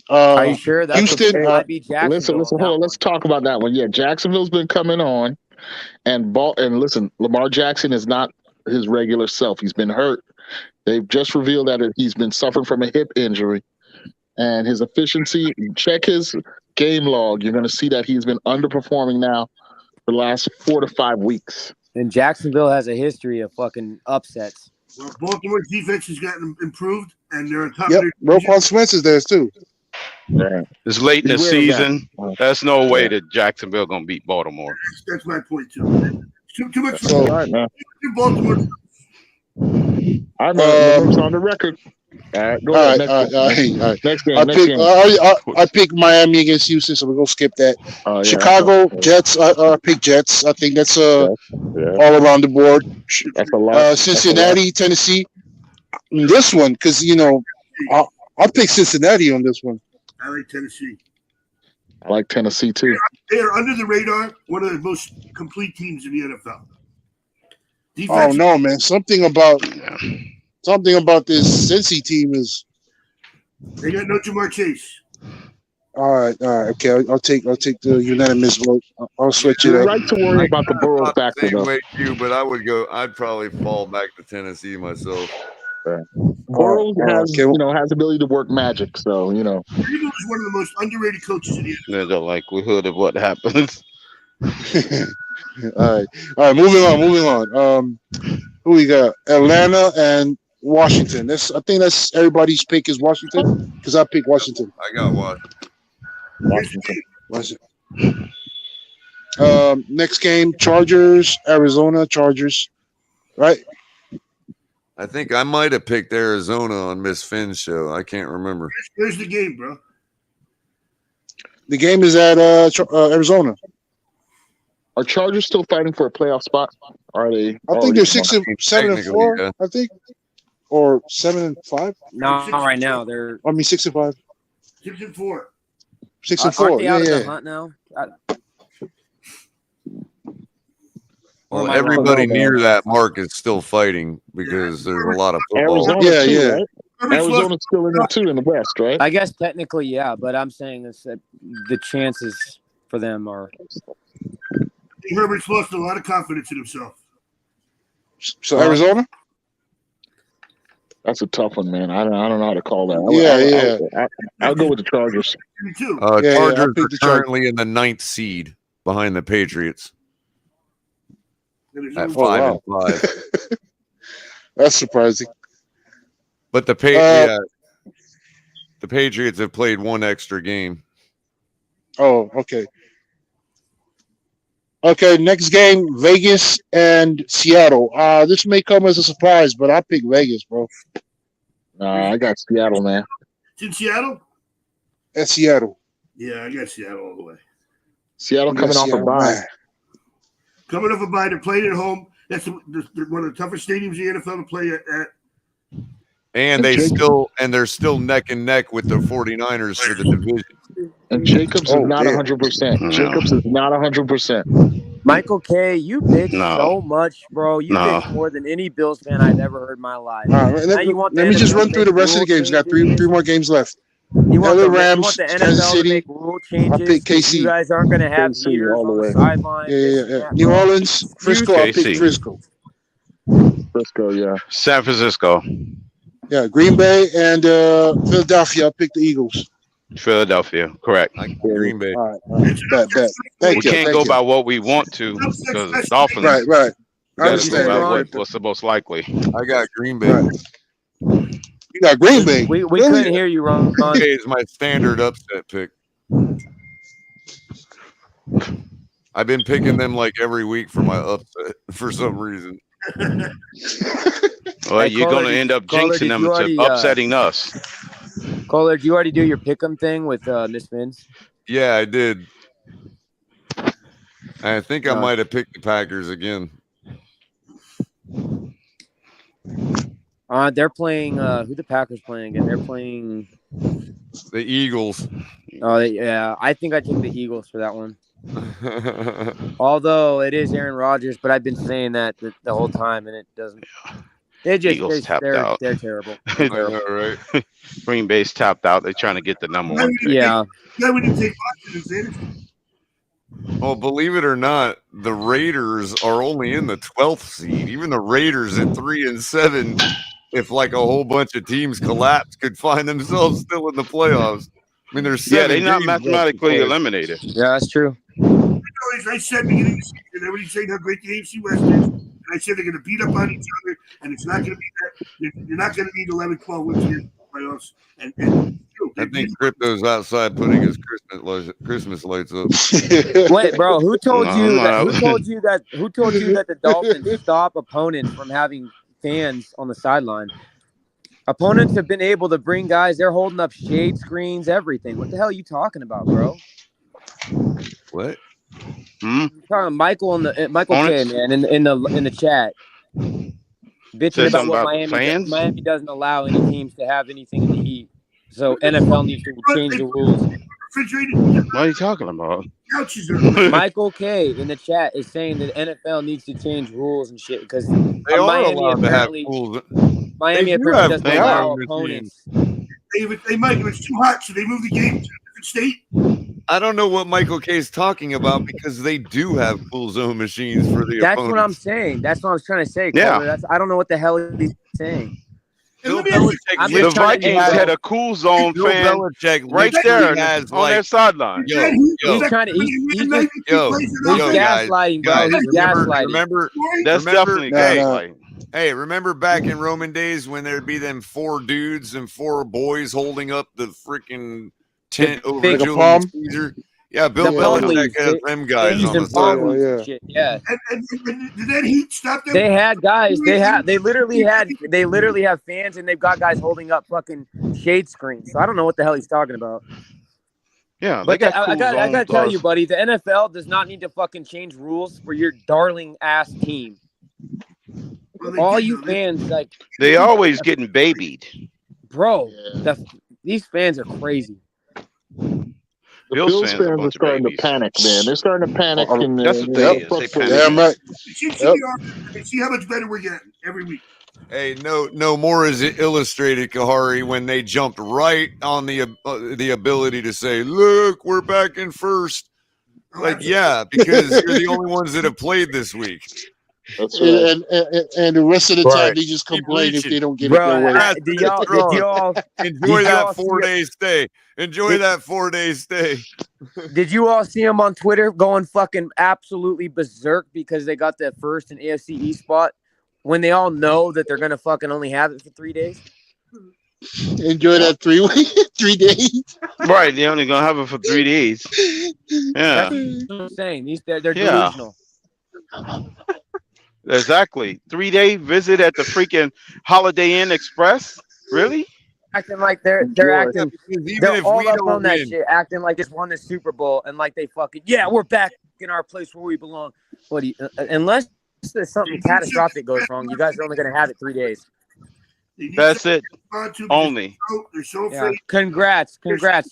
Are you sure? That's Houston. might be Jacksonville. Listen, hold on. Let's talk about that one. Yeah, Jacksonville's been coming on, and listen, Lamar Jackson is not his regular self. He's been hurt. They've just revealed that he's been suffering from a hip injury, and his efficiency. Check his game log. You're going to see that he's been underperforming now the last 4 to 5 weeks. And Jacksonville has a history of fucking upsets. Well, Baltimore's defense has gotten improved, and they're on top Yep, of their Roquan Smith is there too. Yeah. It's late in the Where is season. There's no way that Jacksonville gonna beat Baltimore. That's my point too. Too much. So, All right, man. Baltimore. I'm on the record. All right, go ahead. Next game. I pick Miami against Houston, so we're gonna skip that. Chicago Jets. I pick Jets. I think that's all around the board. That's a lot. Cincinnati, Tennessee. This one, because I'll pick Cincinnati on this one. I like Tennessee. I like Tennessee too. They are under the radar, one of the most complete teams in the NFL. Oh no, man! Something about this Cincy team is. They got no Jamar Chase. All right, okay. I'll take the unanimous vote. I'll switch it You're up. right to worry about the Burrow factor, Same though. way too, but I'd probably fall back to Tennessee myself. Burrow has the ability to work magic, so Eagles is one of the most underrated coaches in the NFL. There's a likelihood of what happens. All right. Moving on. Who we got? Atlanta and Washington. I think that's everybody's pick is Washington because I picked Washington. I got Washington. Next game, Chargers, Arizona Chargers. Right. I think I might have picked Arizona on Miss Finn's show. I can't remember. Where's the game, bro? The game is at Arizona. Are Chargers still fighting for a playoff spot? Are they? I think they're 7-4. I think, or 7-5. No, not right now. They're. 6-5. 6-4. 6-4. Aren't they out of the hunt now? Well, everybody near that mark is still fighting because there's a lot of football. Right? Arizona's still in it too in the West, right? I guess technically, yeah, but I'm saying is that the chances for them are. Herbert's lost a lot of confidence in himself. So Arizona? That's a tough one, man. I don't know how to call that. I'll go with the Chargers. Me too. Chargers are currently in the 9th seed behind the Patriots at 5-5. That's surprising. But the Patriots have played one extra game. Oh, okay. Okay, next game, Vegas and Seattle. This may come as a surprise, but I pick Vegas, bro. I got Seattle, man. It's in Seattle? At Seattle. Yeah, I got Seattle all the way. Seattle coming off a bye. Coming off a bye, they're playing at home. That's one of the toughest stadiums in the NFL to play at. And they're still neck and neck with the 49ers for the division. And Jacobs is not 100%. Jacobs is not 100%. Michael K, you bitch so much, bro. You bitch more than any Bills fan I've ever heard in my life. Let me just run through the rest of the games. Got three more games left. You want the Rams, NFL Kansas City. to make rule changes? I pick KC. You guys aren't going to have leaders on the sideline. Yeah. New Orleans, Frisco. I pick Frisco. Frisco, yeah. San Francisco. Yeah, Green Bay and Philadelphia. I pick the Eagles. Philadelphia, correct. Green Bay. All right. We can't go by what we want to because Dolphins. Right. We got to go by what's the most likely. I got Green Bay. You got Green Bay. We couldn't hear you, Ron. Green Bay is my standard upset pick. I've been picking them like every week for my upset for some reason. Well, you're going to end up jinxing them and upsetting us. Culler, did you already do your pick'em thing with Miss Vince? Yeah, I did. I think I might have picked the Packers again. They're playing. Who the Packers playing again? They're playing the Eagles. Oh, yeah. I think I take the Eagles for that one. Although it is Aaron Rodgers, but I've been saying that the whole time, and it doesn't. They're terrible. I know, right? Green Bay's tapped out. They're trying to get the number one pick. Yeah. Why would you take Washington? Well, believe it or not, the Raiders are only in the 12th seed. Even the Raiders at 3-7, if like a whole bunch of teams collapse, could find themselves still in the playoffs. I mean, there's 7 they're not games mathematically eliminated. Yeah, that's true. Always Guys, I said beginning of the season, everybody's saying how great the AFC West is. And I said they're going to beat up on each other, and it's not going to be that. You're not going to need 11, 12 wins here in the playoffs. And I think Crypto's outside putting his Christmas lights up. Wait, bro, who told No, you I'm that? not. Who told you that the Dolphins stop opponents from having fans on the sideline? Opponents have been able to bring guys. They're holding up shade screens, everything. What the hell are you talking about, bro? What? Hmm? You're talking Michael Michael K, Opponents? man, in the chat, bitching Said about something what about Miami fans? doesn't allow any teams to have anything in the heat. So NFL needs to change the rules. What are you talking about? Couches are Michael K in the chat is saying that NFL needs to change rules and shit because They are Miami allowed to have apparently pools. Miami They do apparently have doesn't They cool are. allow zone opponents. They Mike, if it's too hot, should they move the game to a different state? I don't know what Michael K is talking about because they do have cool zone machines for the That's what I'm opponents. saying. That's what I was trying to say, Yeah. Colder. I don't know what the hell he's saying. Bill me ask you- Belichick I'm The just telling you, Vikings bro. had a cool zone Bill fan Belichick right literally there has on their like sideline. yo, He's trying to. He's just. yo, He's yo, guys, gaslighting, bro. guys, He's gaslighting. remember, That's definitely Nah, nah. gaslighting. hey, remember back in Roman days when there'd be them 4 dudes and 4 boys holding up the freaking tent over big- Like a Julius palm? Caesar? Yeah, Bill The palm Belichick leaves. has them guys Leaves on the and palm sideline. leaves Yeah. and shit. Yeah. And did that heat stop them? They had guys. They literally have fans, and they've got guys holding up fucking shade screens. So I don't know what the hell he's talking about. Yeah, they But got I cool got zones. to tell you, buddy, the NFL does not need to fucking change rules for your darling ass team. All you fans, like, They always getting babied. bro, these fans are crazy. The Bills fans are starting to panic, man. They're starting to panic. And That's what they is. They panic. Damn right. See how much better we're getting every week. Hey, no more is it illustrated, Kahari, when they jumped right on the ability to say, "Look, we're back in first." Like, yeah, because you're the only ones that have played this week. That's right. And the rest of the time Right. they just Keep complain if reaching. they don't get Bro, it their way. did y'all enjoy that 4-day stay? Enjoy that 4-day stay. Did you all see him on Twitter going fucking absolutely berserk because they got that first and AFC East spot when they all know that they're gonna fucking only have it for 3 days? Enjoy that 3 days. Right, they're only gonna have it for 3 days. Yeah, That's what I'm saying. They're Yeah. delusional. exactly. 3-day visit at the freaking Holiday Inn Express. Really? Acting like they're acting. They're all up on that shit, acting like just won the Super Bowl and like they fucking we're back in our place where we belong. What do you? Unless there's something catastrophic goes wrong, you guys are only gonna have it 3 days. That's it. Only. They're so Yeah. afraid. Congrats.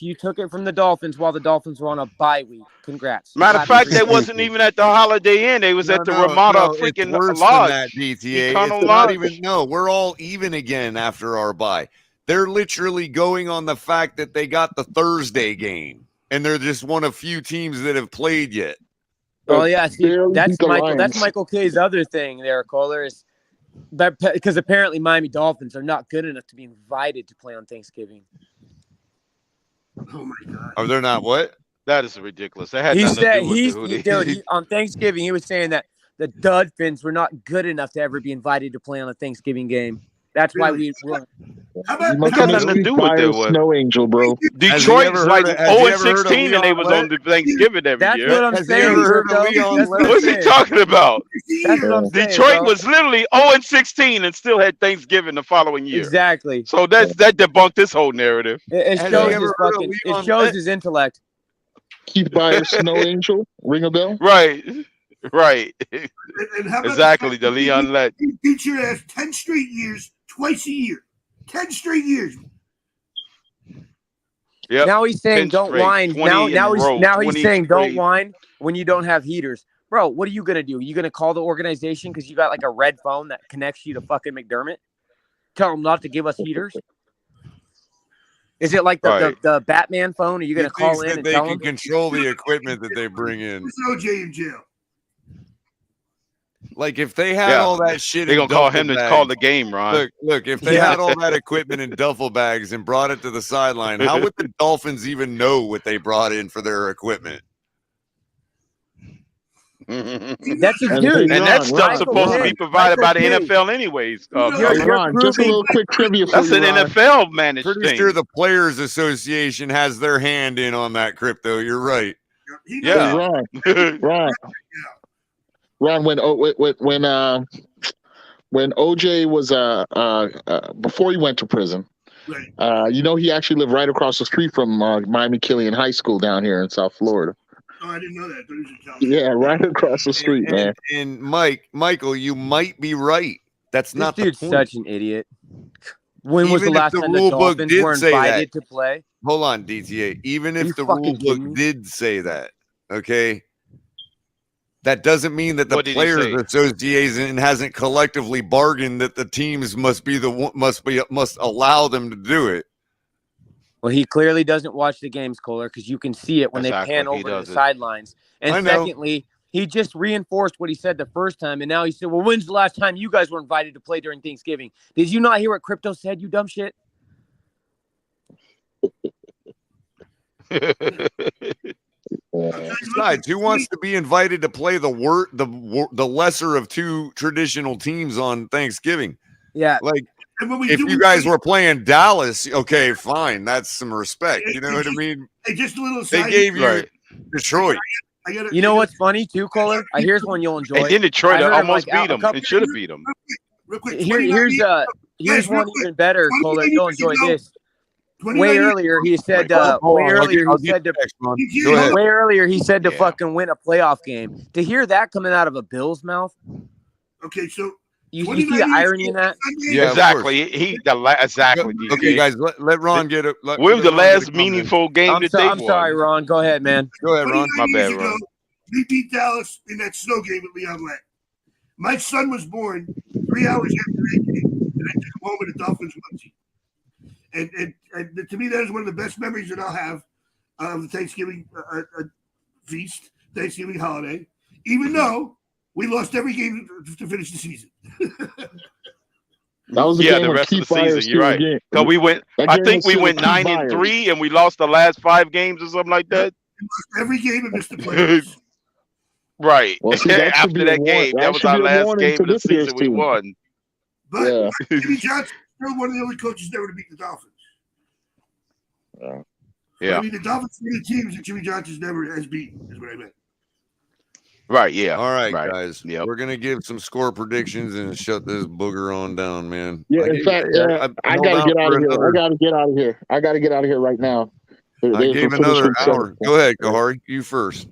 You took it from the Dolphins while the Dolphins were on a bye week. Congrats. Matter of Happy fact, they for you. wasn't even at the Holiday Inn. They was at the Ramada freaking it's worse Lodge. than that, DTA. Econo It's not Lodge. even. No, we're all even again after our bye. They're literally going on the fact that they got the Thursday game, and they're just one of few teams that have played yet. Oh yeah, see, Barely that's beat the Michael. That's Lions. Michael K's other thing there, Kohler, is that because apparently Miami Dolphins are not good enough to be invited to play on Thanksgiving. Oh my god. Are they not what? That is ridiculous. That had He nothing to said do with on Thanksgiving he was saying that the Dolphins were not good enough to ever be invited to play on a Thanksgiving game. That's why we won. How You about must got have nothing to missed do with by it, a what? snow angel, bro. Detroit's like has he ever heard of 0-16 and they Leon was Lett? on the Thanksgiving every That's year. what I'm Has he saying, ever heard of Crypto. Leon That's what I'm What's he saying. talking about? That's what I'm saying, Detroit bro. was literally 0-16 and still had Thanksgiving the following year. Exactly. So that debunked this whole narrative. It Has shows he his ever heard of fucking. It Leon shows Lett? his intellect. Keith Byers, snow angel. Ring a bell? Right. Right. And how about Exactly. The Leon Lett. He beat your ass 10 straight years, twice a year. 10 straight years. Yep. Now he's saying 10 don't straight, whine. 20 Now in a row, he's 20 saying don't straight. whine when you don't have heaters. Bro, what are you gonna do? You gonna call the organization because you got like a red phone that connects you to fucking McDermott? Tell them not to give us heaters? Is it like the Batman phone? Are you gonna call in that and they tell can them? control the equipment that they bring in. Who's OJ in jail? Like if they had Yeah. all that shit, They're in going to call duffel him to bags, call the game, Ron. Look, if they Yeah. had all that equipment in duffel bags and brought it to the sideline, how would the Dolphins even know what they brought in for their equipment? That's a And dude. hey, And that Ron, stuff's Michael supposed to be K. provided by the Michael K. NFL anyways. You're Ron, just a proving little quick trivia for That's you, an Ron. NFL managed Pretty thing. sure the Players Association has their hand in on that crypto. You're right. He knows Yeah. Ron, when OJ was before he went to prison, right. you know, he actually lived right across the street from Miami Killian High School down here in South Florida. Oh, I didn't know that. I thought he was in California. Yeah, right across the street, man. And Michael, you might be right. That's This not the dude's point. such an idiot. When was the Even if last the time the rule book Dolphins did were say invited that, to play? hold on, DTA. Even Are you if the fucking rule book kidding me? did say that, okay, that doesn't mean that the What did he Players say? Association hasn't collectively bargained that the teams must allow them to do it. Well, he clearly doesn't watch the games, Culler, because you can see it when Exactly. they pan He over to the doesn't. sidelines. And I know. secondly, he just reinforced what he said the first time, and now he said, "Well, when's the last time you guys were invited to play during Thanksgiving?" Did you not hear what Crypto said? You dumb shit. Besides, who wants to be invited to play the lesser of two traditional teams on Thanksgiving? Yeah, like And when we if do, you guys were playing Dallas, okay, fine, that's some respect. You know what I mean? Hey, just a little They side. gave you Right. Detroit. I gotta, You know what's funny too, Culler? Here's one you'll enjoy. And then Detroit I heard him, almost like, out beat a them. couple- It should have beat them. real quick. Here's Guys, real one quick. even better, 29 Culler. years You'll enjoy ago- this. 29 Way years earlier, he said. Hold Way on, earlier, I'll he get said to. next one. You Go can't- ahead. Way earlier, he said to Yeah. fucking win a playoff game. To hear that coming out of a Bill's mouth, Okay, so you 29 see the years irony ago, in that? Sunday, Yeah, of Exactly. Exactly. Okay, DTA. guys, let Ron get it. When was the last meaningful game that they I'm won? sorry, Ron. Go ahead, man. Go ahead, Ron. 29 My years bad, ago, Ron. we beat Dallas in that snow game at Leon Lett. My son was born 3 hours after that game, and I took him home in a Dolphins onesie. And to me, that is one of the best memories that I'll have of the Thanksgiving feast, Thanksgiving holiday, even though we lost every game to finish the season. That was the Yeah, game the of rest key of the season. fires You're to the right. game. Because we went. That I game think was we still went key 9-3, and we lost the last 5 games or something like that. Every game and missed the playoffs. Right. Well, see, that should After be a that warning. game, That that was should our be a last warning game to of the this year's season. We team. won. But Yeah. Jimmy Johnson's still one of the only coaches never to beat the Dolphins. I Yeah. mean, the Dolphins are the teams that Jimmy Johnson's never has beaten, is what I meant. Right. Yeah. All right, Right. guys. Yep. We're gonna give some score predictions and shut this booger on down, man. Yeah, in fact, I held got to out get for out of here. another- I got to get out of here. I got to get out of here right now. I gave another hour. Go ahead, Kahari. You first.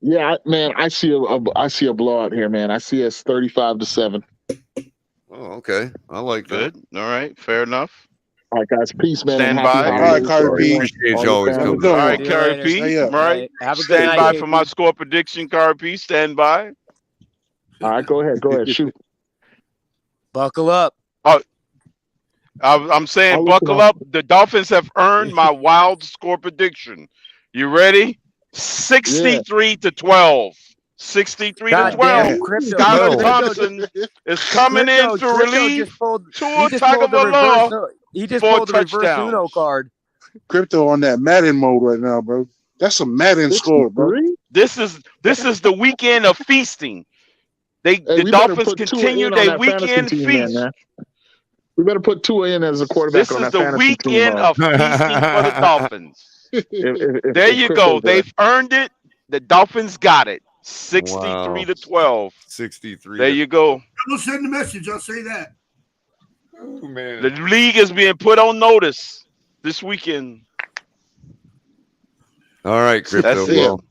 Yeah, man, I see a blowout here, man. I see us 35-7. Oh, okay. I like that. Good. All right. Fair enough. All right, guys. Peace, man. Stand and happy by. All right, holidays to Carter P. everyone. Appreciate All you the always family. coming. All right, See you Carrie later. P. Stay up. All right. Right. Have a good Stand night, by KP. for my score prediction, Carrie P. Stand by. All right, go ahead. Shoot. Buckle up. I'm saying I'll buckle listen up. The Dolphins have earned my wild score prediction. You ready? 63-12. 63 to God 12. damn, Crypto. Skylar Crypto Thompson is coming in for Crypto relief. just pulled, he Tua just pulled the Tagovailoa reverse. He just for pulled the reverse touchdowns. Uno card. Crypto on that Madden mode right now, bro. That's a Madden score, bro. 63? This is the weekend of feasting. Hey, The we better Dolphins put Tua continue in on their that fantasy weekend team, feast. man. We better put Tua in as a quarterback This on is that the fantasy team. weekend of feasting for the Dolphins. If There you go. Crypto's there. They've earned it. The Dolphins got it. 63-12. 63. There you go. We'll send the message. I'll say that. Oh, man. The league is being put on notice this weekend. All right, Crypto. That's it. Well,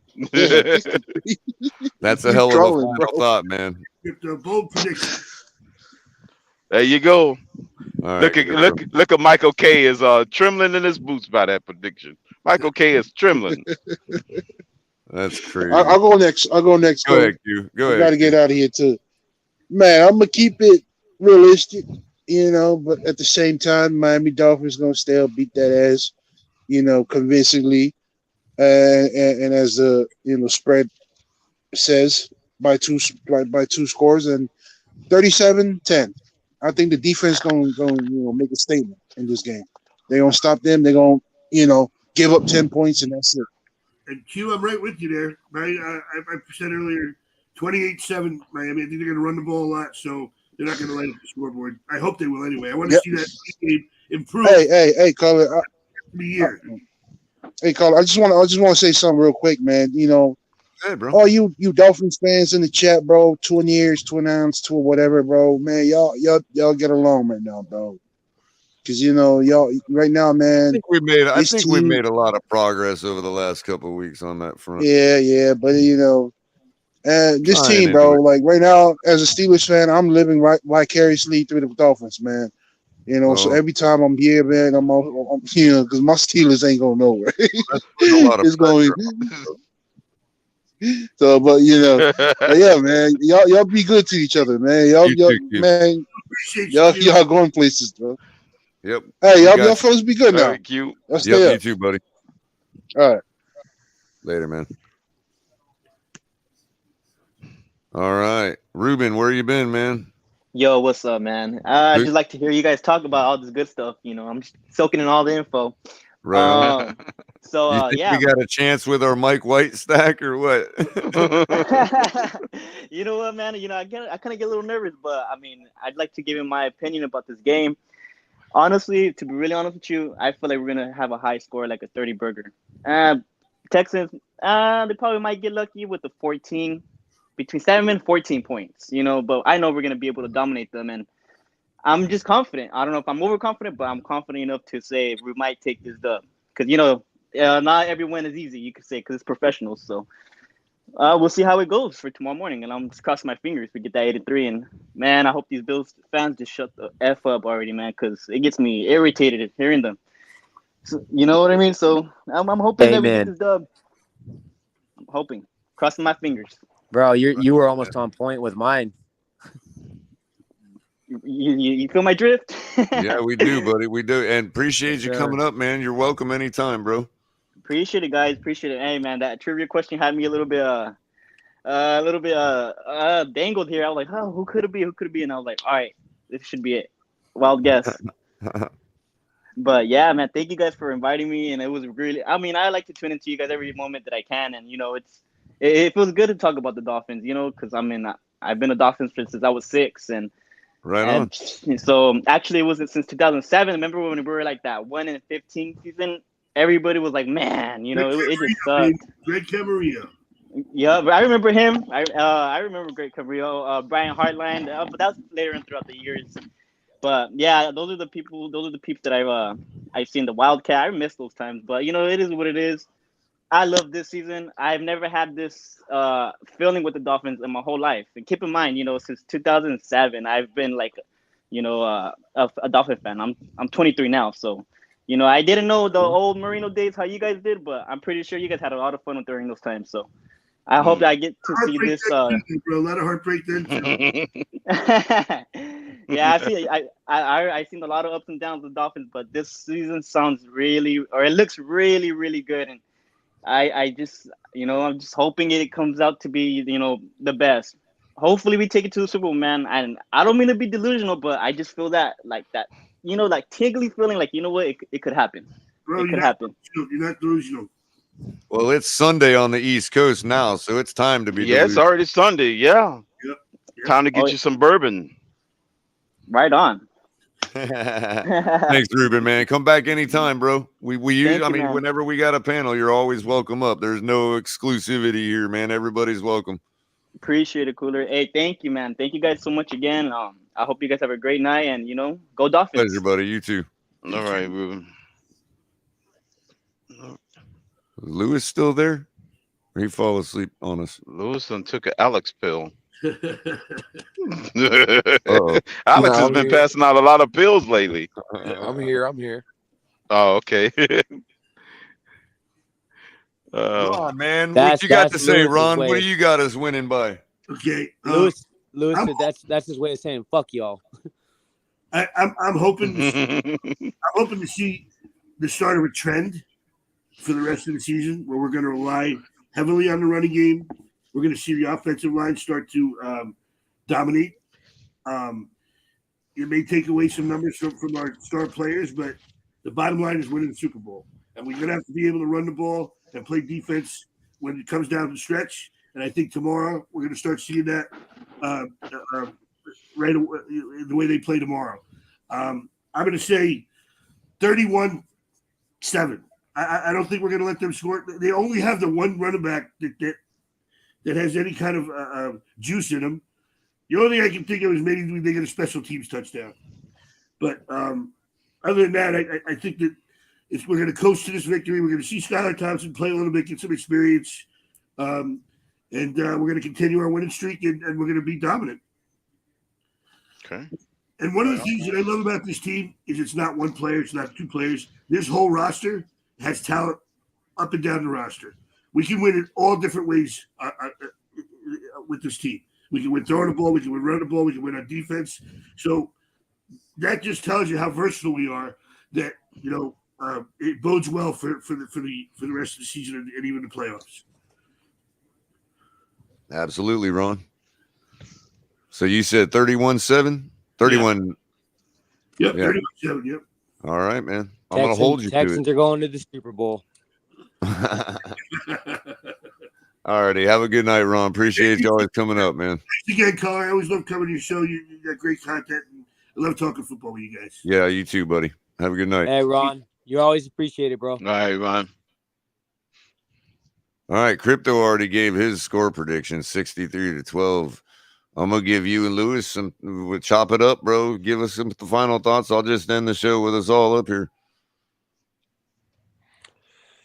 that's a You hell of a trolling, final bro. thought, man. With the bold prediction. There you go. All right, Look Crypto. at Michael K is trembling in his boots by that prediction. Michael K is trembling. That's crazy. I'll go next. Go ahead, Q. Go I ahead. got to get out of here too. Man, I'm gonna keep it realistic, but at the same time, Miami Dolphins gonna still beat that ass, convincingly, and as the spread says by two scores and 37-10. I think the defense gonna make a statement in this game. They're gonna stop them. They're gonna give up 10 points and that's it. And Q, I'm right with you there. I said earlier, 28-7 Miami. I think they're going to run the ball a lot, so they're not going to light up the scoreboard. I hope they will anyway. I want to see that game improve. Hey, Culler. The year. Hey, Culler. I just want to say something real quick, man. You know, hey, bro. all you Dolphins fans in the chat, bro. 2 years, 2 ounce, 2 whatever, bro. Man, y'all get along right now, bro. Because y'all right now, man. I think we made a lot of progress over the last couple of weeks on that front. Yeah, but this team, bro, like right now, as a Steelers fan, I'm living vicariously through the Dolphins, man. So every time I'm here, man, I'm because my Steelers ain't going nowhere. It's going. So, but yeah, man, y'all be good to each other, man. Y'all going places, bro. Yep. Hey, y'all fellas be good now. Thank you. Y'all stay up. You too, buddy. All right. Later, man. All right. Ruben, where you been, man? Yo, what's up, man? I just like to hear you guys talk about all this good stuff. I'm just soaking in all the info. Right on. So, you think yeah. we got a chance with our Mike White stack or what? You know what, man? I kind of get a little nervous, but I mean, I'd like to give you my opinion about this game. Honestly, to be really honest with you, I feel like we're gonna have a high score, like a 30 burger. Texans, they probably might get lucky with the 14, between 7 and 14 points. But I know we're gonna be able to dominate them, and I'm just confident. I don't know if I'm overconfident, but I'm confident enough to say we might take this dub. Because not every win is easy, you could say, because it's professionals. So we'll see how it goes for tomorrow morning, and I'm just crossing my fingers we get that 83. And man, I hope these Bills fans just shut the F up already, man, because it gets me irritated hearing them. So, you know what I mean? So I'm hoping that we get this dub. I'm hoping, crossing my fingers. Bro, you were almost on point with mine. You feel my drift? Yeah, we do, buddy. We do, and appreciate you coming up, man. You're welcome anytime, bro. Appreciate it, guys. Appreciate it. Hey, man, that trivia question had me a little bit dangled here. I was like, oh, who could it be? Who could it be? And I was like, all right, this should be it. Wild guess. But yeah, man, thank you guys for inviting me. And it was really, I mean, I like to tune into you guys every moment that I can. And, it feels good to talk about the Dolphins, because I mean, I've been a Dolphins fan since I was 6. And so actually, it wasn't since 2007. Remember when we were like that 1-15 season? Everybody was like, man, it just sucked. Greg Camarillo. Yeah, but I remember him. I remember Greg Camarillo, Brian Hartline, but that was later on throughout the years. But yeah, those are the people that I've seen. The Wildcat. I miss those times, but it is what it is. I love this season. I've never had this feeling with the Dolphins in my whole life. And keep in mind, since 2007, I've been like, a Dolphin fan. I'm 23 now, so I didn't know the old Marino days how you guys did, but I'm pretty sure you guys had a lot of fun during those times. So I hope that I get to see this. Bro, a lot of heartbreak then too. Yeah, I seen a lot of ups and downs with Dolphins, but this season it looks really, really good, and I just I'm just hoping it comes out to be the best. Hopefully we take it to the Super Bowl, man. And I don't mean to be delusional, but I just feel that like tingly feeling, like what, it could happen. Bro, it could happen. You're not delusional. Well, it's Sunday on the East Coast now, so it's time to be. Yeah, it's already Sunday. Yeah. Yep. Time to get you some bourbon. Right on. Thanks, Ruben, man. Come back anytime, bro. We usually, man. whenever we got a panel, you're always welcome up. There's no exclusivity here, man. Everybody's welcome. Appreciate it, Culler. Hey, thank you, man. Thank you guys so much again. I hope you guys have a great night, and go Dolphins. Pleasure, buddy. You too. All right, Ruben. Lewis still there? Or he fall asleep on us? Lewis done took an Alex pill. Uh-oh. Alex has been passing out a lot of pills lately. I'm here. Oh, okay. Come on, man. What you got to say, Ron? What do you got us winning by? Okay, Lewis that's his way of saying fuck y'all. I'm hoping to see the start of a trend for the rest of the season, where we're going to rely heavily on the running game. We're going to see the offensive line start to dominate. It may take away some numbers from our star players, but the bottom line is winning the Super Bowl. And we're going to have to be able to run the ball and play defense when it comes down to the stretch. And I think tomorrow we're going to start seeing that right away, the way they play tomorrow. I'm going to say 31-7. I don't think we're going to let them score. They only have the one running back that has any kind of juice in him. The only thing I can think of is maybe they get a special teams touchdown. But other than that, I think that if we're going to coast to this victory, we're going to see Skylar Thompson play a little bit, get some experience, and we're going to continue our winning streak, and we're going to be dominant. Okay. And one of the things that I love about this team is it's not one player, it's not two players. This whole roster has talent up and down the roster. We can win in all different ways with this team. We can win throwing the ball, we can win running the ball, we can win on defense. So that just tells you how versatile we are. That it bodes well for the rest of the season and even the playoffs. Absolutely, Ron. So you said 31-7? 31. Yep, Yeah. 31-7, yep. All right, man. I'm going to hold you Texans to are going to the Super Bowl. All righty. Have a good night, Ron. Appreciate you always coming up, man. Thanks again, Culler. I always love coming to your show. You got great content, and I love talking football with you guys. Yeah, you too, buddy. Have a good night. Hey, Ron. You always appreciate it, bro. All right, Ron. All right. Crypto already gave his score prediction, 63-12. I'm going to give you and Lewis we'll chop it up, bro. Give us some final thoughts. I'll just end the show with us all up here.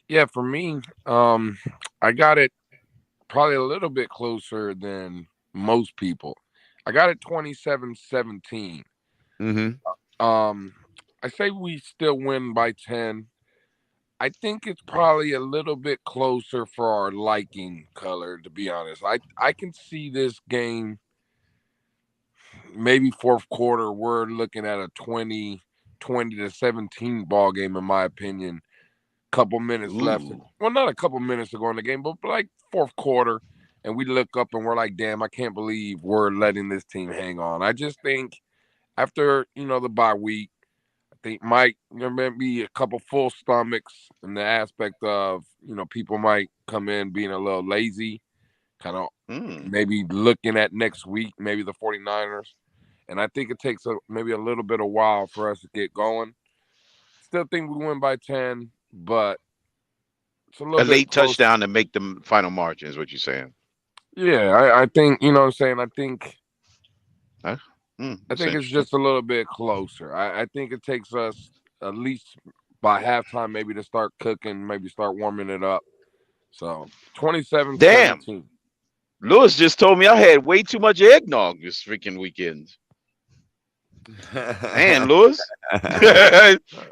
Yeah, for me, I got it probably a little bit closer than most people. I got it 27-17. I say we still win by 10. I think it's probably a little bit closer for our liking, Culler, to be honest. I can see this game, maybe fourth quarter, we're looking at a 20-17 ball game, in my opinion. Couple minutes left. Well, not a couple minutes to go in the game, but like fourth quarter, and we look up and we're like, damn, I can't believe we're letting this team hang on. I just think after, the bye week, I think there might be a couple full stomachs in the aspect of, people might come in being a little lazy, kind of maybe looking at next week, maybe the 49ers. And I think it takes maybe a little bit of while for us to get going. Still think we win by 10, but it's a little bit late close. touchdown to make the final margin is what you're saying. Yeah, I think, you know what I'm saying? I think That's it's just a little bit closer. I think it takes us at least by halftime maybe to start cooking, maybe start warming it up. So 27-17. Damn. Lewis just told me I had way too much eggnog this freaking weekend. Man, Lewis.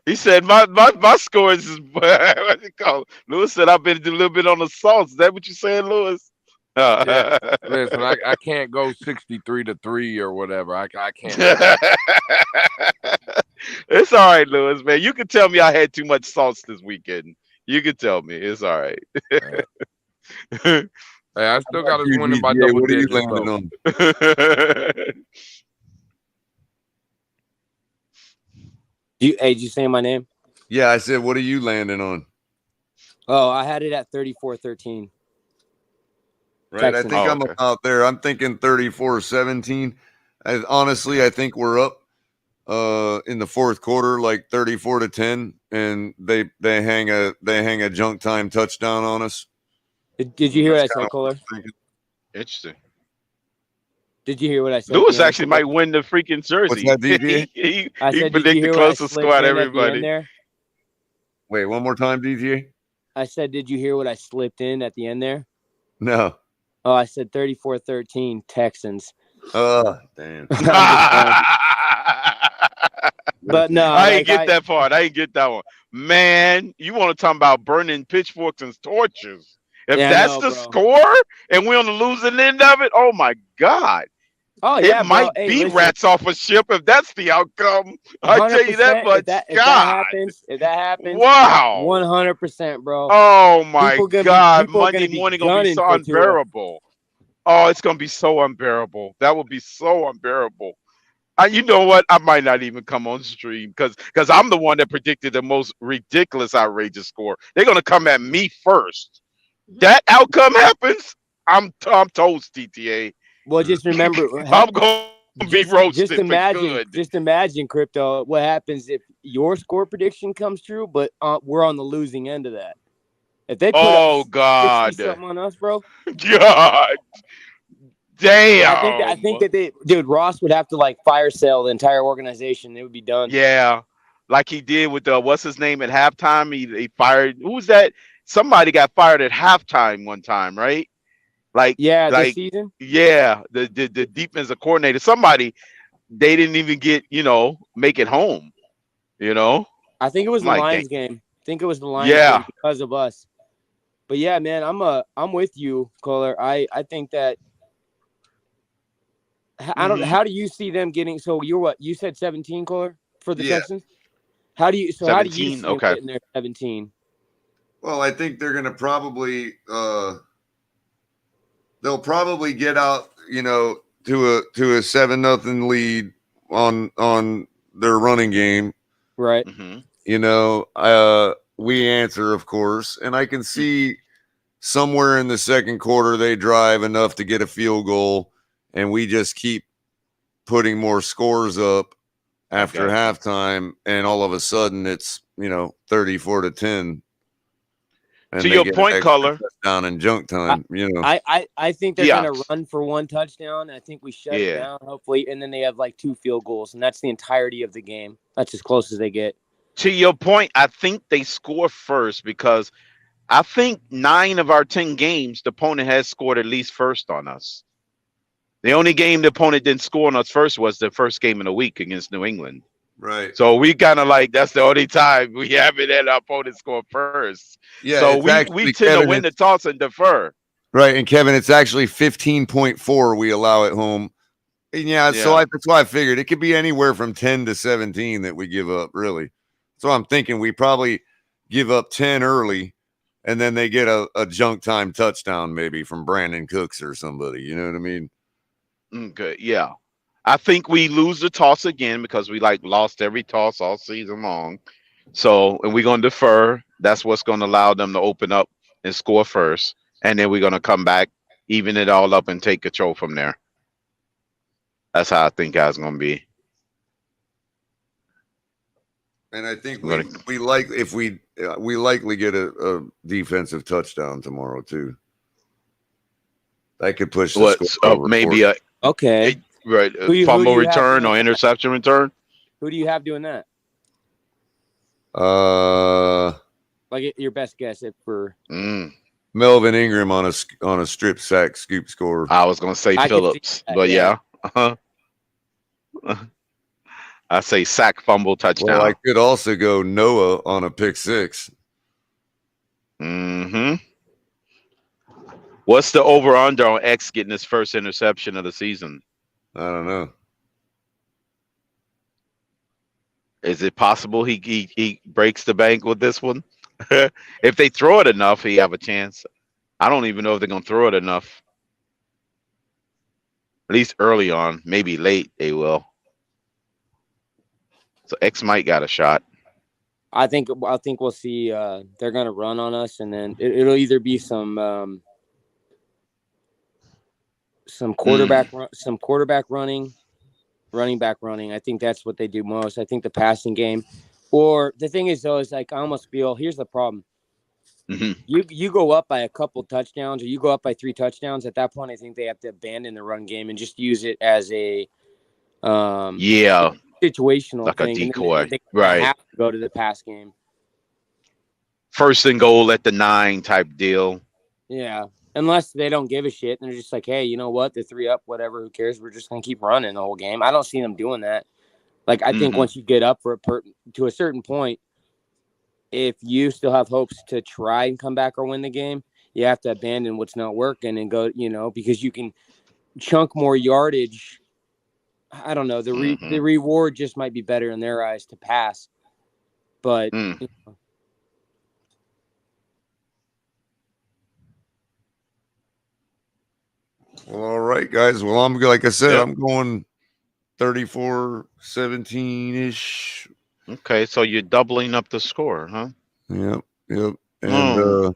He said my scores is what's it called? Lewis said I've been a little bit on the sauce. Is that what you're saying, Lewis? Yeah. Listen, I can't go 63-3 or whatever. I can't. It's all right, Lewis, man. You can tell me I had too much sauce this weekend. You can tell me. It's all right. Hey, I still got us winning by double digits. Did you say my name? Yeah, I said, what are you landing on? Oh, I had it at 34-13. Right, Texans. I think I'm out there. I'm thinking 34-17. Honestly, I think we're up in the fourth quarter, like 34-10, and they hang a junk time touchdown on us. Did you hear what I said, Culler? Interesting. Did you hear what I said? Lewis actually might win the freaking jersey. What's that, DJ? he said, predicted closest squad everybody. Wait, one more time, DJ. I said, did you hear what I slipped in at the end there? No. Oh, I said 34-13 Texans. Oh, damn. But no, I ain't get that part. I ain't get that one. Man, you want to talk about burning pitchforks and torches. If that's the score and we're on the losing end of it, oh my God. Oh, yeah, it might be rats off a ship if that's the outcome. I tell you that much. If that happens, wow, 100%, bro. Oh my God, Monday morning gonna be so unbearable. Oh, it's gonna be so unbearable. That will be so unbearable. You know what? I might not even come on stream because I'm the one that predicted the most ridiculous, outrageous score. They're gonna come at me first. That outcome happens. I'm toast, TTA. Well, just remember, I'm gonna be roasted for good. just imagine, crypto. What happens if your score prediction comes true, but we're on the losing end of that? If they put up Oh 60 God, something on us, bro. God, I damn. think that dude, Ross would have to like fire sale the entire organization. It would be done. Yeah, like he did with what's his name at halftime. He fired. Who was that? Somebody got fired at halftime one time, right? Like Yeah, this like season. yeah, the defensive coordinator. Somebody they didn't even get make it home. You know, I think it was I'm the like dang. Lions game. I think it was the Lions game Yeah. because of us. But yeah, man, I'm with you, Culler. I think that I don't. Mm-hmm. How do you see them getting? So you're what you said 17, Culler, for the Yeah. Texans. How do you? So how do you 17. see them Okay. getting there 17? Well, I think they're going to probably they'll probably get out, to a 7-0 lead on their running game. Right. Mm-hmm. We answer, of course, and I can see somewhere in the second quarter they drive enough to get a field goal, and we just keep putting more scores up after halftime, and all of a sudden it's 34-10. And To they your get an point, extra Color. touchdown in junk time, I think they're Yeah. gonna run for one touchdown. I think we shut it Yeah. down, hopefully, and then they have like 2 field goals, and that's the entirety of the game. That's as close as they get. To your point, I think they score first because I think 9 of our 10 games the opponent has scored at least first on us. The only game the opponent didn't score on us first was the first game of the week against New England. Right. So we kind of like that's the only time we haven't had our opponent score first. Yeah, So it's we actually, tend to Kevin, win the toss and defer. right. And Kevin, it's actually 15.4 we allow at home. And so Yeah. that's why I figured it could be anywhere from 10 to 17 that we give up, really. So I'm thinking we probably give up 10 early, and then they get a junk time touchdown maybe from Brandon Cooks or somebody. You know what I mean? Okay. Yeah. I think we lose the toss again because we lost every toss all season long. So, and we're going to defer. That's what's going to allow them to open up and score first. And then we're going to come back, even it all up, and take control from there. That's how I think it's going to be. And I think we likely get a defensive touchdown tomorrow too. That could push the score over maybe a Okay. right Who do fumble you have return doing or that? interception return. Who do you have doing that? Like your best guess for Melvin Ingram on a strip sack scoop score. I was going to say Phillips, but yeah. I say sack, fumble, touchdown. Well, I could also go Noah on a pick six. Mm-hmm. What's the over-under on X getting his first interception of the season? I don't know. Is it possible he breaks the bank with this one? If they throw it enough, he have a chance. I don't even know if they're going to throw it enough. At least early on. Maybe late they will. So X might got a shot. I think we'll see. They're gonna run on us, and then it'll either be some quarterback running, running back running. I think that's what they do most. I think the passing game, or the thing is though, is like I almost feel here's the problem. Mm-hmm. You go up by a couple touchdowns, or you go up by 3 touchdowns. At that point, I think they have to abandon the run game and just use it as a situational like thing. a decoy, and they right? Have to go to the pass game. First and goal at the 9 type deal. Yeah, unless they don't give a shit and they're just like, hey, you know what? They're 3 up, whatever. Who cares? We're just gonna keep running the whole game. I don't see them doing that. Like I think once you get up to a certain point, if you still have hopes to try and come back or win the game, you have to abandon what's not working and go, because you can chunk more yardage. I don't know. The reward just might be better in their eyes to pass. But Well, all right, guys. Well, I'm like I said, I'm going 34-17-ish. Okay, so you're doubling up the score, huh? Yep. And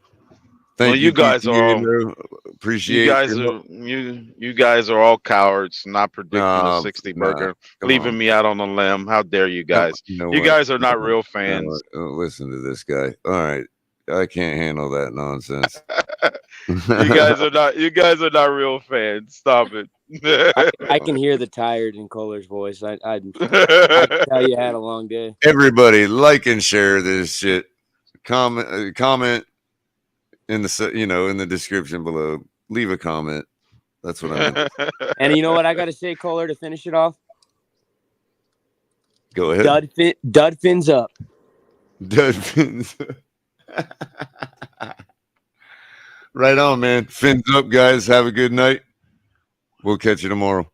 thank you guys DTA, are Appreciate you guys are all cowards, not predicting a 60 burger, leaving me out on a limb. How dare you guys? You guys are not real fans. Listen to this guy. All right, I can't handle that nonsense. You guys are not real fans. Stop it. I can hear the tired in Culler's voice. I can tell you had a long day. Everybody, like and share this shit. Comment in the in the description below. Leave a comment. That's what I meant. And you know what I got to say, Culler, to finish it off? Go ahead. Dud fins up. Dud fins. Right on, man. Fins up, guys. Have a good night. We'll catch you tomorrow.